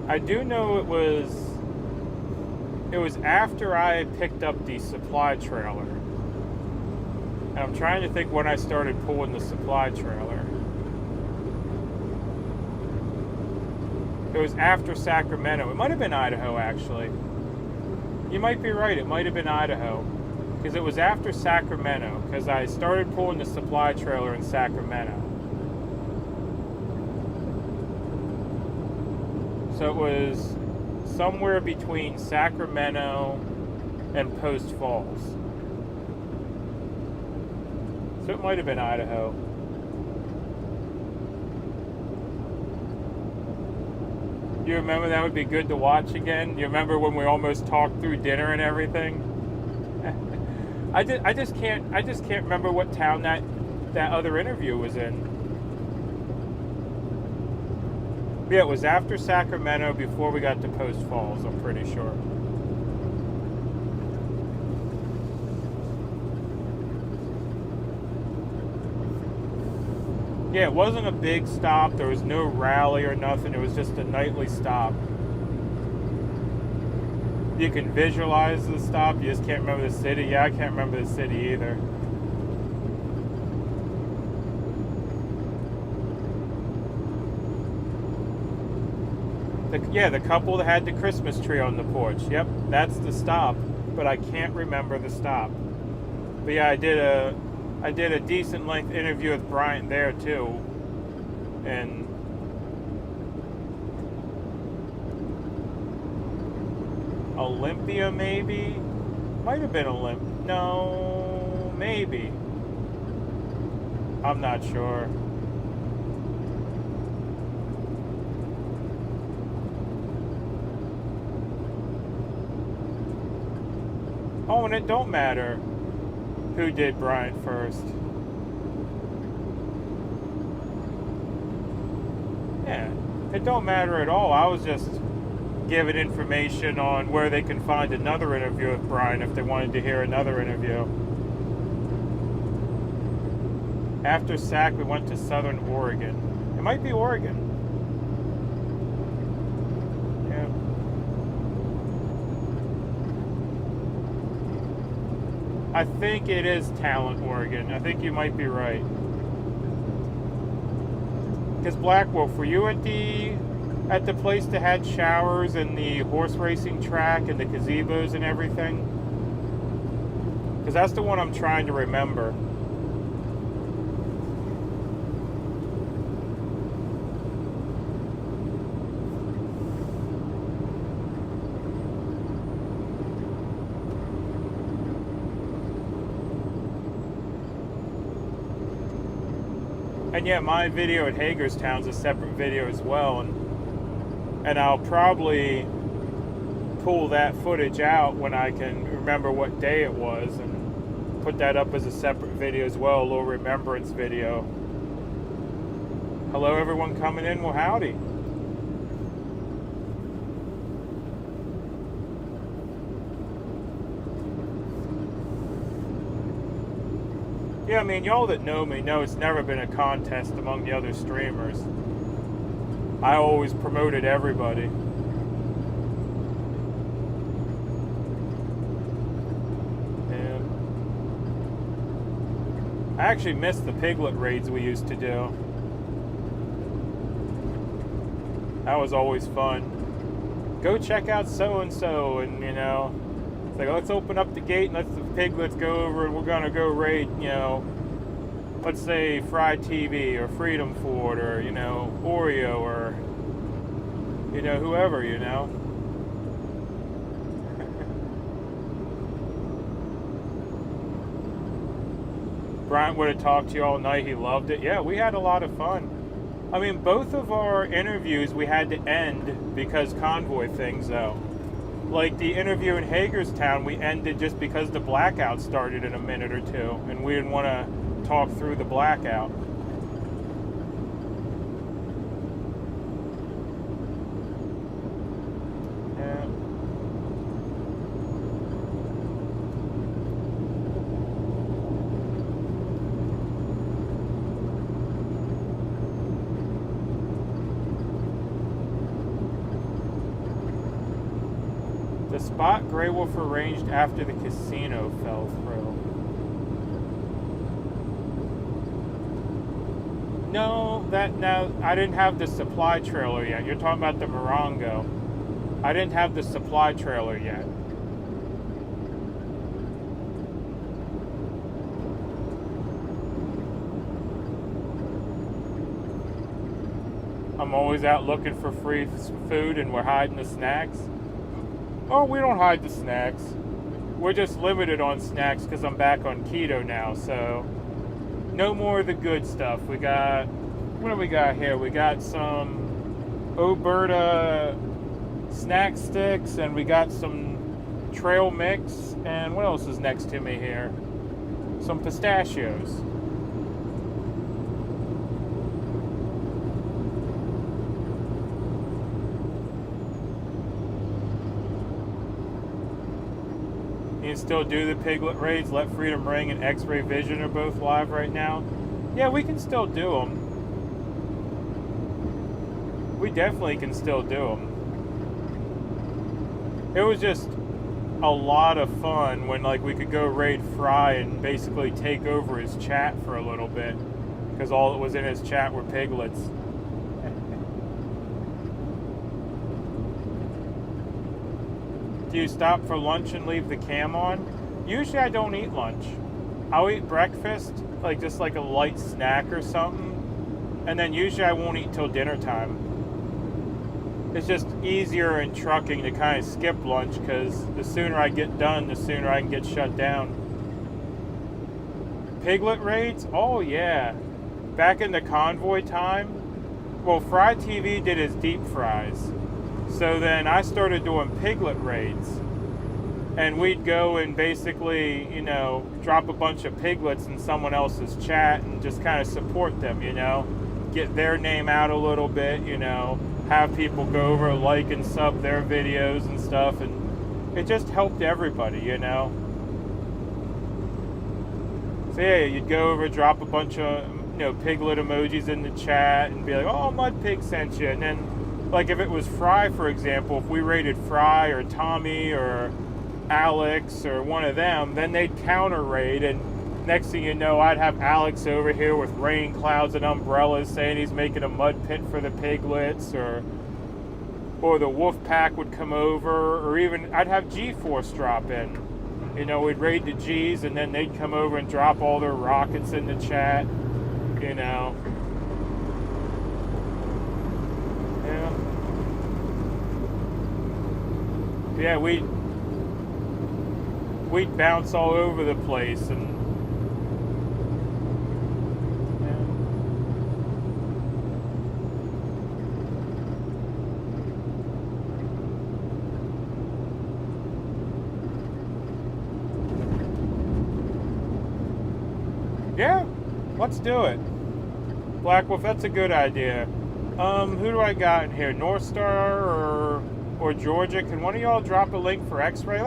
I do know it was after I picked up the supply trailer. And I'm trying to think when I started pulling the supply trailer. It was after Sacramento. It might have been Idaho, actually. You might be right. It might have been Idaho. Because it was after Sacramento. Because I started pulling the supply trailer in Sacramento. So it was somewhere between Sacramento and Post Falls. So it might have been Idaho. You remember that would be good to watch again? You remember when we almost talked through dinner and everything? I just can't remember what town that other interview was in. Yeah, it was after Sacramento, before we got to Post Falls, I'm pretty sure. Yeah, it wasn't a big stop. There was no rally or nothing. It was just a nightly stop. You can visualize the stop. You just can't remember the city. Yeah, I can't remember the city either. The couple that had the Christmas tree on the porch. Yep, that's the stop, but I can't remember the stop. But yeah, I did a decent length interview with Bryant there too, and Olympia maybe, might have been Olympia. No, maybe. I'm not sure. Oh, and it don't matter who did Bryant first. Yeah, It don't matter at all. I was just giving information on where they can find another interview with Brian if they wanted to hear another interview. After SAC, we went to Southern Oregon. It might be Oregon. I think it is Talent, Oregon. I think you might be right. Because Black Wolf, were you at the place that had showers and the horse racing track and the gazebos and everything? Because that's the one I'm trying to remember. And yeah, my video at Hagerstown's a separate video as well, and I'll probably pull that footage out when I can remember what day it was and put that up as a separate video as well, a little remembrance video. Hello everyone coming in, well howdy. Yeah, I mean, y'all that know me know it's never been a contest among the other streamers. I always promoted everybody. And I actually miss the piglet raids we used to do. That was always fun. Go check out so-and-so, and you know, it's like, let's open up the gate and let the piglets go over and we're gonna go raid, you know, let's say Fried TV or Freedom Ford or, you know, Oreo or, you know, whoever, you know. Bryant would have talked to you all night. He loved it. Yeah, we had a lot of fun. I mean, both of our interviews we had to end because convoy things, though. Like the interview in Hagerstown, we ended just because the blackout started in a minute or two, and we didn't want to talk through the blackout. Yeah. The spot Grey Wolf arranged after the casino fell through. No, I didn't have the supply trailer yet. You're talking about the Morongo. I didn't have the supply trailer yet. I'm always out looking for free food and we're hiding the snacks. Oh, we don't hide the snacks. We're just limited on snacks because I'm back on keto now, so no more of the good stuff. We got, what do we got here? We got some Oberta snack sticks, and we got some trail mix, and what else is next to me here? Some pistachios. You can still do the piglet raids. Let Freedom Ring and X-Ray Vision are both live right now. Yeah, we can still do them. We definitely can still do them. It was just a lot of fun when like we could go raid Fry and basically take over his chat for a little bit, because all that was in his chat were piglets. Do you stop for lunch and leave the cam on? Usually I don't eat lunch. I'll eat breakfast, like just like a light snack or something, and then usually I won't eat till dinner time. It's just easier in trucking to kind of skip lunch, because the sooner I get done, the sooner I can get shut down. Piglet raids? Oh yeah. Back in the convoy time, well, Fry TV did his deep fries. So then I started doing piglet raids, and we'd go and basically, you know, drop a bunch of piglets in someone else's chat and just kind of support them, you know, get their name out a little bit, you know, have people go over, like and sub their videos and stuff, and it just helped everybody, you know. So yeah, you'd go over, drop a bunch of, you know, piglet emojis in the chat and be like, oh, MudPig sent you. And then, like, if it was Fry, for example, if we rated Fry or Tommy or Alex or one of them, then they'd counter raid, and next thing you know, I'd have Alex over here with rain clouds and umbrellas saying he's making a mud pit for the piglets, or the wolf pack would come over, or even I'd have G-Force drop in. You know, we'd raid the G's, and then they'd come over and drop all their rockets in the chat, you know. Yeah, we'd bounce all over the place, and yeah, let's do it. Black Wolf, that's a good idea. Who do I got in here? North Star or Georgia? Can one of y'all drop a link for X-Ray?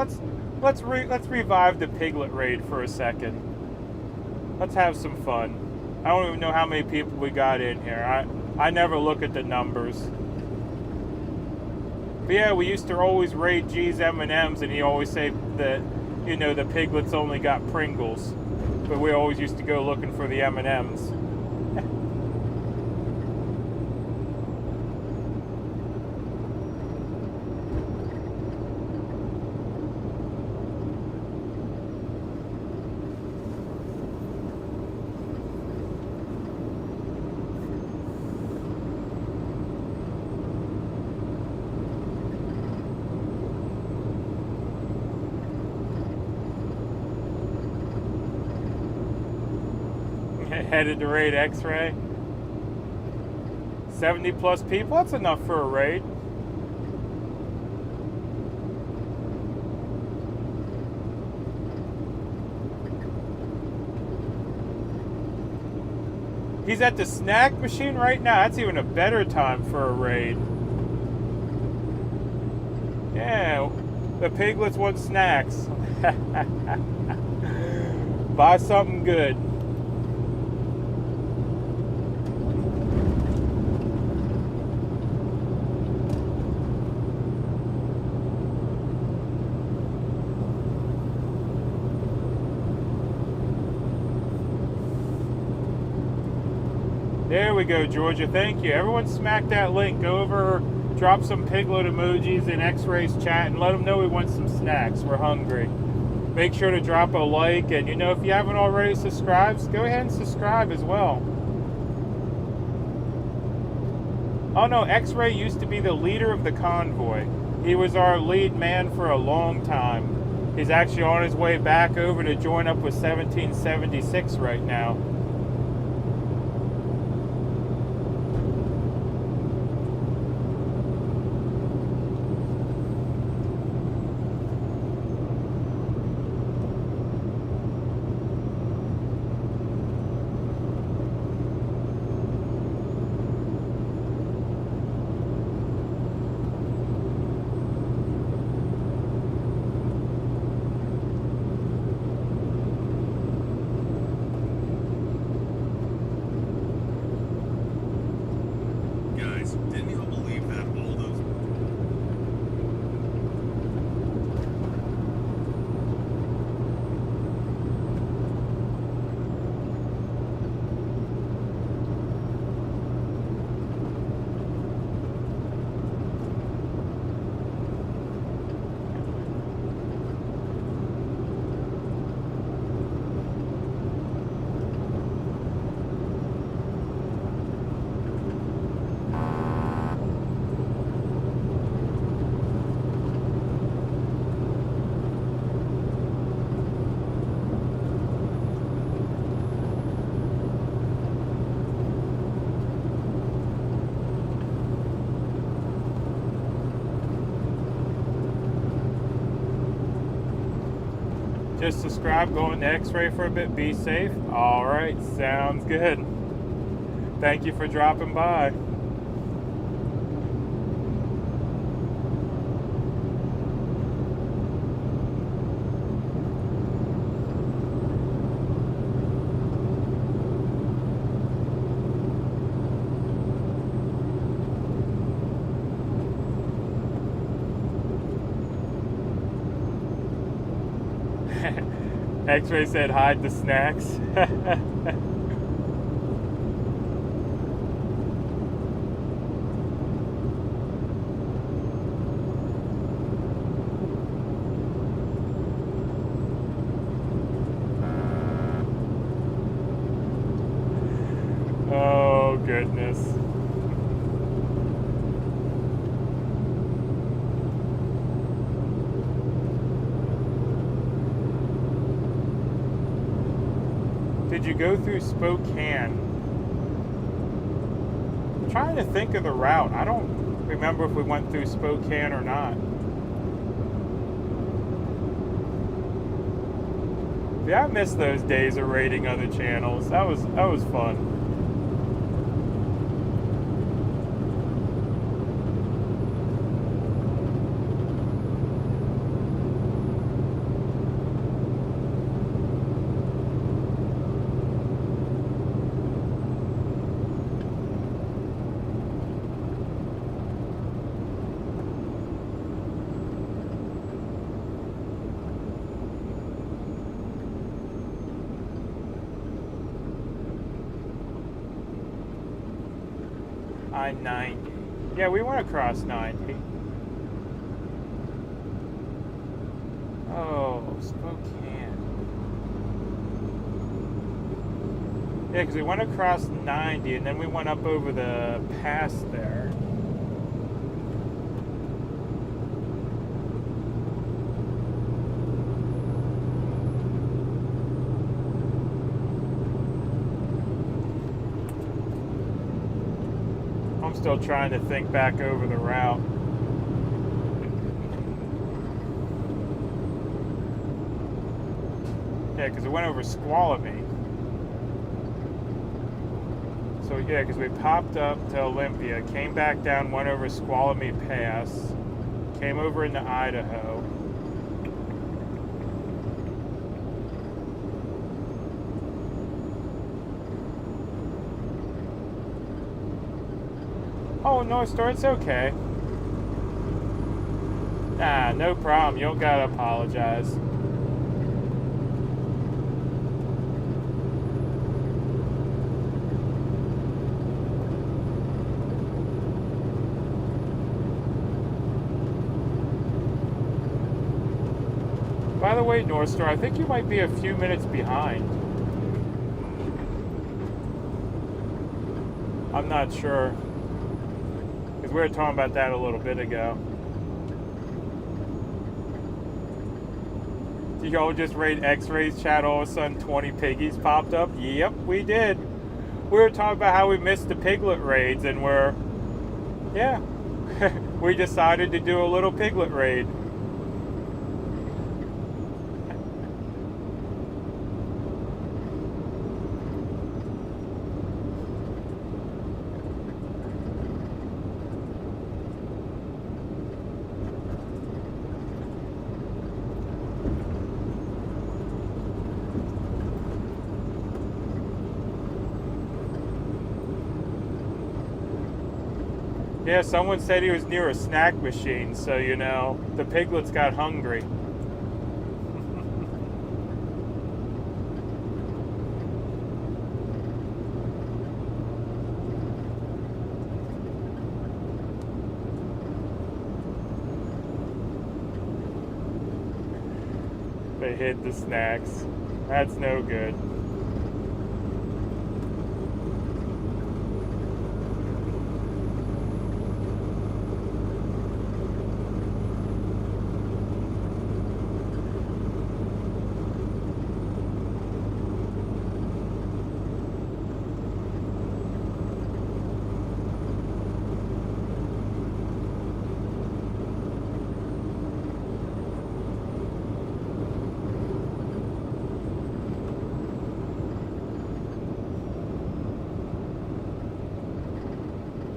Let's revive the piglet raid for a second. Let's have some fun. I don't even know how many people we got in here. I never look at the numbers. But yeah, we used to always raid G's M&M's, and he always say that, you know, the piglets only got Pringles. But we always used to go looking for the M&M's. Headed to raid X-Ray. 70 plus people, that's enough for a raid. He's at the snack machine right now. That's even a better time for a raid. Yeah, the piglets want snacks. Buy something good. There we go, Georgia. Thank you. Everyone smack that link. Go over, drop some piglet emojis in X-Ray's chat, and let them know we want some snacks. We're hungry. Make sure to drop a like, and, you know, if you haven't already subscribed, go ahead and subscribe as well. Oh no, X-Ray used to be the leader of the Convoy. He was our lead man for a long time. He's actually on his way back over to join up with 1776 right now. Just subscribe, go into X-Ray for a bit, be safe. All right, sounds good. Thank you for dropping by. X-Ray said hide the snacks. Oh, goodness. Did you go through Spokane? I'm trying to think of the route. I don't remember if we went through Spokane or not. Yeah, I miss those days of rating other channels. That was fun. I-90. Yeah, we went across 90. Oh, Spokane. Yeah, because we went across 90 and then we went up over the pass there. I'm still trying to think back over the route. Yeah, because we went over Squallamy. So yeah, because we popped up to Olympia, came back down, went over Squallamy Pass, came over into Idaho. Oh, North Star, it's okay. Nah, no problem. You don't gotta apologize. By the way, North Star, I think you might be a few minutes behind. I'm not sure. We were talking about that a little bit ago. Did y'all just raid X-Ray's chat, all of a sudden 20 piggies popped up? Yep, we did. We were talking about how we missed the piglet raids, and yeah, we decided to do a little piglet raid. Yeah, someone said he was near a snack machine, so you know, the piglets got hungry. They hid the snacks. That's no good.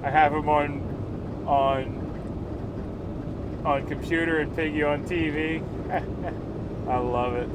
I have him on computer and Piggy on TV. I love it.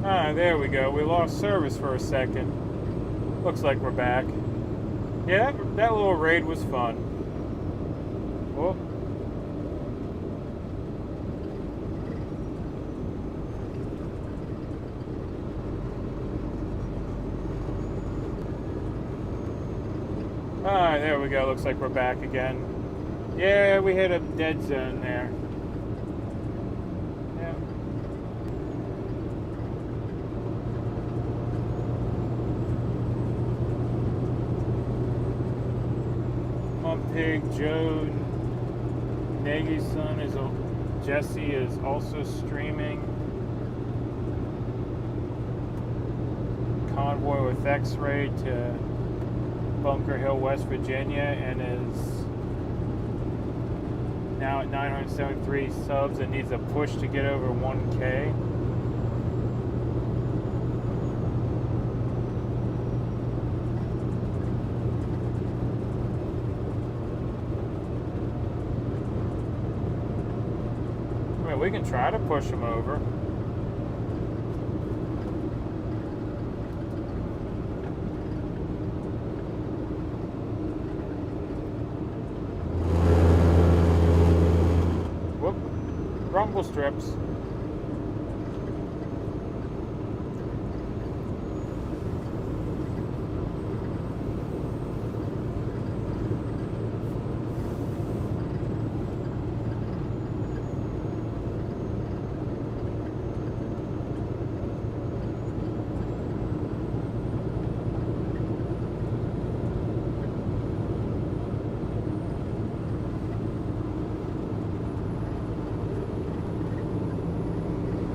Ah, there we go. We lost service for a second. Looks like we're back. Yeah, that little raid was fun. Whoop. Ah, there we go. Looks like we're back again. Yeah, we hit a dead zone there. Yeah. Pig Joe Nagy's son is Jesse is also streaming. Convoy with X-Ray to Bunker Hill, West Virginia, and is now at 973 subs and needs a push to get over 1K. We can try to push them over. Whoop. Rumble strips.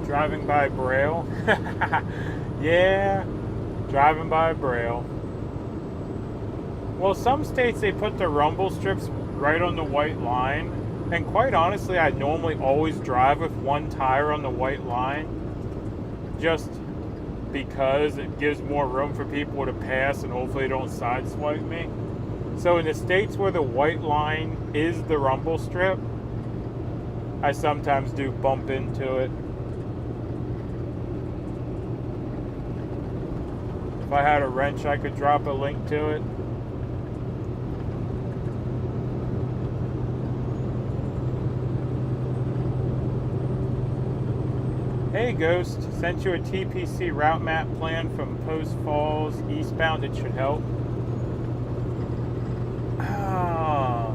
Driving by Braille. Yeah, driving by Braille. Well, some states they put the rumble strips right on the white line, and quite honestly, I normally always drive with one tire on the white line, just because it gives more room for people to pass and hopefully they don't sideswipe me. So in the states where the white line is the rumble strip, I sometimes do bump into it. If I had a wrench, I could drop a link to it. Hey Ghost, sent you a TPC route map plan from Post Falls eastbound. It should help. Ah,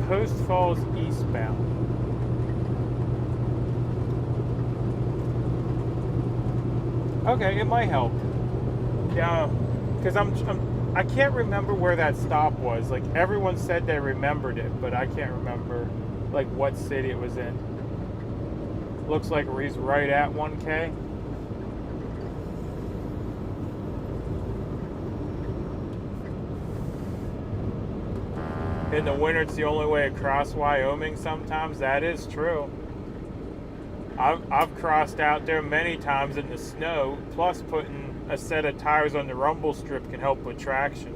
Post Falls eastbound. Okay, it might help. Yeah, because I can't remember where that stop was. Like everyone said they remembered it, but I can't remember like what city it was in. Looks like he's right at 1K. In the winter, it's the only way across Wyoming sometimes. That is true. I've crossed out there many times in the snow, plus putting a set of tires on the rumble strip can help with traction.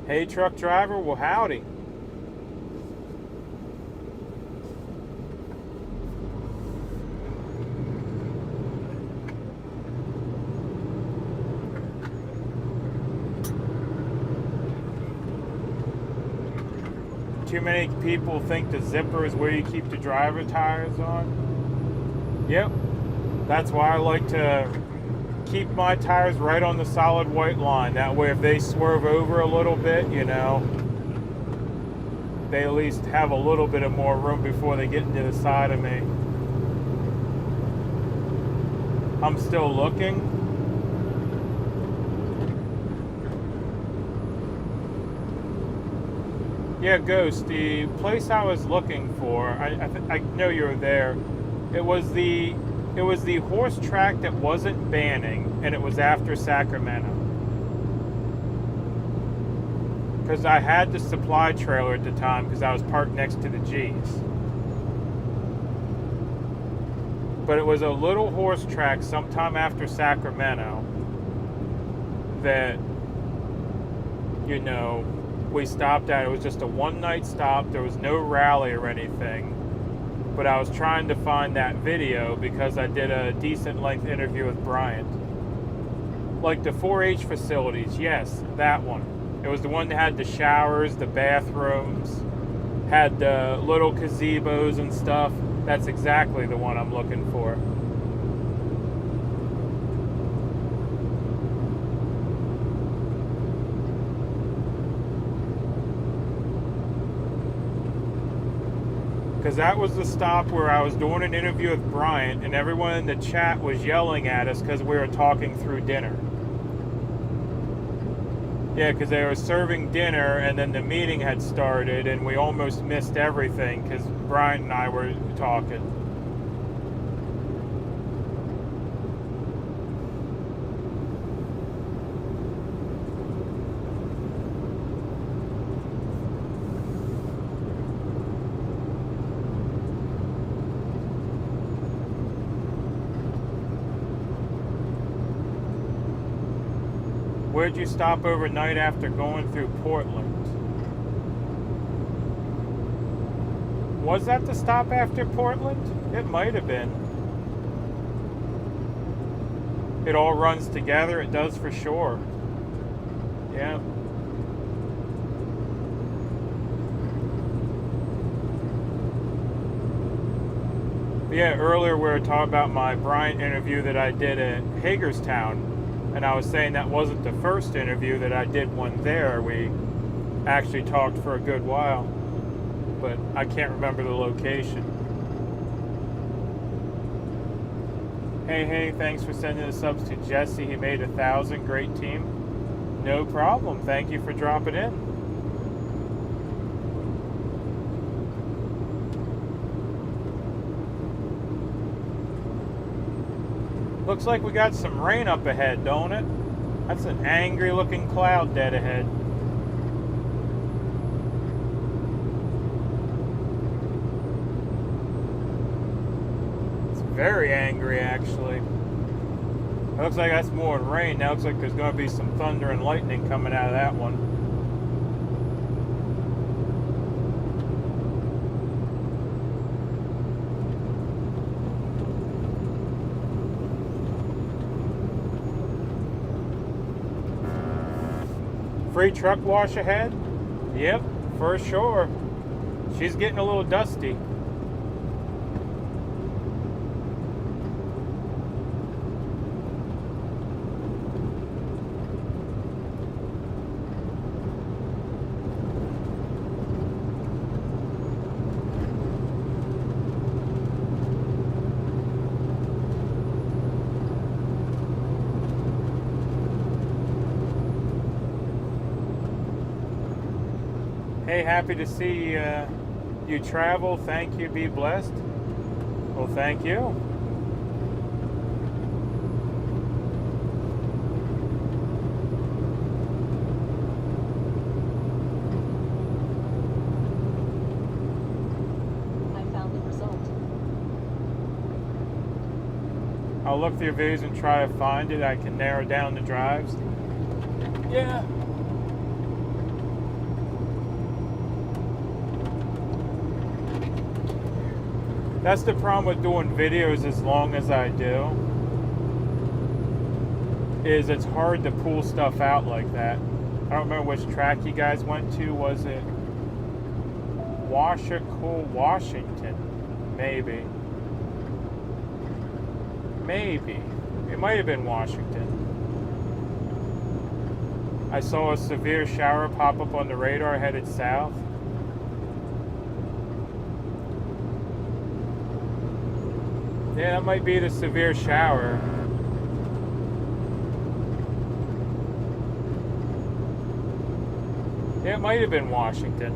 Hey truck driver, well howdy. Too many people think the zipper is where you keep the driver tires on. Yep. That's why I like to keep my tires right on the solid white line. That way if they swerve over a little bit, you know, they at least have a little bit of more room before they get into the side of me. I'm still looking. Yeah, Ghost, the place I was looking for, I know you were there. It was the horse track that wasn't banning, and it was after Sacramento. Because I had the supply trailer at the time because I was parked next to the G's. But it was a little horse track sometime after Sacramento that, you know, we stopped at. It was just a one-night stop. There was no rally or anything. But I was trying to find that video because I did a decent length interview with Bryant. Like the 4-H facilities, yes, that one. It was the one that had the showers, the bathrooms, had the little gazebos and stuff. That's exactly the one I'm looking for. Because that was the stop where I was doing an interview with Bryant and everyone in the chat was yelling at us because we were talking through dinner. Yeah, because they were serving dinner and then the meeting had started and we almost missed everything because Bryant and I were talking. Where'd you stop overnight after going through Portland? Was that the stop after Portland? It might have been. It all runs together, it does for sure. Yeah. But yeah, earlier we were talking about my Bryant interview that I did at Hagerstown. And I was saying that wasn't the first interview, that I did one there. We actually talked for a good while, but I can't remember the location. Hey, thanks for sending the subs to Jesse. He made 1,000. Great team. No problem. Thank you for dropping in. Looks like we got some rain up ahead, don't it? That's an angry looking cloud dead ahead. It's very angry, actually. It looks like that's more than rain. Now it looks like there's going to be some thunder and lightning coming out of that one. Free truck wash ahead? Yep, for sure. She's getting a little dusty. Hey, happy to see you travel. Thank you. Be blessed. Well, thank you. I found the result. I'll look through your videos and try to find it. I can narrow down the drives. Yeah. That's the problem with doing videos as long as I do, is it's hard to pull stuff out like that. I don't remember which track you guys went to. Was it Washaco, Washington? Maybe. It might have been Washington. I saw a severe shower pop up on the radar headed south. Yeah, that might be the severe shower. Yeah, it might have been Washington.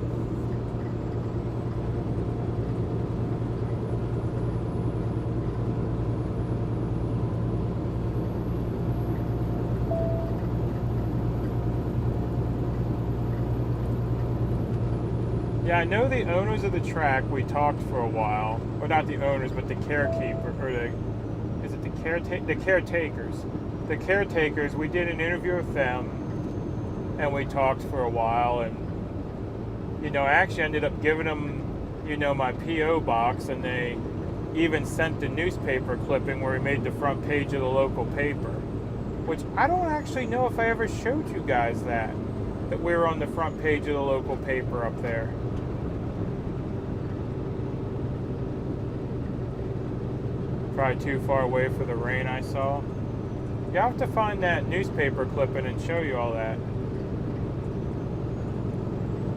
Yeah, I know the owners of the track. We talked for a while. Or not the owners, but the carekeeper, or the caretakers. the caretakers, we did an interview with them, and we talked for a while, and I actually ended up giving them my P.O. box, and they even sent a newspaper clipping where we made the front page of the local paper, which I don't actually know if I ever showed you guys that we were on the front page of the local paper up there. Probably too far away for the rain I saw. Yeah, I'll have to find that newspaper clipping and show you all that.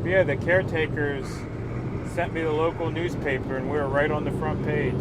But yeah, the caretakers sent me the local newspaper, and we were right on the front page.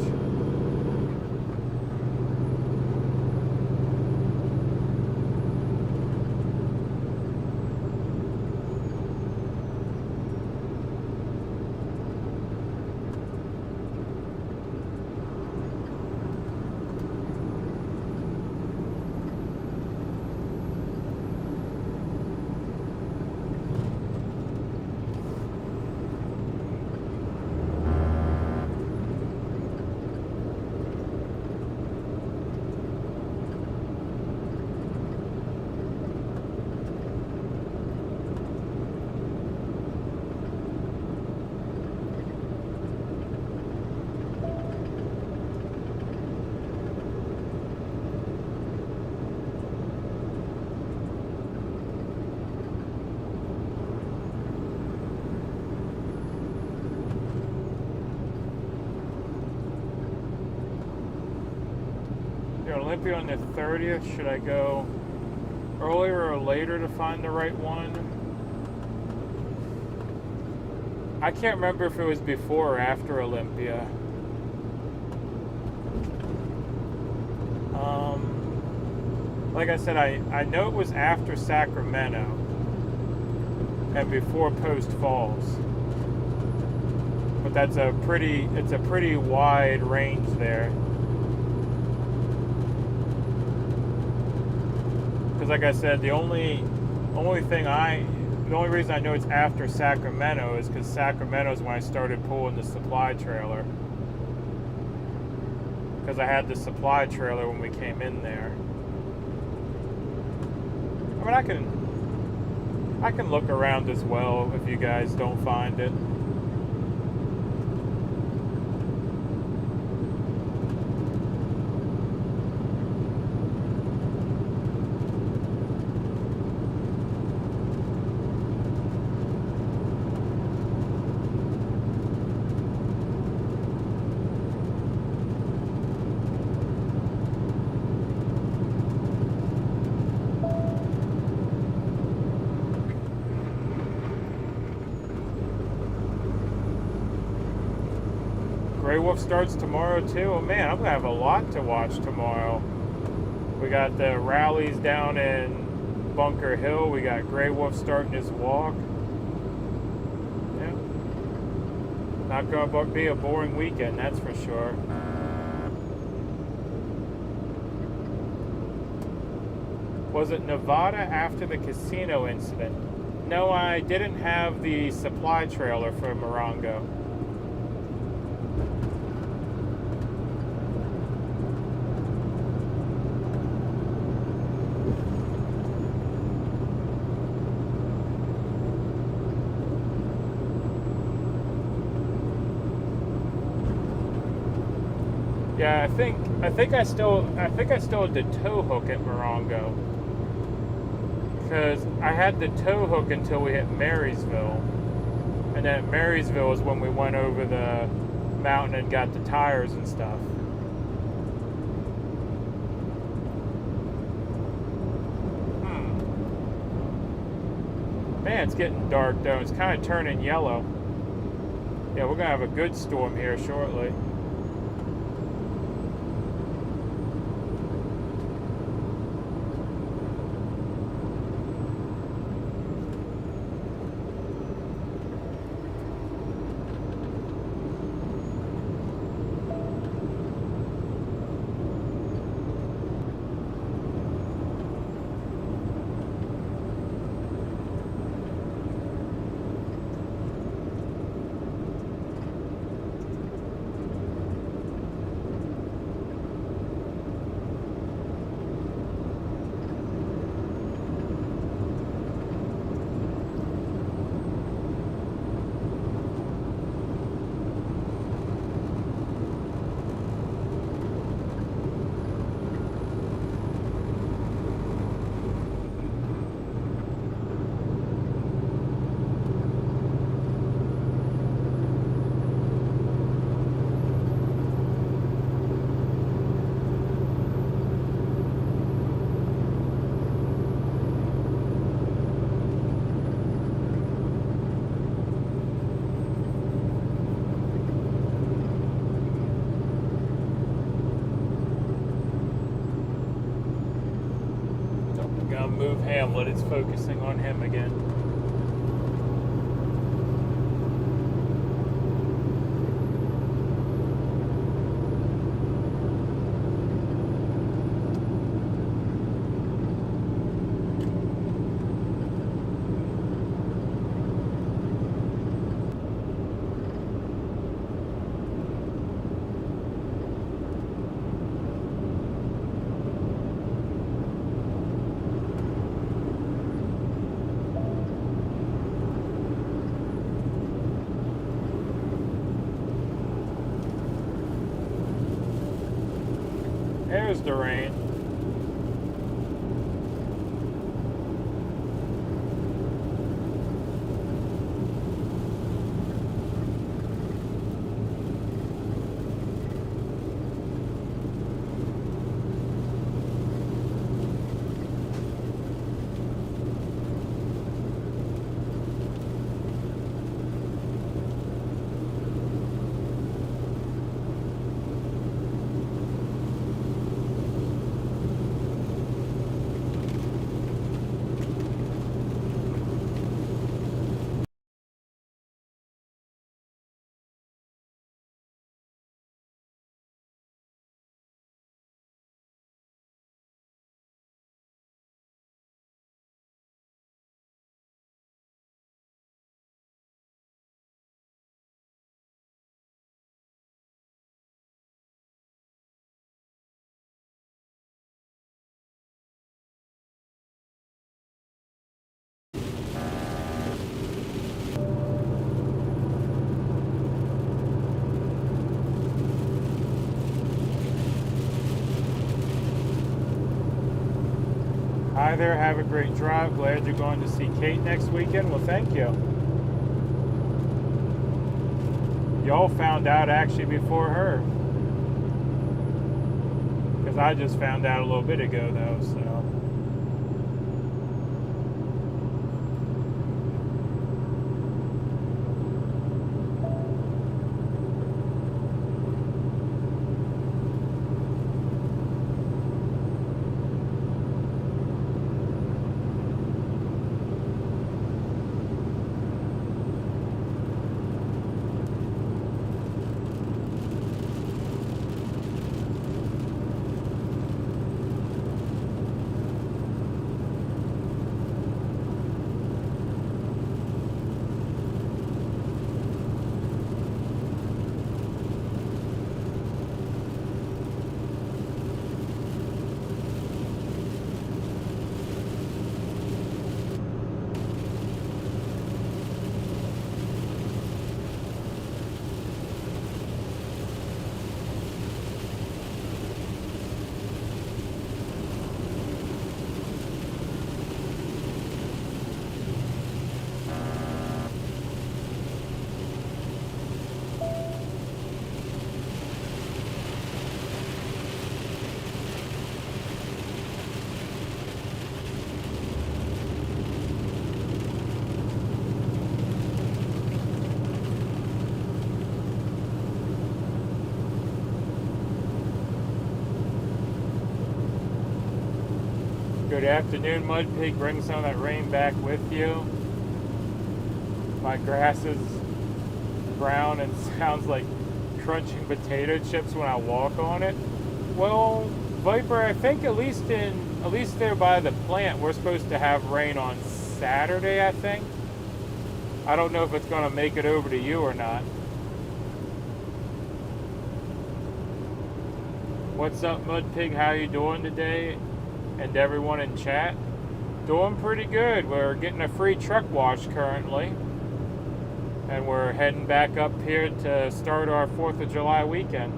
Olympia on the 30th. Should I go earlier or later to find the right one? I can't remember if it was before or after Olympia. Like I said, I know it was after Sacramento and before Post Falls, but it's a pretty wide range there. Because like I said, the only reason I know it's after Sacramento is because Sacramento is when I started pulling the supply trailer. Because I had the supply trailer when we came in there. I mean, I can look around as well if you guys don't find it. Grey Wolf starts tomorrow too. Oh man, I'm gonna have a lot to watch tomorrow. We got the rallies down in Bunker Hill. We got Grey Wolf starting his walk. Yeah, not gonna be a boring weekend, that's for sure. Was it Nevada after the casino incident? No, I didn't have the supply trailer for Morongo. Yeah, I think I still had the tow hook at Morongo, because I had the tow hook until we hit Marysville, and then at Marysville is when we went over the mountain and got the tires and stuff. Man, it's getting dark though. It's kind of turning yellow. Yeah, we're gonna have a good storm here shortly. gonna move Hamlet. It's focusing on him again. There's the rain. Hi there, have a great drive. Glad you're going to see Kate next weekend. Well, thank you. Y'all found out actually before her. Because I just found out a little bit ago, though, so. Good afternoon, Mud Pig. Bring some of that rain back with you. My grass is brown and sounds like crunching potato chips when I walk on it. Well, Viper, I think at least there by the plant, we're supposed to have rain on Saturday, I think. I don't know if it's going to make it over to you or not. What's up, Mud Pig? How you doing today? And everyone in chat? Doing pretty good. We're getting a free truck wash currently. And we're heading back up here to start our 4th of July weekend.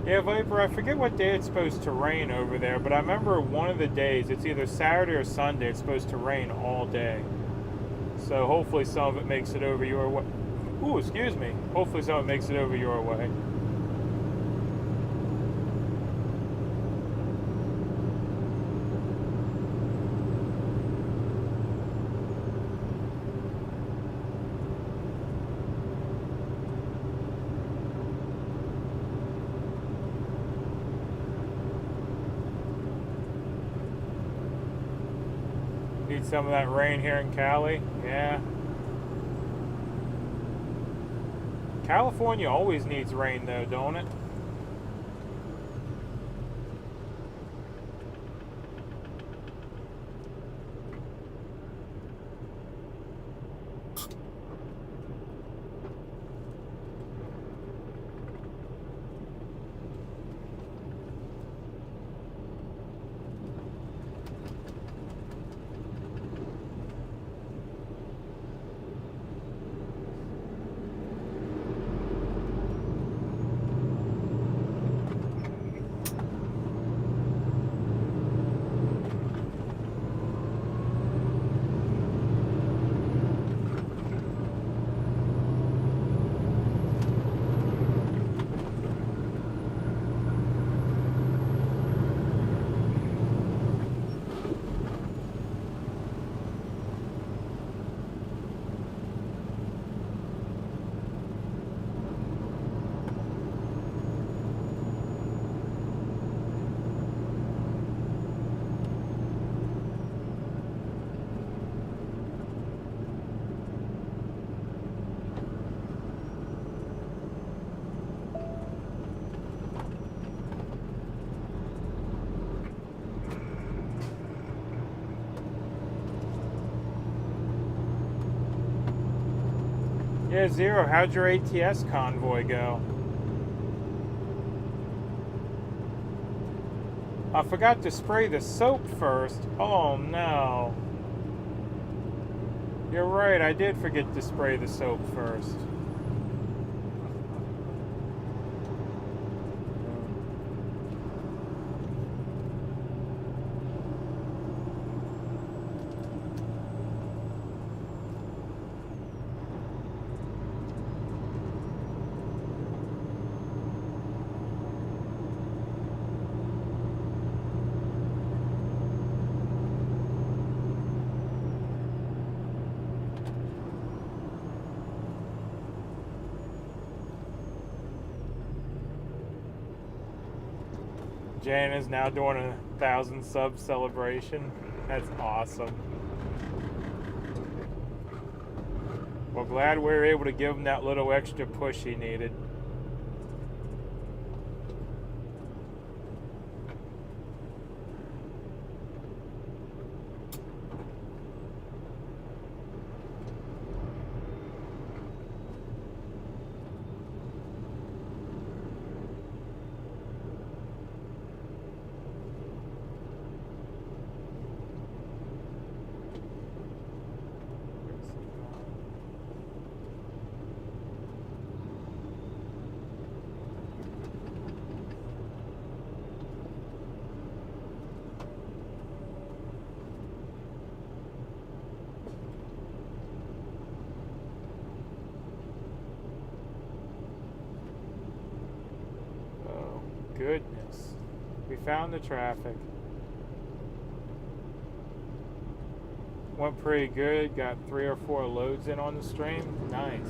Yeah, Viper, I forget what day it's supposed to rain over there, but I remember one of the days, it's either Saturday or Sunday, it's supposed to rain all day. So hopefully some of it makes it over your way. Ooh, excuse me. Hopefully some of it makes it over your way. Need some of that rain here in Cali. Yeah. California always needs rain though, don't it? Yeah, Zero, how'd your ATS convoy go? I forgot to spray the soap first. Oh no. You're right, I did forget to spray the soap first. Jan is now doing a 1,000 sub celebration. That's awesome. Well, glad we were able to give him that little extra push he needed. Goodness. We found the traffic. Went pretty good. Got 3 or 4 loads in on the stream. Nice.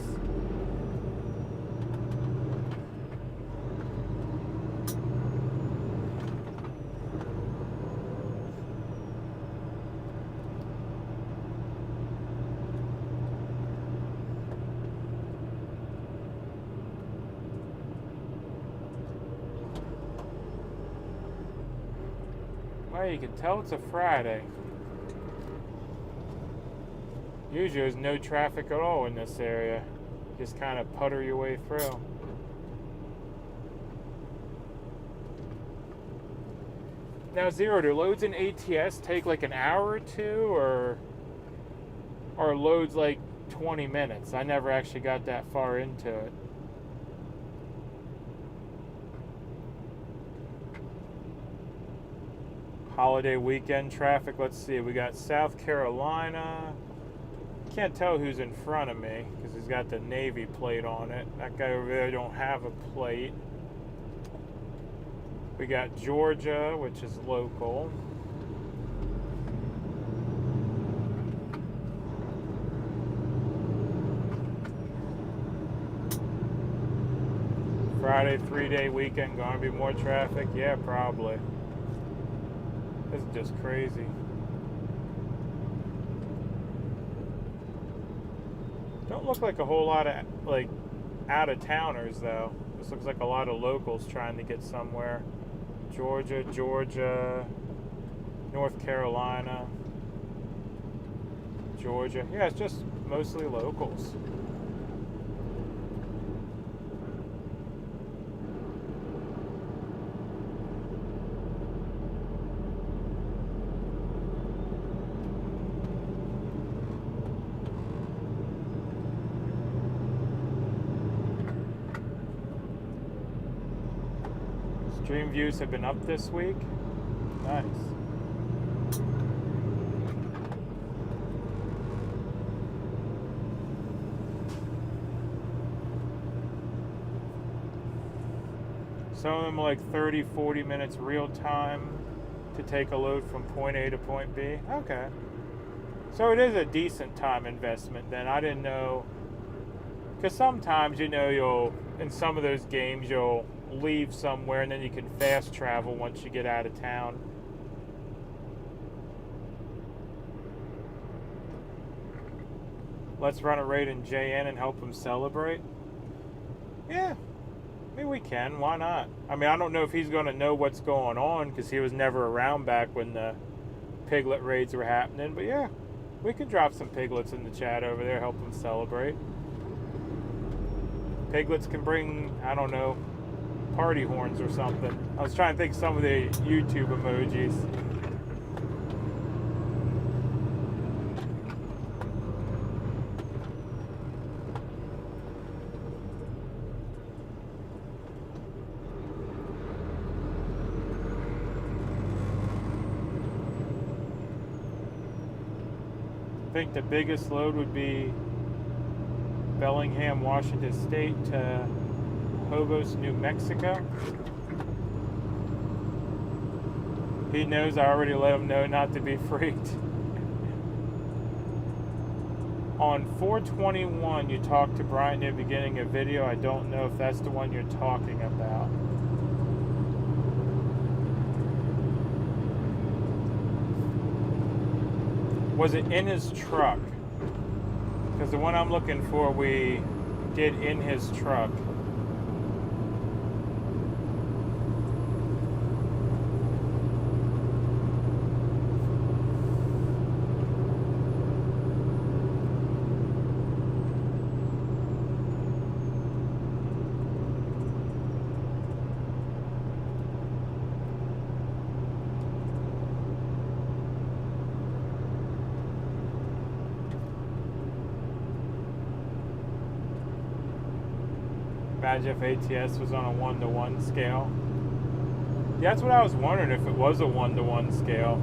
Well, you can tell it's a Friday. Usually there's no traffic at all in this area. Just kind of putter your way through. Now, Zero, do loads in ATS take like an hour or two, or are loads like 20 minutes? I never actually got that far into it. Holiday weekend traffic. Let's see. We got South Carolina. Can't tell who's in front of me because he's got the Navy plate on it. That guy over there don't have a plate. We got Georgia, which is local. Friday, 3-day weekend, gonna be more traffic? Yeah, probably. This is just crazy. Don't look like a whole lot of like out-of-towners though. This looks like a lot of locals trying to get somewhere. Georgia, North Carolina, Georgia. Yeah, it's just mostly locals. Stream views have been up this week. Nice. Some of them are like 30, 40 minutes real time to take a load from point A to point B. Okay. So it is a decent time investment then. I didn't know. Because sometimes, you know, you'll, in some of those games, you'll leave somewhere and then you can fast travel once you get out of town. Let's run a raid in JN and help them celebrate. Yeah, I mean, we can. Why not? I mean, I don't know if he's going to know what's going on because he was never around back when the piglet raids were happening. But yeah, we can drop some piglets in the chat over there, help them celebrate. Piglets can bring, I don't know, party horns or something. I was trying to think of some of the YouTube emojis. I think the biggest load would be Bellingham, Washington State to Hobos, New Mexico. He knows I already let him know not to be freaked. On 421, you talked to Brian in the beginning of video. I don't know if that's the one you're talking about. Was it in his truck? Because the one I'm looking for, we did in his truck. Imagine if ATS was on a 1-to-1 scale. Yeah, that's what I was wondering, if it was a 1-to-1 scale.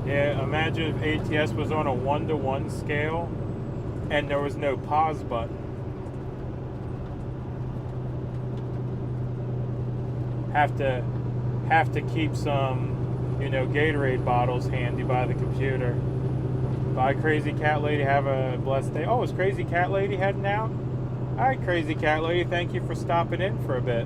Yeah, imagine if ATS was on a 1-to-1 scale and there was no pause button. Have to keep some, you know, Gatorade bottles handy by the computer. Bye, Crazy Cat Lady. Have a blessed day. Oh, is Crazy Cat Lady heading out? All right, Crazy Cat Lady. Thank you for stopping in for a bit.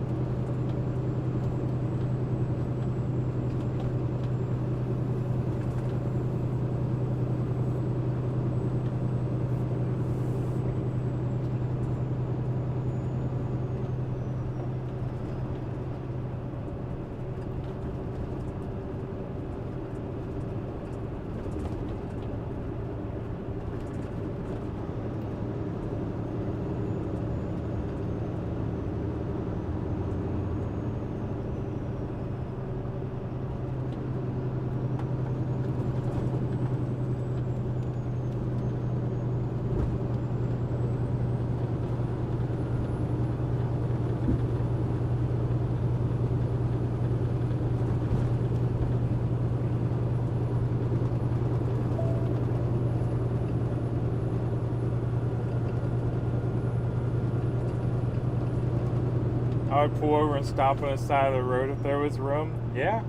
I would pull over and stop on the side of the road if there was room. Yeah.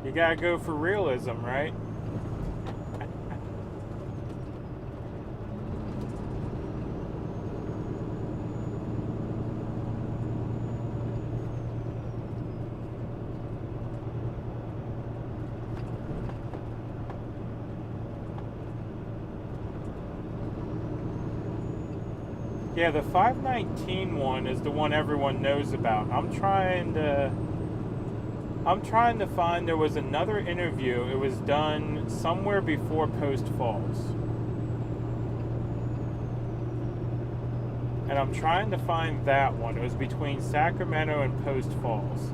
You gotta go for realism, right? Yeah, the 519 one is the one everyone knows about. I'm trying to find, there was another interview. It was done somewhere before Post Falls. And I'm trying to find that one. It was between Sacramento and Post Falls.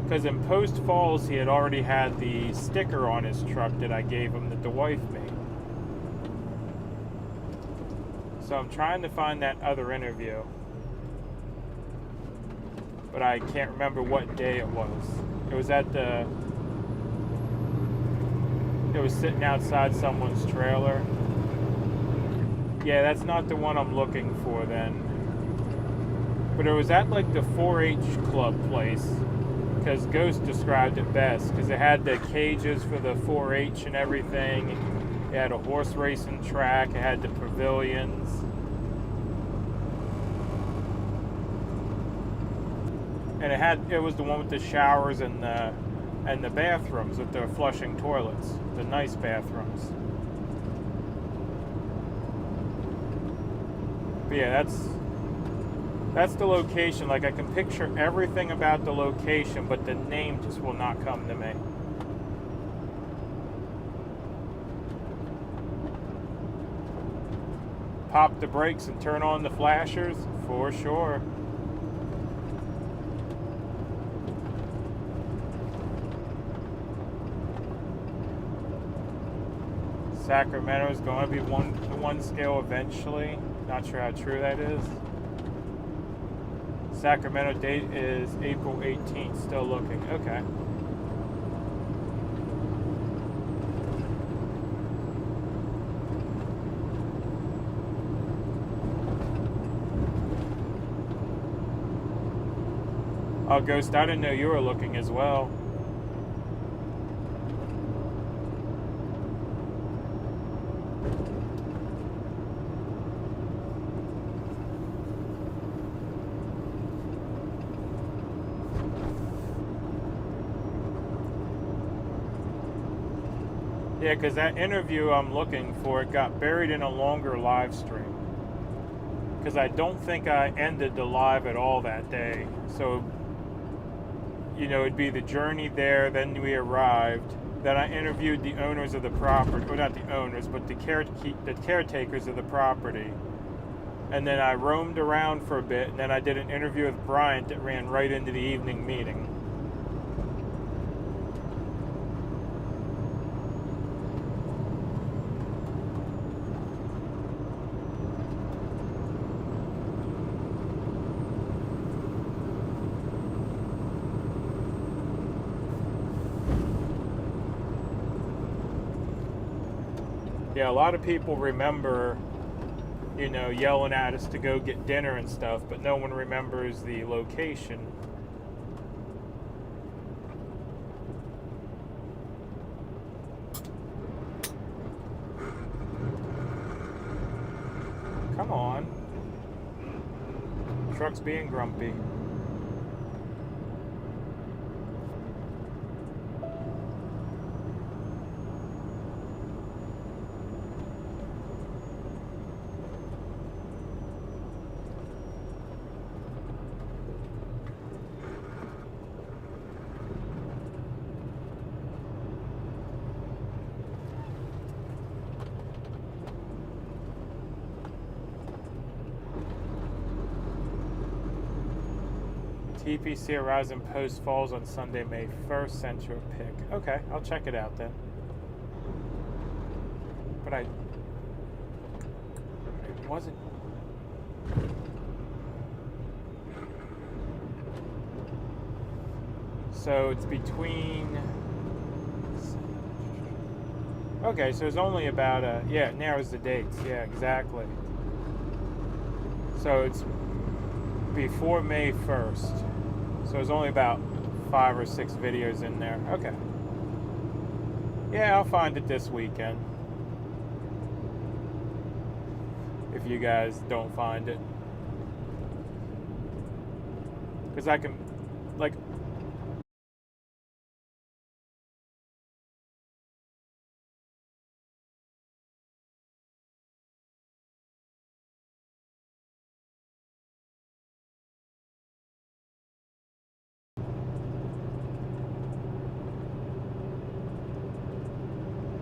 Because in Post Falls, he had already had the sticker on his truck that I gave him that the wife made. So I'm trying to find that other interview. But I can't remember what day it was. It was it was sitting outside someone's trailer. Yeah, that's not the one I'm looking for then. But it was at like the 4-H club place. Because Ghost described it best. Because it had the cages for the 4-H and everything. It had a horse racing track. It had the pavilions. And it was the one with the showers and the bathrooms with the flushing toilets. The nice bathrooms. But yeah, that's the location. Like, I can picture everything about the location, but the name just will not come to me. Pop the brakes and turn on the flashers? For sure. Sacramento is going to be one scale eventually. Not sure how true that is. Sacramento date is April 18th. Still looking. Okay. Oh, Ghost, I didn't know you were looking as well. Yeah, because that interview I'm looking for, it got buried in a longer live stream. Because I don't think I ended the live at all that day. So, you know, it'd be the journey there, then we arrived. Then I interviewed the owners of the property. Well, not the owners, but the caretakers of the property. And then I roamed around for a bit, and then I did an interview with Bryant that ran right into the evening meeting. Yeah, a lot of people remember, you know, yelling at us to go get dinner and stuff, but no one remembers the location. Come on. Truck's being grumpy. TPC arrives in Post Falls on Sunday, May 1st. Sent you a pic. Okay, I'll check it out then. But it wasn't. So it's between. Okay, so it's only about yeah, it narrows the dates. Yeah, exactly. So it's before May 1st. So there's only about 5 or 6 videos in there. Okay. Yeah, I'll find it this weekend. If you guys don't find it. Because I can, like...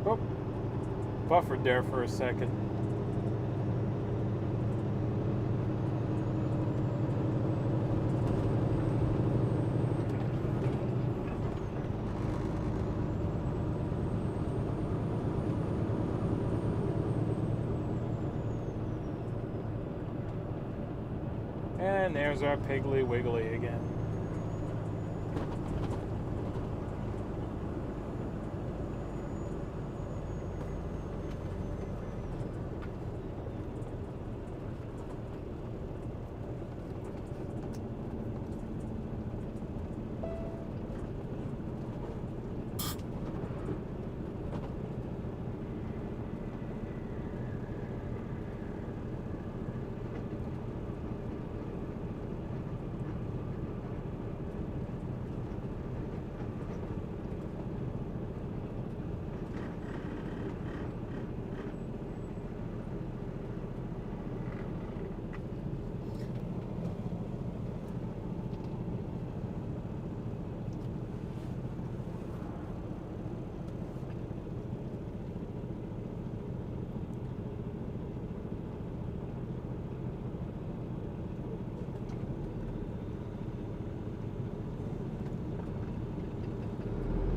Oh, Buford there for a second. And there's our Piggly Wiggly again.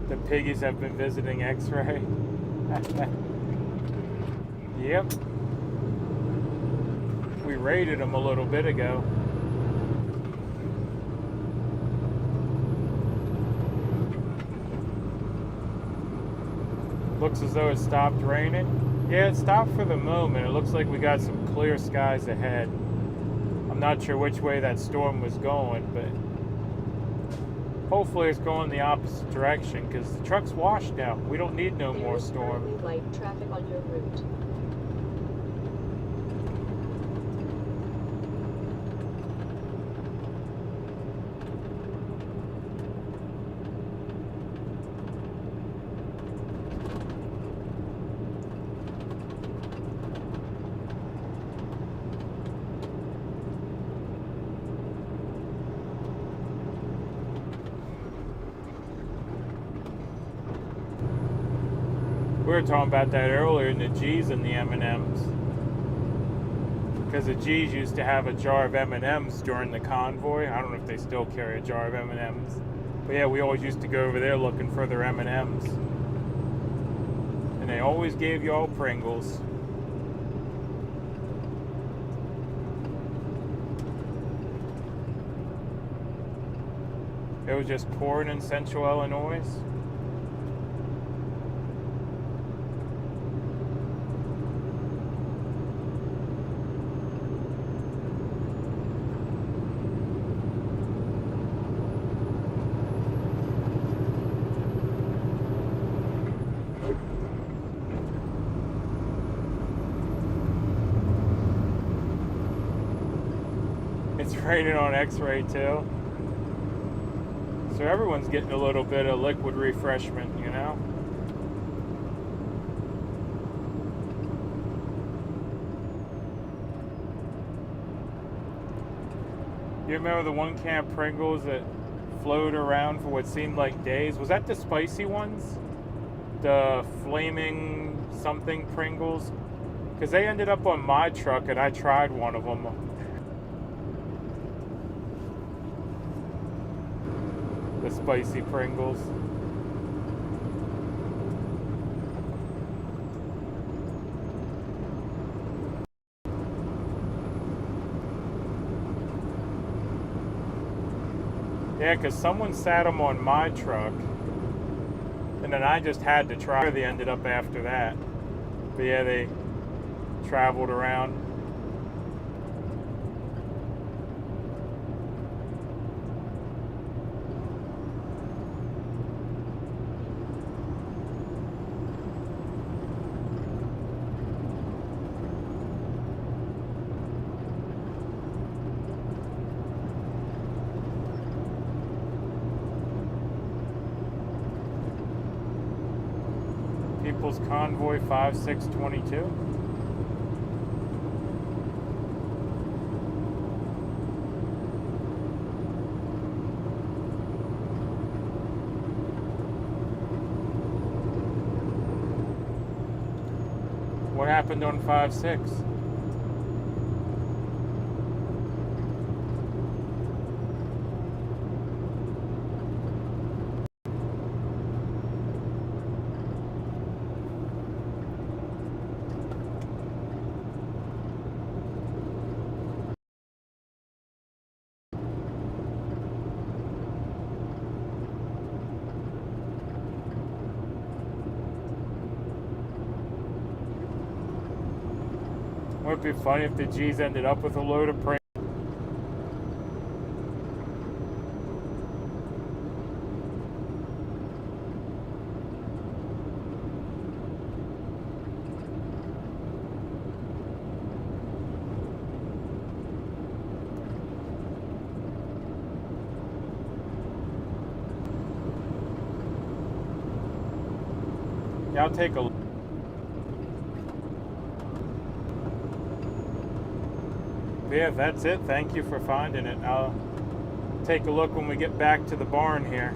The piggies have been visiting X-Ray. Yep. We raided them a little bit ago. Looks as though it stopped raining. Yeah, it stopped for the moment. It looks like we got some clear skies ahead. I'm not sure which way that storm was going, but hopefully it's going the opposite direction because the truck's washed now. We don't need no more storm. Light traffic on your route. We were talking about that earlier in the G's and the M&M's. Because the G's used to have a jar of M&M's during the convoy. I don't know if they still carry a jar of M&M's. But yeah, we always used to go over there looking for their M&M's. And they always gave you all Pringles. It was just pouring in Central Illinois. It's raining on X-Ray too. So everyone's getting a little bit of liquid refreshment, you know? You remember the one can of Pringles that floated around for what seemed like days? Was that the spicy ones? The flaming something Pringles? Because they ended up on my truck and I tried one of them. The spicy Pringles. Yeah, because someone sat them on my truck, and then I just had to try. Where they ended up after that. But yeah, they traveled around. equals Convoy 5622. What happened on 56? Would it be funny if the G's ended up with a load of print? Yeah, I'll take a look. Yeah, that's it. Thank you for finding it. I'll take a look when we get back to the barn here.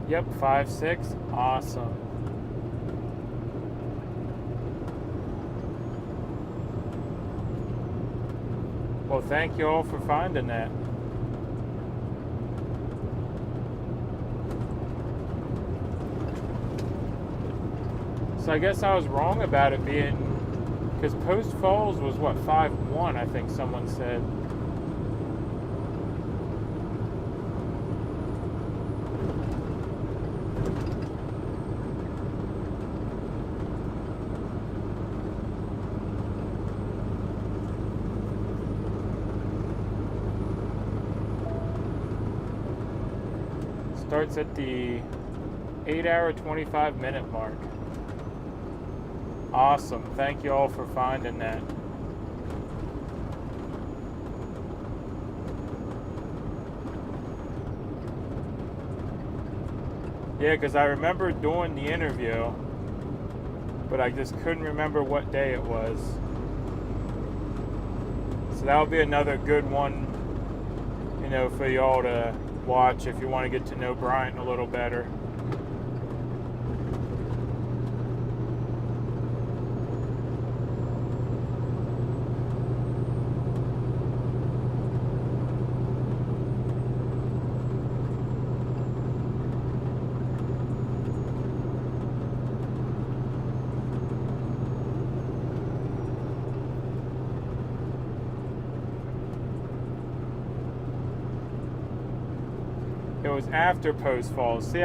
Yep, 5.6. Awesome. Well, thank you all for finding that. So I guess I was wrong about it being, because Post Falls was what, 5.1, I think someone said. Starts at the 8-hour, 25-minute mark. Awesome. Thank you all for finding that. Yeah, because I remember doing the interview, but I just couldn't remember what day it was. So that'll be another good one, you know, for y'all to watch if you want to get to know Bryant a little better. It was after Post Falls. See,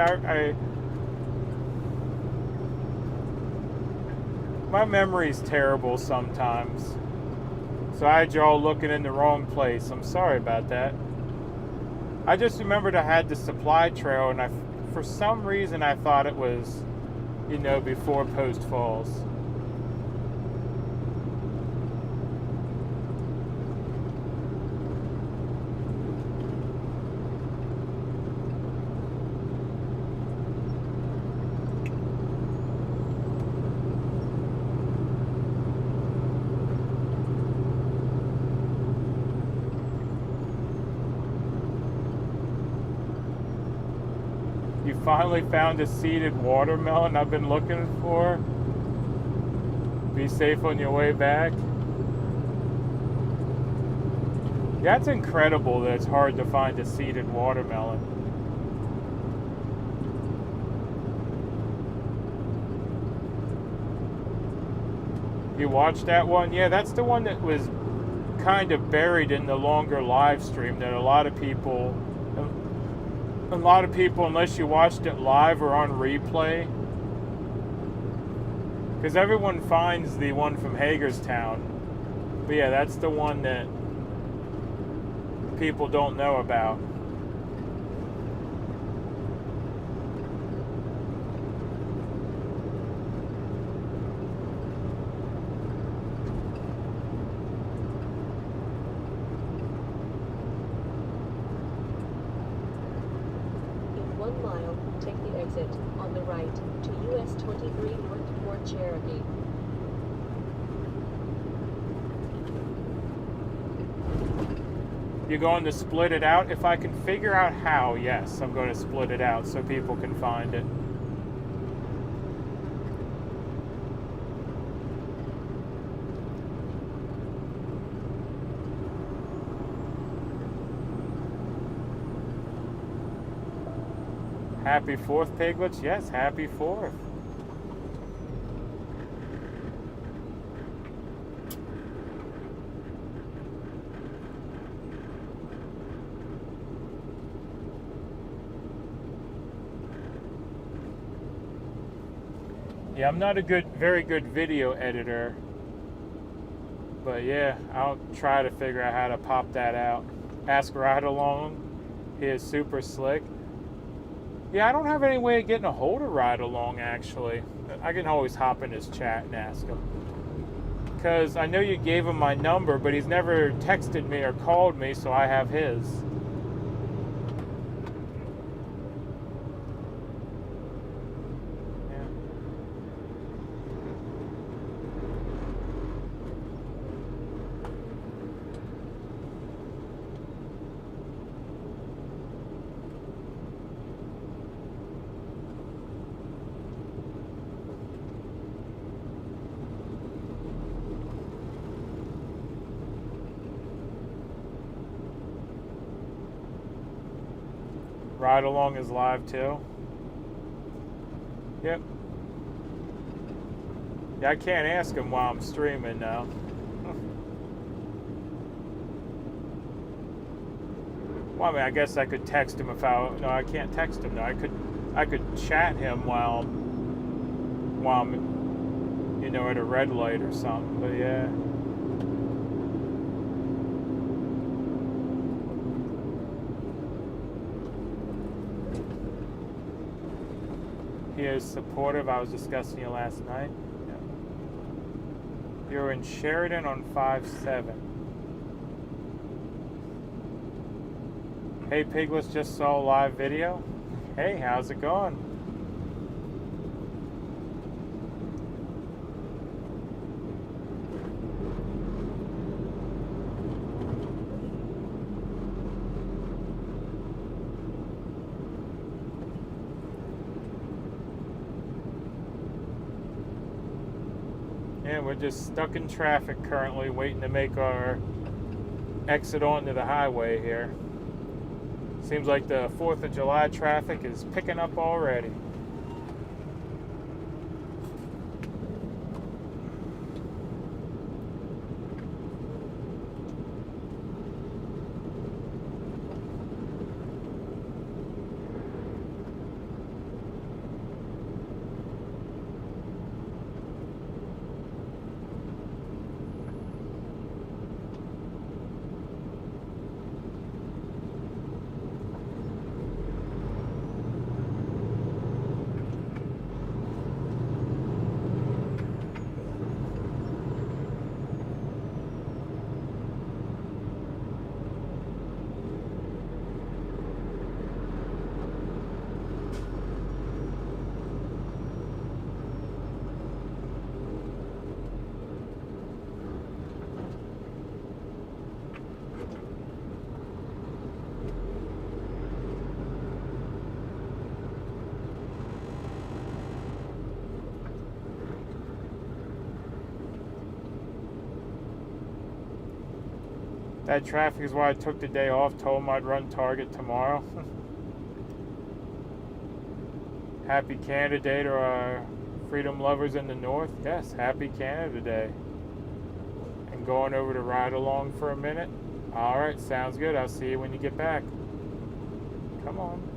my memory's terrible sometimes. So I had y'all looking in the wrong place. I'm sorry about that. I just remembered I had the supply trail, and for some reason I thought it was, you know, before Post Falls. finally found a seeded watermelon I've been looking for. Be safe on your way back. That's incredible that it's hard to find a seeded watermelon. You watched that one? Yeah, that's the one that was kind of buried in the longer live stream that a lot of people, unless you watched it live or on replay, because everyone finds the one from Hagerstown. But yeah, that's the one that people don't know about. In 1 mile, take the exit on the right to US 23 North Fort Cherokee. You're going to split it out? If I can figure out how, yes, I'm going to split it out so people can find it. Happy 4th, Piglets? Yes, happy 4th. Yeah, I'm not a very good video editor, but yeah, I'll try to figure out how to pop that out. Ask Ride Along. He is super slick. Yeah, I don't have any way of getting a hold of Ride Along, actually. I can always hop in his chat and ask him. Because I know you gave him my number, but he's never texted me or called me, so I have his. Ride Along is live too. Yep. Yeah, I can't ask him while I'm streaming now. Well, I mean, I guess I could text him if I. No, I can't text him. No, I could chat him while I'm, at a red light or something. But yeah. He is supportive. I was discussing you last night. Yeah. You're in Sheridan on 5-7. Hey, Piglets, just saw a live video. Hey, how's it going? We're just stuck in traffic currently, waiting to make our exit onto the highway here. Seems like the 4th of July traffic is picking up already. That traffic is why I took the day off, told him I'd run Target tomorrow. Happy Canada Day to our freedom lovers in the North. Yes, happy Canada Day. And going over to ride along for a minute. All right, sounds good. I'll see you when you get back. Come on.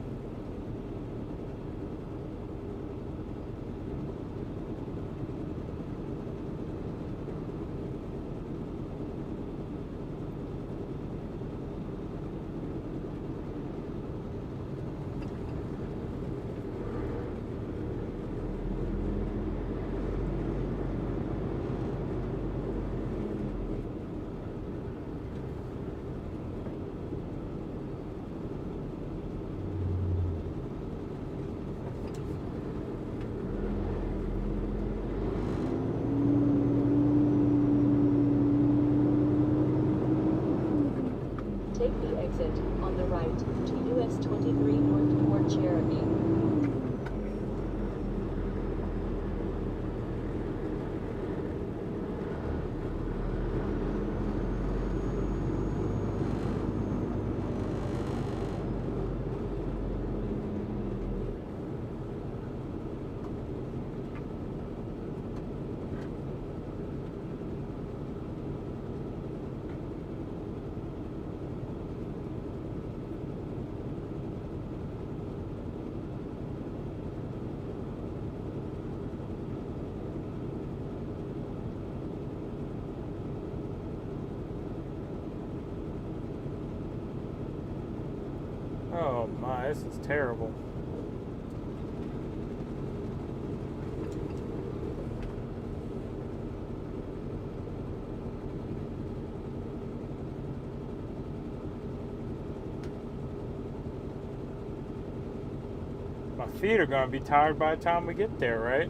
Take the exit on the right to US 23 North toward Cherokee. Oh my, this is terrible. My feet are going to be tired by the time we get there, right?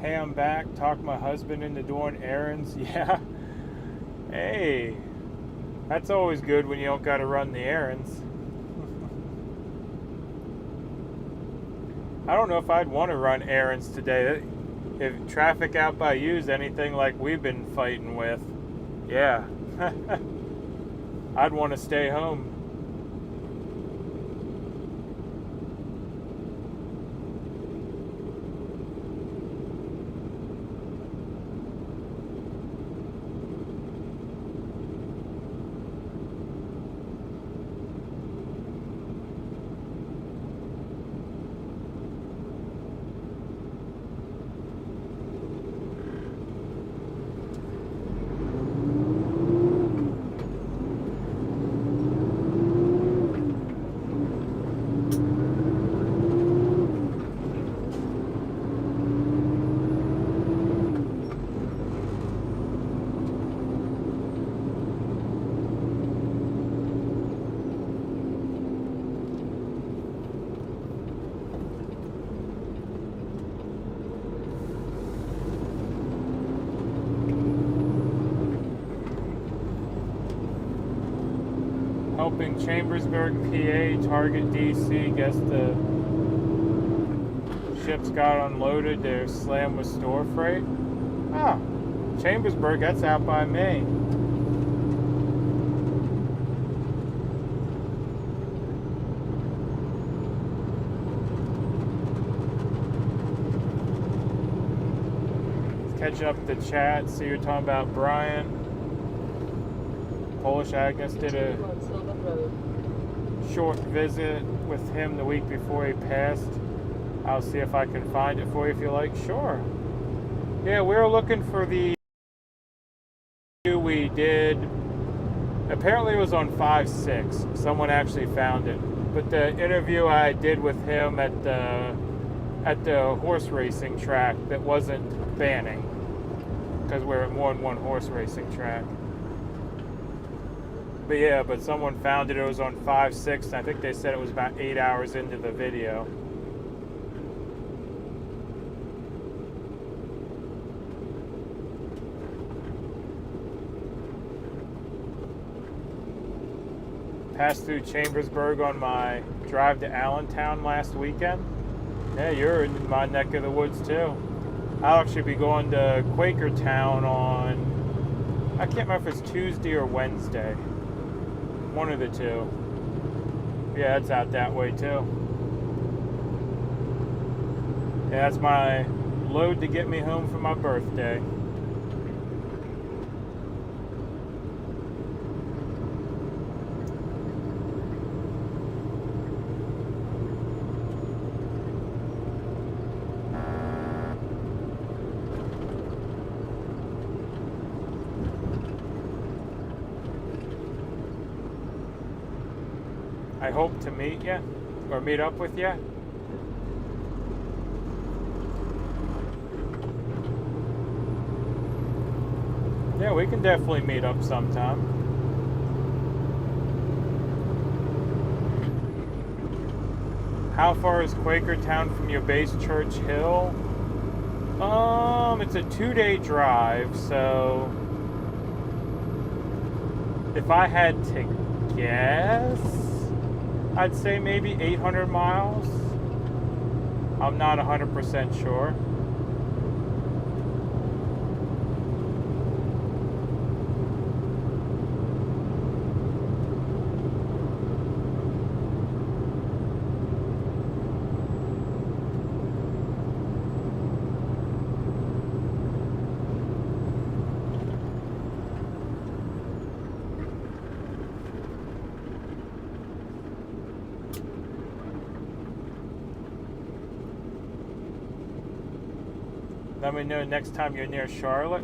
Hey, I'm back. Talk my husband into doing errands. Yeah. Hey. That's always good when you don't got to run the errands. I don't know if I'd want to run errands today. If traffic out by you is anything like we've been fighting with, yeah. I'd want to stay home. Helping Chambersburg, PA, Target, DC. Guess the ships got unloaded. They're slammed with store freight. Ah, Chambersburg, that's out by me. catching up the chat. So you're talking about Brian. Polish Agnes did a short visit with him the week before he passed. I'll see if I can find it for you if you like. Sure. Yeah, we were looking for the we did. Apparently it was on 5/6. Someone actually found it. But the interview I did with him at the horse racing track that wasn't banning, because we're at more than one horse racing track. But yeah, but someone found it. It was on 5/6. I think they said it was about 8 hours into the video. Passed through Chambersburg on my drive to Allentown last weekend. Yeah, you're in my neck of the woods too. I'll actually be going to Quakertown on, I can't remember if it's Tuesday or Wednesday. One of the two. Yeah, it's out that way too. Yeah, that's my load to get me home for my birthday. I hope to meet you, or meet up with you. Yeah, we can definitely meet up sometime. How far is Quakertown from your base, Church Hill? It's a 2-day drive, so if I had to guess, I'd say maybe 800 miles. I'm not 100% sure. Let me know next time you're near Charlotte.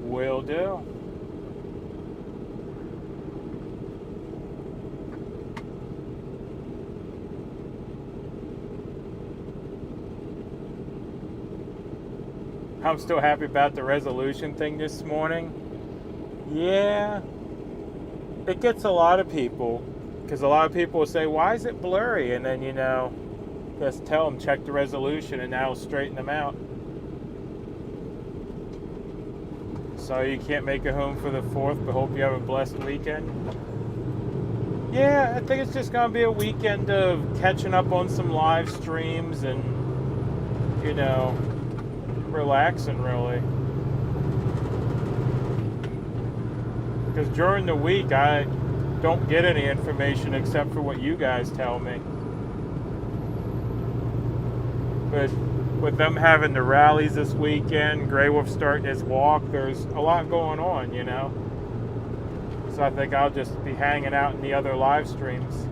Will do. I'm still happy about the resolution thing this morning. Yeah, it gets a lot of people, because a lot of people will say, why is it blurry? And then, just tell them, check the resolution, and that'll straighten them out. So you can't make it home for the 4th, but hope you have a blessed weekend. Yeah, I think it's just going to be a weekend of catching up on some live streams and, relaxing, really. Because during the week, I don't get any information except for what you guys tell me. But with them having the rallies this weekend, Grey Wolf starting his walk, there's a lot going on, So I think I'll just be hanging out in the other live streams.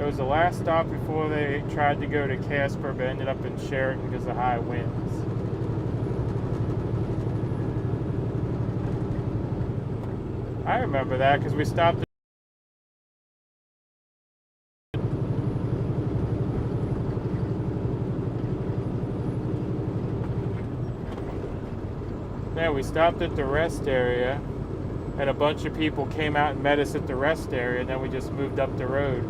It was the last stop before they tried to go to Casper, but ended up in Sheraton because of high winds. I remember that because we stopped. Yeah, we stopped at the rest area, and a bunch of people came out and met us at the rest area, and then we just moved up the road.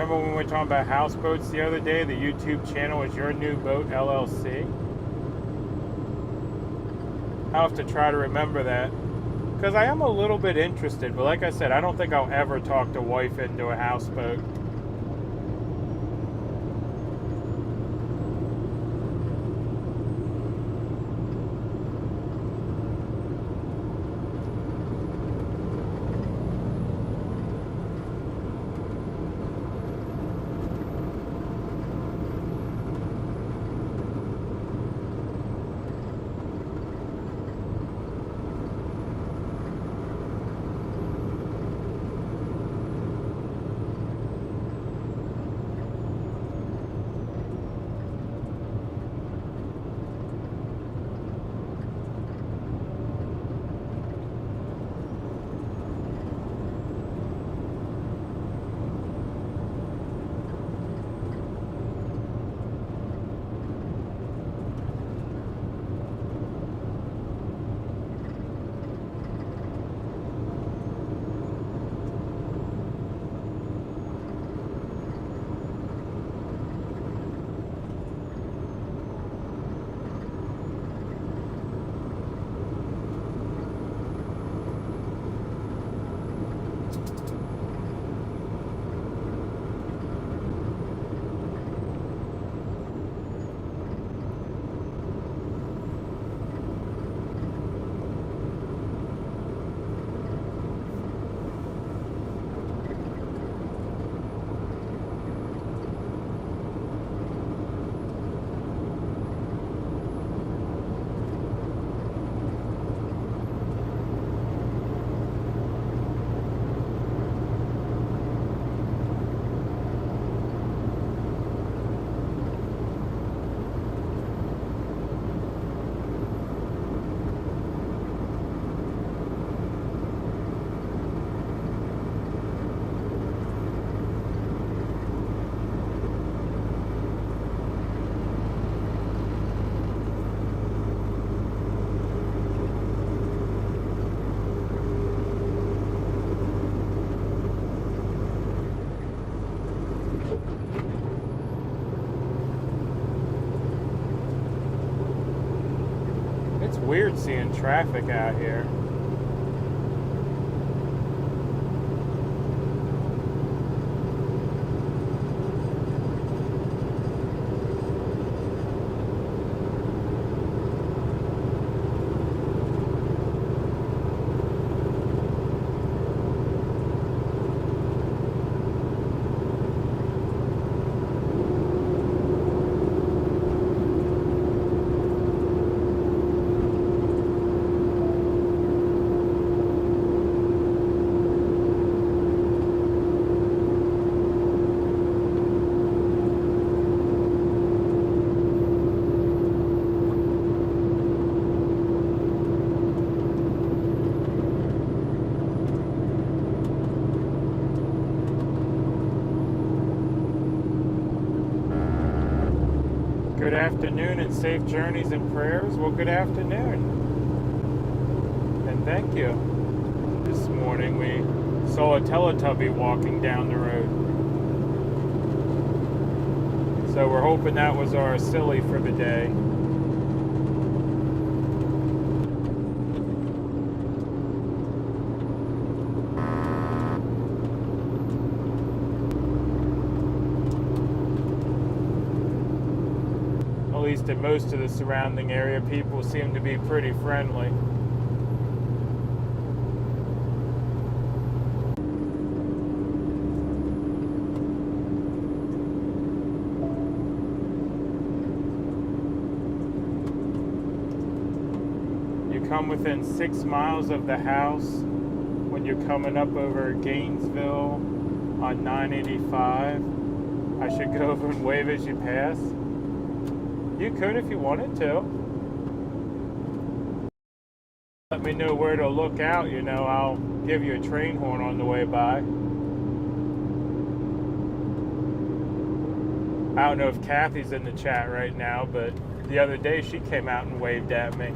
Remember when we were talking about houseboats the other day? The YouTube channel is Your New Boat LLC. I'll have to try to remember that. Because I am a little bit interested, but like I said, I don't think I'll ever talk the wife into a houseboat. Weird seeing traffic out here. Good afternoon and safe journeys and prayers. Well, good afternoon. And thank you. This morning we saw a Teletubby walking down the road. So we're hoping that was our silly for the day. At least in most of the surrounding area, people seem to be pretty friendly. You come within 6 miles of the house when you're coming up over Gainesville on 985. I should go over and wave as you pass. You could if you wanted to. Let me know where to look out, you know, I'll give you a train horn on the way by. I don't know if Kathy's in the chat right now, but the other day she came out and waved at me.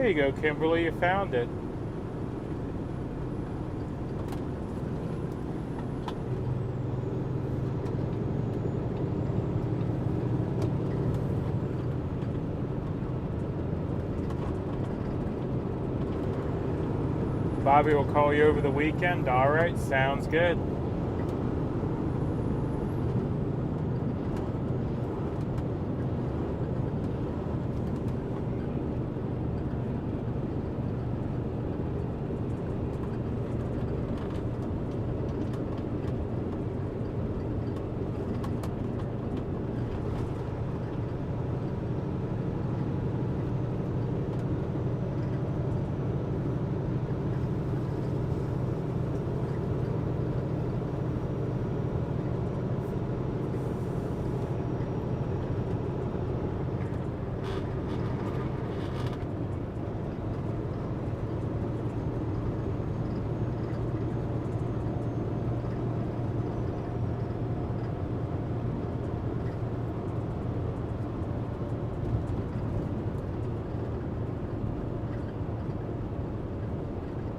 There you go, Kimberly, you found it. Bobby will call you over the weekend. All right, sounds good.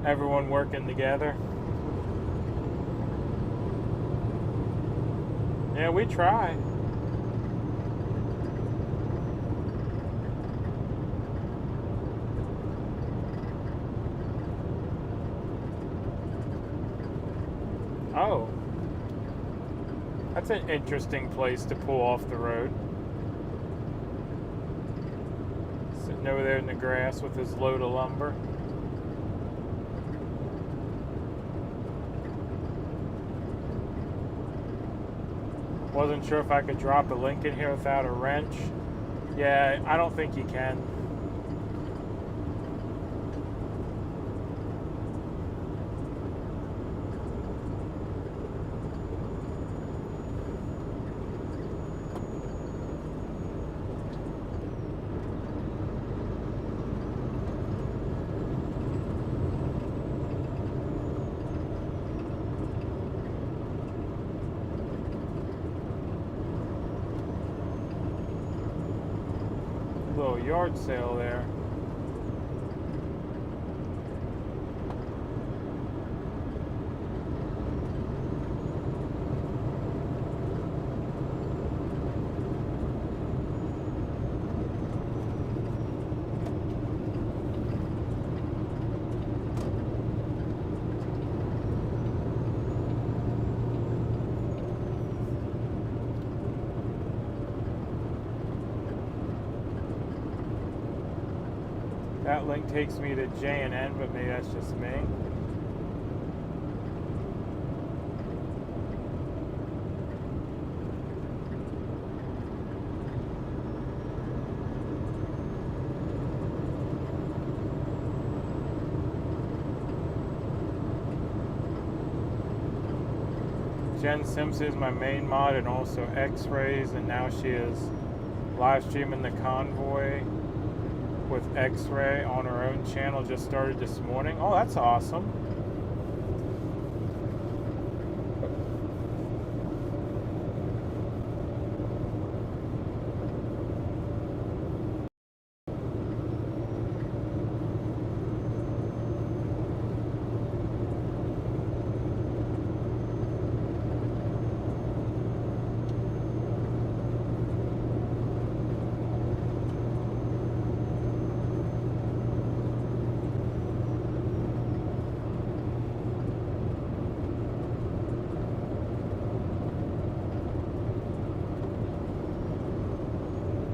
Everyone working together. Yeah, we try. Oh. That's an interesting place to pull off the road. Sitting over there in the grass with his load of lumber. Wasn't sure if I could drop a link in here without a wrench. Yeah, I don't think you can. Little yard sale there. That link takes me to J&N, but maybe that's just me. Jen Simpson is my main mod and also X-Rays, and now she is live streaming the Convoy with X-Ray on her own channel. Just started this morning. Oh, that's awesome.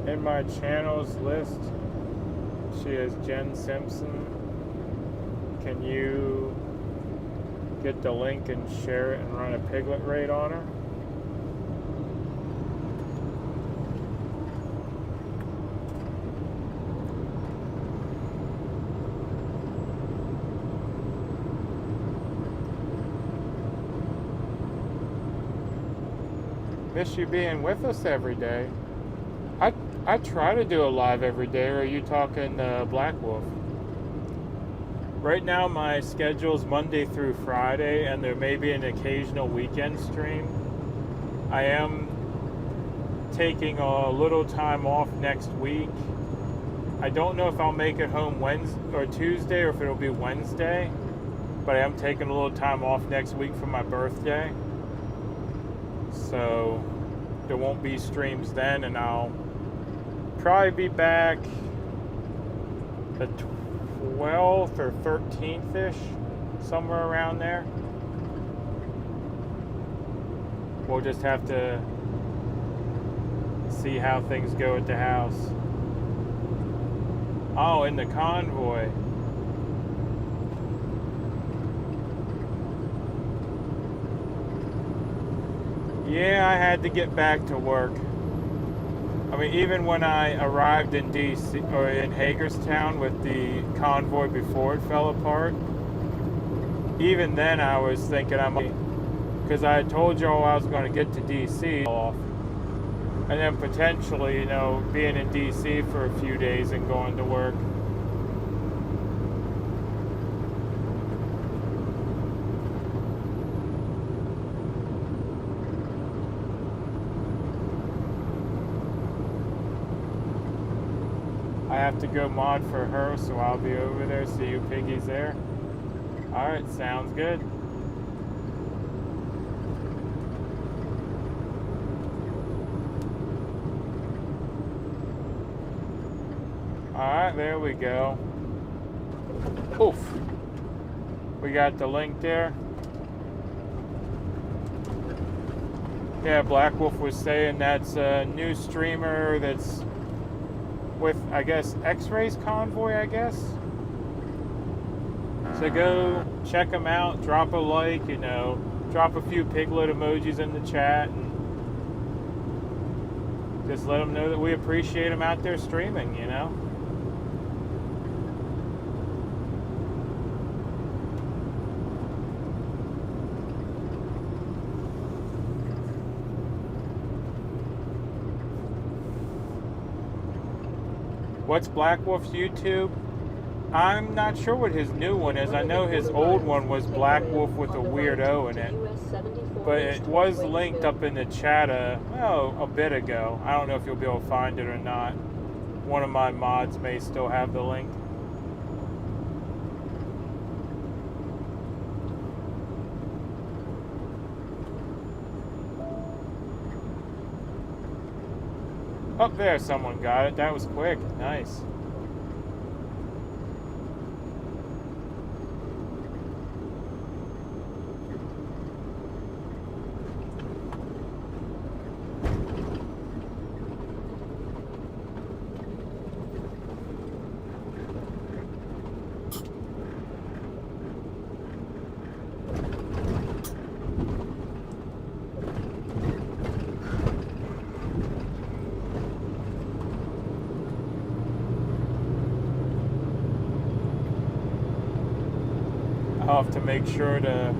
In my channels list, she is Jen Simpson. Can you get the link and share it and run a piglet raid on her? Miss you being with us every day. I try to do a live every day, or are you talking Black Wolf? Right now my schedule is Monday through Friday, and there may be an occasional weekend stream. I am taking a little time off next week I don't know if I'll make it home Wednesday or Tuesday, or if it'll be Wednesday. But I am taking a little time off next week for my birthday, so there won't be streams then, and I'll probably be back the 12th or 13th-ish, somewhere around there. We'll just have to see how things go at the house. Oh, in the Convoy. Yeah, I had to get back to work. I mean, even when I arrived in DC or in Hagerstown with the Convoy before it fell apart, even then I was thinking because I had told y'all I was going to get to DC off, and then potentially, being in DC for a few days and going to work. I have to go mod for her, so I'll be over there. See you piggies there. Alright, sounds good. Alright, there we go. Oof. We got the link there. Yeah, Black Wolf was saying that's a new streamer that's with, I guess, X-Rays Convoy, I guess. So go check them out, drop a like, drop a few piglet emojis in the chat, and just let them know that we appreciate them out there streaming, What's Black Wolf's YouTube? I'm not sure what his new one is. I know his old one was Black Wolf with a weird O in it. But it was linked up in the chat a bit ago. I don't know if you'll be able to find it or not. One of my mods may still have the link. Up there, someone got it. That was quick. Nice. I'll have to make sure to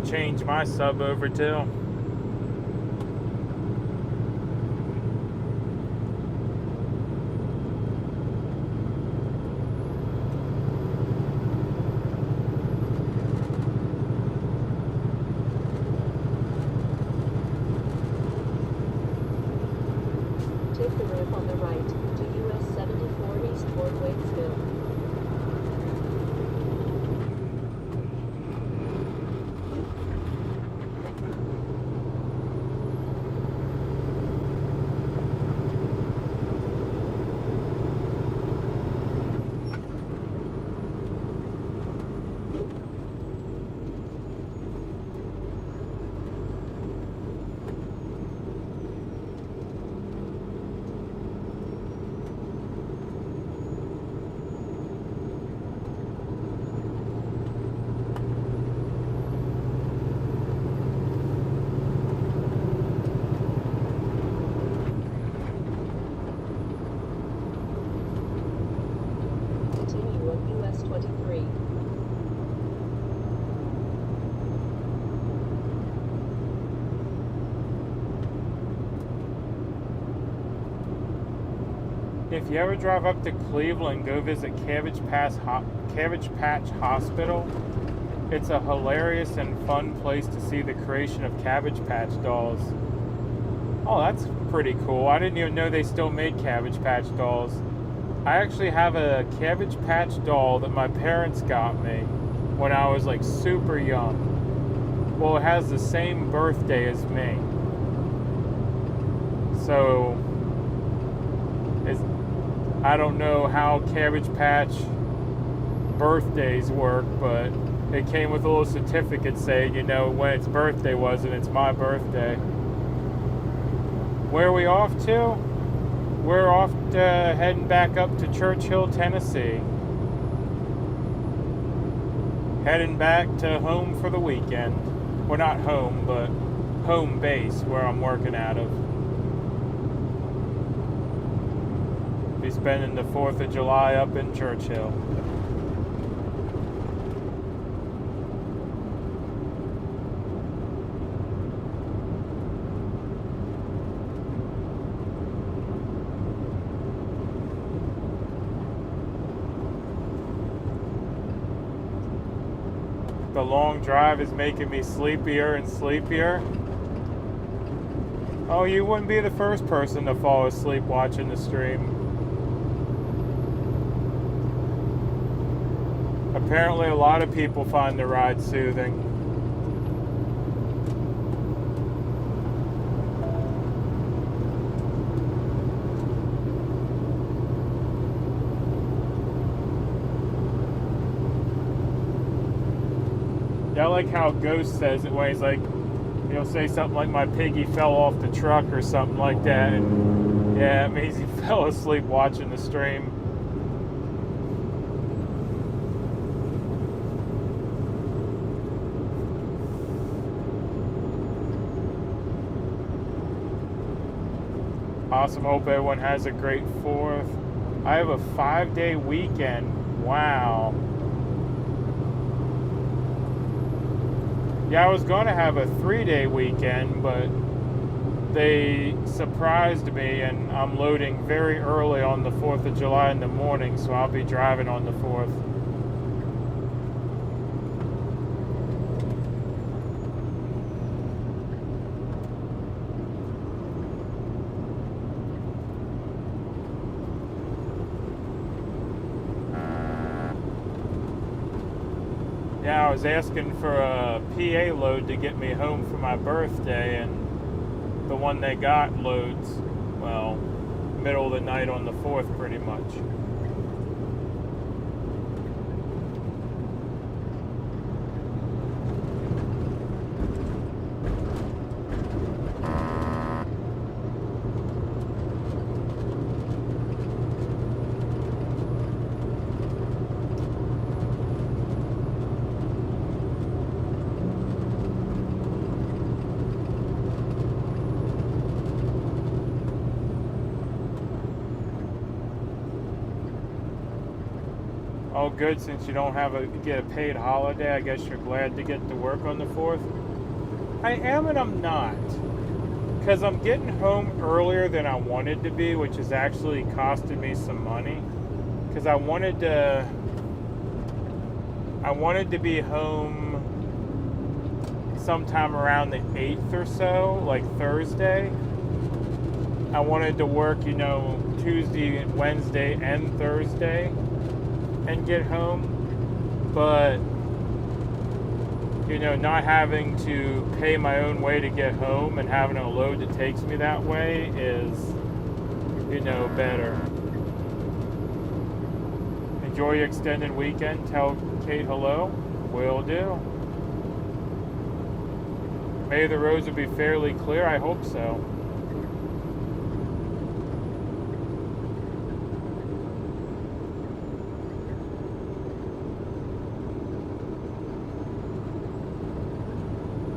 change my sub over too. Take the ramp on the right to US 74 East toward Waitsville. Continue on US 23. If you ever drive up to Cleveland, go visit Cabbage Patch Hospital. It's a hilarious and fun place to see the creation of Cabbage Patch dolls. Oh, that's pretty cool. I didn't even know they still made Cabbage Patch dolls. I actually have a Cabbage Patch doll that my parents got me when I was like super young. Well, it has the same birthday as me. So, I don't know how Cabbage Patch birthdays work, but it came with a little certificate saying, you know, when its birthday was, and it's my birthday. Where are we off to? We're off to heading back up to Churchill, Tennessee. Heading back to home for the weekend. Well, not home, but home base where I'm working out of. Be spending the 4th of July up in Churchill. The long drive is making me sleepier and sleepier. Oh, you wouldn't be the first person to fall asleep watching the stream. Apparently a lot of people find the ride soothing. Yeah, I like how Ghost says it when he's like, he'll say something like, my piggy fell off the truck or something like that. And yeah, it means he fell asleep watching the stream. Awesome. Hope everyone has a great 4th. I have a 5-day weekend. Wow. Yeah, I was going to have a 3-day weekend, but they surprised me, and I'm loading very early on the 4th of July in the morning, so I'll be driving on the 4th. Yeah, I was asking for a PA load to get me home for my birthday, and the one they got loads, well, middle of the night on the 4th pretty much. Oh, good, since you don't get a paid holiday, I guess you're glad to get to work on the 4th. I am and I'm not. Because I'm getting home earlier than I wanted to be, which is actually costing me some money. Because I wanted to be home sometime around the 8th or so, like Thursday. I wanted to work, you know, Tuesday, Wednesday, and Thursday and get home, but you know, not having to pay my own way to get home and having a load that takes me that way is, you know, better. Enjoy your extended weekend. Tell Kate hello. Will do. Maybe the roads will be fairly clear. I hope so.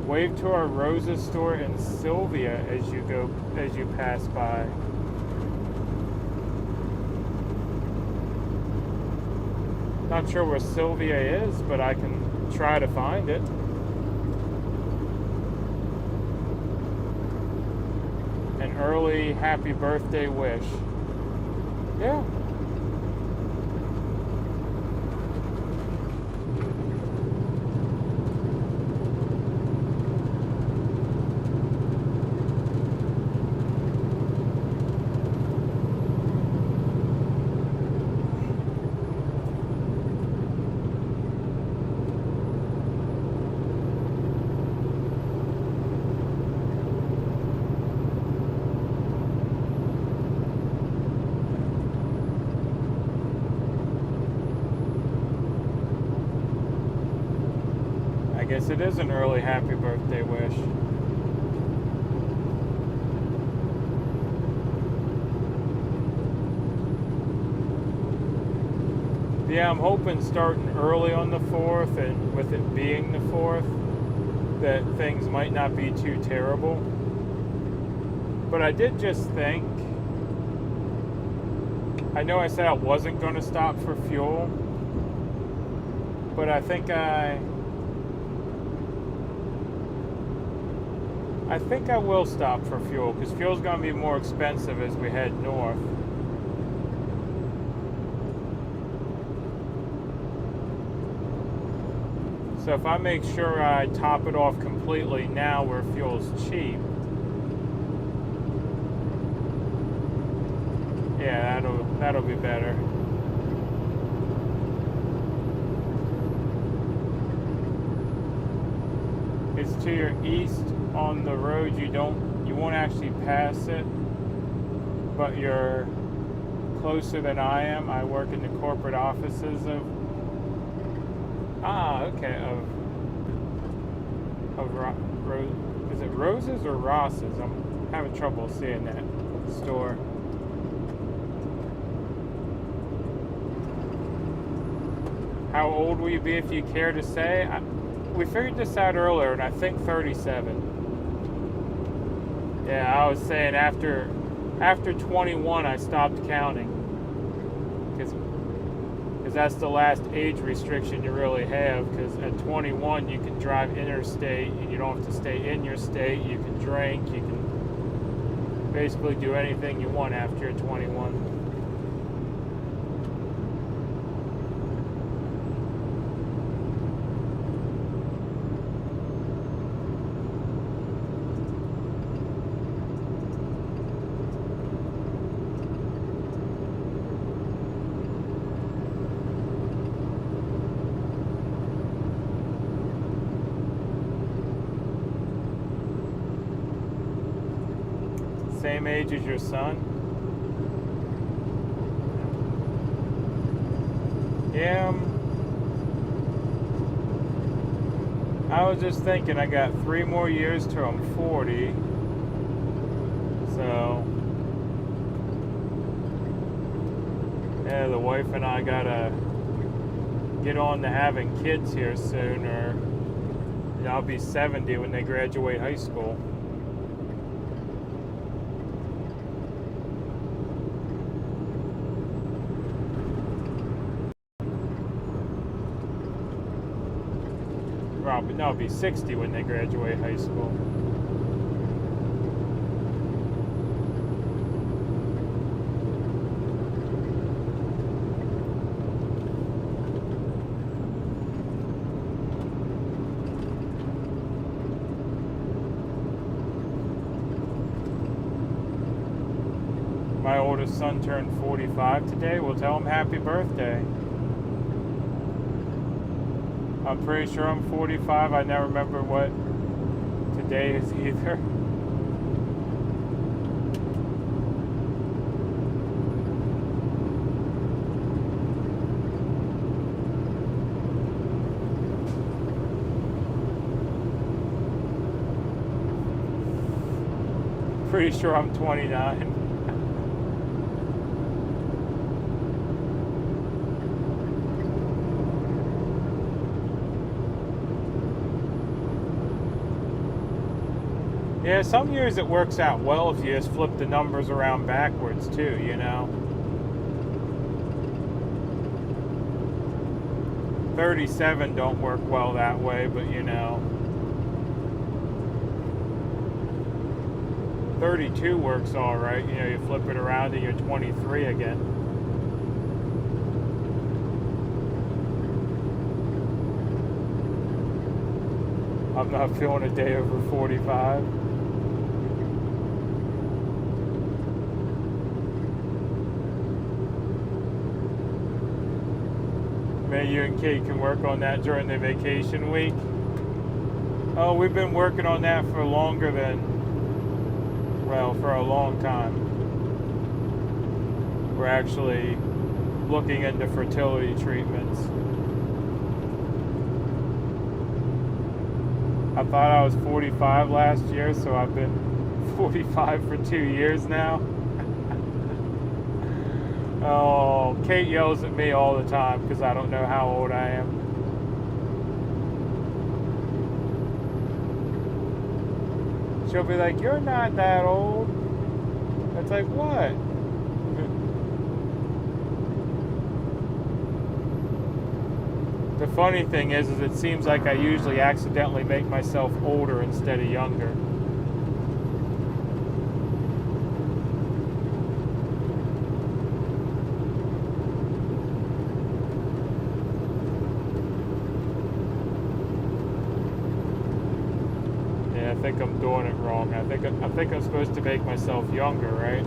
Wave to our Rosa store in Sylvia as you pass by. Not sure where Sylvia is, but I can try to find it. An early happy birthday wish. Yeah. guess it is an early happy birthday wish. Yeah, I'm hoping starting early on the 4th, and with it being the 4th, that things might not be too terrible. But I did just think, I know I said I wasn't going to stop for fuel, but I think I will stop for fuel, because fuel's going to be more expensive as we head north. So if I make sure I top it off completely now where fuel's cheap, yeah, that'll be better. It's to your east on the road. You won't actually pass it, but you're closer than I am. I work in the corporate offices of is it Roses or Ross's? I'm having trouble seeing that store. How old will you be if you care to say? We figured this out earlier, and I think 37. Yeah, I was saying after 21 I stopped counting, because that's the last age restriction you really have, because at 21 you can drive interstate and you don't have to stay in your state. You can drink, you can basically do anything you want after you're 21. Same age as your son? Yeah. I was just thinking I got 3 more years till I'm 40. So, yeah, the wife and I gotta get on to having kids here soon, or I'll be 70 when they graduate high school. But no, it'll be 60 when they graduate high school. My oldest son turned 45 today. We'll tell him happy birthday. I'm pretty sure I'm 45. I never remember what today is either. Pretty sure I'm 29. Yeah, some years it works out well if you just flip the numbers around backwards too, you know. 37 don't work well that way, but you know. 32 works all right. You know, you flip it around and you're 23 again. I'm not feeling a day over 45. Maybe you and Kate can work on that during the vacation week. Oh, we've been working on that for longer than, well, for a long time. We're actually looking into fertility treatments. I thought I was 45 last year, so I've been 45 for 2 years now. Oh, Kate yells at me all the time because I don't know how old I am. She'll be like, "You're not that old." It's like, what? The funny thing is it seems like I usually accidentally make myself older instead of younger. Yeah, I think I'm doing it wrong. I think I'm supposed to make myself younger, right?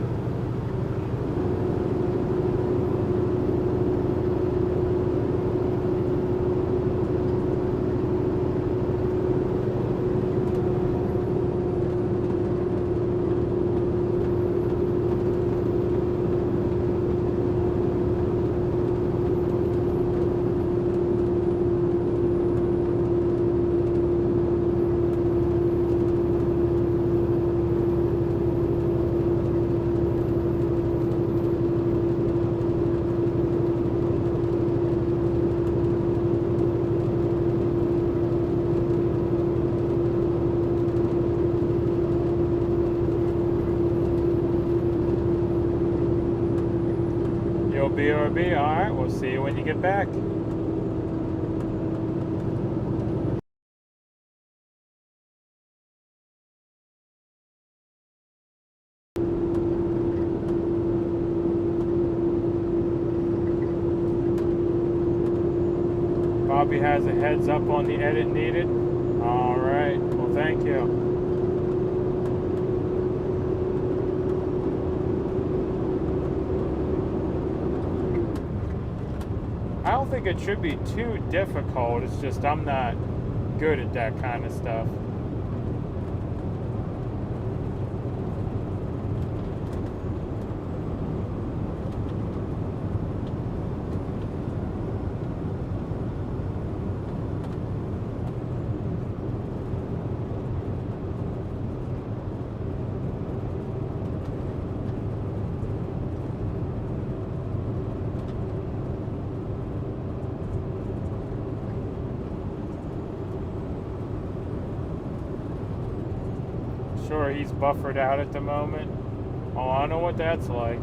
BRB, alright, we'll see you when you get back. Bobby has a heads up on the edit needed. Alright, well thank you. I don't think it should be too difficult. It's just I'm not good at that kind of stuff. Sure, he's buffered out at the moment. Oh, I know what that's like.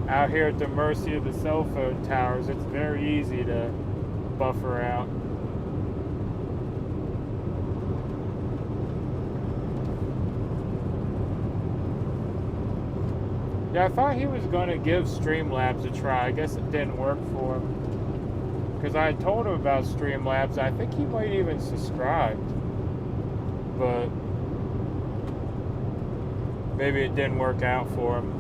Out here at the mercy of the cell phone towers, it's very easy to buffer out. Yeah, I thought he was going to give Streamlabs a try. I guess it didn't work for him. Because I had told him about Streamlabs. I think he might even subscribed. But maybe it didn't work out for him.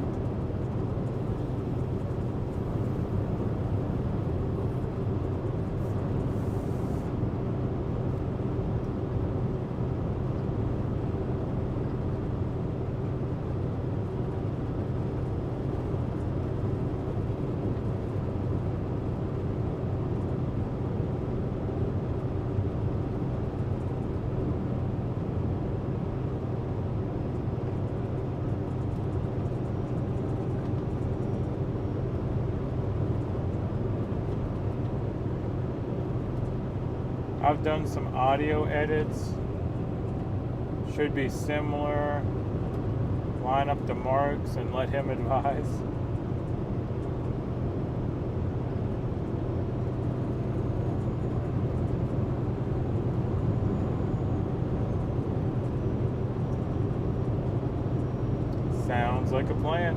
I've done some audio edits. Should be similar. Line up the marks and let him advise. Sounds like a plan.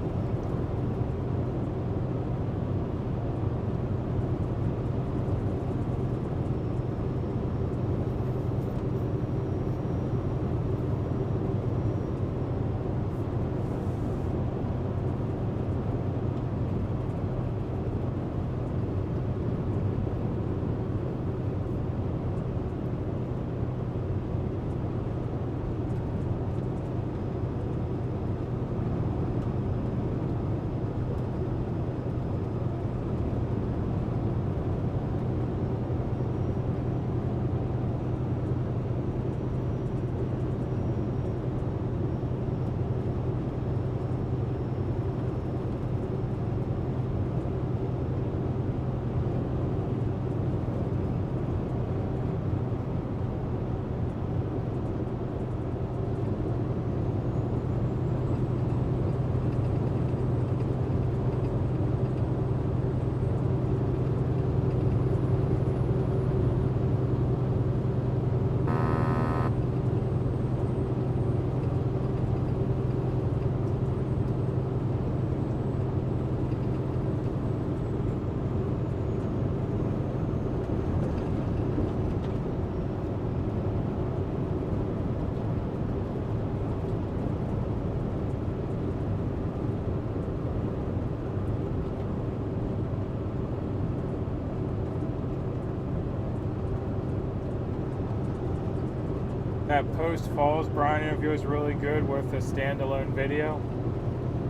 That Post Falls Brian interview was really good, worth a standalone video.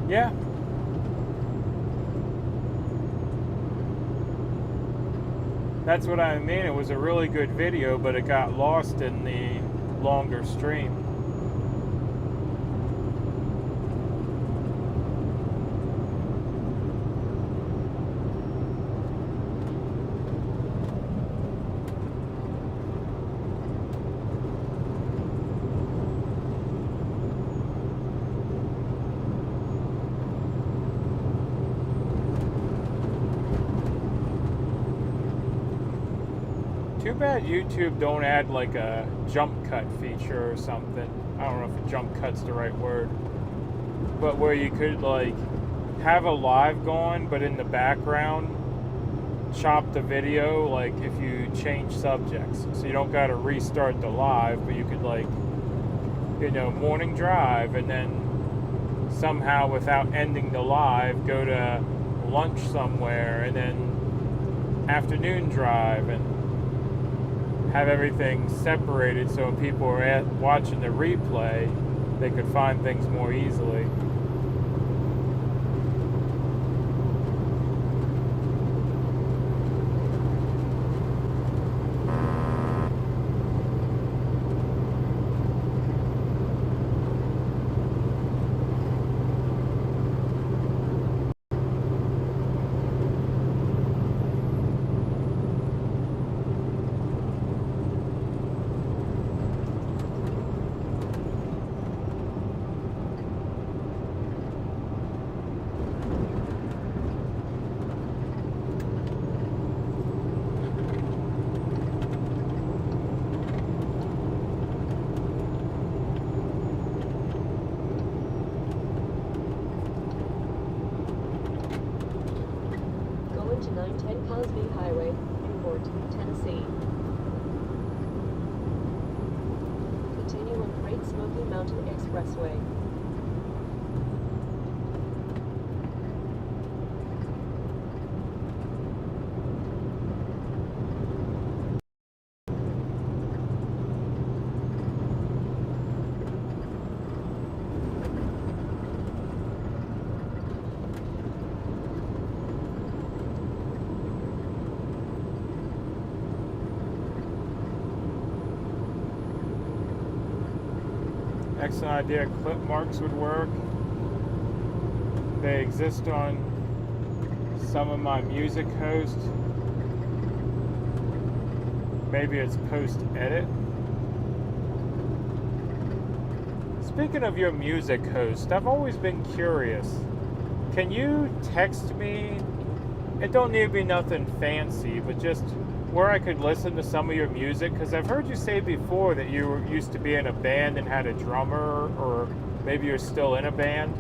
Yeah. That's what I mean. It was a really good video, but it got lost in the longer stream. Too bad YouTube don't add like a jump cut feature or something. I don't know if a jump cut's the right word, but where you could like have a live going, but in the background chop the video, like if you change subjects, so you don't got to restart the live, but you could like, you know, morning drive, and then somehow without ending the live go to lunch somewhere, and then afternoon drive, and have everything separated so when people are watching the replay, they could find things more easily. Going to 910 Cosby Highway, Newport, Tennessee. Continue on Great Smoky Mountain Expressway. Excellent idea. Clip marks would work. They exist on some of my music hosts. Maybe it's post edit. Speaking of your music host, I've always been curious. Can you text me? It don't need to be nothing fancy, but just where I could listen to some of your music, because I've heard you say before that you used to be in a band and had a drummer, or maybe you're still in a band.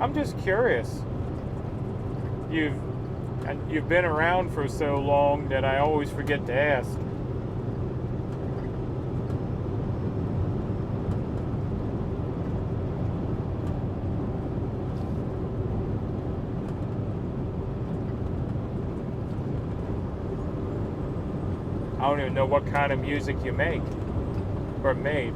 I'm just curious. You've been around for so long that I always forget to ask. I don't even know what kind of music you make or made.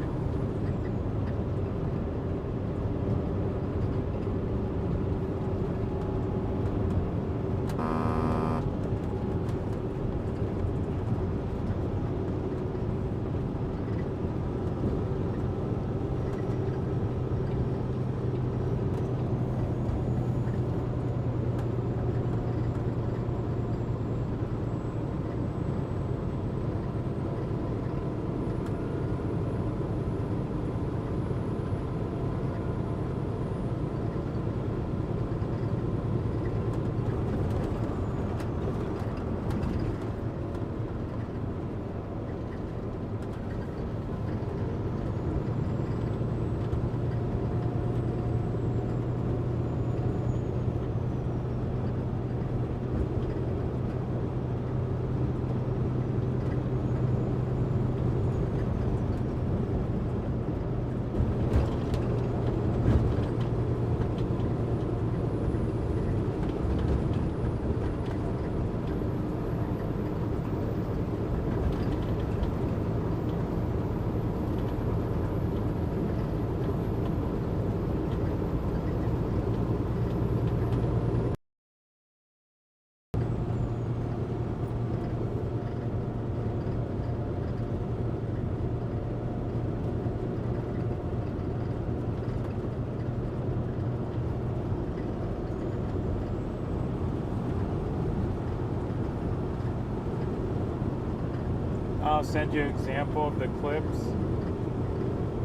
I'll send you an example of the clips.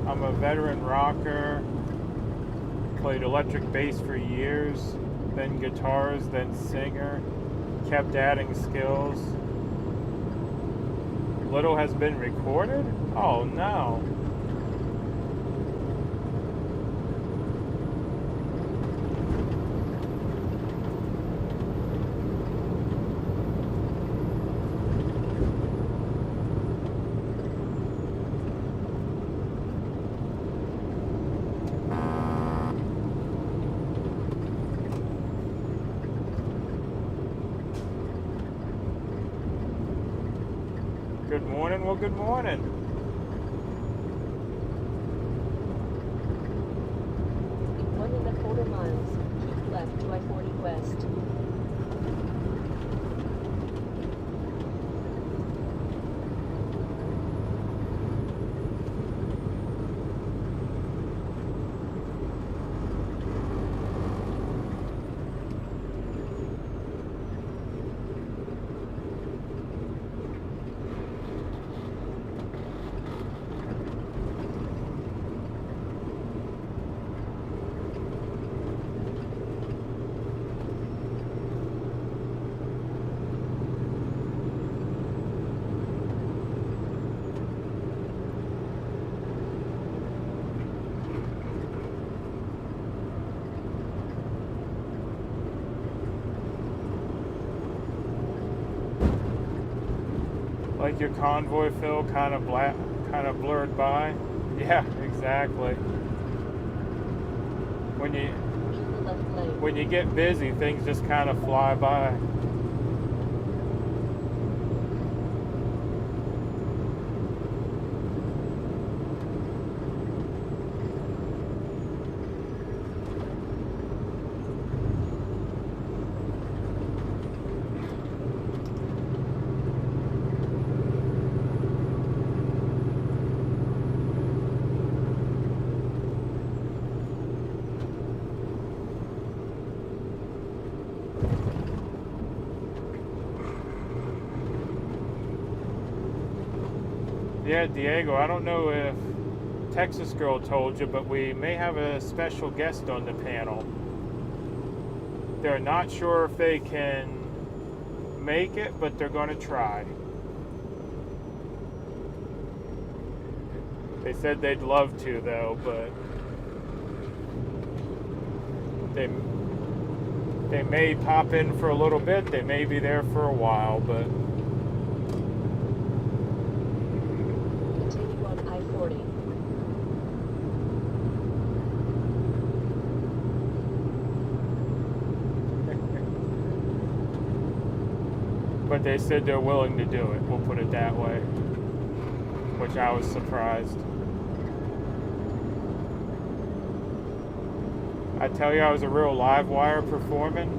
I'm a veteran rocker, played electric bass for years, then guitars, then singer, kept adding skills. Little has been recorded? Oh no. Good morning, well good morning. 1.25 miles. Keep left to I-40 west. Like your Convoy fill kind of blurred by. Yeah, exactly. When you get busy, things just kind of fly by. Yeah, Diego, I don't know if Texas Girl told you, but we may have a special guest on the panel. They're not sure if they can make it, but they're going to try. They said they'd love to, though, but they may pop in for a little bit. They may be there for a while, but... But they said they're willing to do it, we'll put it that way. Which I was surprised. I tell you, I was a real live wire performing.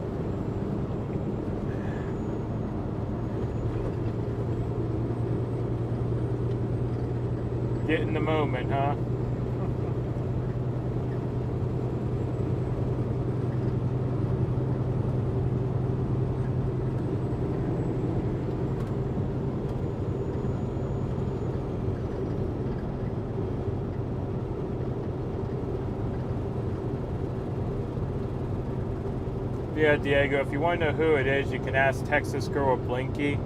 Get in the moment, huh? Yeah, Diego, if you want to know who it is, you can ask Texas Girl or Blinky.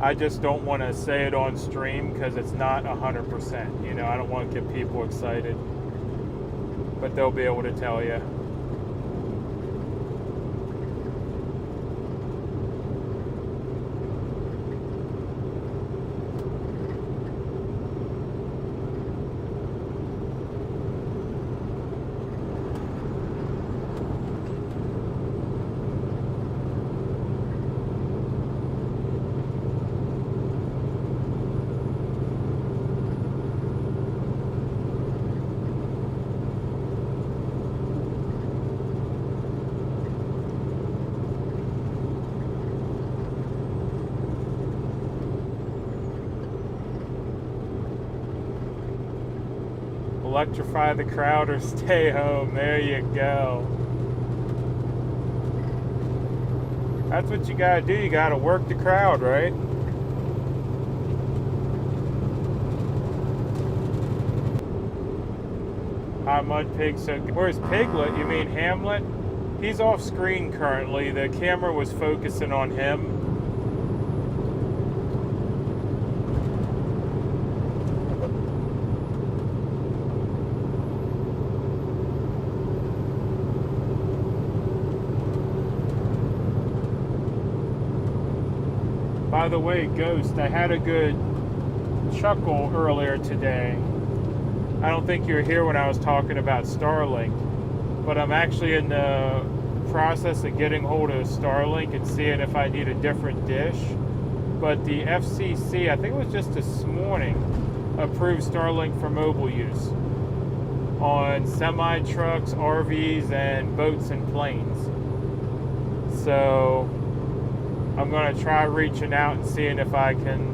I just don't want to say it on stream because it's not 100%. You know, I don't want to get people excited. But they'll be able to tell you. Electrify the crowd or stay home. There you go. That's what you gotta do. You gotta work the crowd, right? Hi, MudPig. So, where's Piglet? You mean Hamlet? He's off screen currently. The camera was focusing on him. By the way, Ghost, I had a good chuckle earlier today. I don't think you were here when I was talking about Starlink, but I'm actually in the process of getting hold of Starlink and seeing if I need a different dish. But the FCC, I think it was just this morning, approved Starlink for mobile use on semi-trucks, RVs, and boats and planes. So I'm going to try reaching out and seeing if I can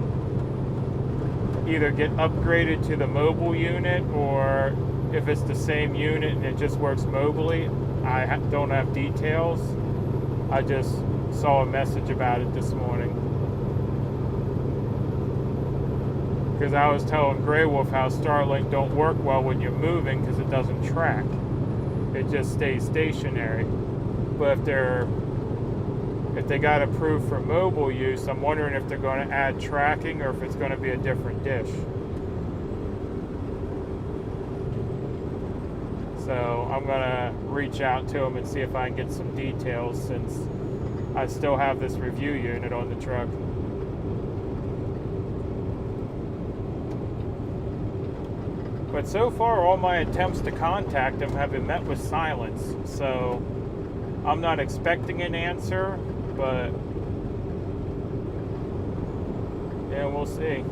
either get upgraded to the mobile unit, or if it's the same unit and it just works mobily. I don't have details. I just saw a message about it this morning. Because I was telling Grey Wolf how Starlink don't work well when you're moving because it doesn't track. It just stays stationary. But if they got approved for mobile use, I'm wondering if they're going to add tracking or if it's going to be a different dish. So I'm going to reach out to them and see if I can get some details, since I still have this review unit on the truck. But so far, all my attempts to contact them have been met with silence. So I'm not expecting an answer, but yeah, we'll see.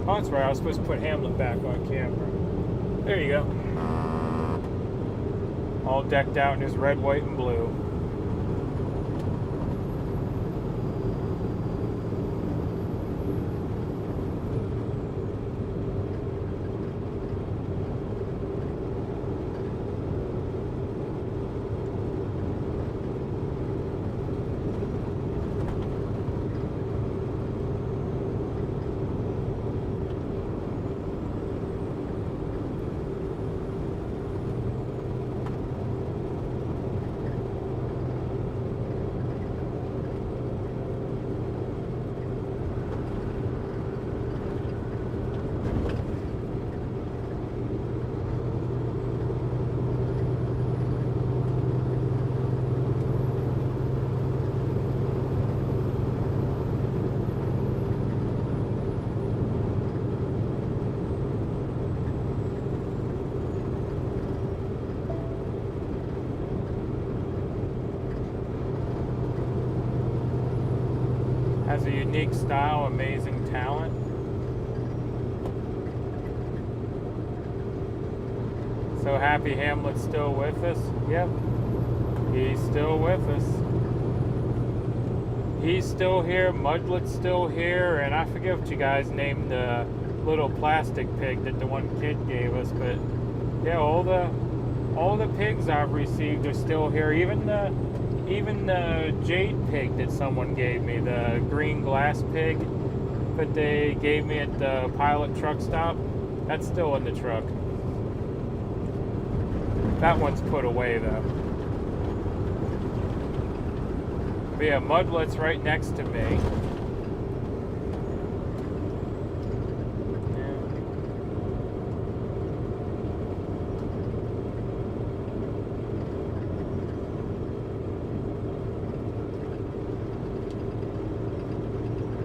Oh, that's right. I was supposed to put Hamlet back on camera. There you go. All decked out in his red, white, and blue. Has a unique style, amazing talent. So happy Hamlet's still with us. Yep, he's still with us. He's still here, Mudlet's still here, and I forget what you guys named the little plastic pig that the one kid gave us, but yeah, all the pigs I've received are still here. Even the jade pig that someone gave me, the green glass pig that they gave me at the pilot truck stop, that's still in the truck. That one's put away though. But yeah, Mudlet's right next to me.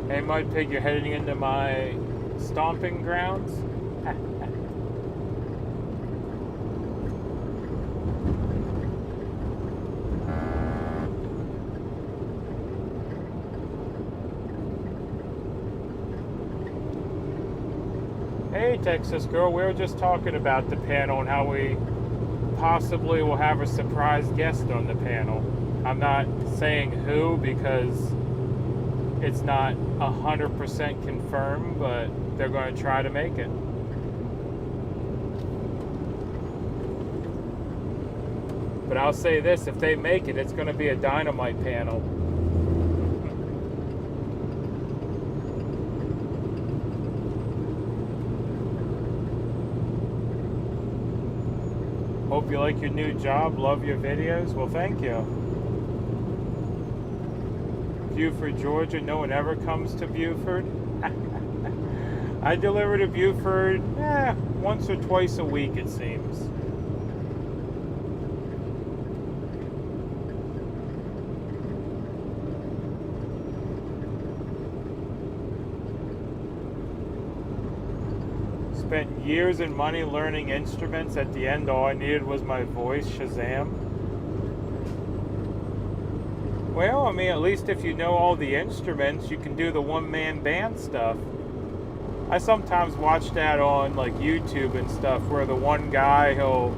Hey MudPig, you're heading into my stomping grounds? Hey Texas girl, we were just talking about the panel and how we possibly will have a surprise guest on the panel. I'm not saying who because it's not 100% confirmed, but they're going to try to make it. But I'll say this, if they make it, it's going to be a dynamite panel. Hope you like your new job. Love your videos. Well, thank you. Buford, Georgia. No one ever comes to Buford. I deliver to Buford once or twice a week, it seems. Spent years and money learning instruments. At the end, all I needed was my voice. Shazam. Well, I mean, at least if you know all the instruments, you can do the one-man band stuff. I sometimes watch that on like YouTube and stuff, where the one guy, he'll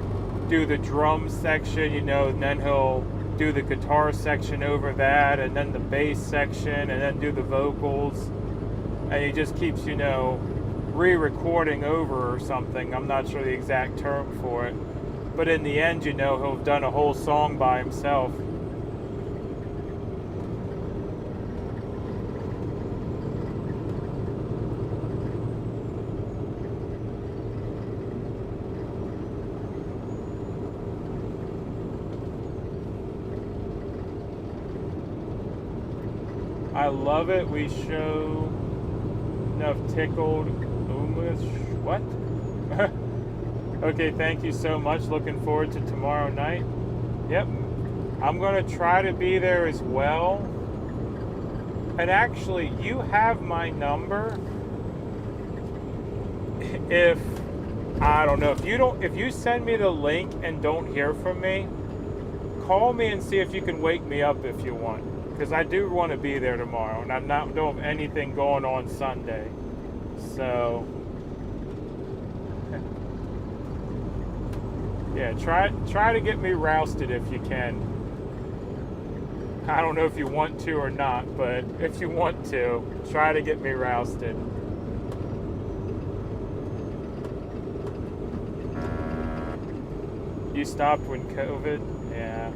do the drum section, and then he'll do the guitar section over that, and then the bass section, and then do the vocals, and he just keeps, re-recording over or something. I'm not sure the exact term for it, but in the end, he'll have done a whole song by himself. I love it. We show enough tickled what? Okay, thank you so much. Looking forward to tomorrow night. Yep. I'm going to try to be there as well. And actually, you have my number. If you send me the link and don't hear from me, call me and see if you can wake me up if you want. Because I do want to be there tomorrow, and I'm not doing anything going on Sunday. So, yeah, try to get me rousted if you can. I don't know if you want to or not, but if you want to, try to get me rousted. You stopped when COVID? Yeah.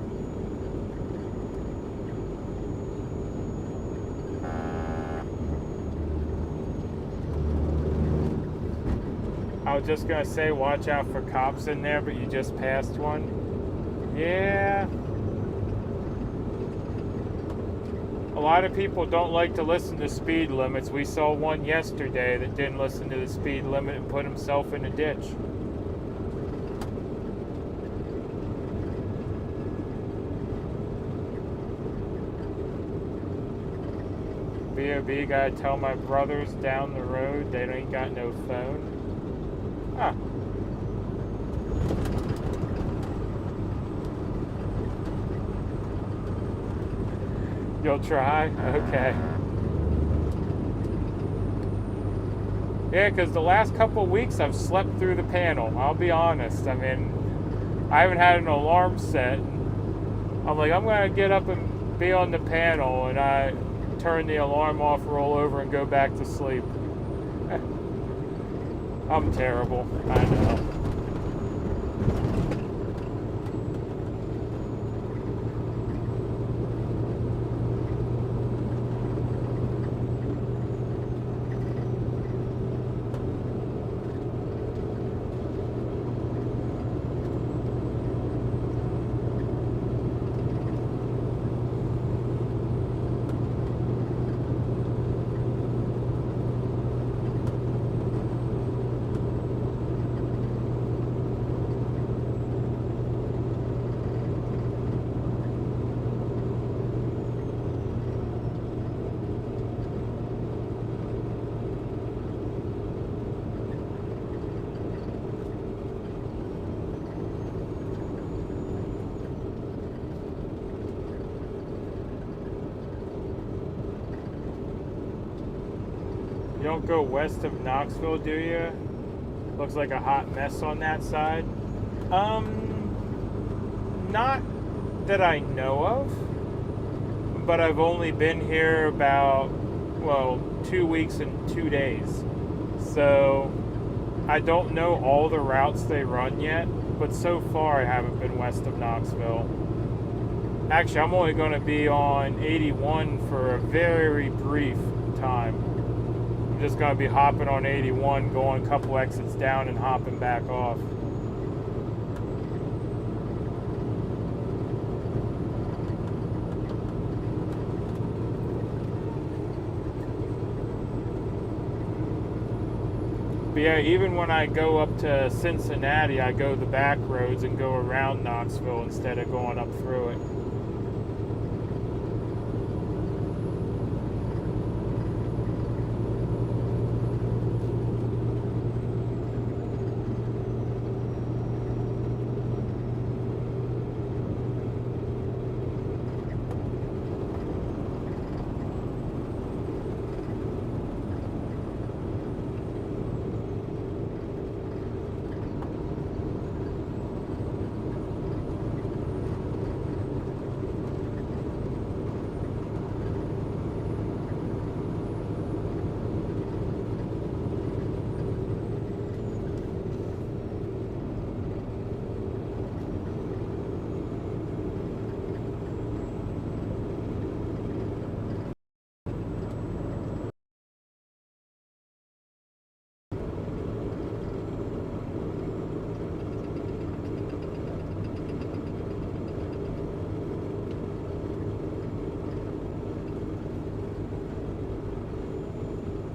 I was just going to say watch out for cops in there, but you just passed one. Yeah. A lot of people don't like to listen to speed limits. We saw one yesterday that didn't listen to the speed limit and put himself in a ditch. B.O.B. gotta tell my brothers down the road they ain't got no phone. Huh. You'll try? Okay. Yeah, because the last couple of weeks I've slept through the panel. I'll be honest. I mean, I haven't had an alarm set. I'm like, I'm going to get up and be on the panel, and I turn the alarm off, roll over, and go back to sleep. I'm terrible. I know. You don't go west of Knoxville, do you? Looks like a hot mess on that side. Not that I know of, but I've only been here about, 2 weeks and 2 days. So I don't know all the routes they run yet. but so far I haven't been west of Knoxville. Actually, I'm only going to be on 81 for a very brief time. I'm just going to be hopping on 81, going a couple exits down and hopping back off. But yeah, even when I go up to Cincinnati, I go the back roads and go around Knoxville instead of going up through it.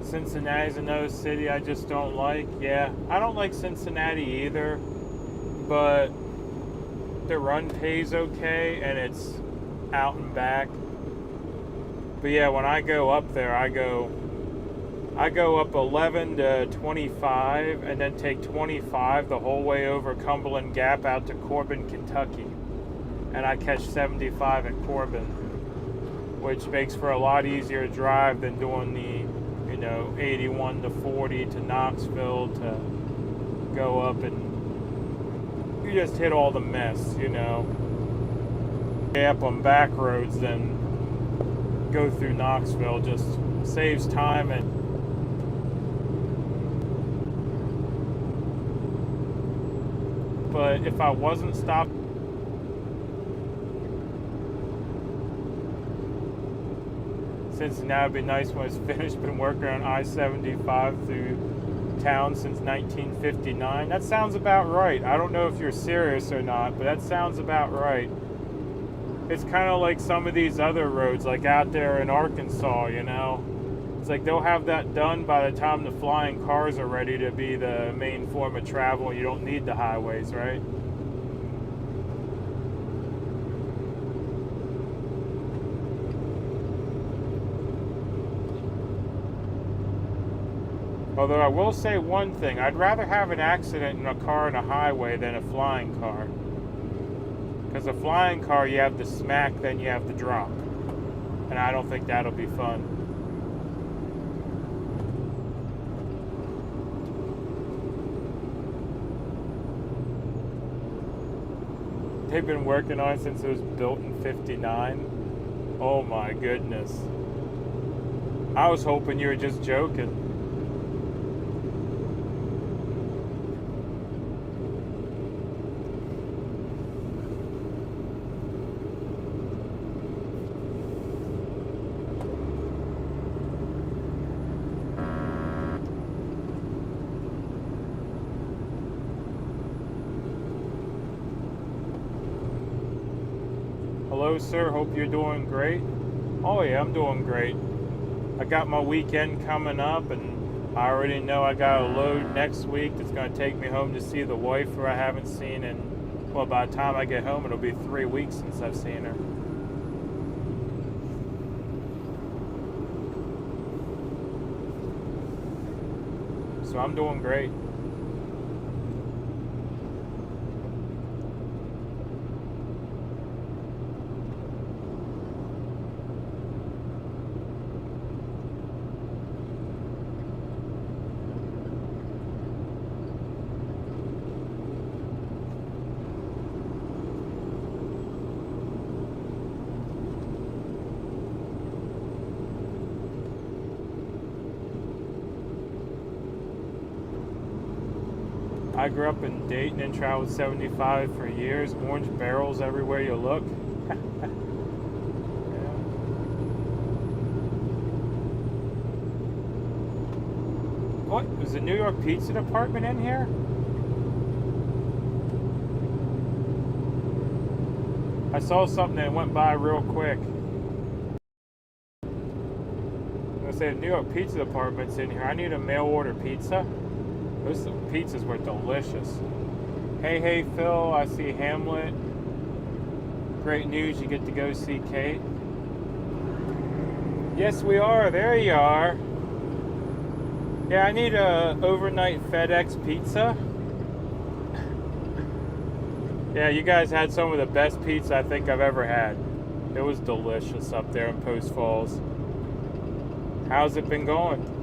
Cincinnati's another city I just don't like. Yeah, I don't like Cincinnati either, but the run pays okay and it's out and back. But yeah, when I go up there, I go up 11 to 25 and then take 25 the whole way over Cumberland Gap out to Corbin, Kentucky. And I catch 75 at Corbin, which makes for a lot easier drive than doing the 81 to 40 to Knoxville to go up, and you just hit all the mess, up on back roads than go through Knoxville. Just saves time. And but if I wasn't stopped, Cincinnati would be nice when it's finished. Been working on I-75 through town since 1959. That sounds about right. I don't know if you're serious or not, but that sounds about right. It's kind of like some of these other roads, like out there in Arkansas, It's like they'll have that done by the time the flying cars are ready to be the main form of travel. You don't need the highways, right? Although I will say one thing, I'd rather have an accident in a car on a highway than a flying car. Because a flying car, you have the smack, then you have the drop. And I don't think that'll be fun. They've been working on it since it was built in '59. Oh my goodness. I was hoping you were just joking. Hello, sir. Hope you're doing great. Oh yeah, I'm doing great. I got my weekend coming up, and I already know I got a load next week that's going to take me home to see the wife who I haven't seen in, well, by the time I get home, it'll be 3 weeks since I've seen her. So I'm doing great. I grew up in Dayton and traveled 75 for years. Orange barrels everywhere you look. What? Was the New York Pizza Department in here? I saw something that went by real quick. I'm gonna say the New York Pizza Department's in here. I need a mail order pizza. Those pizzas were delicious. Hey Phil, I see Hamlet. Great news, you get to go see Kate. Yes we are, there you are. Yeah, I need a overnight FedEx pizza. Yeah, you guys had some of the best pizza I think I've ever had. It was delicious up there in Post Falls. How's it been going?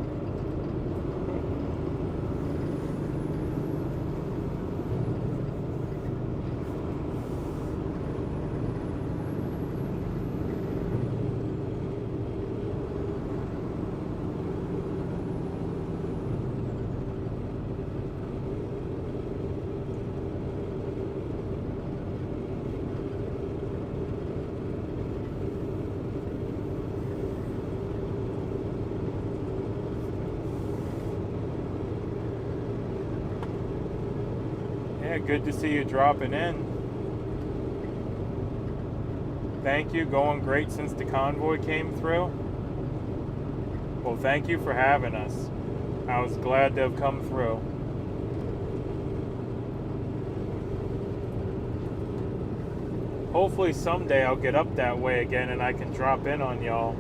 Yeah, good to see you dropping in. Thank you, going great since the convoy came through. Well, thank you for having us. I was glad to have come through. Hopefully someday I'll get up that way again and I can drop in on y'all.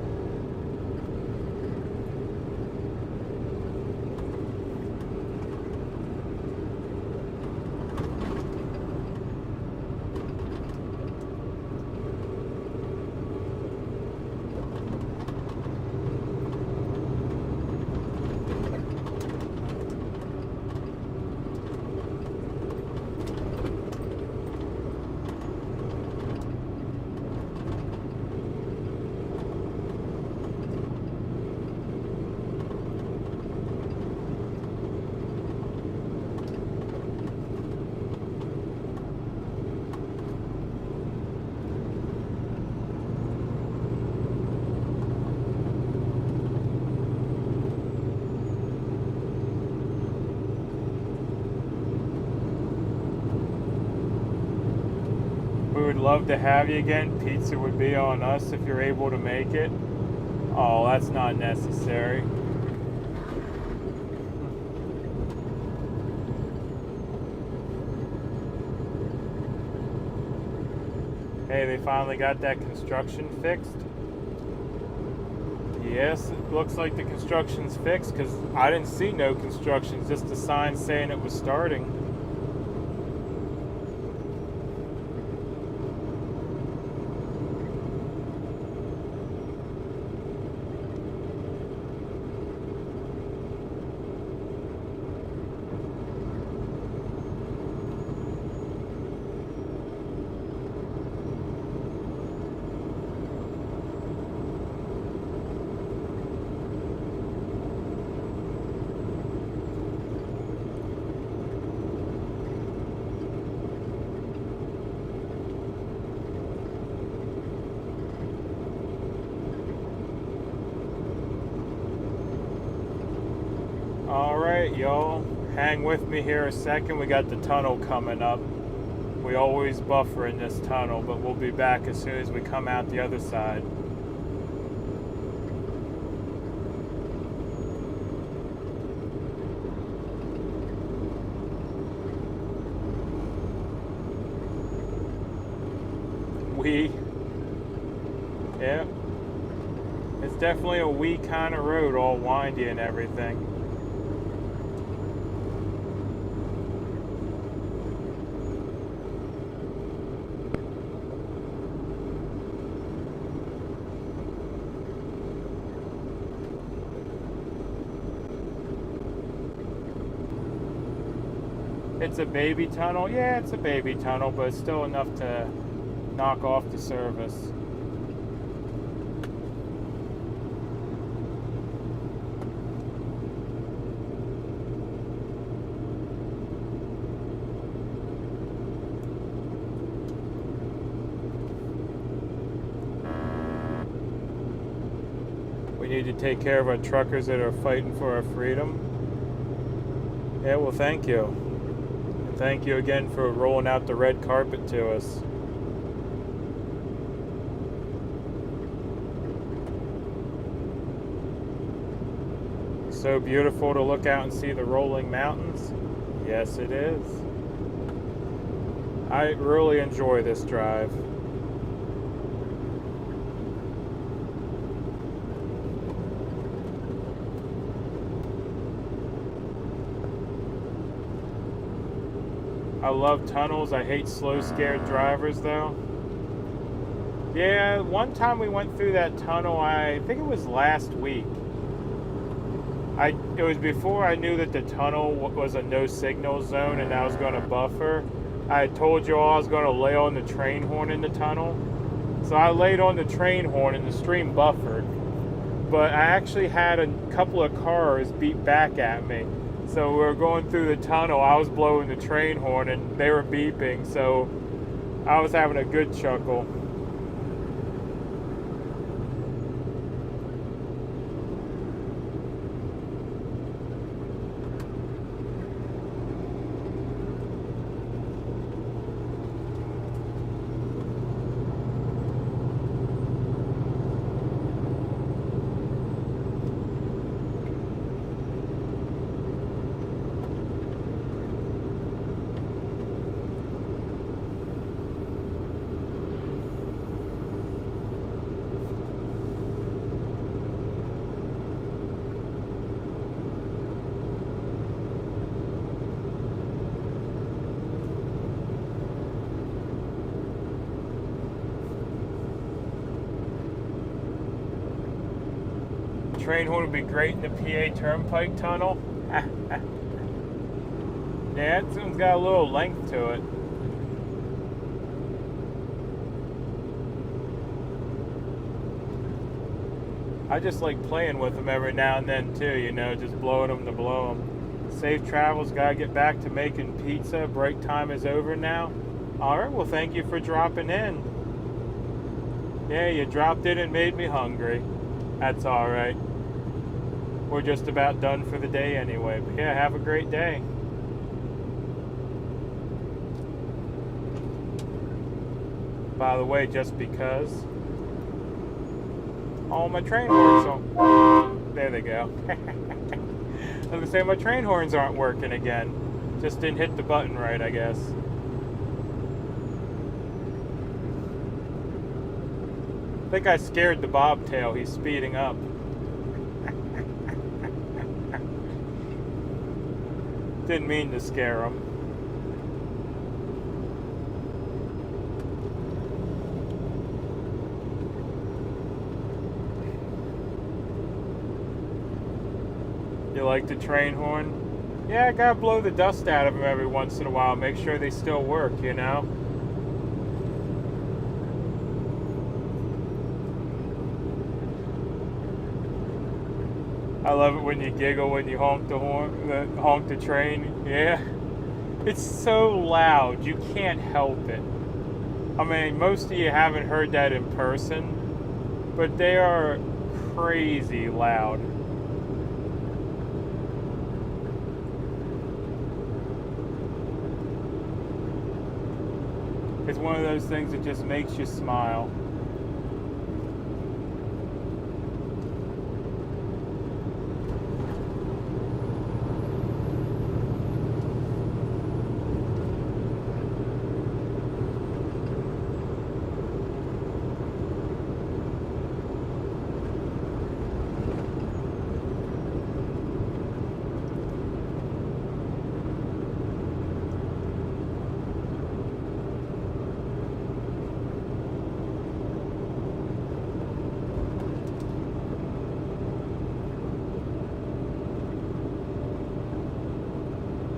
We would love to have you again. Pizza would be on us if you're able to make it. Oh, that's not necessary. Hey, they finally got that construction fixed. Yes, it looks like the construction's fixed because I didn't see no construction, just a sign saying it was starting. Alright, y'all, hang with me here a second. We got the tunnel coming up. We always buffer in this tunnel, but we'll be back as soon as we come out the other side. Yeah, it's definitely a wee kind of road, all windy and everything. It's a baby tunnel. Yeah, it's a baby tunnel, but it's still enough to knock off the service. need to take care of our truckers that are fighting for our freedom. Yeah, well, thank you. And thank you again for rolling out the red carpet to us. So beautiful to look out and see the rolling mountains. Yes, it is. I really enjoy this drive. I love tunnels. I hate slow, scared drivers, though. Yeah, one time we went through that tunnel, I think it was last week. It was before I knew that the tunnel was a no signal zone and I was going to buffer. I told you all I was going to lay on the train horn in the tunnel. So I laid on the train horn and the stream buffered. But I actually had a couple of cars beat back at me. So we were going through the tunnel, I was blowing the train horn and they were beeping, so I was having a good chuckle. Train horn would be great in the PA Turnpike tunnel. Yeah, this one's got a little length to it. I just like playing with them every now and then too, you know, just blowing them to blow them. Safe travels, gotta get back to making pizza. Break time is over now. Alright, well thank you for dropping in. Yeah, you dropped in and made me hungry. That's alright. We're just about done for the day anyway. But yeah, have a great day. By the way, just because all my train horns on. There they go. I was gonna say my train horns aren't working again. Just didn't hit the button right, I guess. I think I scared the bobtail. He's speeding up. Didn't mean to scare him. You like the train horn? Yeah, I gotta blow the dust out of them every once in a while. Make sure they still work, you know? I love it when you giggle when you honk the horn, honk the train. Yeah, it's so loud you can't help it. I mean, most of you haven't heard that in person, but they are crazy loud. It's one of those things that just makes you smile.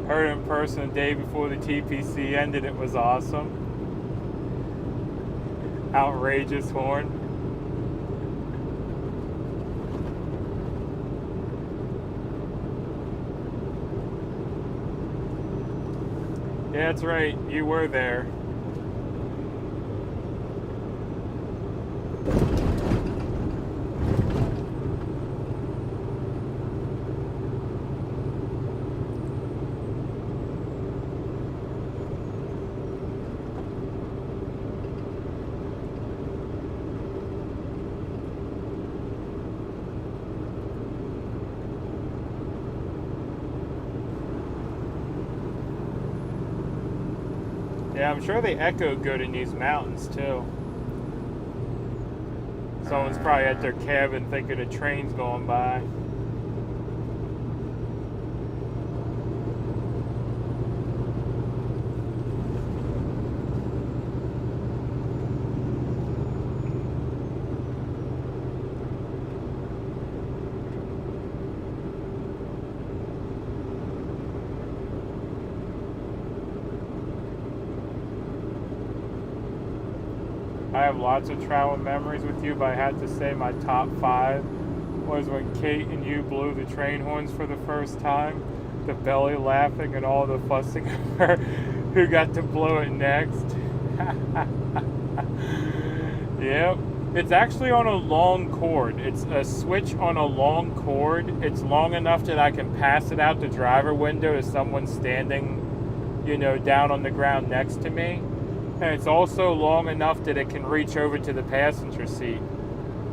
Heard in person the day before the TPC ended. It was awesome. Outrageous horn. Yeah, that's right. You were there. Yeah, I'm sure they echo good in these mountains too. Someone's probably at their cabin thinking a train's going by. I have lots of travel memories with you, but I had to say my top 5 was when Kate and you blew the train horns for the first time. The belly laughing and all the fussing over who got to blow it next. Yep. It's actually on a long cord. It's a switch on a long cord. It's long enough that I can pass it out the driver window to someone standing, you know, down on the ground next to me. And it's also long enough that it can reach over to the passenger seat,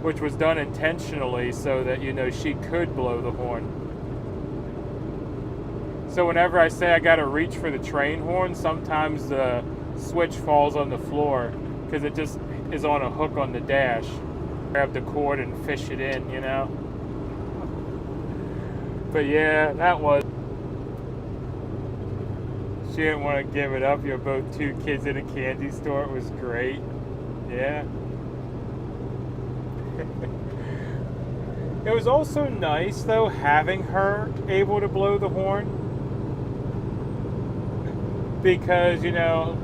which was done intentionally so that, you know, she could blow the horn. So whenever I say I gotta reach for the train horn, sometimes the switch falls on the floor because it just is on a hook on the dash. Grab the cord and fish it in, you know? But yeah, that was... She didn't want to give it up. You're both 2 kids in a candy store. It was great. Yeah. It was also nice, though, having her able to blow the horn. Because, you know,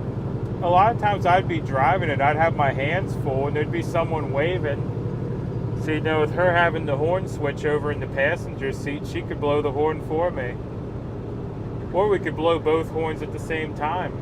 a lot of times I'd be driving and I'd have my hands full and there'd be someone waving. So, you know, with her having the horn switch over in the passenger seat, she could blow the horn for me. Or we could blow both horns at the same time.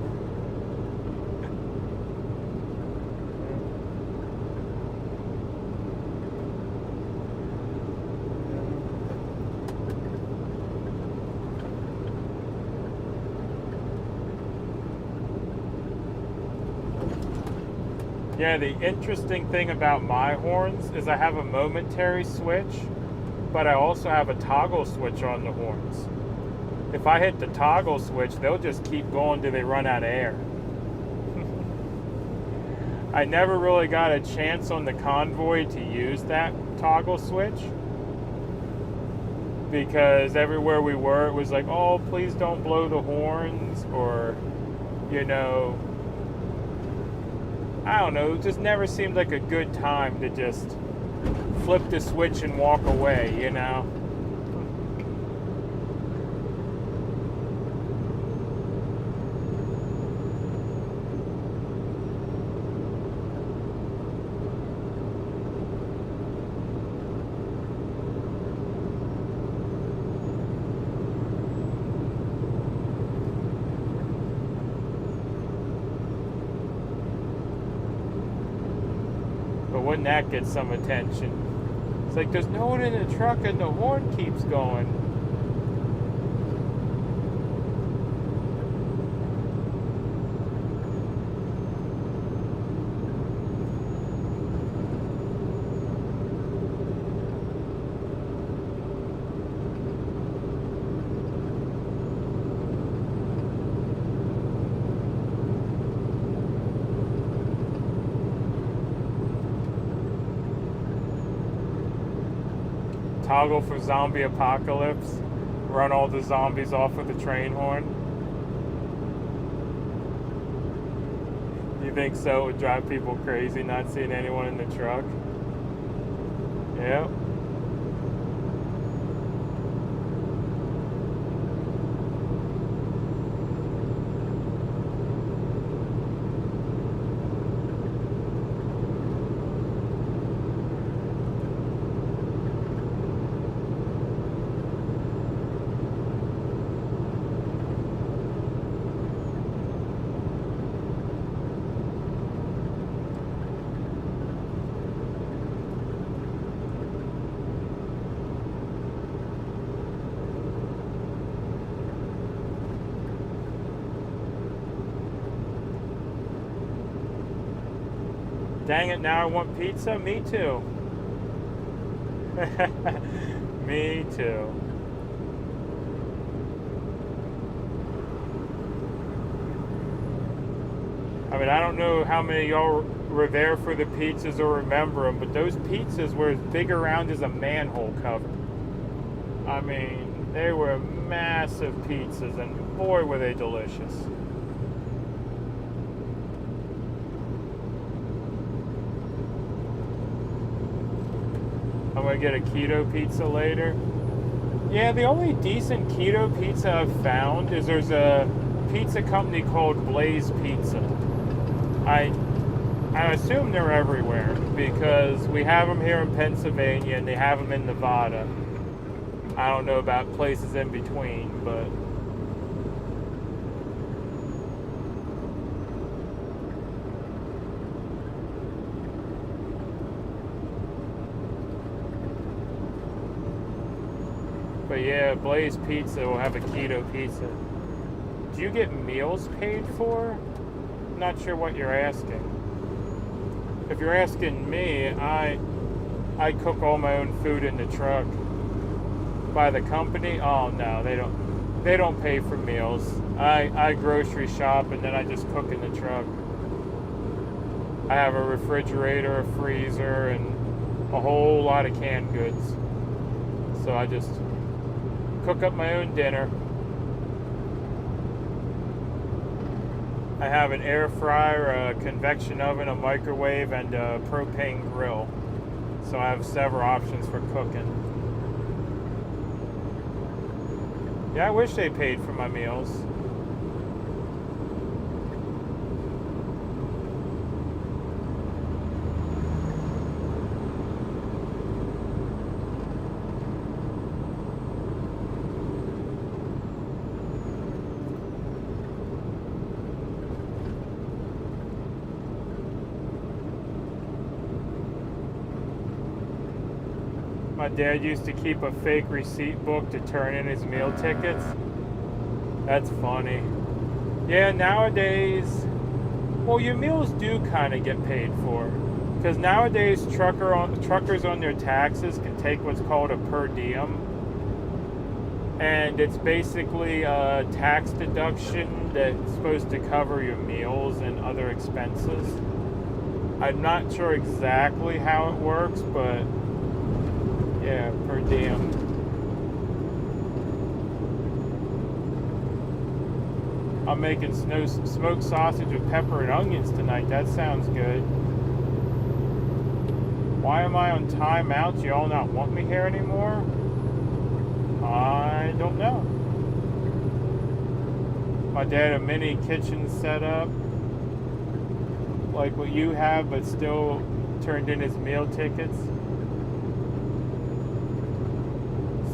Yeah, the interesting thing about my horns is I have a momentary switch, but I also have a toggle switch on the horns. If I hit the toggle switch, they'll just keep going till they run out of air. I never really got a chance on the Convoy to use that toggle switch because everywhere we were, it was like, oh, please don't blow the horns, or, you know, I don't know, it just never seemed like a good time to just flip the switch and walk away, you know? Wouldn't that get some attention? It's like there's no one in the truck and the horn keeps going. Toggle for zombie apocalypse. Run all the zombies off with the train horn. You think so? It would drive people crazy not seeing anyone in the truck? Yep. Dang it, now I want pizza? Me too. Me too. I mean, I don't know how many of y'all were there for the pizzas or remember them, but those pizzas were as big around as a manhole cover. I mean, they were massive pizzas, and boy, were they delicious. I'm gonna get a keto pizza later. Yeah, the only decent keto pizza I've found is there's a pizza company called Blaze Pizza. I assume they're everywhere because we have them here in Pennsylvania and they have them in Nevada. I don't know about places in between, but yeah, Blaze Pizza will have a keto pizza. Do you get meals paid for? I'm not sure what you're asking. If you're asking me, I cook all my own food in the truck. By the company? Oh no, they don't pay for meals. I grocery shop and then I just cook in the truck. I have a refrigerator, a freezer, and a whole lot of canned goods. So I just cook up my own dinner. I have an air fryer, a convection oven, a microwave, and a propane grill. So I have several options for cooking. Yeah, I wish they paid for my meals. My dad used to keep a fake receipt book to turn in his meal tickets. That's funny. Yeah, nowadays, well, your meals do kind of get paid for. Because nowadays, truckers on their taxes can take what's called a per diem. And it's basically a tax deduction that's supposed to cover your meals and other expenses. I'm not sure exactly how it works, but yeah, per diem. I'm making smoked sausage with pepper and onions tonight. That sounds good. Why am I on timeout? Do y'all not want me here anymore? I don't know. My dad had a mini kitchen set up like what you have, but still turned in his meal tickets.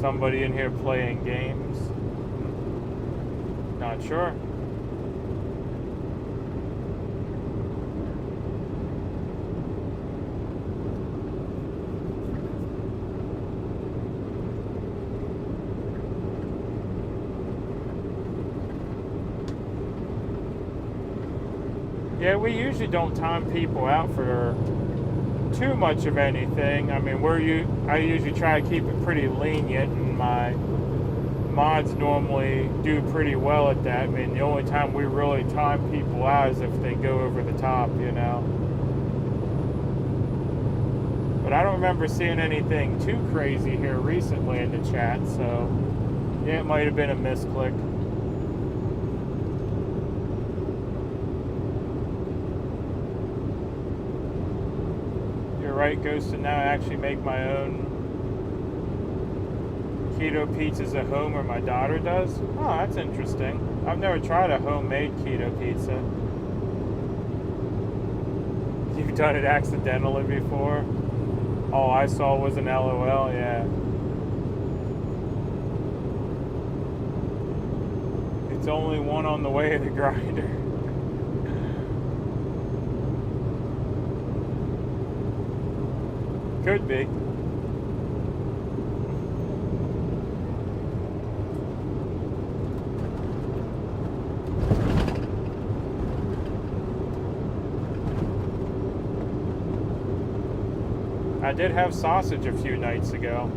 Somebody in here playing games. Not sure. Yeah, we usually don't time people out for too much of anything. I mean, I usually try to keep it pretty lenient, and my mods normally do pretty well at that. I mean, the only time we really time people out is if they go over the top, you know. But I don't remember seeing anything too crazy here recently in the chat, so yeah, it might have been a misclick. Right, goes to now actually make my own keto pizzas at home, or my daughter does. Oh, that's interesting. I've never tried a homemade keto pizza. You've done it accidentally before? All I saw was an LOL, yeah. It's only one on the way to the grinder. Could be. I did have sausage a few nights ago.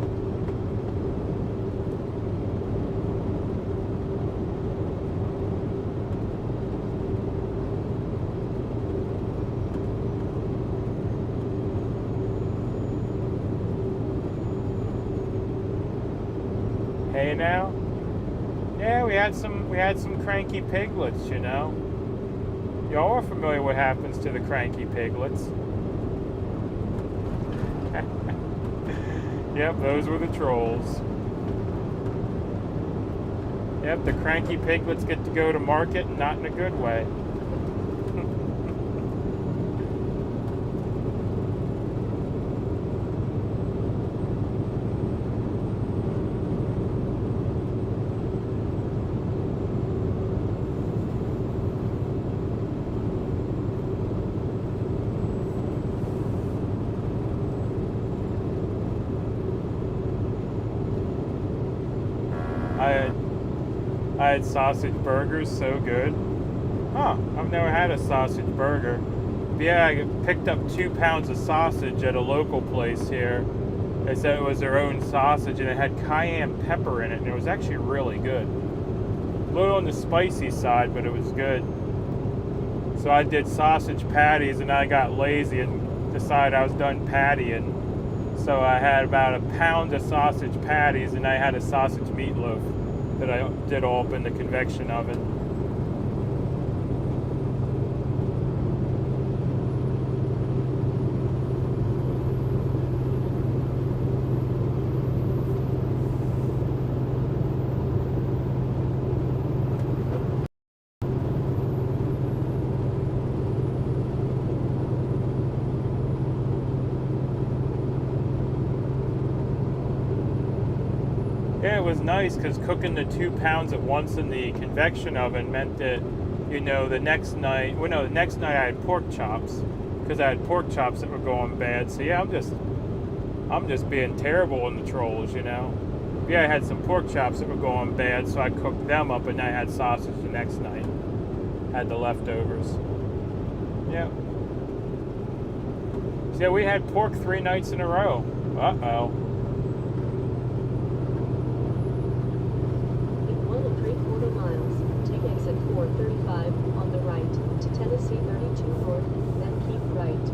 Hey now. Yeah, we had some cranky piglets, you know. Y'all are familiar what happens to the cranky piglets. Yep, those were the trolls. Yep, the cranky piglets get to go to market, and not in a good way. I had sausage burgers, so good. Huh, I've never had a sausage burger. But yeah, I picked up 2 pounds of sausage at a local place here. They said it was their own sausage, and it had cayenne pepper in it, and it was actually really good. A little on the spicy side, but it was good. So I did sausage patties, and I got lazy and decided I was done pattying. So I had about a pound of sausage patties, and I had a sausage meatloaf that I did all up in the convection oven. Yeah, it was nice because cooking the 2 pounds at once in the convection oven meant that, you know, the next night I had pork chops because I had pork chops that were going bad. So yeah, I'm just being terrible in the trolls, you know. Yeah, I had some pork chops that were going bad, so I cooked them up, and I had sausage the next night. Had the leftovers. Yeah. So yeah, we had pork 3 nights in a row. Uh-oh. Take exit 435 on the right to Tennessee 32 North, then keep right.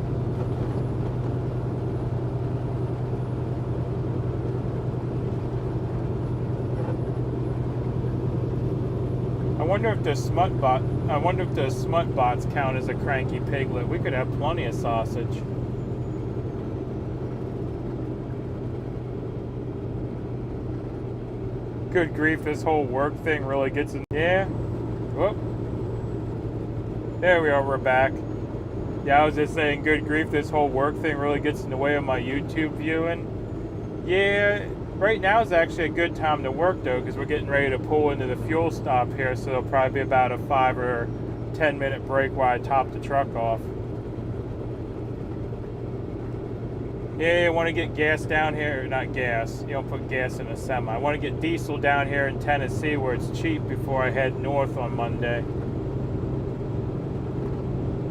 I wonder if the smut bots count as a cranky piglet. We could have plenty of sausage. Good grief, this whole work thing really gets in. Yeah. Whoop. There we are, we're back. Yeah, I was just saying, good grief, this whole work thing really gets in the way of my YouTube viewing. Yeah, right now is actually a good time to work though, because we're getting ready to pull into the fuel stop here, so there'll probably be about a 5 or 10 minute break while I top the truck off. Yeah, you want to get gas down here, not gas, you don't put gas in a semi. I want to get diesel down here in Tennessee where it's cheap before I head north on Monday.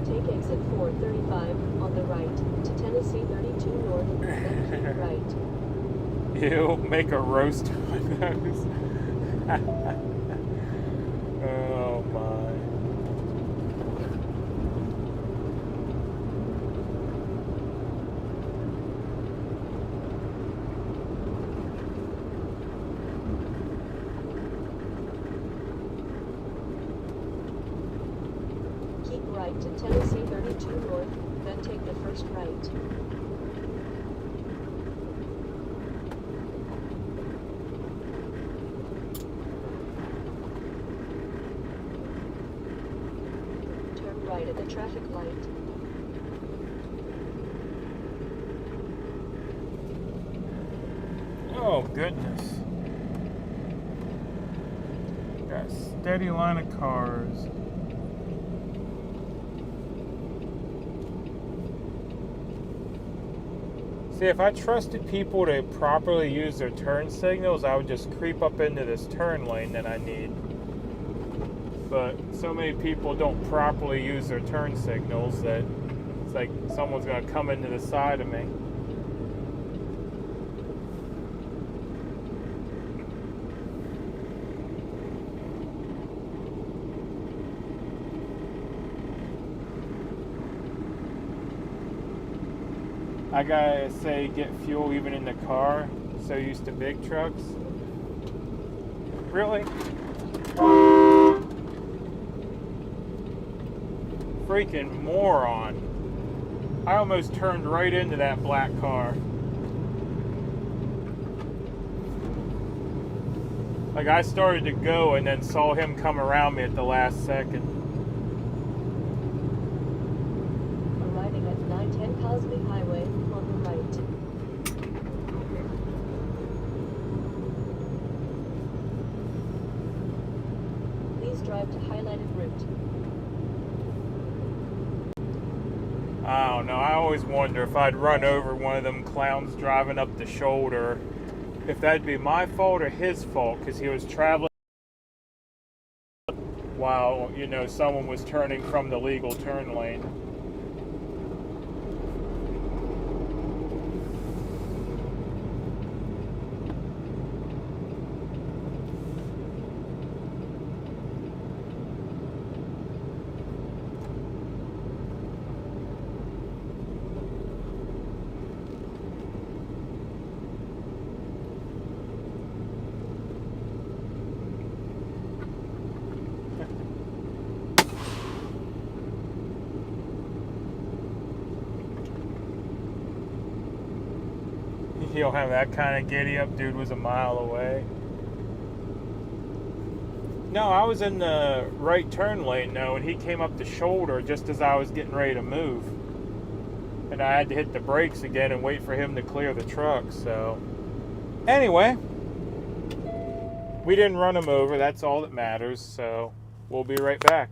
Take exit 435 on the right to Tennessee 32 North, then keep right. You make a roast on those. Oh my. Keep right to Tennessee 32 North, then take the first right. Turn right at the traffic light. Oh goodness. Got a steady line of cars. See, if I trusted people to properly use their turn signals, I would just creep up into this turn lane that I need. But so many people don't properly use their turn signals that it's like someone's going to come into the side of me. I gotta say, get fuel even in the car. So used to big trucks. Really? Freaking moron. I almost turned right into that black car. Like, I started to go and then saw him come around me at the last second. Arriving at 910 Cosby Highway on the right. Please drive to highlighted route. I don't know. I always wonder if I'd run over one of them clowns driving up the shoulder, if that'd be my fault or his fault, because he was traveling while, you know, someone was turning from the legal turn lane. You don't have that kind of giddy up. Dude was a mile away. No, I was in the right turn lane though, and he came up the shoulder just as I was getting ready to move. And I had to hit the brakes again and wait for him to clear the truck. So anyway, we didn't run him over. That's all that matters. So we'll be right back.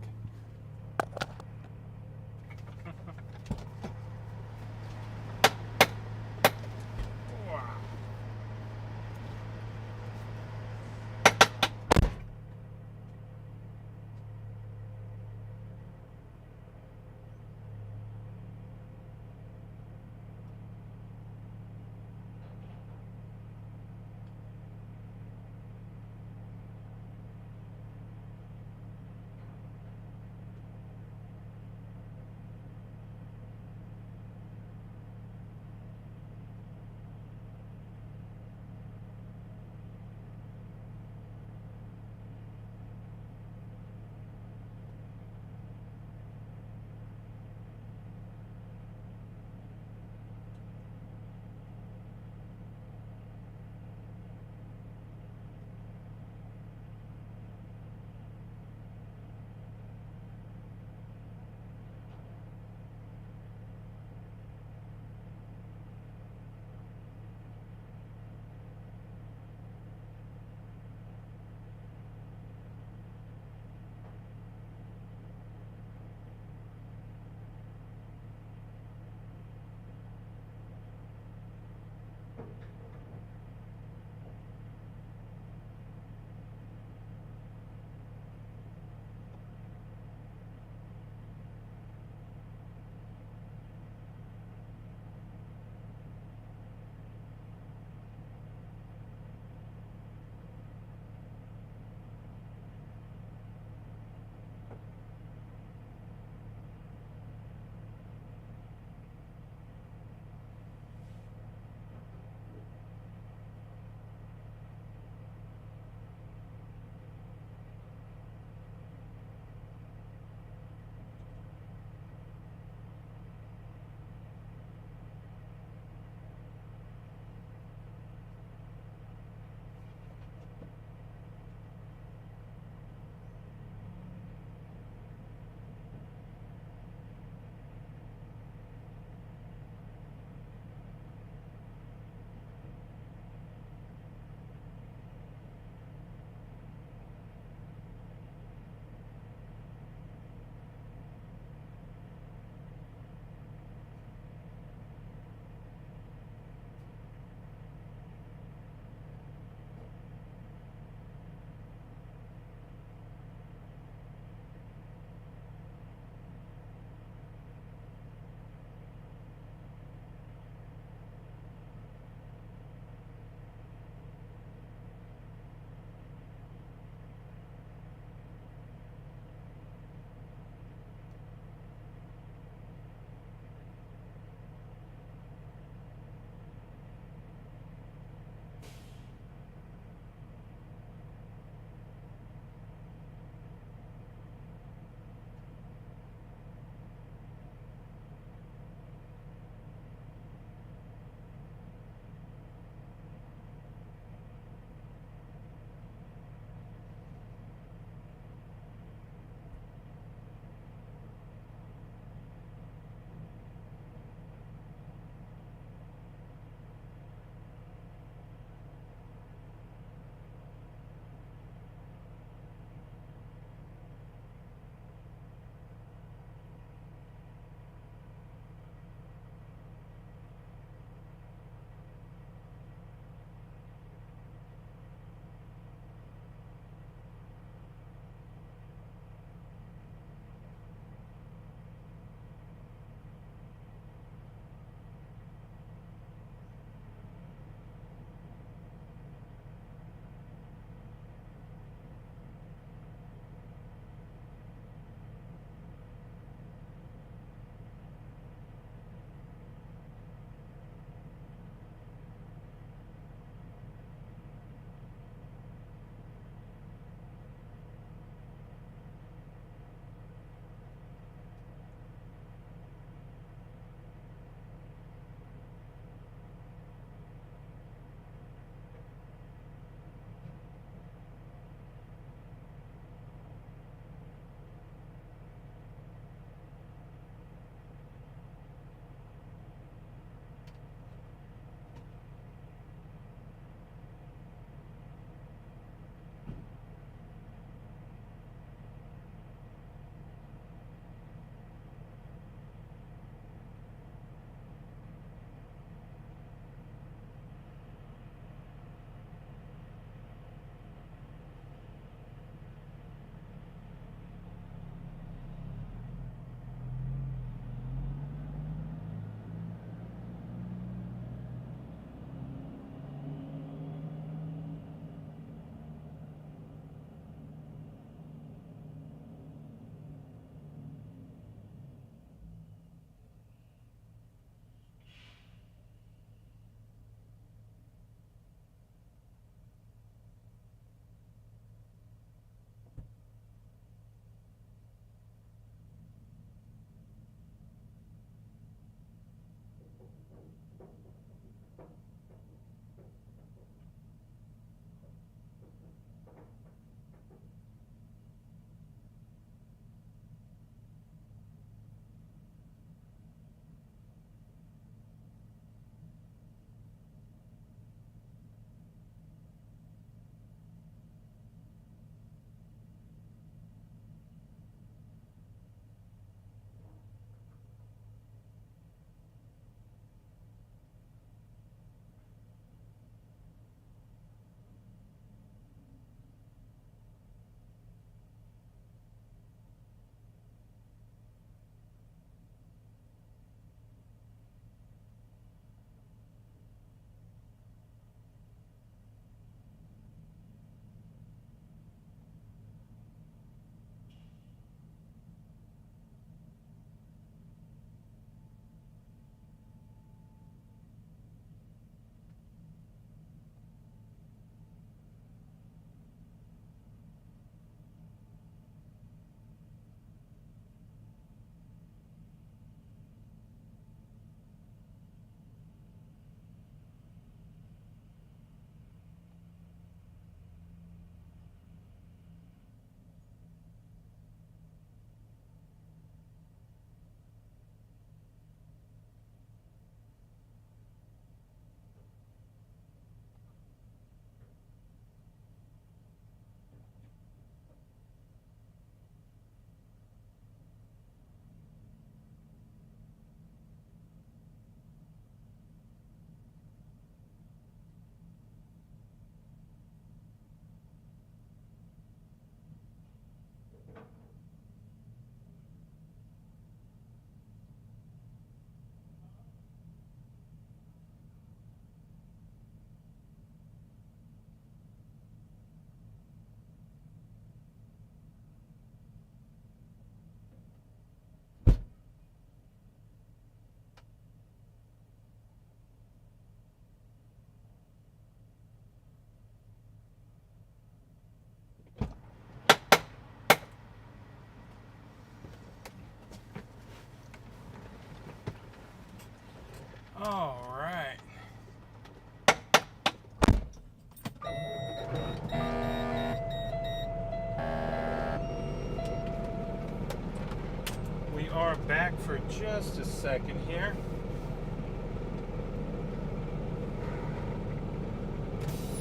for just a second here.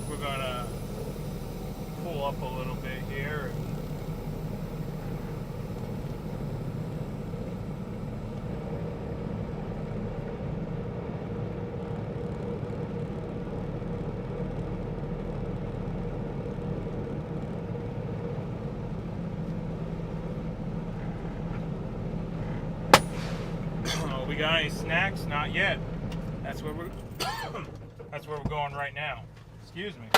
We're gonna pull up a little bit here. We got any snacks? Not yet. That's where we're that's where we're going right now. Excuse me.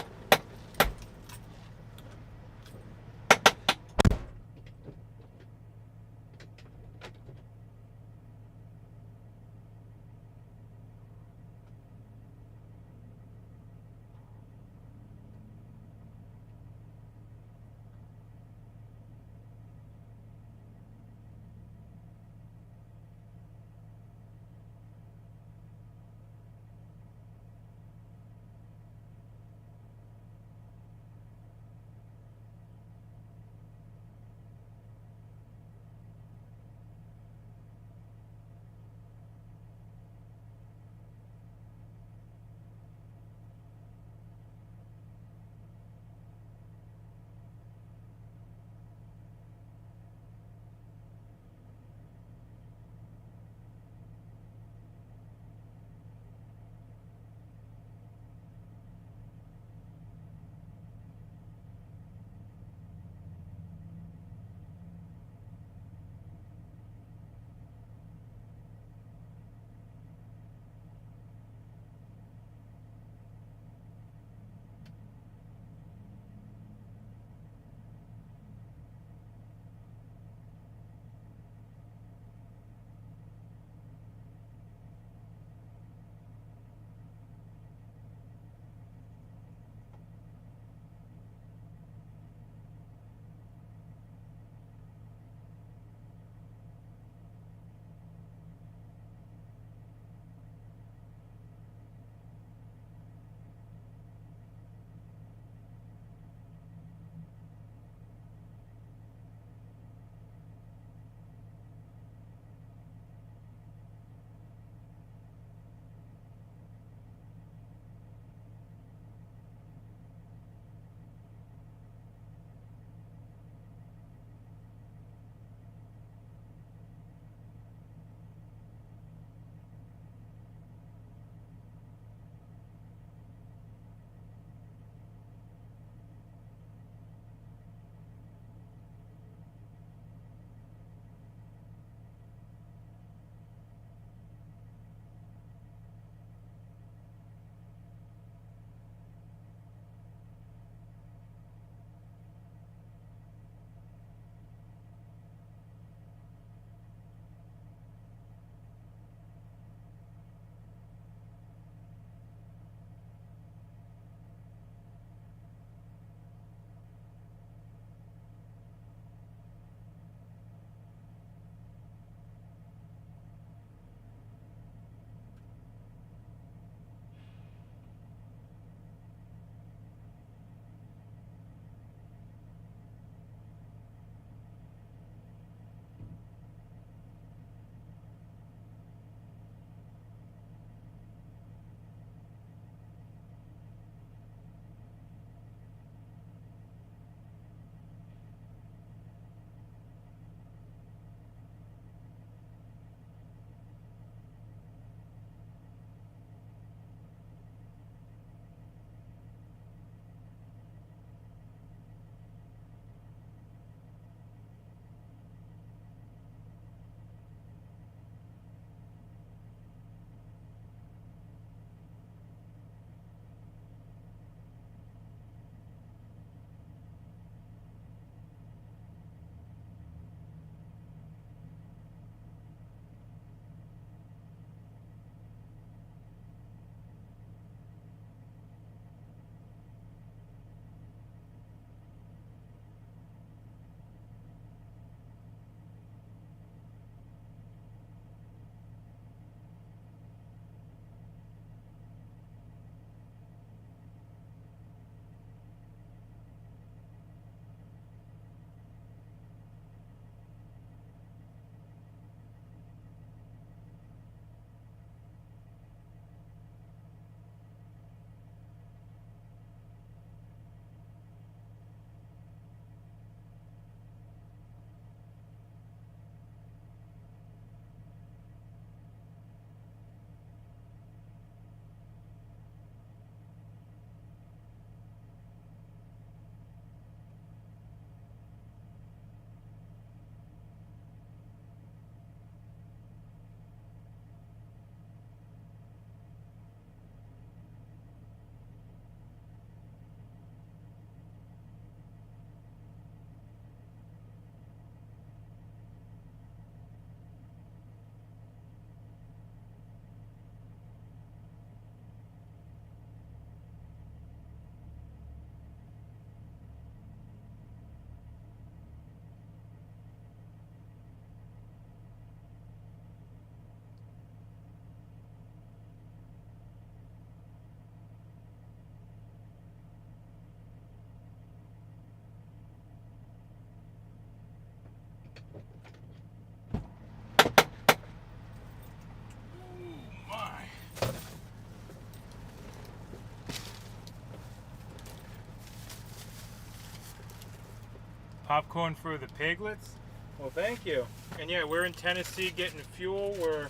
Popcorn for the piglets? Well, thank you. And yeah, we're in Tennessee getting fuel. We're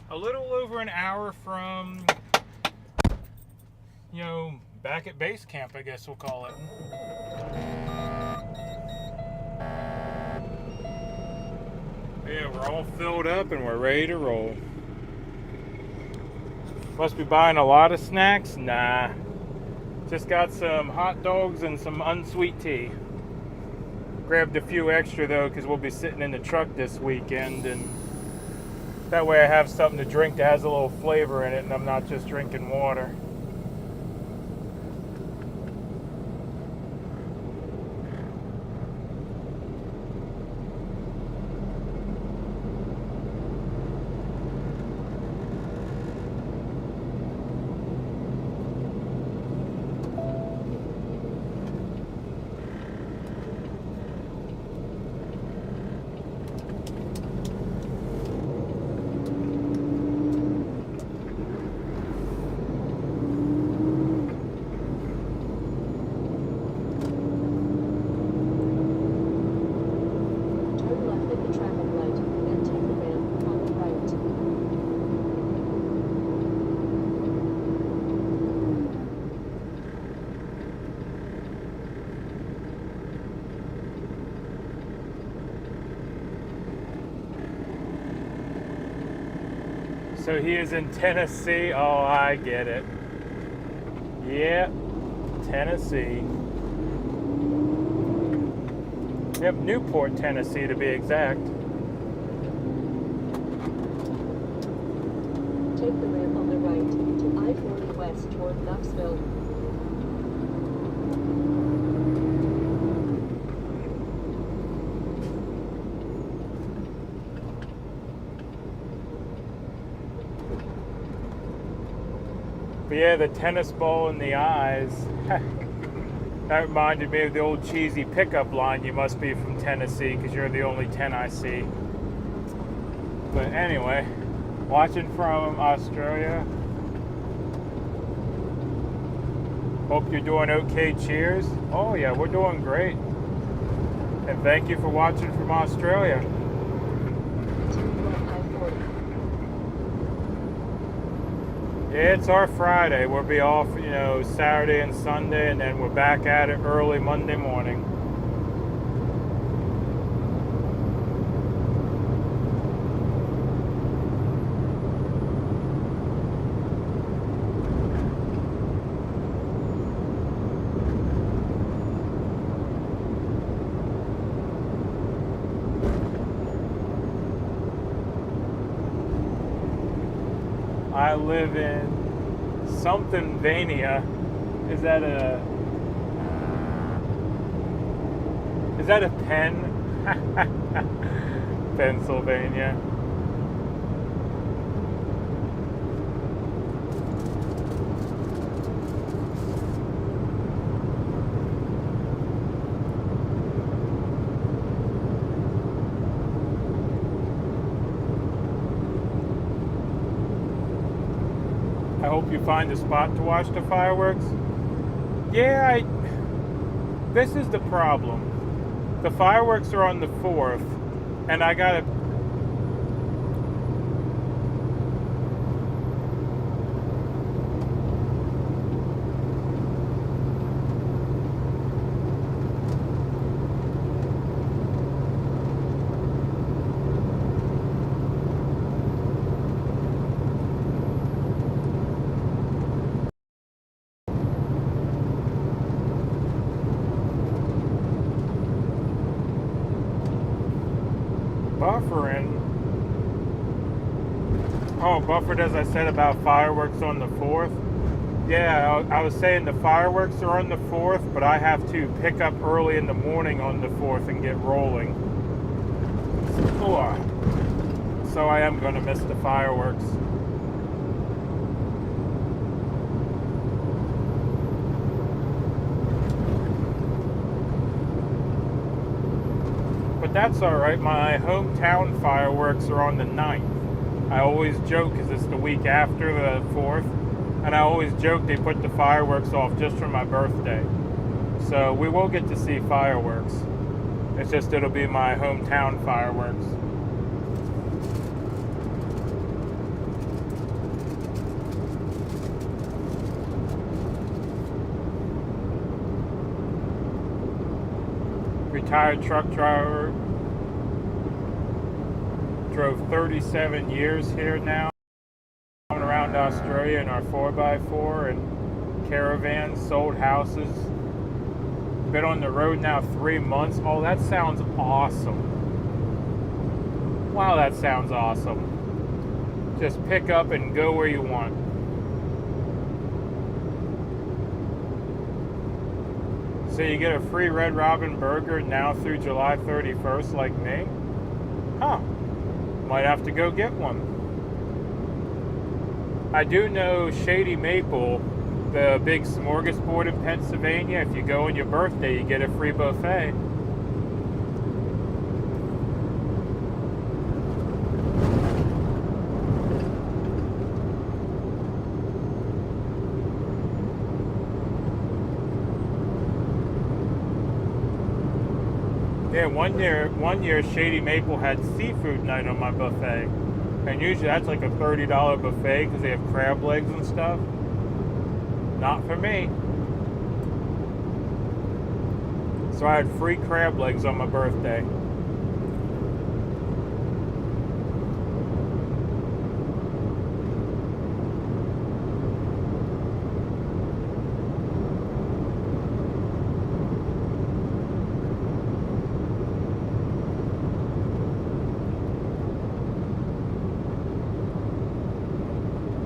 a little over an hour from, back at base camp, I guess we'll call it. Yeah, we're all filled up and we're ready to roll. Must be buying a lot of snacks? Nah. Just got some hot dogs and some unsweet tea. Grabbed a few extra though, because we'll be sitting in the truck this weekend, and that way I have something to drink that has a little flavor in it and I'm not just drinking water. So he is in Tennessee. Oh, I get it. Yeah, Tennessee. Yep, Newport, Tennessee to be exact. Take the ramp on the right to I-40 west toward Knoxville. But yeah, the tennis ball in the eyes. That reminded me of the old cheesy pickup line, you must be from Tennessee because you're the only 10 I see. But anyway, watching from Australia. Hope you're doing okay, cheers. Oh yeah, we're doing great. And thank you for watching from Australia. Yeah, it's our Friday. We'll be off, Saturday and Sunday, and then we're back at it early Monday morning. I live in somethingvania. Is that a pen? Pennsylvania. I hope you find a spot to watch the fireworks. Yeah, this is the problem. The fireworks are on the 4th, and I gotta... buffering. Oh, Buford, as I said about fireworks on the 4th. Yeah, I was saying the fireworks are on the 4th, but I have to pick up early in the morning on the 4th and get rolling. So I am going to miss the fireworks. But that's alright, my hometown fireworks are on the 9th. I always joke because it's the week after the 4th, and I always joke they put the fireworks off just for my birthday. So we will get to see fireworks. It's just it'll be my hometown fireworks. Retired truck driver. Drove 37 years here now. Going around Australia in our 4x4 and caravans, sold houses. Been on the road now 3 months. Oh, that sounds awesome. Wow, that sounds awesome. Just pick up and go where you want. So you get a free Red Robin burger now through July 31st like me? Huh. Might have to go get one. I do know Shady Maple, the big smorgasbord in Pennsylvania. If you go on your birthday, you get a free buffet. Yeah, one year Shady Maple had seafood night on my buffet. And usually that's like a $30 buffet because they have crab legs and stuff. Not for me. So I had free crab legs on my birthday.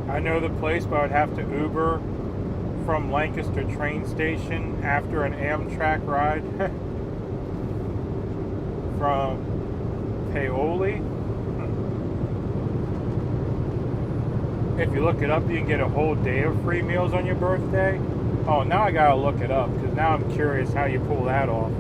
I know the place, but I'd have to Uber from Lancaster train station after an Amtrak ride from Paoli. If you look it up, you can get a whole day of free meals on your birthday. Oh, now I gotta look it up because now I'm curious how you pull that off.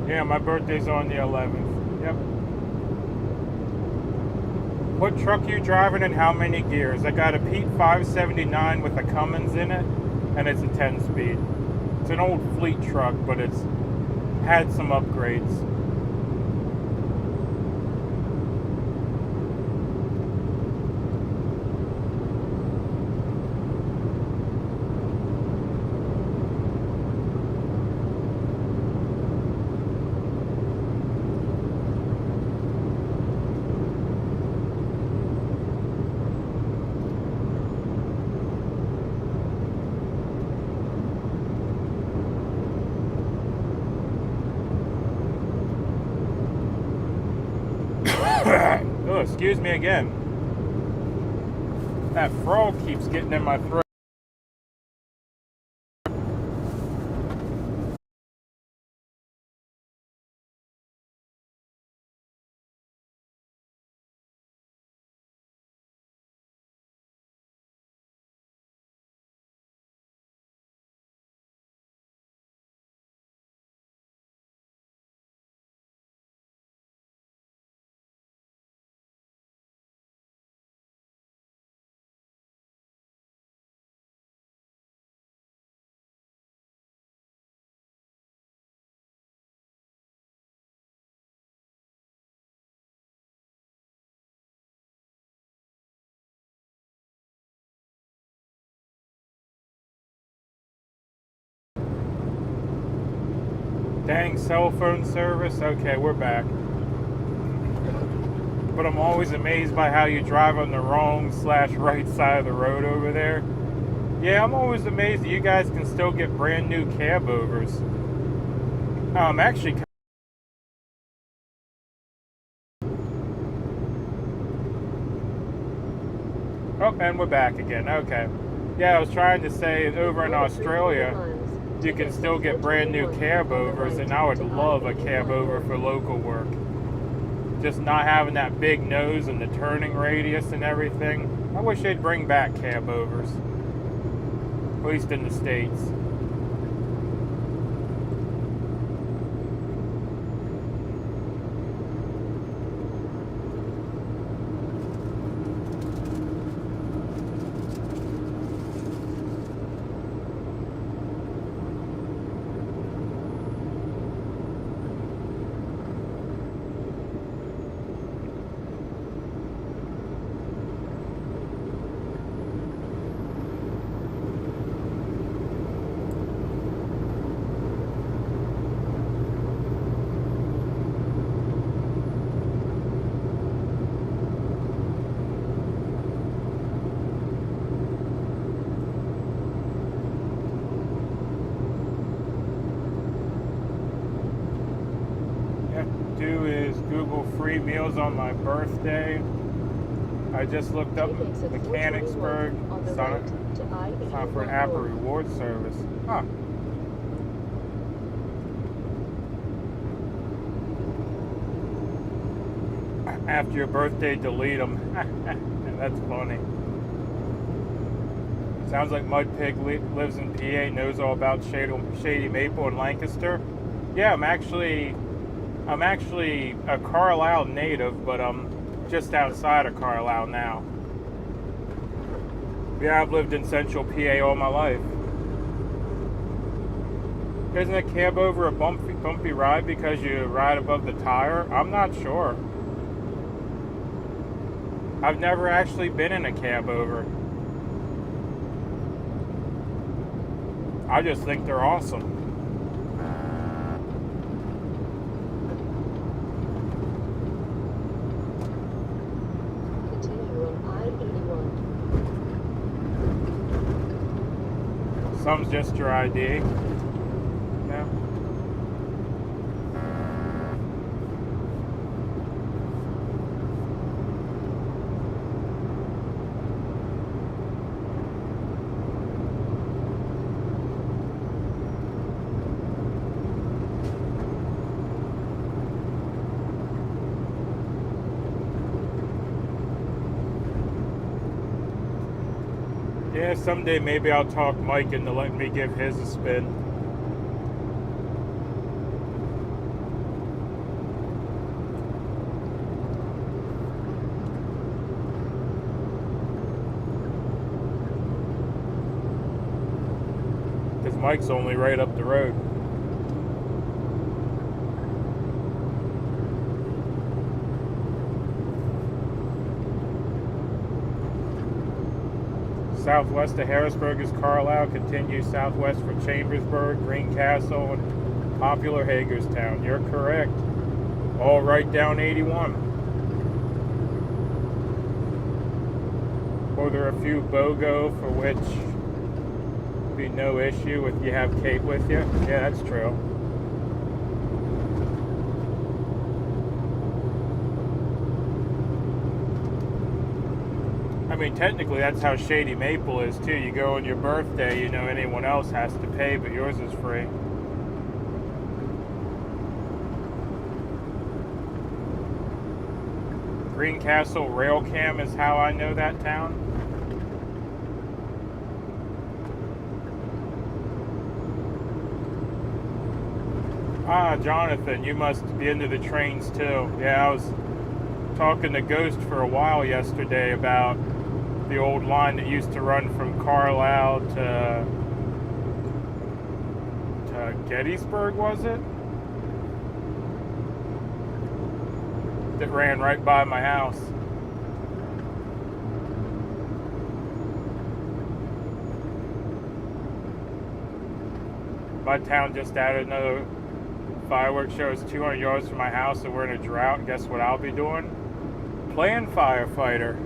Yeah, my birthday's on the 11th. Yep. What truck you driving and how many gears? I got a Pete 579 with a Cummins in it, and it's a 10-speed. It's an old fleet truck, but it's had some upgrades. Oh, excuse me again. That frog keeps getting in my throat. Dang cell phone service. Okay, we're back. But I'm always amazed by how you drive on the wrong/right side of the road over there. Yeah, I'm always amazed that you guys can still get brand new cab overs. Actually, oh, and we're back again. Okay. Yeah, I was trying to say over in Australia, you can still get brand new cab overs, and I would love a cab over for local work. Just not having that big nose and the turning radius and everything. I wish they'd bring back cab overs, at least in the States. Do is Google free meals on my birthday. I just looked up Mechanicsburg. Sign up for an Apple Reward service. Huh. After your birthday, delete them. That's funny. Sounds like MudPig lives in PA, knows all about Shady Maple and Lancaster. Yeah, I'm actually a Carlisle native, but I'm just outside of Carlisle now. Yeah, I've lived in central PA all my life. Isn't a cab over a bumpy ride because you ride above the tire? I'm not sure. I've never actually been in a cab over. I just think they're awesome. Some's just your ID. Yeah. Yeah, someday maybe I'll talk Mike into letting me give his a spin. Because Mike's only right up the road. Southwest of Harrisburg is Carlisle, continues southwest for Chambersburg, Greencastle, and popular Hagerstown. You're correct. All right down 81. Or there are a few BOGO for which would be no issue if you have Kate with you. Yeah, that's true. I mean, technically, that's how Shady Maple is, too. You go on your birthday, you know anyone else has to pay, but yours is free. Greencastle Rail Cam is how I know that town. Ah, Jonathan, you must be into the trains, too. Yeah, I was talking to Ghost for a while yesterday about the old line that used to run from Carlisle to Gettysburg, was it? That ran right by my house. My town just added another fireworks show. It's 200 yards from my house, and we're in a drought. Guess what I'll be doing? Playing firefighter.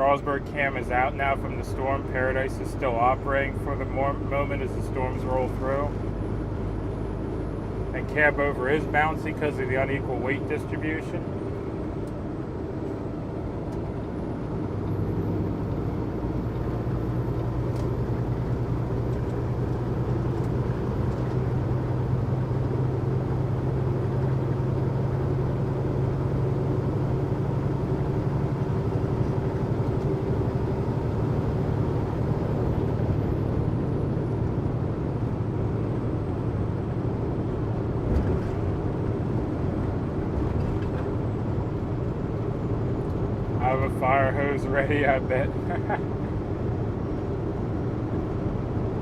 Strasburg cam is out now from the storm. Paradise is still operating for the moment as the storms roll through. And cab over is bouncy because of the unequal weight distribution. I have a fire hose ready, I bet.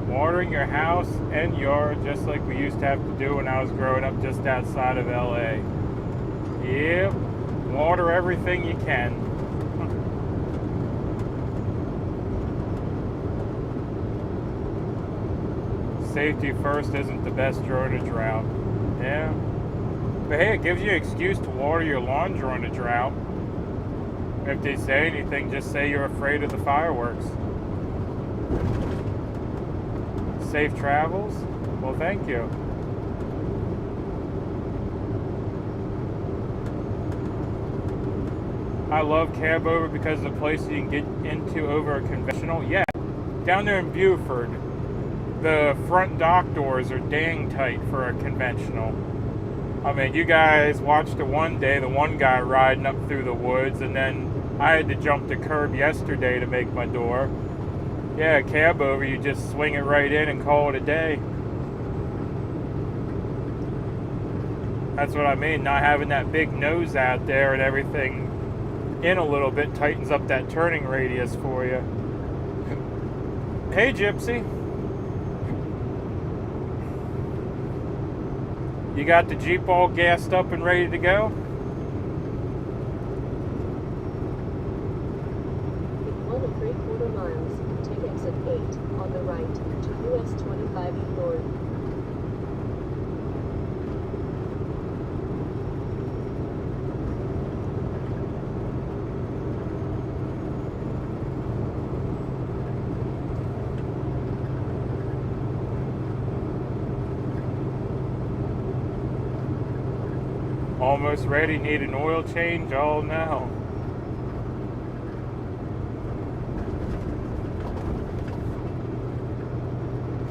Watering your house and yard just like we used to have to do when I was growing up just outside of LA. Yep, water everything you can. Safety first isn't the best during a drought. Yeah. But hey, it gives you an excuse to water your lawn during a drought. If they say anything, just say you're afraid of the fireworks. Safe travels? Well, thank you. I love cab over because of the place you can get into over a conventional. Yeah, down there in Buford, the front dock doors are dang tight for a conventional. I mean, you guys watched the one day, the one guy riding up through the woods, and then I had to jump the curb yesterday to make my door. Yeah, cab over, you just swing it right in and call it a day. That's what I mean, not having that big nose out there and everything in a little bit tightens up that turning radius for you. Hey, Gypsy. You got the Jeep all gassed up and ready to go? In 1 3/4 miles, take exit 8 on the right to US 25 E North. Almost ready, need an oil change? Oh no.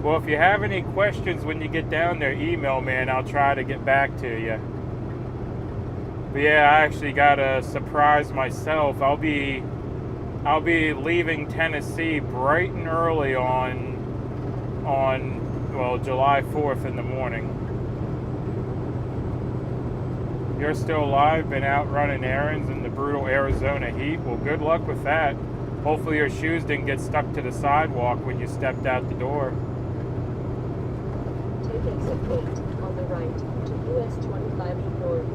Well, if you have any questions when you get down there, email me and I'll try to get back to you. But yeah, I actually got a surprise myself. I'll be leaving Tennessee bright and early on July 4th in the morning. You're still alive, been out running errands in the brutal Arizona heat? Well, good luck with that. Hopefully your shoes didn't get stuck to the sidewalk when you stepped out the door. Take exit 8 on the right to US 25 E North.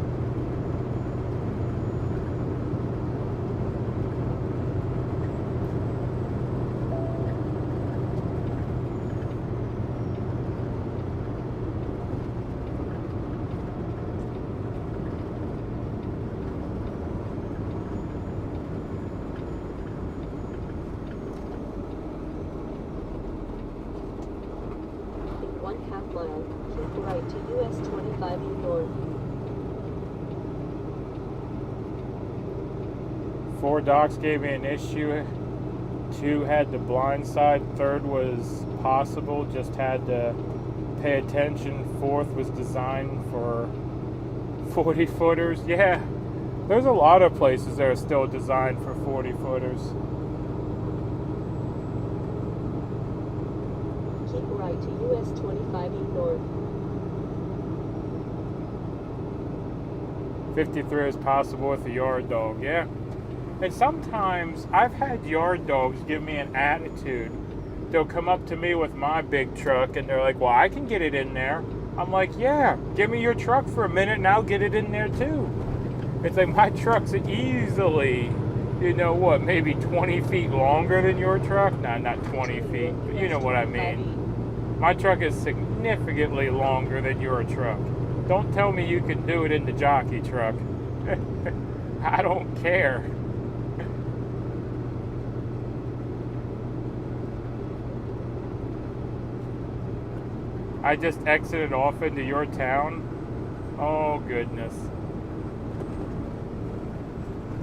In 1/2 mile, keep right to US 25 E North. 4 docks gave me an issue. 2 had the blind side. 3rd was possible, just had to pay attention. 4th was designed for 40 footers. Yeah, there's a lot of places that are still designed for 40 footers. Keep right to US 25 E North. 53 is possible with a yard dog, yeah. And sometimes I've had yard dogs give me an attitude. They'll come up to me with my big truck and they're like, well, I can get it in there. I'm like, yeah, give me your truck for a minute and I'll get it in there too. It's like my truck's easily, you know what, maybe 20 feet longer than your truck? No, not 20 feet, but you know what I mean. My truck is significantly longer than your truck. Don't tell me you can do it in the jockey truck. I don't care. I just exited off into your town. Oh, goodness.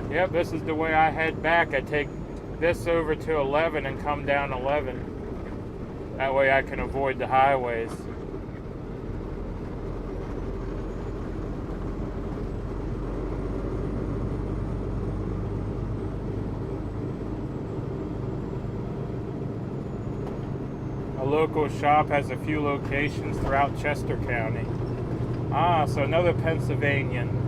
Yep, this is the way I head back. I take this over to 11 and come down 11. That way I can avoid the highways. A local shop has a few locations throughout Chester County. Ah, so another Pennsylvanian.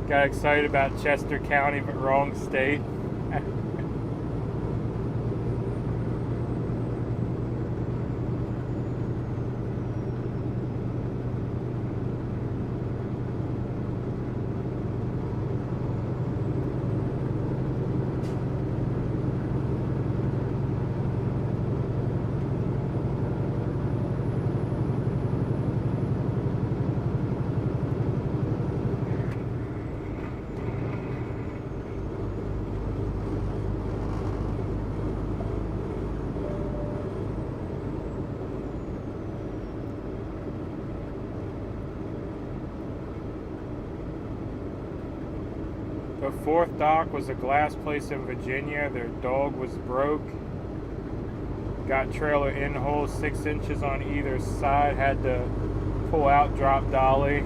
Got excited about Chester County, but wrong state. The fourth dock was a glass place in Virginia. Their dog was broke. Got trailer in hole 6 inches on either side. Had to pull out, drop dolly,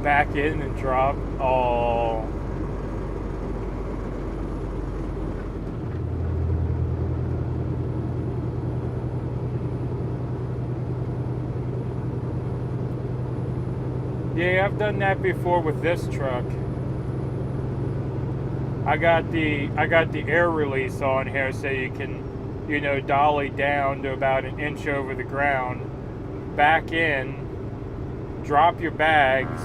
back in and drop. Oh. Yeah, I've done that before with this truck. I got the air release on here so you can, you know, dolly down to about an inch over the ground, back in, drop your bags,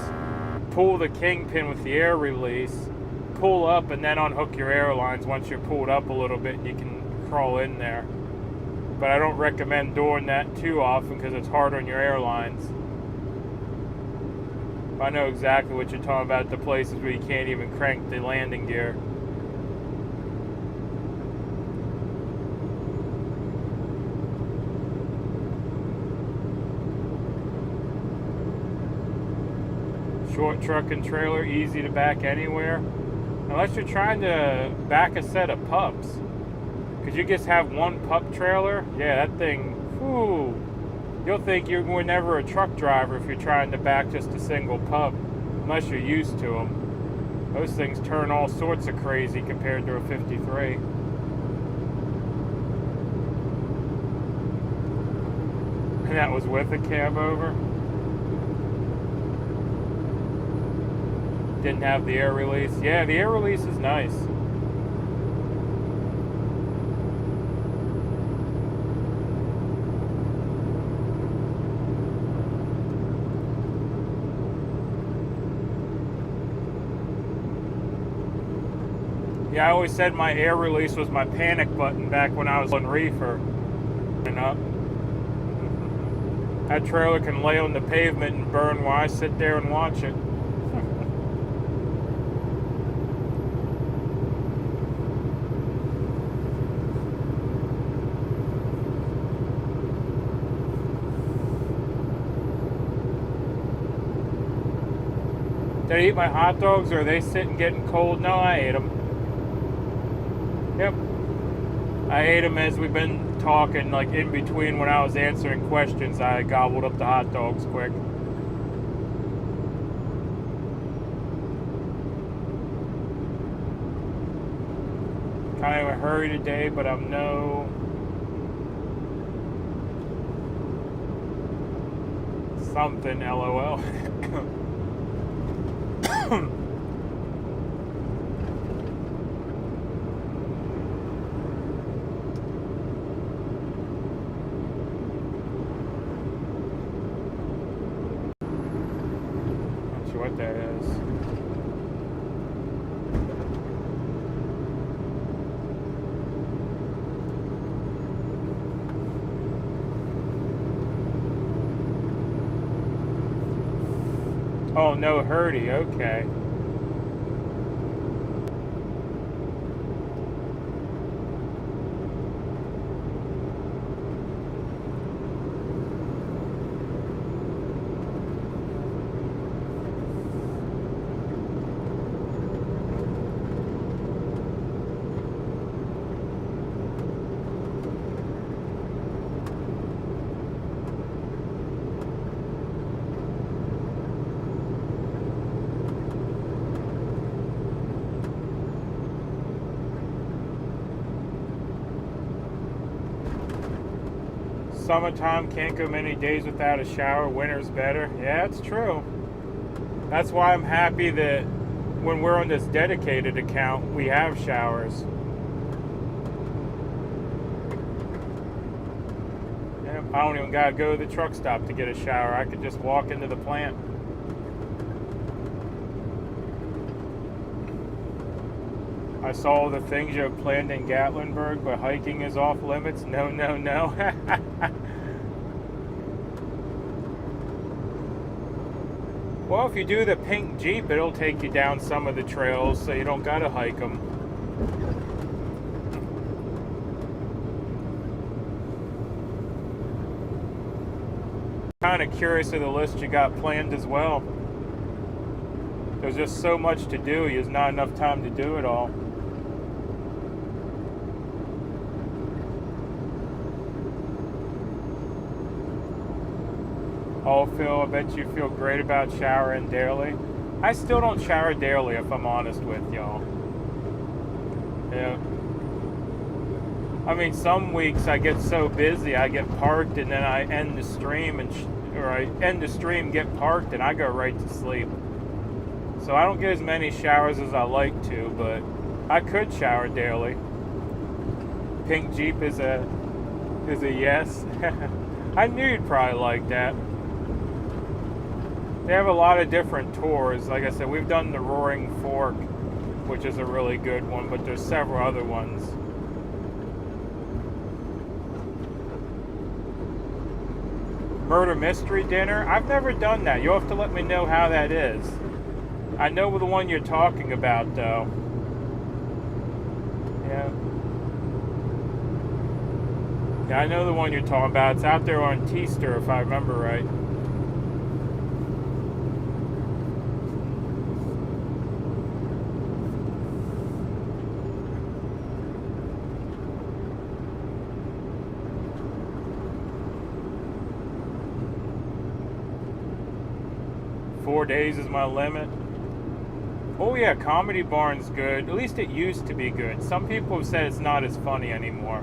pull the kingpin with the air release, pull up, and then unhook your airlines once you're pulled up a little bit and you can crawl in there. But I don't recommend doing that too often because it's hard on your airlines. I know exactly what you're talking about, the places where you can't even crank the landing gear. Short truck and trailer, easy to back anywhere. Unless you're trying to back a set of pups. Because you just have one pup trailer. Yeah, that thing, whew. You'll think you were never a truck driver if you're trying to back just a single pup. Unless you're used to them. Those things turn all sorts of crazy compared to a 53. And that was with a cab over. Didn't have the air release. Yeah, the air release is nice. Yeah, I always said my air release was my panic button back when I was on reefer. And up. That trailer can lay on the pavement and burn while I sit there and watch it. Did I eat my hot dogs, or are they sitting getting cold? No, I ate them. Yep. I ate them as we've been talking, like in between when I was answering questions. I gobbled up the hot dogs quick. Kind of a hurry today, but I'm no... something, LOL. Not sure what that is. Oh, no hurdy, okay. Summertime, can't go many days without a shower. Winter's better. Yeah, it's true. That's why I'm happy that when we're on this dedicated account, we have showers. Yeah, I don't even gotta go to the truck stop to get a shower. I could just walk into the plant. I saw the things you have planned in Gatlinburg, but hiking is off limits. No, no, no. Well, if you do the pink Jeep, it'll take you down some of the trails, so you don't gotta hike them. Kind of curious of the list you got planned as well. There's just so much to do, there's not enough time to do it all. Oh, Phil, I bet you feel great about showering daily. I still don't shower daily, if I'm honest with y'all. Yeah. I mean, some weeks I get so busy, I get parked, and then I end the stream, get parked, and I go right to sleep. So I don't get as many showers as I like to, but I could shower daily. Pink Jeep is a yes. I knew you'd probably like that. They have a lot of different tours. Like I said, we've done the Roaring Fork, which is a really good one, but there's several other ones. Murder Mystery Dinner? I've never done that. You'll have to let me know how that is. I know the one you're talking about, though. Yeah. Yeah, I know the one you're talking about. It's out there on Teaster, if I remember right. Four days is my limit. Oh yeah, Comedy Barn's good. At least it used to be good. Some people have said it's not as funny anymore.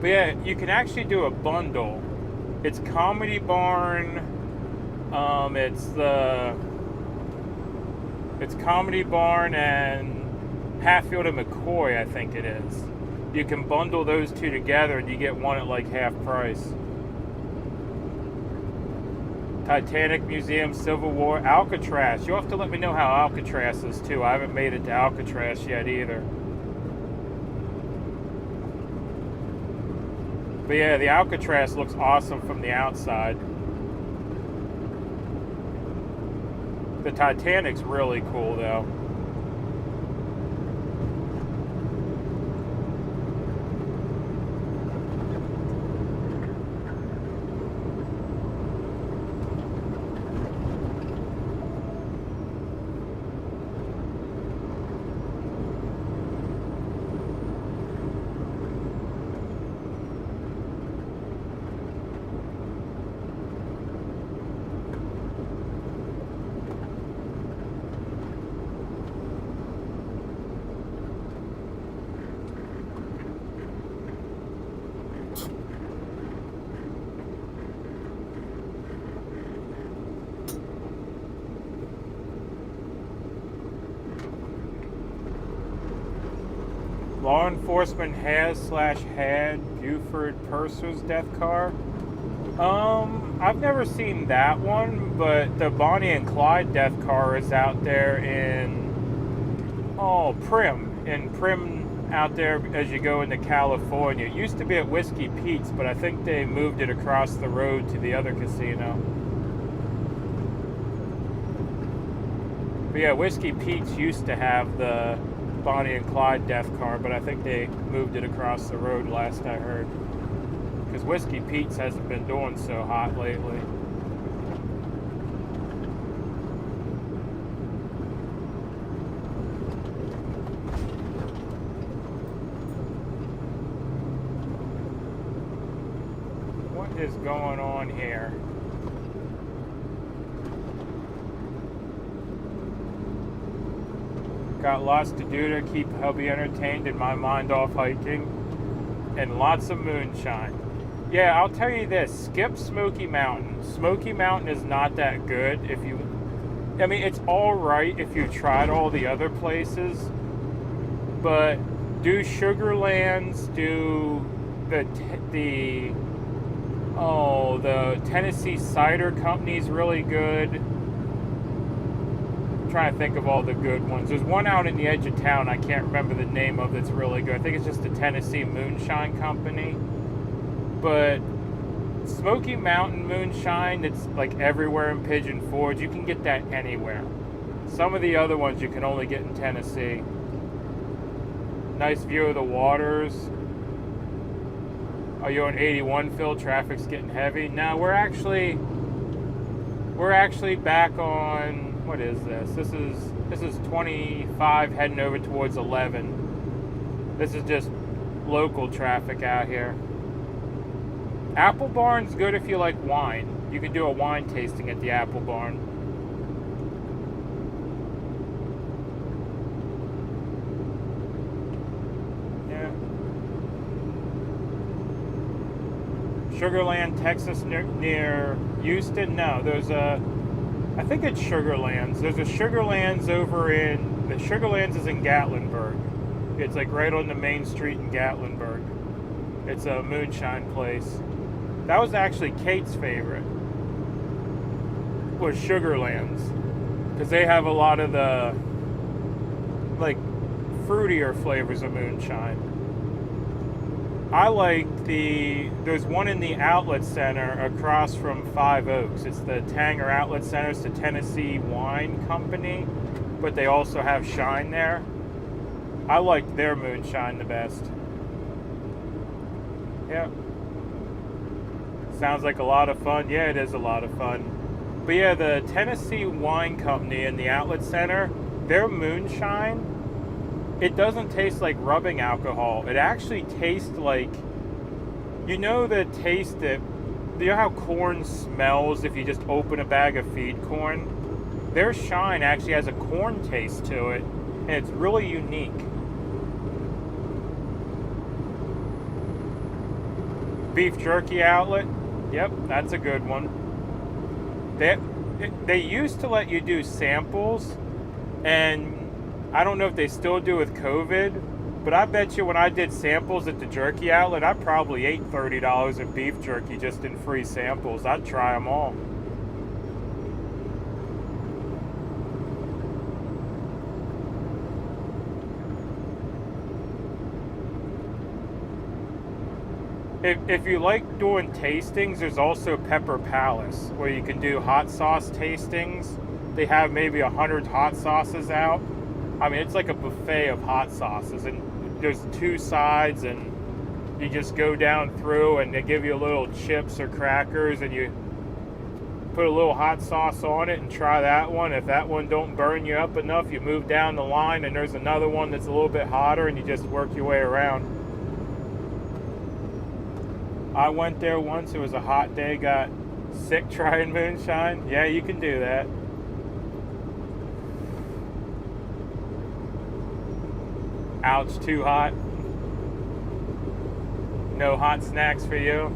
But yeah, you can actually do a bundle. It's Comedy Barn. It's Comedy Barn and Hatfield and McCoy, I think it is. You can bundle those two together and you get one at like half price. Titanic Museum, Civil War, Alcatraz. You'll have to let me know how Alcatraz is too. I haven't made it to Alcatraz yet either. But yeah, the Alcatraz looks awesome from the outside. The Titanic's really cool though. Law enforcement had Buford Purser's death car. I've never seen that one, but the Bonnie and Clyde death car is out there in Prim out there as you go into California. It used to be at Whiskey Pete's, but I think they moved it across the road to the other casino. But yeah, Whiskey Pete's used to have the Bonnie and Clyde death car, but I think they moved it across the road last I heard. Because Whiskey Pete's hasn't been doing so hot lately. What is going on here? Got lots to do to keep hubby entertained and my mind off hiking. and lots of moonshine. Yeah, I'll tell you this, skip Smoky Mountain. Smoky Mountain is not that good if you, I mean, it's all right if you tried all the other places, but do Sugarlands, do the Tennessee Cider Company's really good. I'm trying to think of all the good ones. There's one out in the edge of town I can't remember the name of that's really good. I think it's just the Tennessee Moonshine Company. But Smoky Mountain moonshine, it's like everywhere in Pigeon Forge. You can get that anywhere. Some of the other ones you can only get in Tennessee. Nice view of the waters. Are you on 81, Phil? Traffic's getting heavy. Now we're actually back on, what is this? This is 25 heading over towards 11. This is just local traffic out here. Apple Barn's good if you like wine. You can do a wine tasting at the Apple Barn. Yeah. Sugarland, Texas, near Houston. No, there's a, I think it's Sugarlands. There's a Sugarlands over in, the Sugarlands is in Gatlinburg. It's like right on the main street in Gatlinburg. It's a moonshine place. That was actually Kate's favorite, was Sugarlands, because they have a lot of the like fruitier flavors of moonshine. I like there's one in the outlet center across from Five Oaks. It's the Tanger Outlet Center. It's the Tennessee Wine Company, but they also have Shine there. I like their moonshine the best. Yeah. Sounds like a lot of fun. Yeah, it is a lot of fun. But yeah, the Tennessee Wine Company in the outlet center, their moonshine, it doesn't taste like rubbing alcohol. It actually tastes like, you know the taste that, you know how corn smells if you just open a bag of feed corn? Their Shine actually has a corn taste to it, and it's really unique. Beef jerky outlet. Yep, that's a good one. They used to let you do samples, and I don't know if they still do with COVID, but I bet you when I did samples at the jerky outlet, I probably ate $30 of beef jerky just in free samples. I'd try them all. If you like doing tastings, there's also Pepper Palace, where you can do hot sauce tastings. They have maybe 100 hot sauces out. I mean, it's like a buffet of hot sauces, and there's 2 sides, and you just go down through, and they give you little chips or crackers, and you put a little hot sauce on it and try that one. If that one don't burn you up enough, you move down the line, and there's another one that's a little bit hotter, and you just work your way around. I went there once, it was a hot day, got sick trying moonshine. Yeah, you can do that. Ouch, too hot. No hot snacks for you.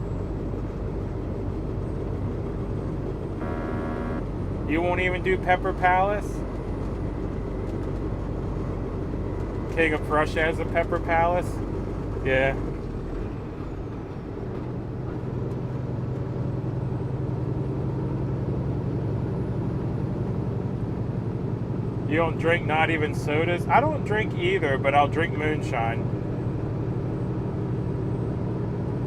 You won't even do Pepper Palace? King of Prussia has a Pepper Palace? Yeah. You don't drink not even sodas? I don't drink either, but I'll drink moonshine.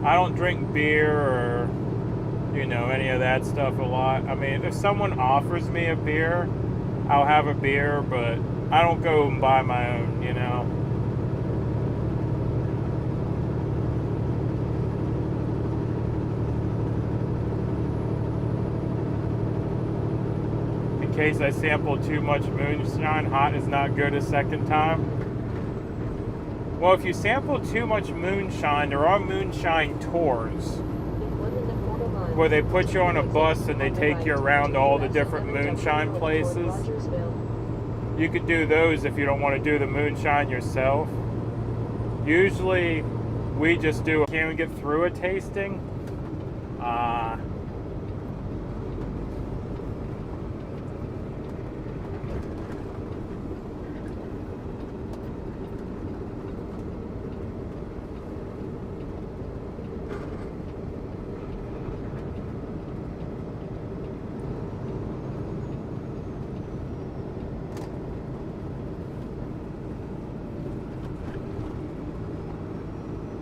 I don't drink beer or, you know, any of that stuff a lot. I mean, if someone offers me a beer, I'll have a beer, but I don't go and buy my own, you know. In case I sample too much moonshine, hot is not good a second time. Well, if you sample too much moonshine, there are moonshine tours where they put you on a bus and they take you around all the different moonshine places. You could do those if you don't want to do the moonshine yourself. Usually We just do. Can we get through a tasting?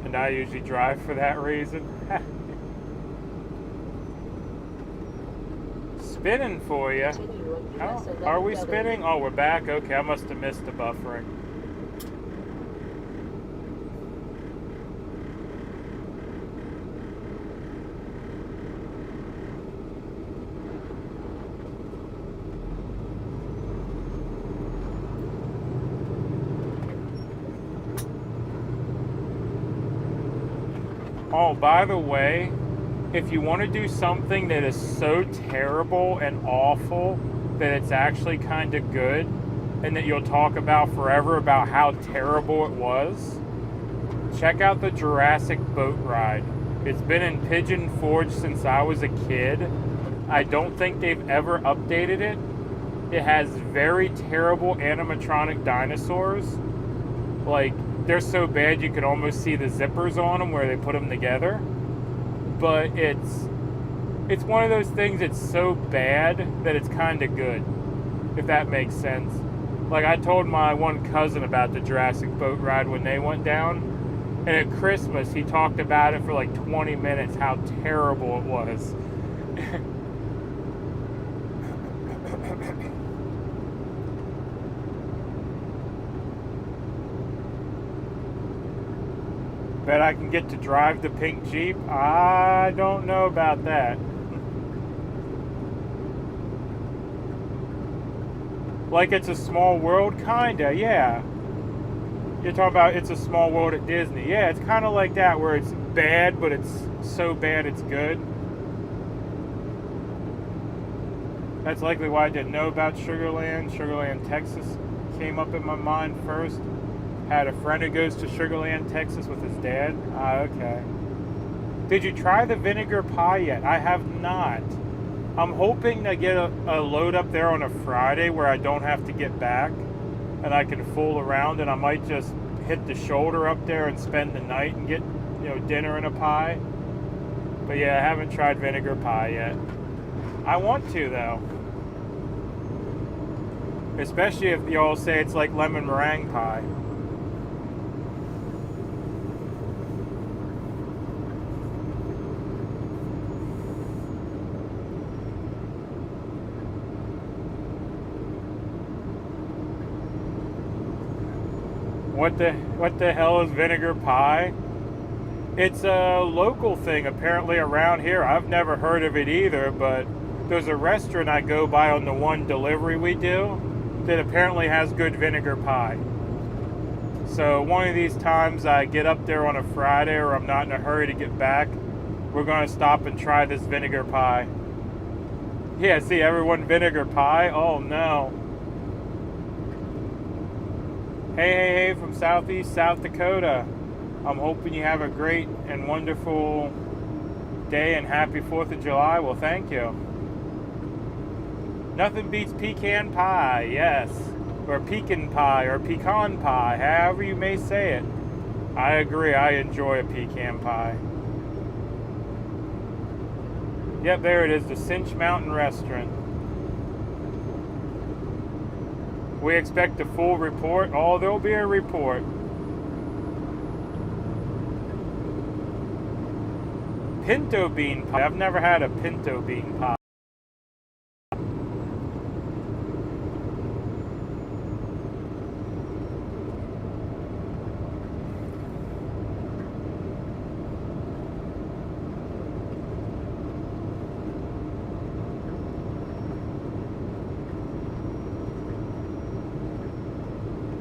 And I usually drive for that reason. Spinning for you. Oh, are we spinning? Oh, we're back? Okay, I must have missed the buffering. Oh, by the way, if you want to do something that is so terrible and awful that it's actually kind of good and that you'll talk about forever about how terrible it was, check out the Jurassic boat ride. It's been in Pigeon Forge since I was a kid. I don't think they've ever updated it. It has very terrible animatronic dinosaurs. Like, they're so bad you can almost see the zippers on them where they put them together. But it's one of those things that's so bad that it's kind of good, if that makes sense. Like, I told my one cousin about the Jurassic boat ride when they went down, and at Christmas he talked about it for like 20 minutes, how terrible it was. Bet I can get to drive the pink Jeep? I don't know about that. Like It's a Small World? Kinda, yeah. You're talking about It's a Small World at Disney. Yeah, it's kind of like that, where it's bad, but it's so bad it's good. That's likely why I didn't know about Sugarland. Sugarland, Texas came up in my mind first. Had a friend who goes to Sugarland, Texas with his dad. Okay. Did you try the vinegar pie yet? I have not. I'm hoping to get a load up there on a Friday where I don't have to get back and I can fool around, and I might just hit the shoulder up there and spend the night and get, dinner and a pie. But yeah, I haven't tried vinegar pie yet. I want to, though. Especially if y'all say it's like lemon meringue pie. What the hell is vinegar pie? It's a local thing apparently around here. I've never heard of it either, but there's a restaurant I go by on the one delivery we do that apparently has good vinegar pie. So one of these times I get up there on a Friday or I'm not in a hurry to get back, we're going to stop and try this vinegar pie. Yeah, see everyone vinegar pie? Oh no. Hey, from Southeast South Dakota. I'm hoping you have a great and wonderful day and happy 4th of July. Well, thank you. Nothing beats pecan pie, yes. Or pecan pie, or pecan pie, however you may say it. I agree, I enjoy a pecan pie. Yep, there it is, the Cinch Mountain Restaurant. We expect a full report. Oh, there'll be a report. Pinto bean pie. I've never had a pinto bean pie.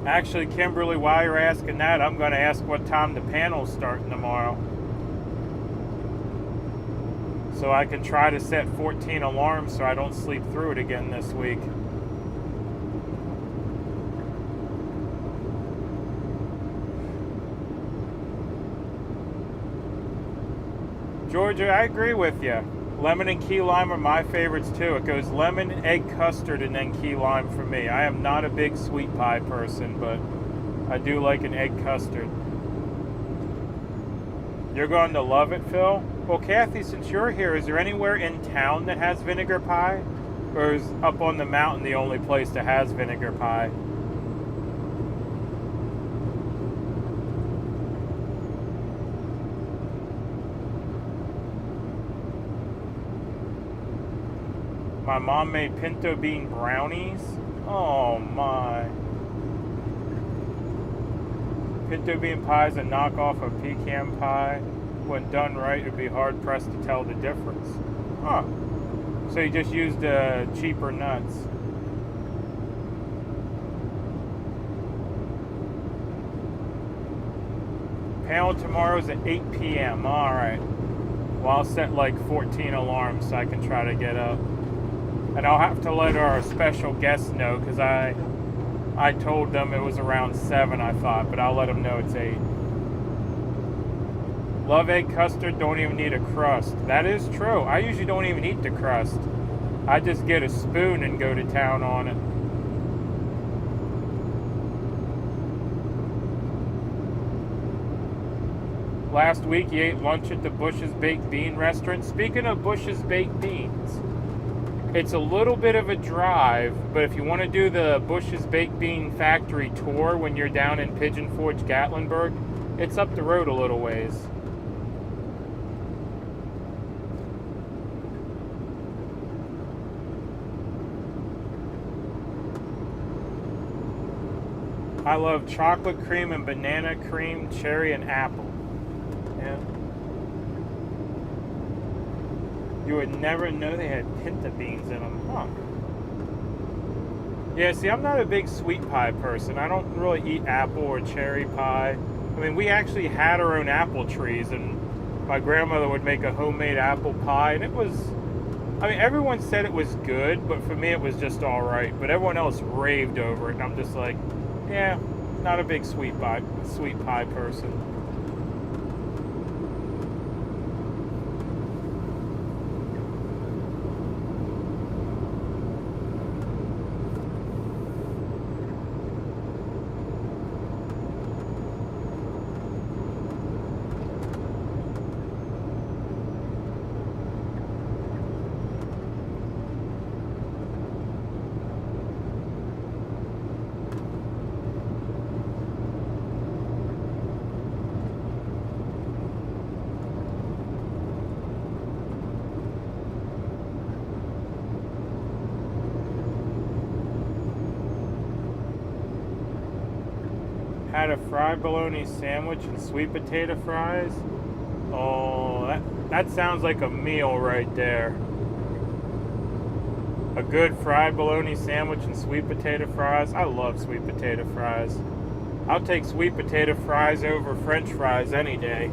Actually, Kimberly, while you're asking that, I'm going to ask what time the panel's starting tomorrow. So I can try to set 14 alarms so I don't sleep through it again this week. Georgia, I agree with you. Lemon and key lime are my favorites too. It goes lemon, egg custard, and then key lime for me. I am not a big sweet pie person, but I do like an egg custard. You're going to love it, Phil? Well, Kathy, since you're here, is there anywhere in town that has vinegar pie? Or is up on the mountain the only place that has vinegar pie? My mom made pinto bean brownies. Oh my. Pinto bean pie is a knockoff of pecan pie. When done right, it would be hard pressed to tell the difference. Huh. So you just used cheaper nuts. Panel tomorrow's at 8 p.m. Alright. Well, I'll set like 14 alarms so I can try to get up. And I'll have to let our special guests know because I told them it was around 7, I thought, but I'll let them know it's 8. Love egg custard, don't even need a crust. That is true. I usually don't even eat the crust. I just get a spoon and go to town on it. Last week you ate lunch at the Bush's Baked Bean restaurant. Speaking of Bush's Baked Beans, it's a little bit of a drive, but if you want to do the Bush's Baked Bean factory tour when you're down in Pigeon Forge, Gatlinburg, it's up the road a little ways. I love chocolate cream and banana cream, cherry and apple. Yeah. You would never know they had pinto beans in them, huh? Yeah, see, I'm not a big sweet pie person. I don't really eat apple or cherry pie. I mean, we actually had our own apple trees, and my grandmother would make a homemade apple pie, and it was, I mean, everyone said it was good, but for me it was just all right. But everyone else raved over it, and I'm just like, yeah, not a big sweet pie person. Had a fried bologna sandwich and sweet potato fries. Oh, that sounds like a meal right there. A good fried bologna sandwich and sweet potato fries. I love sweet potato fries. I'll take sweet potato fries over French fries any day.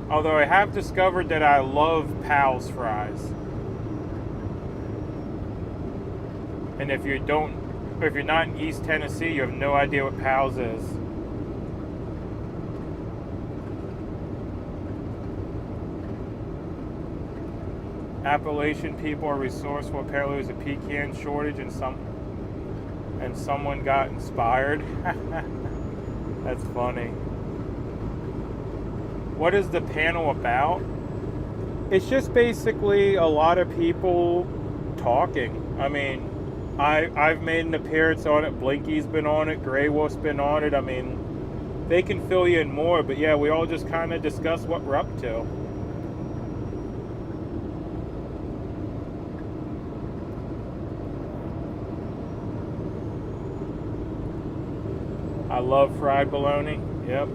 Although I have discovered that I love Pal's fries. And if you're not in East Tennessee, you have no idea what Pal's is. Appalachian people are resourceful. Apparently there's a pecan shortage and someone got inspired. That's funny. What is the panel about? It's just basically a lot of people talking. I mean, I've made an appearance on it. Blinky's been on it. Grey Wolf's been on it. I mean, they can fill you in more, but yeah, we all just kind of discuss what we're up to. I love fried bologna. Yep,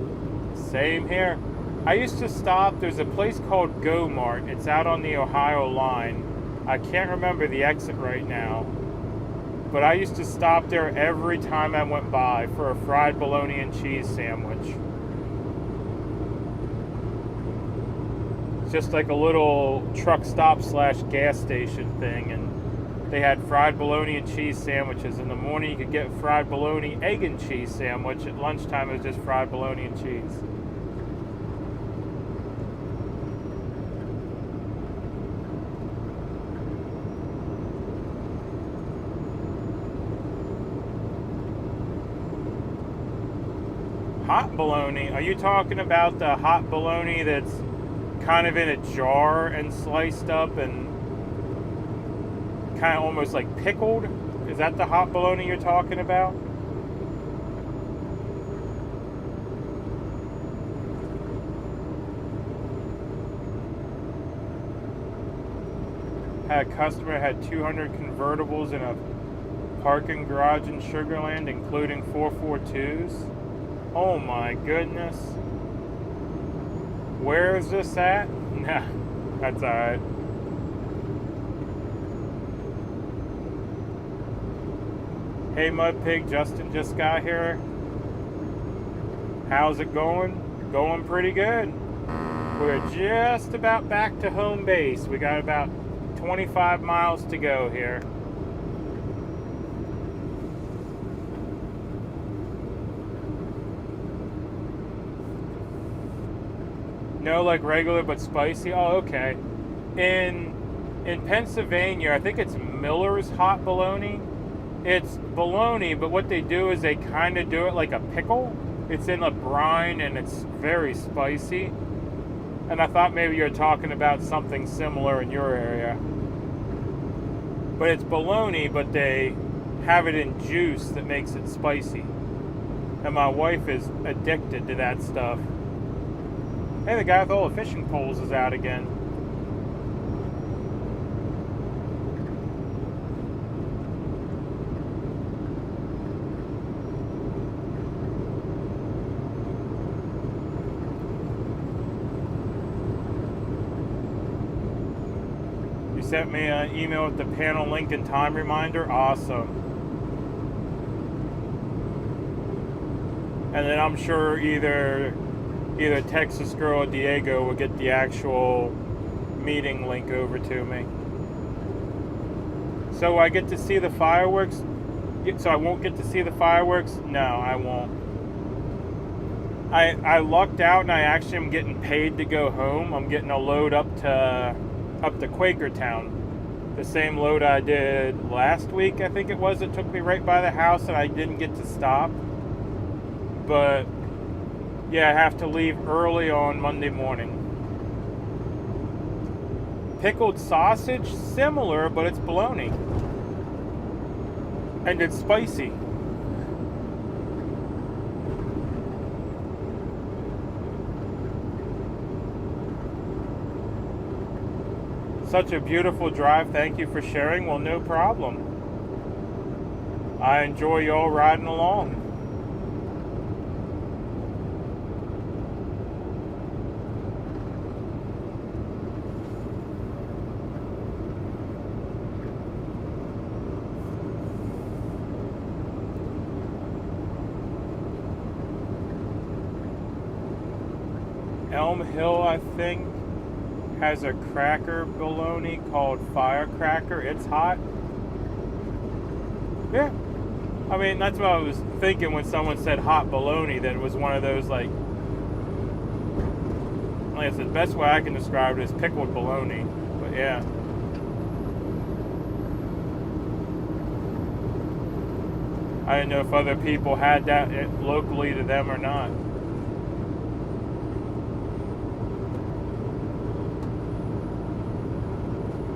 same here. I used to stop. There's a place called Go Mart. It's out on the Ohio line. I can't remember the exit right now. But I used to stop there every time I went by for a fried bologna and cheese sandwich. It's just like a little truck stop / gas station thing, and they had fried bologna and cheese sandwiches. In the morning you could get fried bologna, egg and cheese sandwich. At lunchtime it was just fried bologna and cheese. Hot bologna? Are you talking about the hot bologna that's kind of in a jar and sliced up and kind of almost like pickled? Is that the hot bologna you're talking about? Had a customer had 200 convertibles in a parking garage in Sugar Land, including 442s. Oh my goodness. Where is this at? Nah, that's alright. Hey Mudpig, Justin just got here. How's it going? Going pretty good. We're just about back to home base. We got about 25 miles to go here. No, like regular but spicy. Oh, okay. In Pennsylvania, I think it's Miller's hot bologna. It's bologna, but what they do is they kind of do it like a pickle. It's in a brine and it's very spicy. And I thought maybe you're talking about something similar in your area. But it's bologna, but they have it in juice that makes it spicy. And my wife is addicted to that stuff. Hey, the guy with all the fishing poles is out again. You sent me an email with the panel link and time reminder. Awesome. And then I'm sure either Texas Girl or Diego will get the actual meeting link over to me. So I get to see the fireworks? So I won't get to see the fireworks? No, I won't. I lucked out and I actually am getting paid to go home. I'm getting a load up to Quakertown. The same load I did last week, I think it was. It took me right by the house and I didn't get to stop. But yeah, I have to leave early on Monday morning. Pickled sausage, similar, but it's bologna. And it's spicy. Such a beautiful drive. Thank you for sharing. Well, no problem. I enjoy y'all riding along. Elm Hill, I think, has a cracker bologna called Firecracker. It's hot. Yeah. I mean, that's what I was thinking when someone said hot bologna, that it was one of those, like I said, the best way I can describe it is pickled bologna. But yeah. I didn't know if other people had that locally to them or not.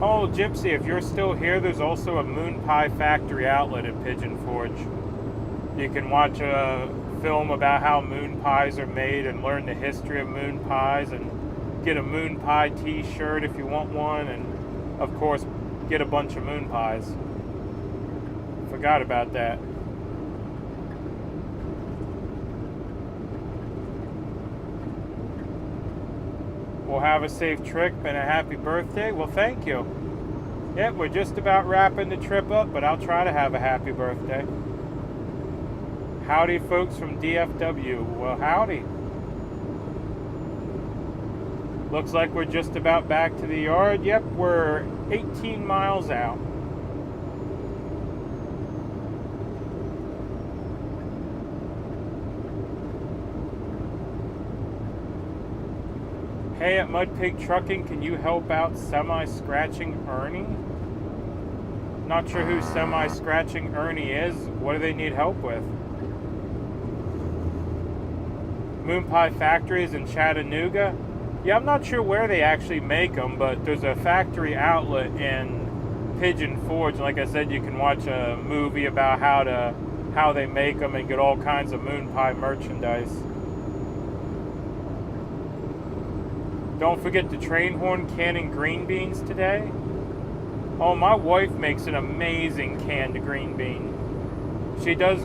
Oh, Gypsy, if you're still here, there's also a Moon Pie Factory outlet at Pigeon Forge. You can watch a film about how moon pies are made and learn the history of moon pies and get a moon pie t-shirt if you want one, and of course get a bunch of moon pies. Forgot about that. Well, have a safe trip and a happy birthday. Well, thank you. Yeah, we're just about wrapping the trip up, but I'll try to have a happy birthday. Howdy, folks from DFW. Well, howdy. Looks like we're just about back to the yard. Yep, we're 18 miles out. Hey, at MudPigTrucking, can you help out Semi-Scratching Ernie? Not sure who Semi-Scratching Ernie is. What do they need help with? Moon Pie factories in Chattanooga. Yeah, I'm not sure where they actually make them, but there's a factory outlet in Pigeon Forge. Like I said, you can watch a movie about how they make them and get all kinds of Moon Pie merchandise. Don't forget the train horn canning green beans today. Oh, my wife makes an amazing canned green bean. She cans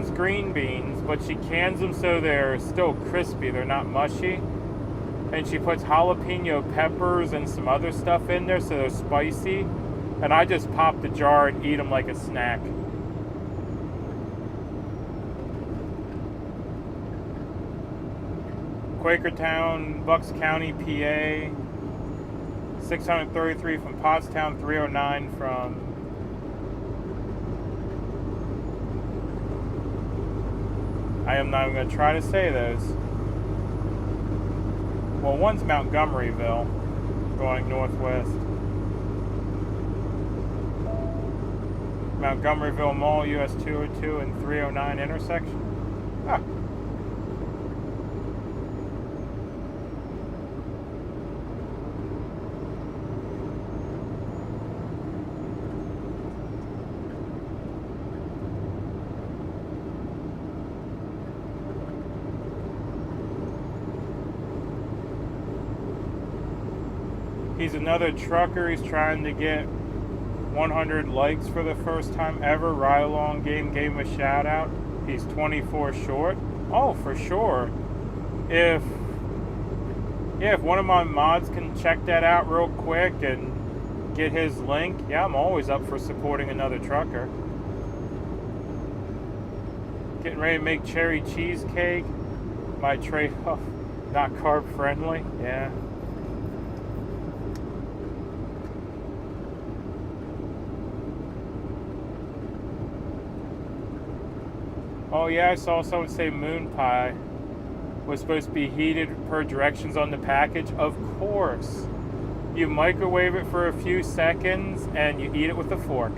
green beans, but she cans them so they're still crispy, they're not mushy. And she puts jalapeno peppers and some other stuff in there so they're spicy. And I just pop the jar and eat them like a snack. Quakertown, Bucks County, PA. 633 from Pottstown, 309 from I am not even going to try to say those. Well, one's Montgomeryville, going northwest. Montgomeryville Mall, US 202 and 309 intersection. Ah. He's another trucker. He's trying to get 100 likes for the first time ever. Ride Along Game gave him a shout out. He's 24 short. Oh, for sure. If one of my mods can check that out real quick and get his link, yeah, I'm always up for supporting another trucker. Getting ready to make cherry cheesecake. My trade-off, not carb friendly. Yeah. Oh yeah, I saw someone say moon pie was supposed to be heated per directions on the package. Of course. You microwave it for a few seconds and you eat it with a fork.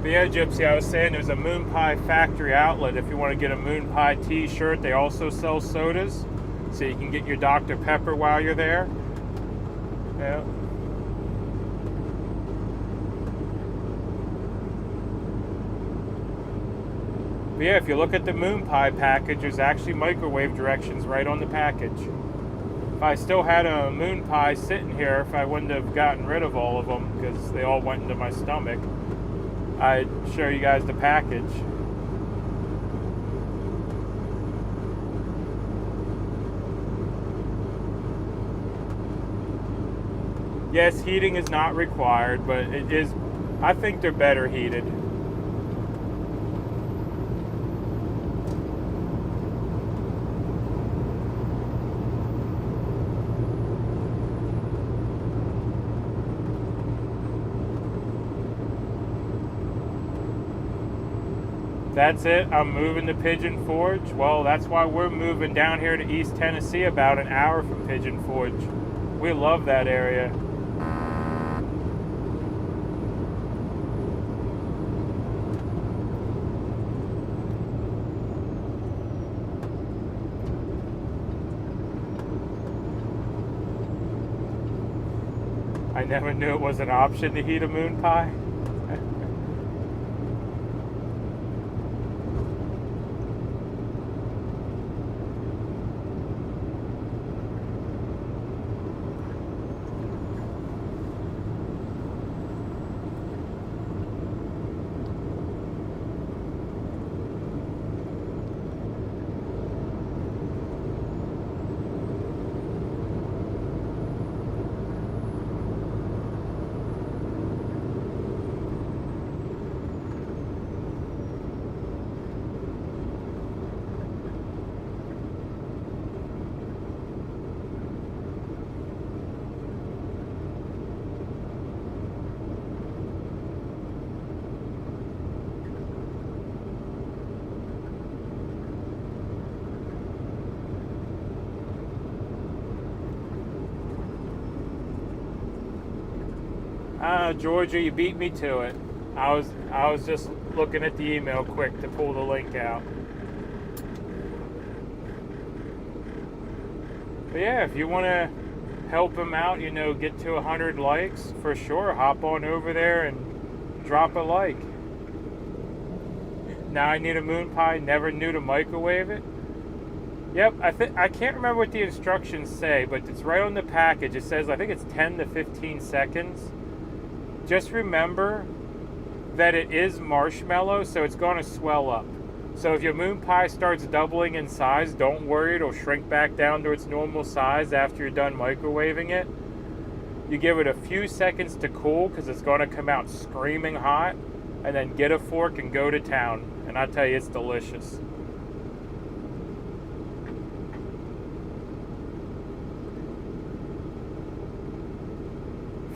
But yeah, Gypsy, I was saying there's a Moon Pie factory outlet. If you want to get a Moon Pie t-shirt, they also sell sodas. So you can get your Dr. Pepper while you're there. Yeah. But yeah, if you look at the Moon Pie package, there's actually microwave directions right on the package. If I still had a Moon Pie sitting here, if I wouldn't have gotten rid of all of them because they all went into my stomach, I'd show you guys the package. Yes, heating is not required, but it is, I think they're better heated. That's it. I'm moving to Pigeon Forge. Well, that's why we're moving down here to East Tennessee, about an hour from Pigeon Forge. We love that area. I never knew it was an option to heat a moon pie. Georgia, you beat me to it. I was just looking at the email quick to pull the link out. But yeah, if you want to help him out, you know, get to 100 likes, for sure, hop on over there and drop a like. Now I need a moon pie, never knew to microwave it. Yep, I can't remember what the instructions say, but it's right on the package. It says, I think it's 10 to 15 seconds. Just remember that it is marshmallow, so it's going to swell up. So if your moon pie starts doubling in size, don't worry, it'll shrink back down to its normal size after you're done microwaving it. You give it a few seconds to cool because it's going to come out screaming hot, and then get a fork and go to town. And I tell you, it's delicious.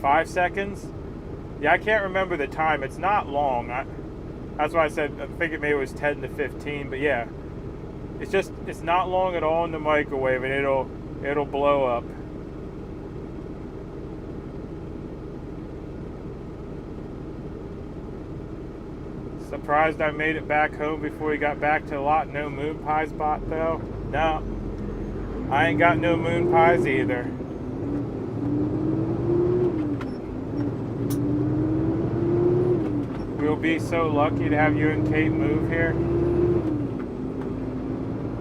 Five seconds? Yeah, I can't remember the time. It's not long. That's why I said I figured maybe it was 10 to 15. But yeah, it's not long at all in the microwave, and it'll blow up. Surprised I made it back home before we got back to the lot. No moon pies bought though. No, I ain't got no moon pies either. We'll be so lucky to have you and Kate move here.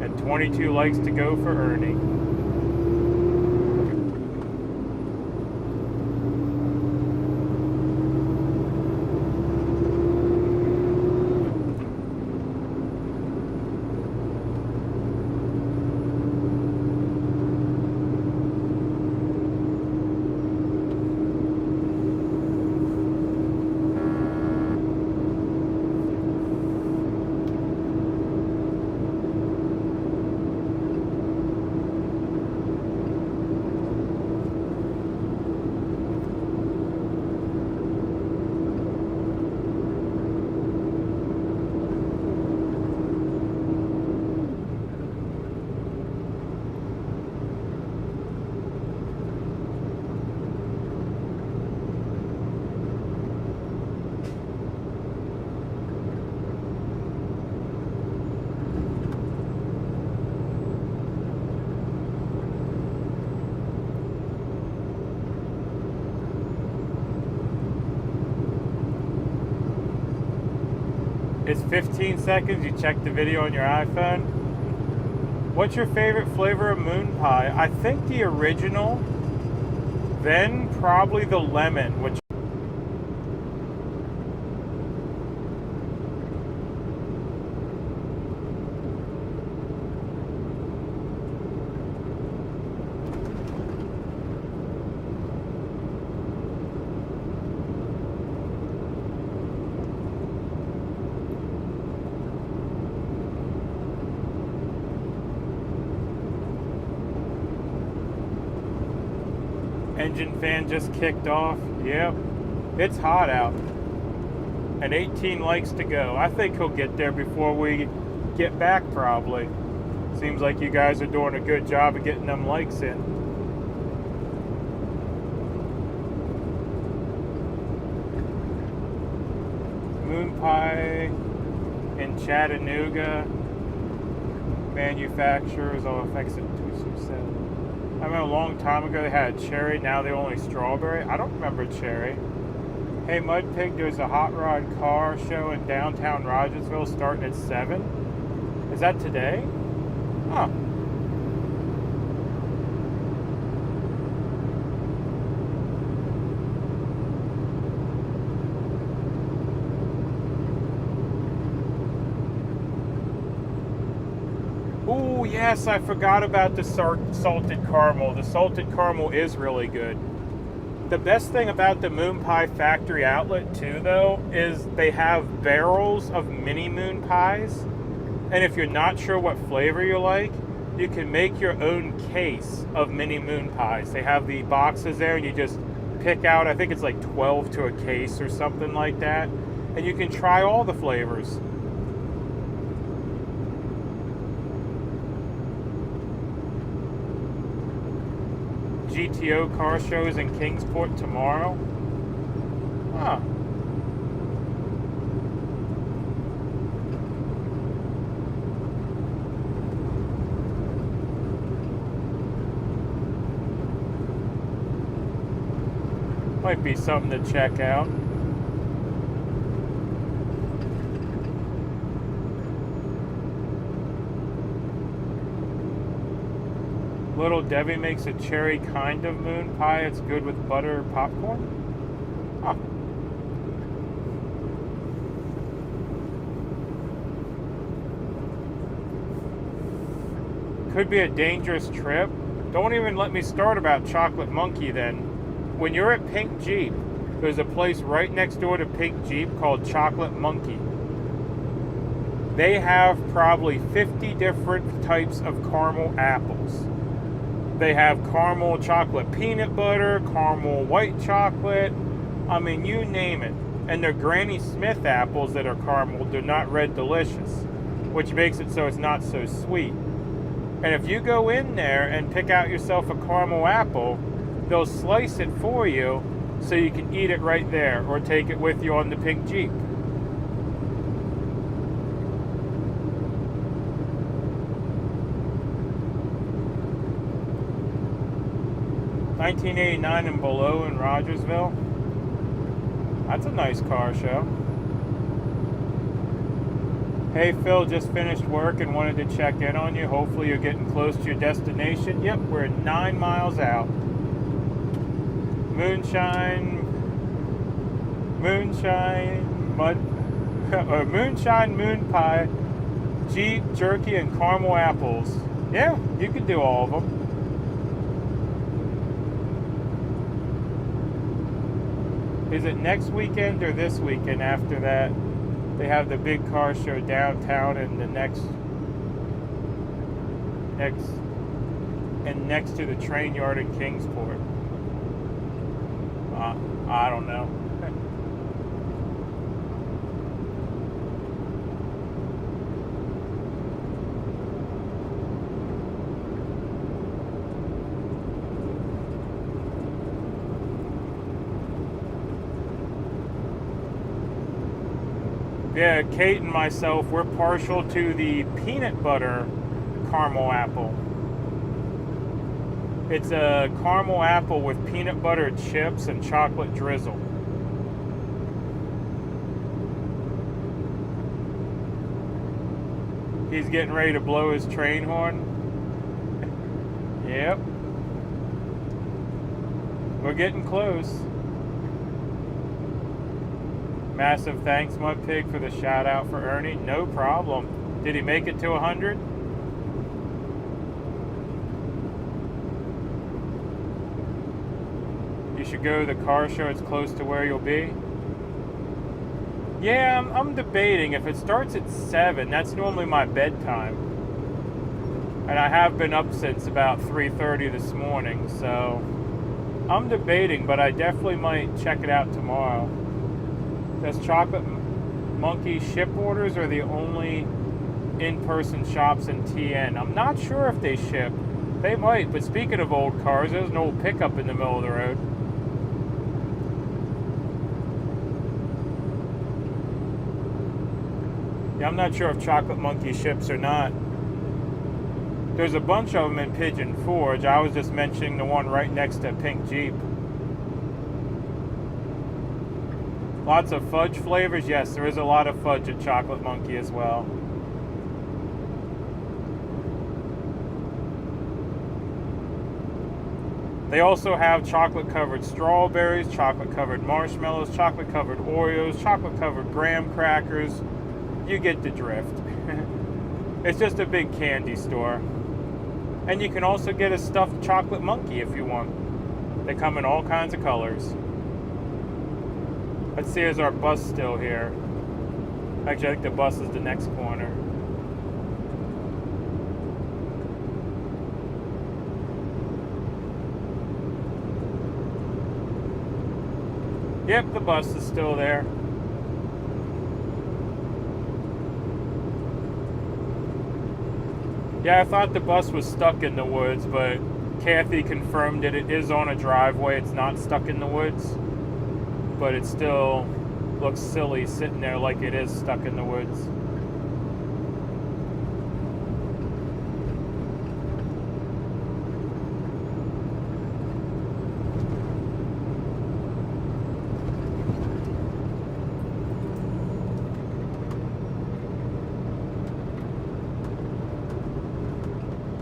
And 22 likes to go for Ernie. It's 15 seconds. You check the video on your iPhone. What's your favorite flavor of moon pie? I think the original, then probably the lemon, which engine fan just kicked off. Yep, it's hot out. And 18 likes to go. I think he'll get there before we get back probably. Seems like you guys are doing a good job of getting them likes in. Moon pie in Chattanooga. Manufacturers, I'll fix it 227. I remember a long time ago they had cherry, now they only strawberry. I don't remember cherry. Hey MudPig, there's a hot rod car show in downtown Rogersville starting at 7. Is that today? Huh. Oh yes, I forgot about the salted caramel. The salted caramel is really good. The best thing about the moon pie factory outlet too though is they have barrels of mini moon pies, and if you're not sure what flavor you like, you can make your own case of mini moon pies. They have the boxes there and you just pick out, I think it's like 12 to a case or something like that, and you can try all the flavors. GTO car shows in Kingsport tomorrow. Huh. Might be something to check out. Little Debbie makes a cherry kind of moon pie. It's good with butter or popcorn. Huh. Could be a dangerous trip. Don't even let me start about Chocolate Monkey then. When you're at Pink Jeep, there's a place right next door to Pink Jeep called Chocolate Monkey. They have probably 50 different types of caramel apples. They have caramel chocolate peanut butter, caramel white chocolate. I mean, you name it. And they're Granny Smith apples that are caramel. They're not Red Delicious, which makes it so it's not so sweet. And if you go in there and pick out yourself a caramel apple, they'll slice it for you so you can eat it right there or take it with you on the Pink Jeep. $19.89 and below in Rogersville. That's a nice car show. Hey Phil, just finished work and wanted to check in on you. Hopefully you're getting close to your destination. Yep, we're 9 miles out. Moonshine moon pie, Jeep, jerky, and caramel apples. Yeah, you can do all of them. Is it next weekend or this weekend after that? They have the big car show downtown and the next to the train yard in Kingsport. I don't know. Yeah, Kate and myself, we're partial to the peanut butter caramel apple. It's a caramel apple with peanut butter chips and chocolate drizzle. He's getting ready to blow his train horn. Yep. We're getting close. Massive thanks, MudPig, for the shout out for Ernie. No problem. Did he make it to 100? You should go to the car show. It's close to where you'll be. Yeah, I'm debating. If it starts at 7, that's normally my bedtime. And I have been up since about 3:30 this morning, so I'm debating, but I definitely might check it out tomorrow. Does Chocolate Monkey ship orders or the only in-person shops in TN? I'm not sure if they ship. They might, but speaking of old cars, there's an old pickup in the middle of the road. Yeah, I'm not sure if Chocolate Monkey ships or not. There's a bunch of them in Pigeon Forge. I was just mentioning the one right next to Pink Jeep. Lots of fudge flavors. Yes, there is a lot of fudge at Chocolate Monkey as well. They also have chocolate-covered strawberries, chocolate-covered marshmallows, chocolate-covered Oreos, chocolate-covered graham crackers. You get the drift. It's just a big candy store. And you can also get a stuffed chocolate monkey if you want. They come in all kinds of colors. Let's see, is our bus still here? Actually, I think the bus is the next corner. Yep, the bus is still there. Yeah, I thought the bus was stuck in the woods, but Kathy confirmed that it is on a driveway. It's not stuck in the woods. but it still looks silly sitting there like it is stuck in the woods.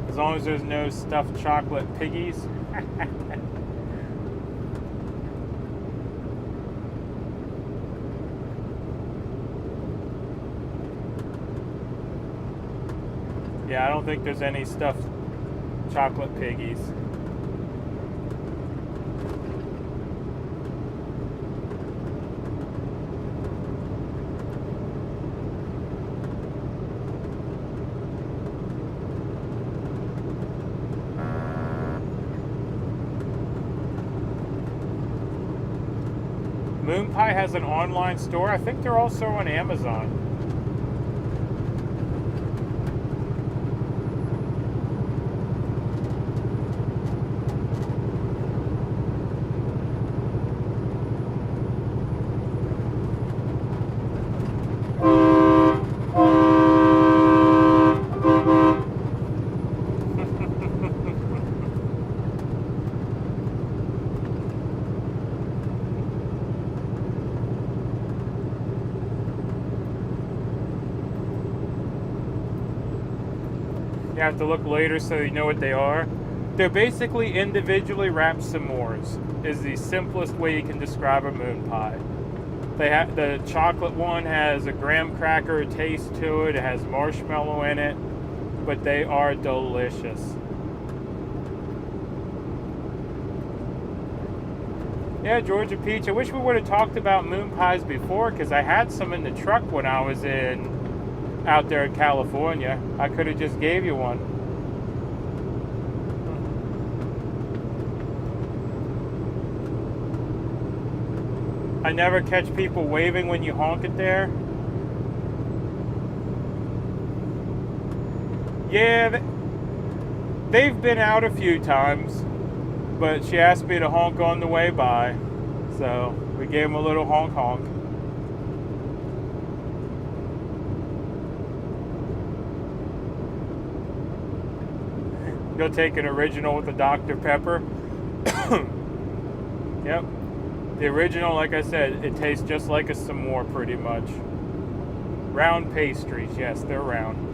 As long as there's no stuffed chocolate piggies. Yeah, I don't think there's any stuffed chocolate piggies. Moon Pie has an online store. I think they're also on Amazon. You have to look later so you know what they are. They're basically individually wrapped s'mores, is the simplest way you can describe a moon pie. They have, the chocolate one has a graham cracker taste to it, it has marshmallow in it, but they are delicious. Yeah, Georgia Peach, I wish we would have talked about moon pies before, because I had some in the truck when I was out there in California. I could have just gave you one. I never catch people waving when you honk it there. Yeah, they've been out a few times, but she asked me to honk on the way by, so we gave them a little honk honk. Go take an original with the Dr. Pepper. Yep. The original, like I said, it tastes just like a s'more pretty much. Round pastries, yes, they're round.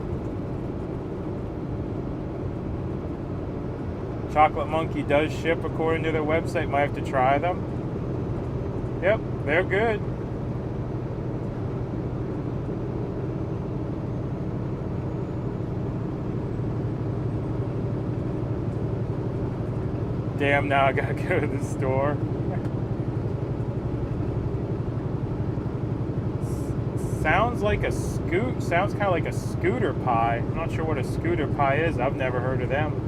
Chocolate Monkey does ship according to their website. Might have to try them. Yep, they're good. Damn, now I gotta go to the store. Sounds like a sounds kind of like a scooter pie. I'm not sure what a scooter pie is. I've never heard of them.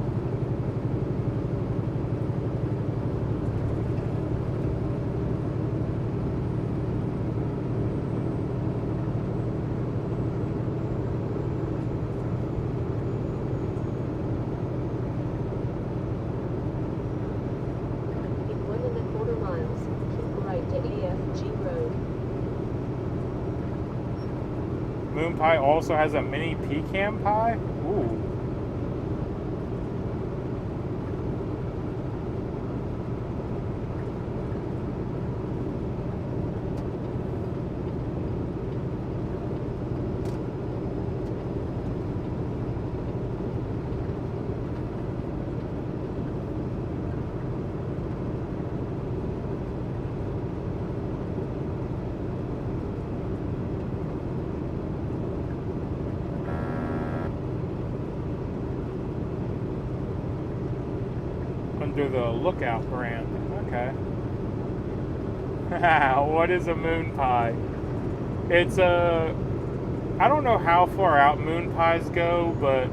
Moon Pie also has a mini pecan pie. Ooh. Under the Lookout brand. Okay. What is a moon pie? It's a... I don't know how far out moon pies go, but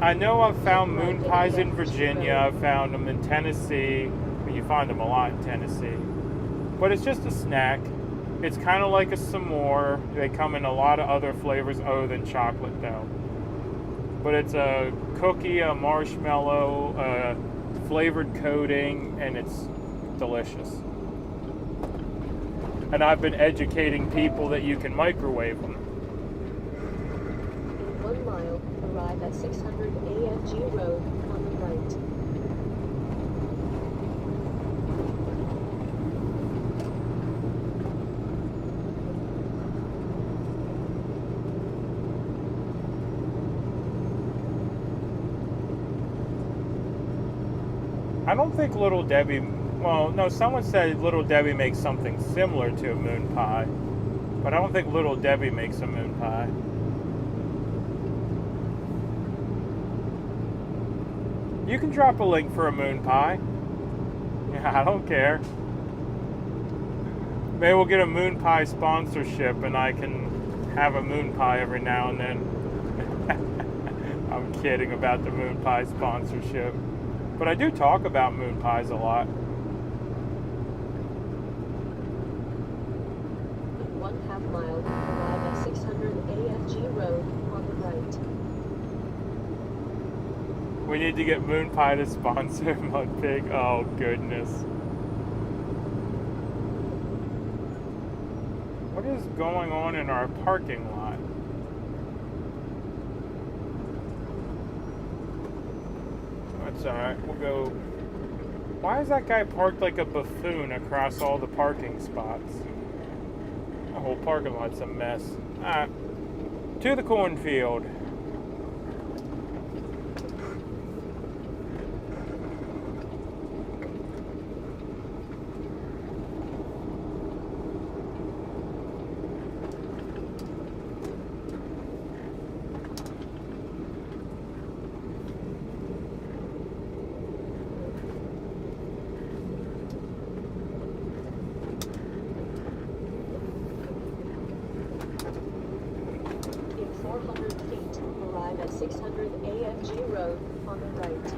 I know I've found moon pies in Virginia. I've found them in Tennessee. You find them a lot in Tennessee. But it's just a snack. It's kind of like a s'more. They come in a lot of other flavors other than chocolate, though. But it's a cookie, a marshmallow, flavored coating, and it's delicious. And I've been educating people that you can microwave them. In 1 mile, arrive at 600 AFG Road on the right. I don't think Little Debbie, well, no, someone said Little Debbie makes something similar to a moon pie, but I don't think Little Debbie makes a moon pie. You can drop a link for a moon pie. Yeah, I don't care. Maybe we'll get a moon pie sponsorship and I can have a moon pie every now and then. I'm kidding about the moon pie sponsorship. But I do talk about moon pies a lot. In 1/2 mile, arrive at 600 AFG Road on the right. We need to get moon pie to sponsor MudPig. Oh, goodness. What is going on in our parking lot? That's alright, we'll go. Why is that guy parked like a buffoon across all the parking spots? The whole parking lot's a mess. Alright, to the cornfield. In 400 feet, arrive at 600 AFG Road on the right.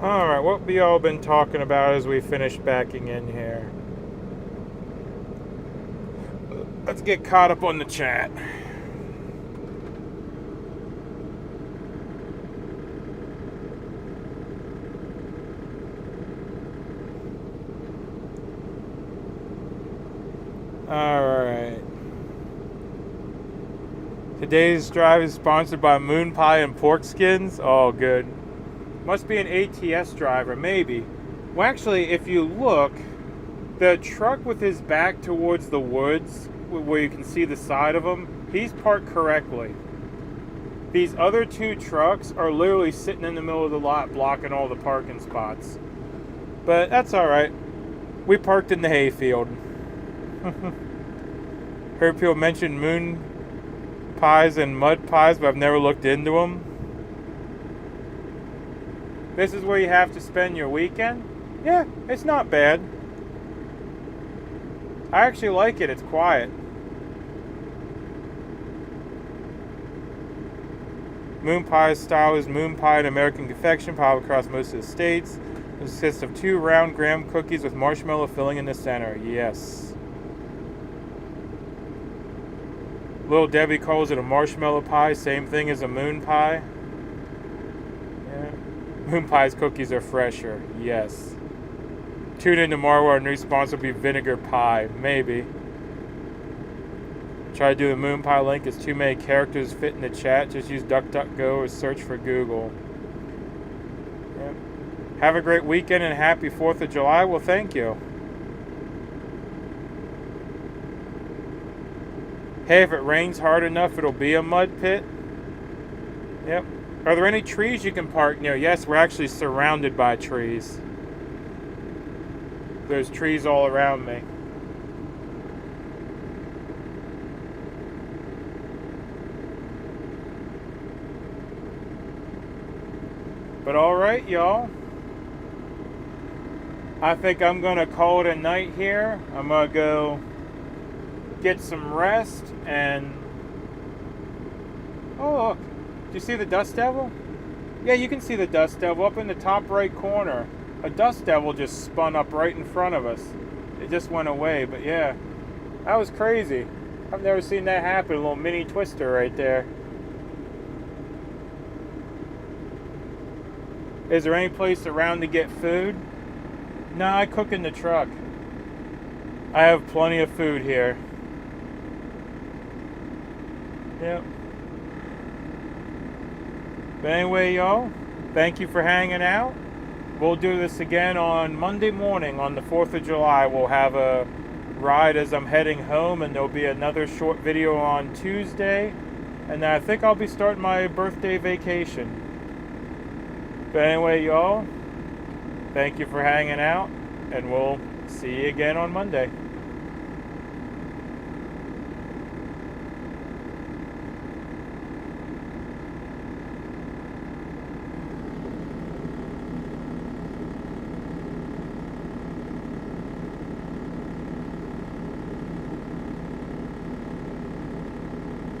Alright, what we all been talking about as we finish backing in here? Let's get caught up on the chat. Alright. Today's drive is sponsored by Moon Pie and Pork Skins. Oh, good. Must be an ATS driver, maybe. Well, actually, if you look, the truck with his back towards the woods, where you can see the side of him, he's parked correctly. These other two trucks are literally sitting in the middle of the lot, blocking all the parking spots. But that's alright. We parked in the hayfield. Heard people mention moon pies and mud pies, but I've never looked into them. This is where you have to spend your weekend? Yeah, it's not bad. I actually like it. It's quiet. Moon pie style is moon pie, an American confection pie across most of the states. It consists of 2 round graham cookies with marshmallow filling in the center. Yes. Little Debbie calls it a marshmallow pie. Same thing as a moon pie. Yeah. Moon pie's cookies are fresher. Yes. Tune in tomorrow. Our new sponsor will be vinegar pie. Maybe. Try to do the moon pie link. It's too many characters fit in the chat. Just use DuckDuckGo or search for Google. Yep. Have a great weekend and happy 4th of July. Well, thank you. Hey, if it rains hard enough, it'll be a mud pit. Yep. Are there any trees you can park near? Yes, we're actually surrounded by trees. There's trees all around me. But alright, y'all. I think I'm going to call it a night here. I'm going to go get some rest and... Oh, look. Do you see the dust devil? Yeah, you can see the dust devil up in the top right corner. A dust devil just spun up right in front of us. It just went away, but yeah. That was crazy. I've never seen that happen. A little mini twister right there. Is there any place around to get food? No, I cook in the truck. I have plenty of food here. Yep. But anyway, y'all, thank you for hanging out. We'll do this again on Monday morning on the 4th of July. We'll have a ride as I'm heading home, and there'll be another short video on Tuesday. And then I think I'll be starting my birthday vacation. But anyway, y'all, thank you for hanging out, and we'll see you again on Monday.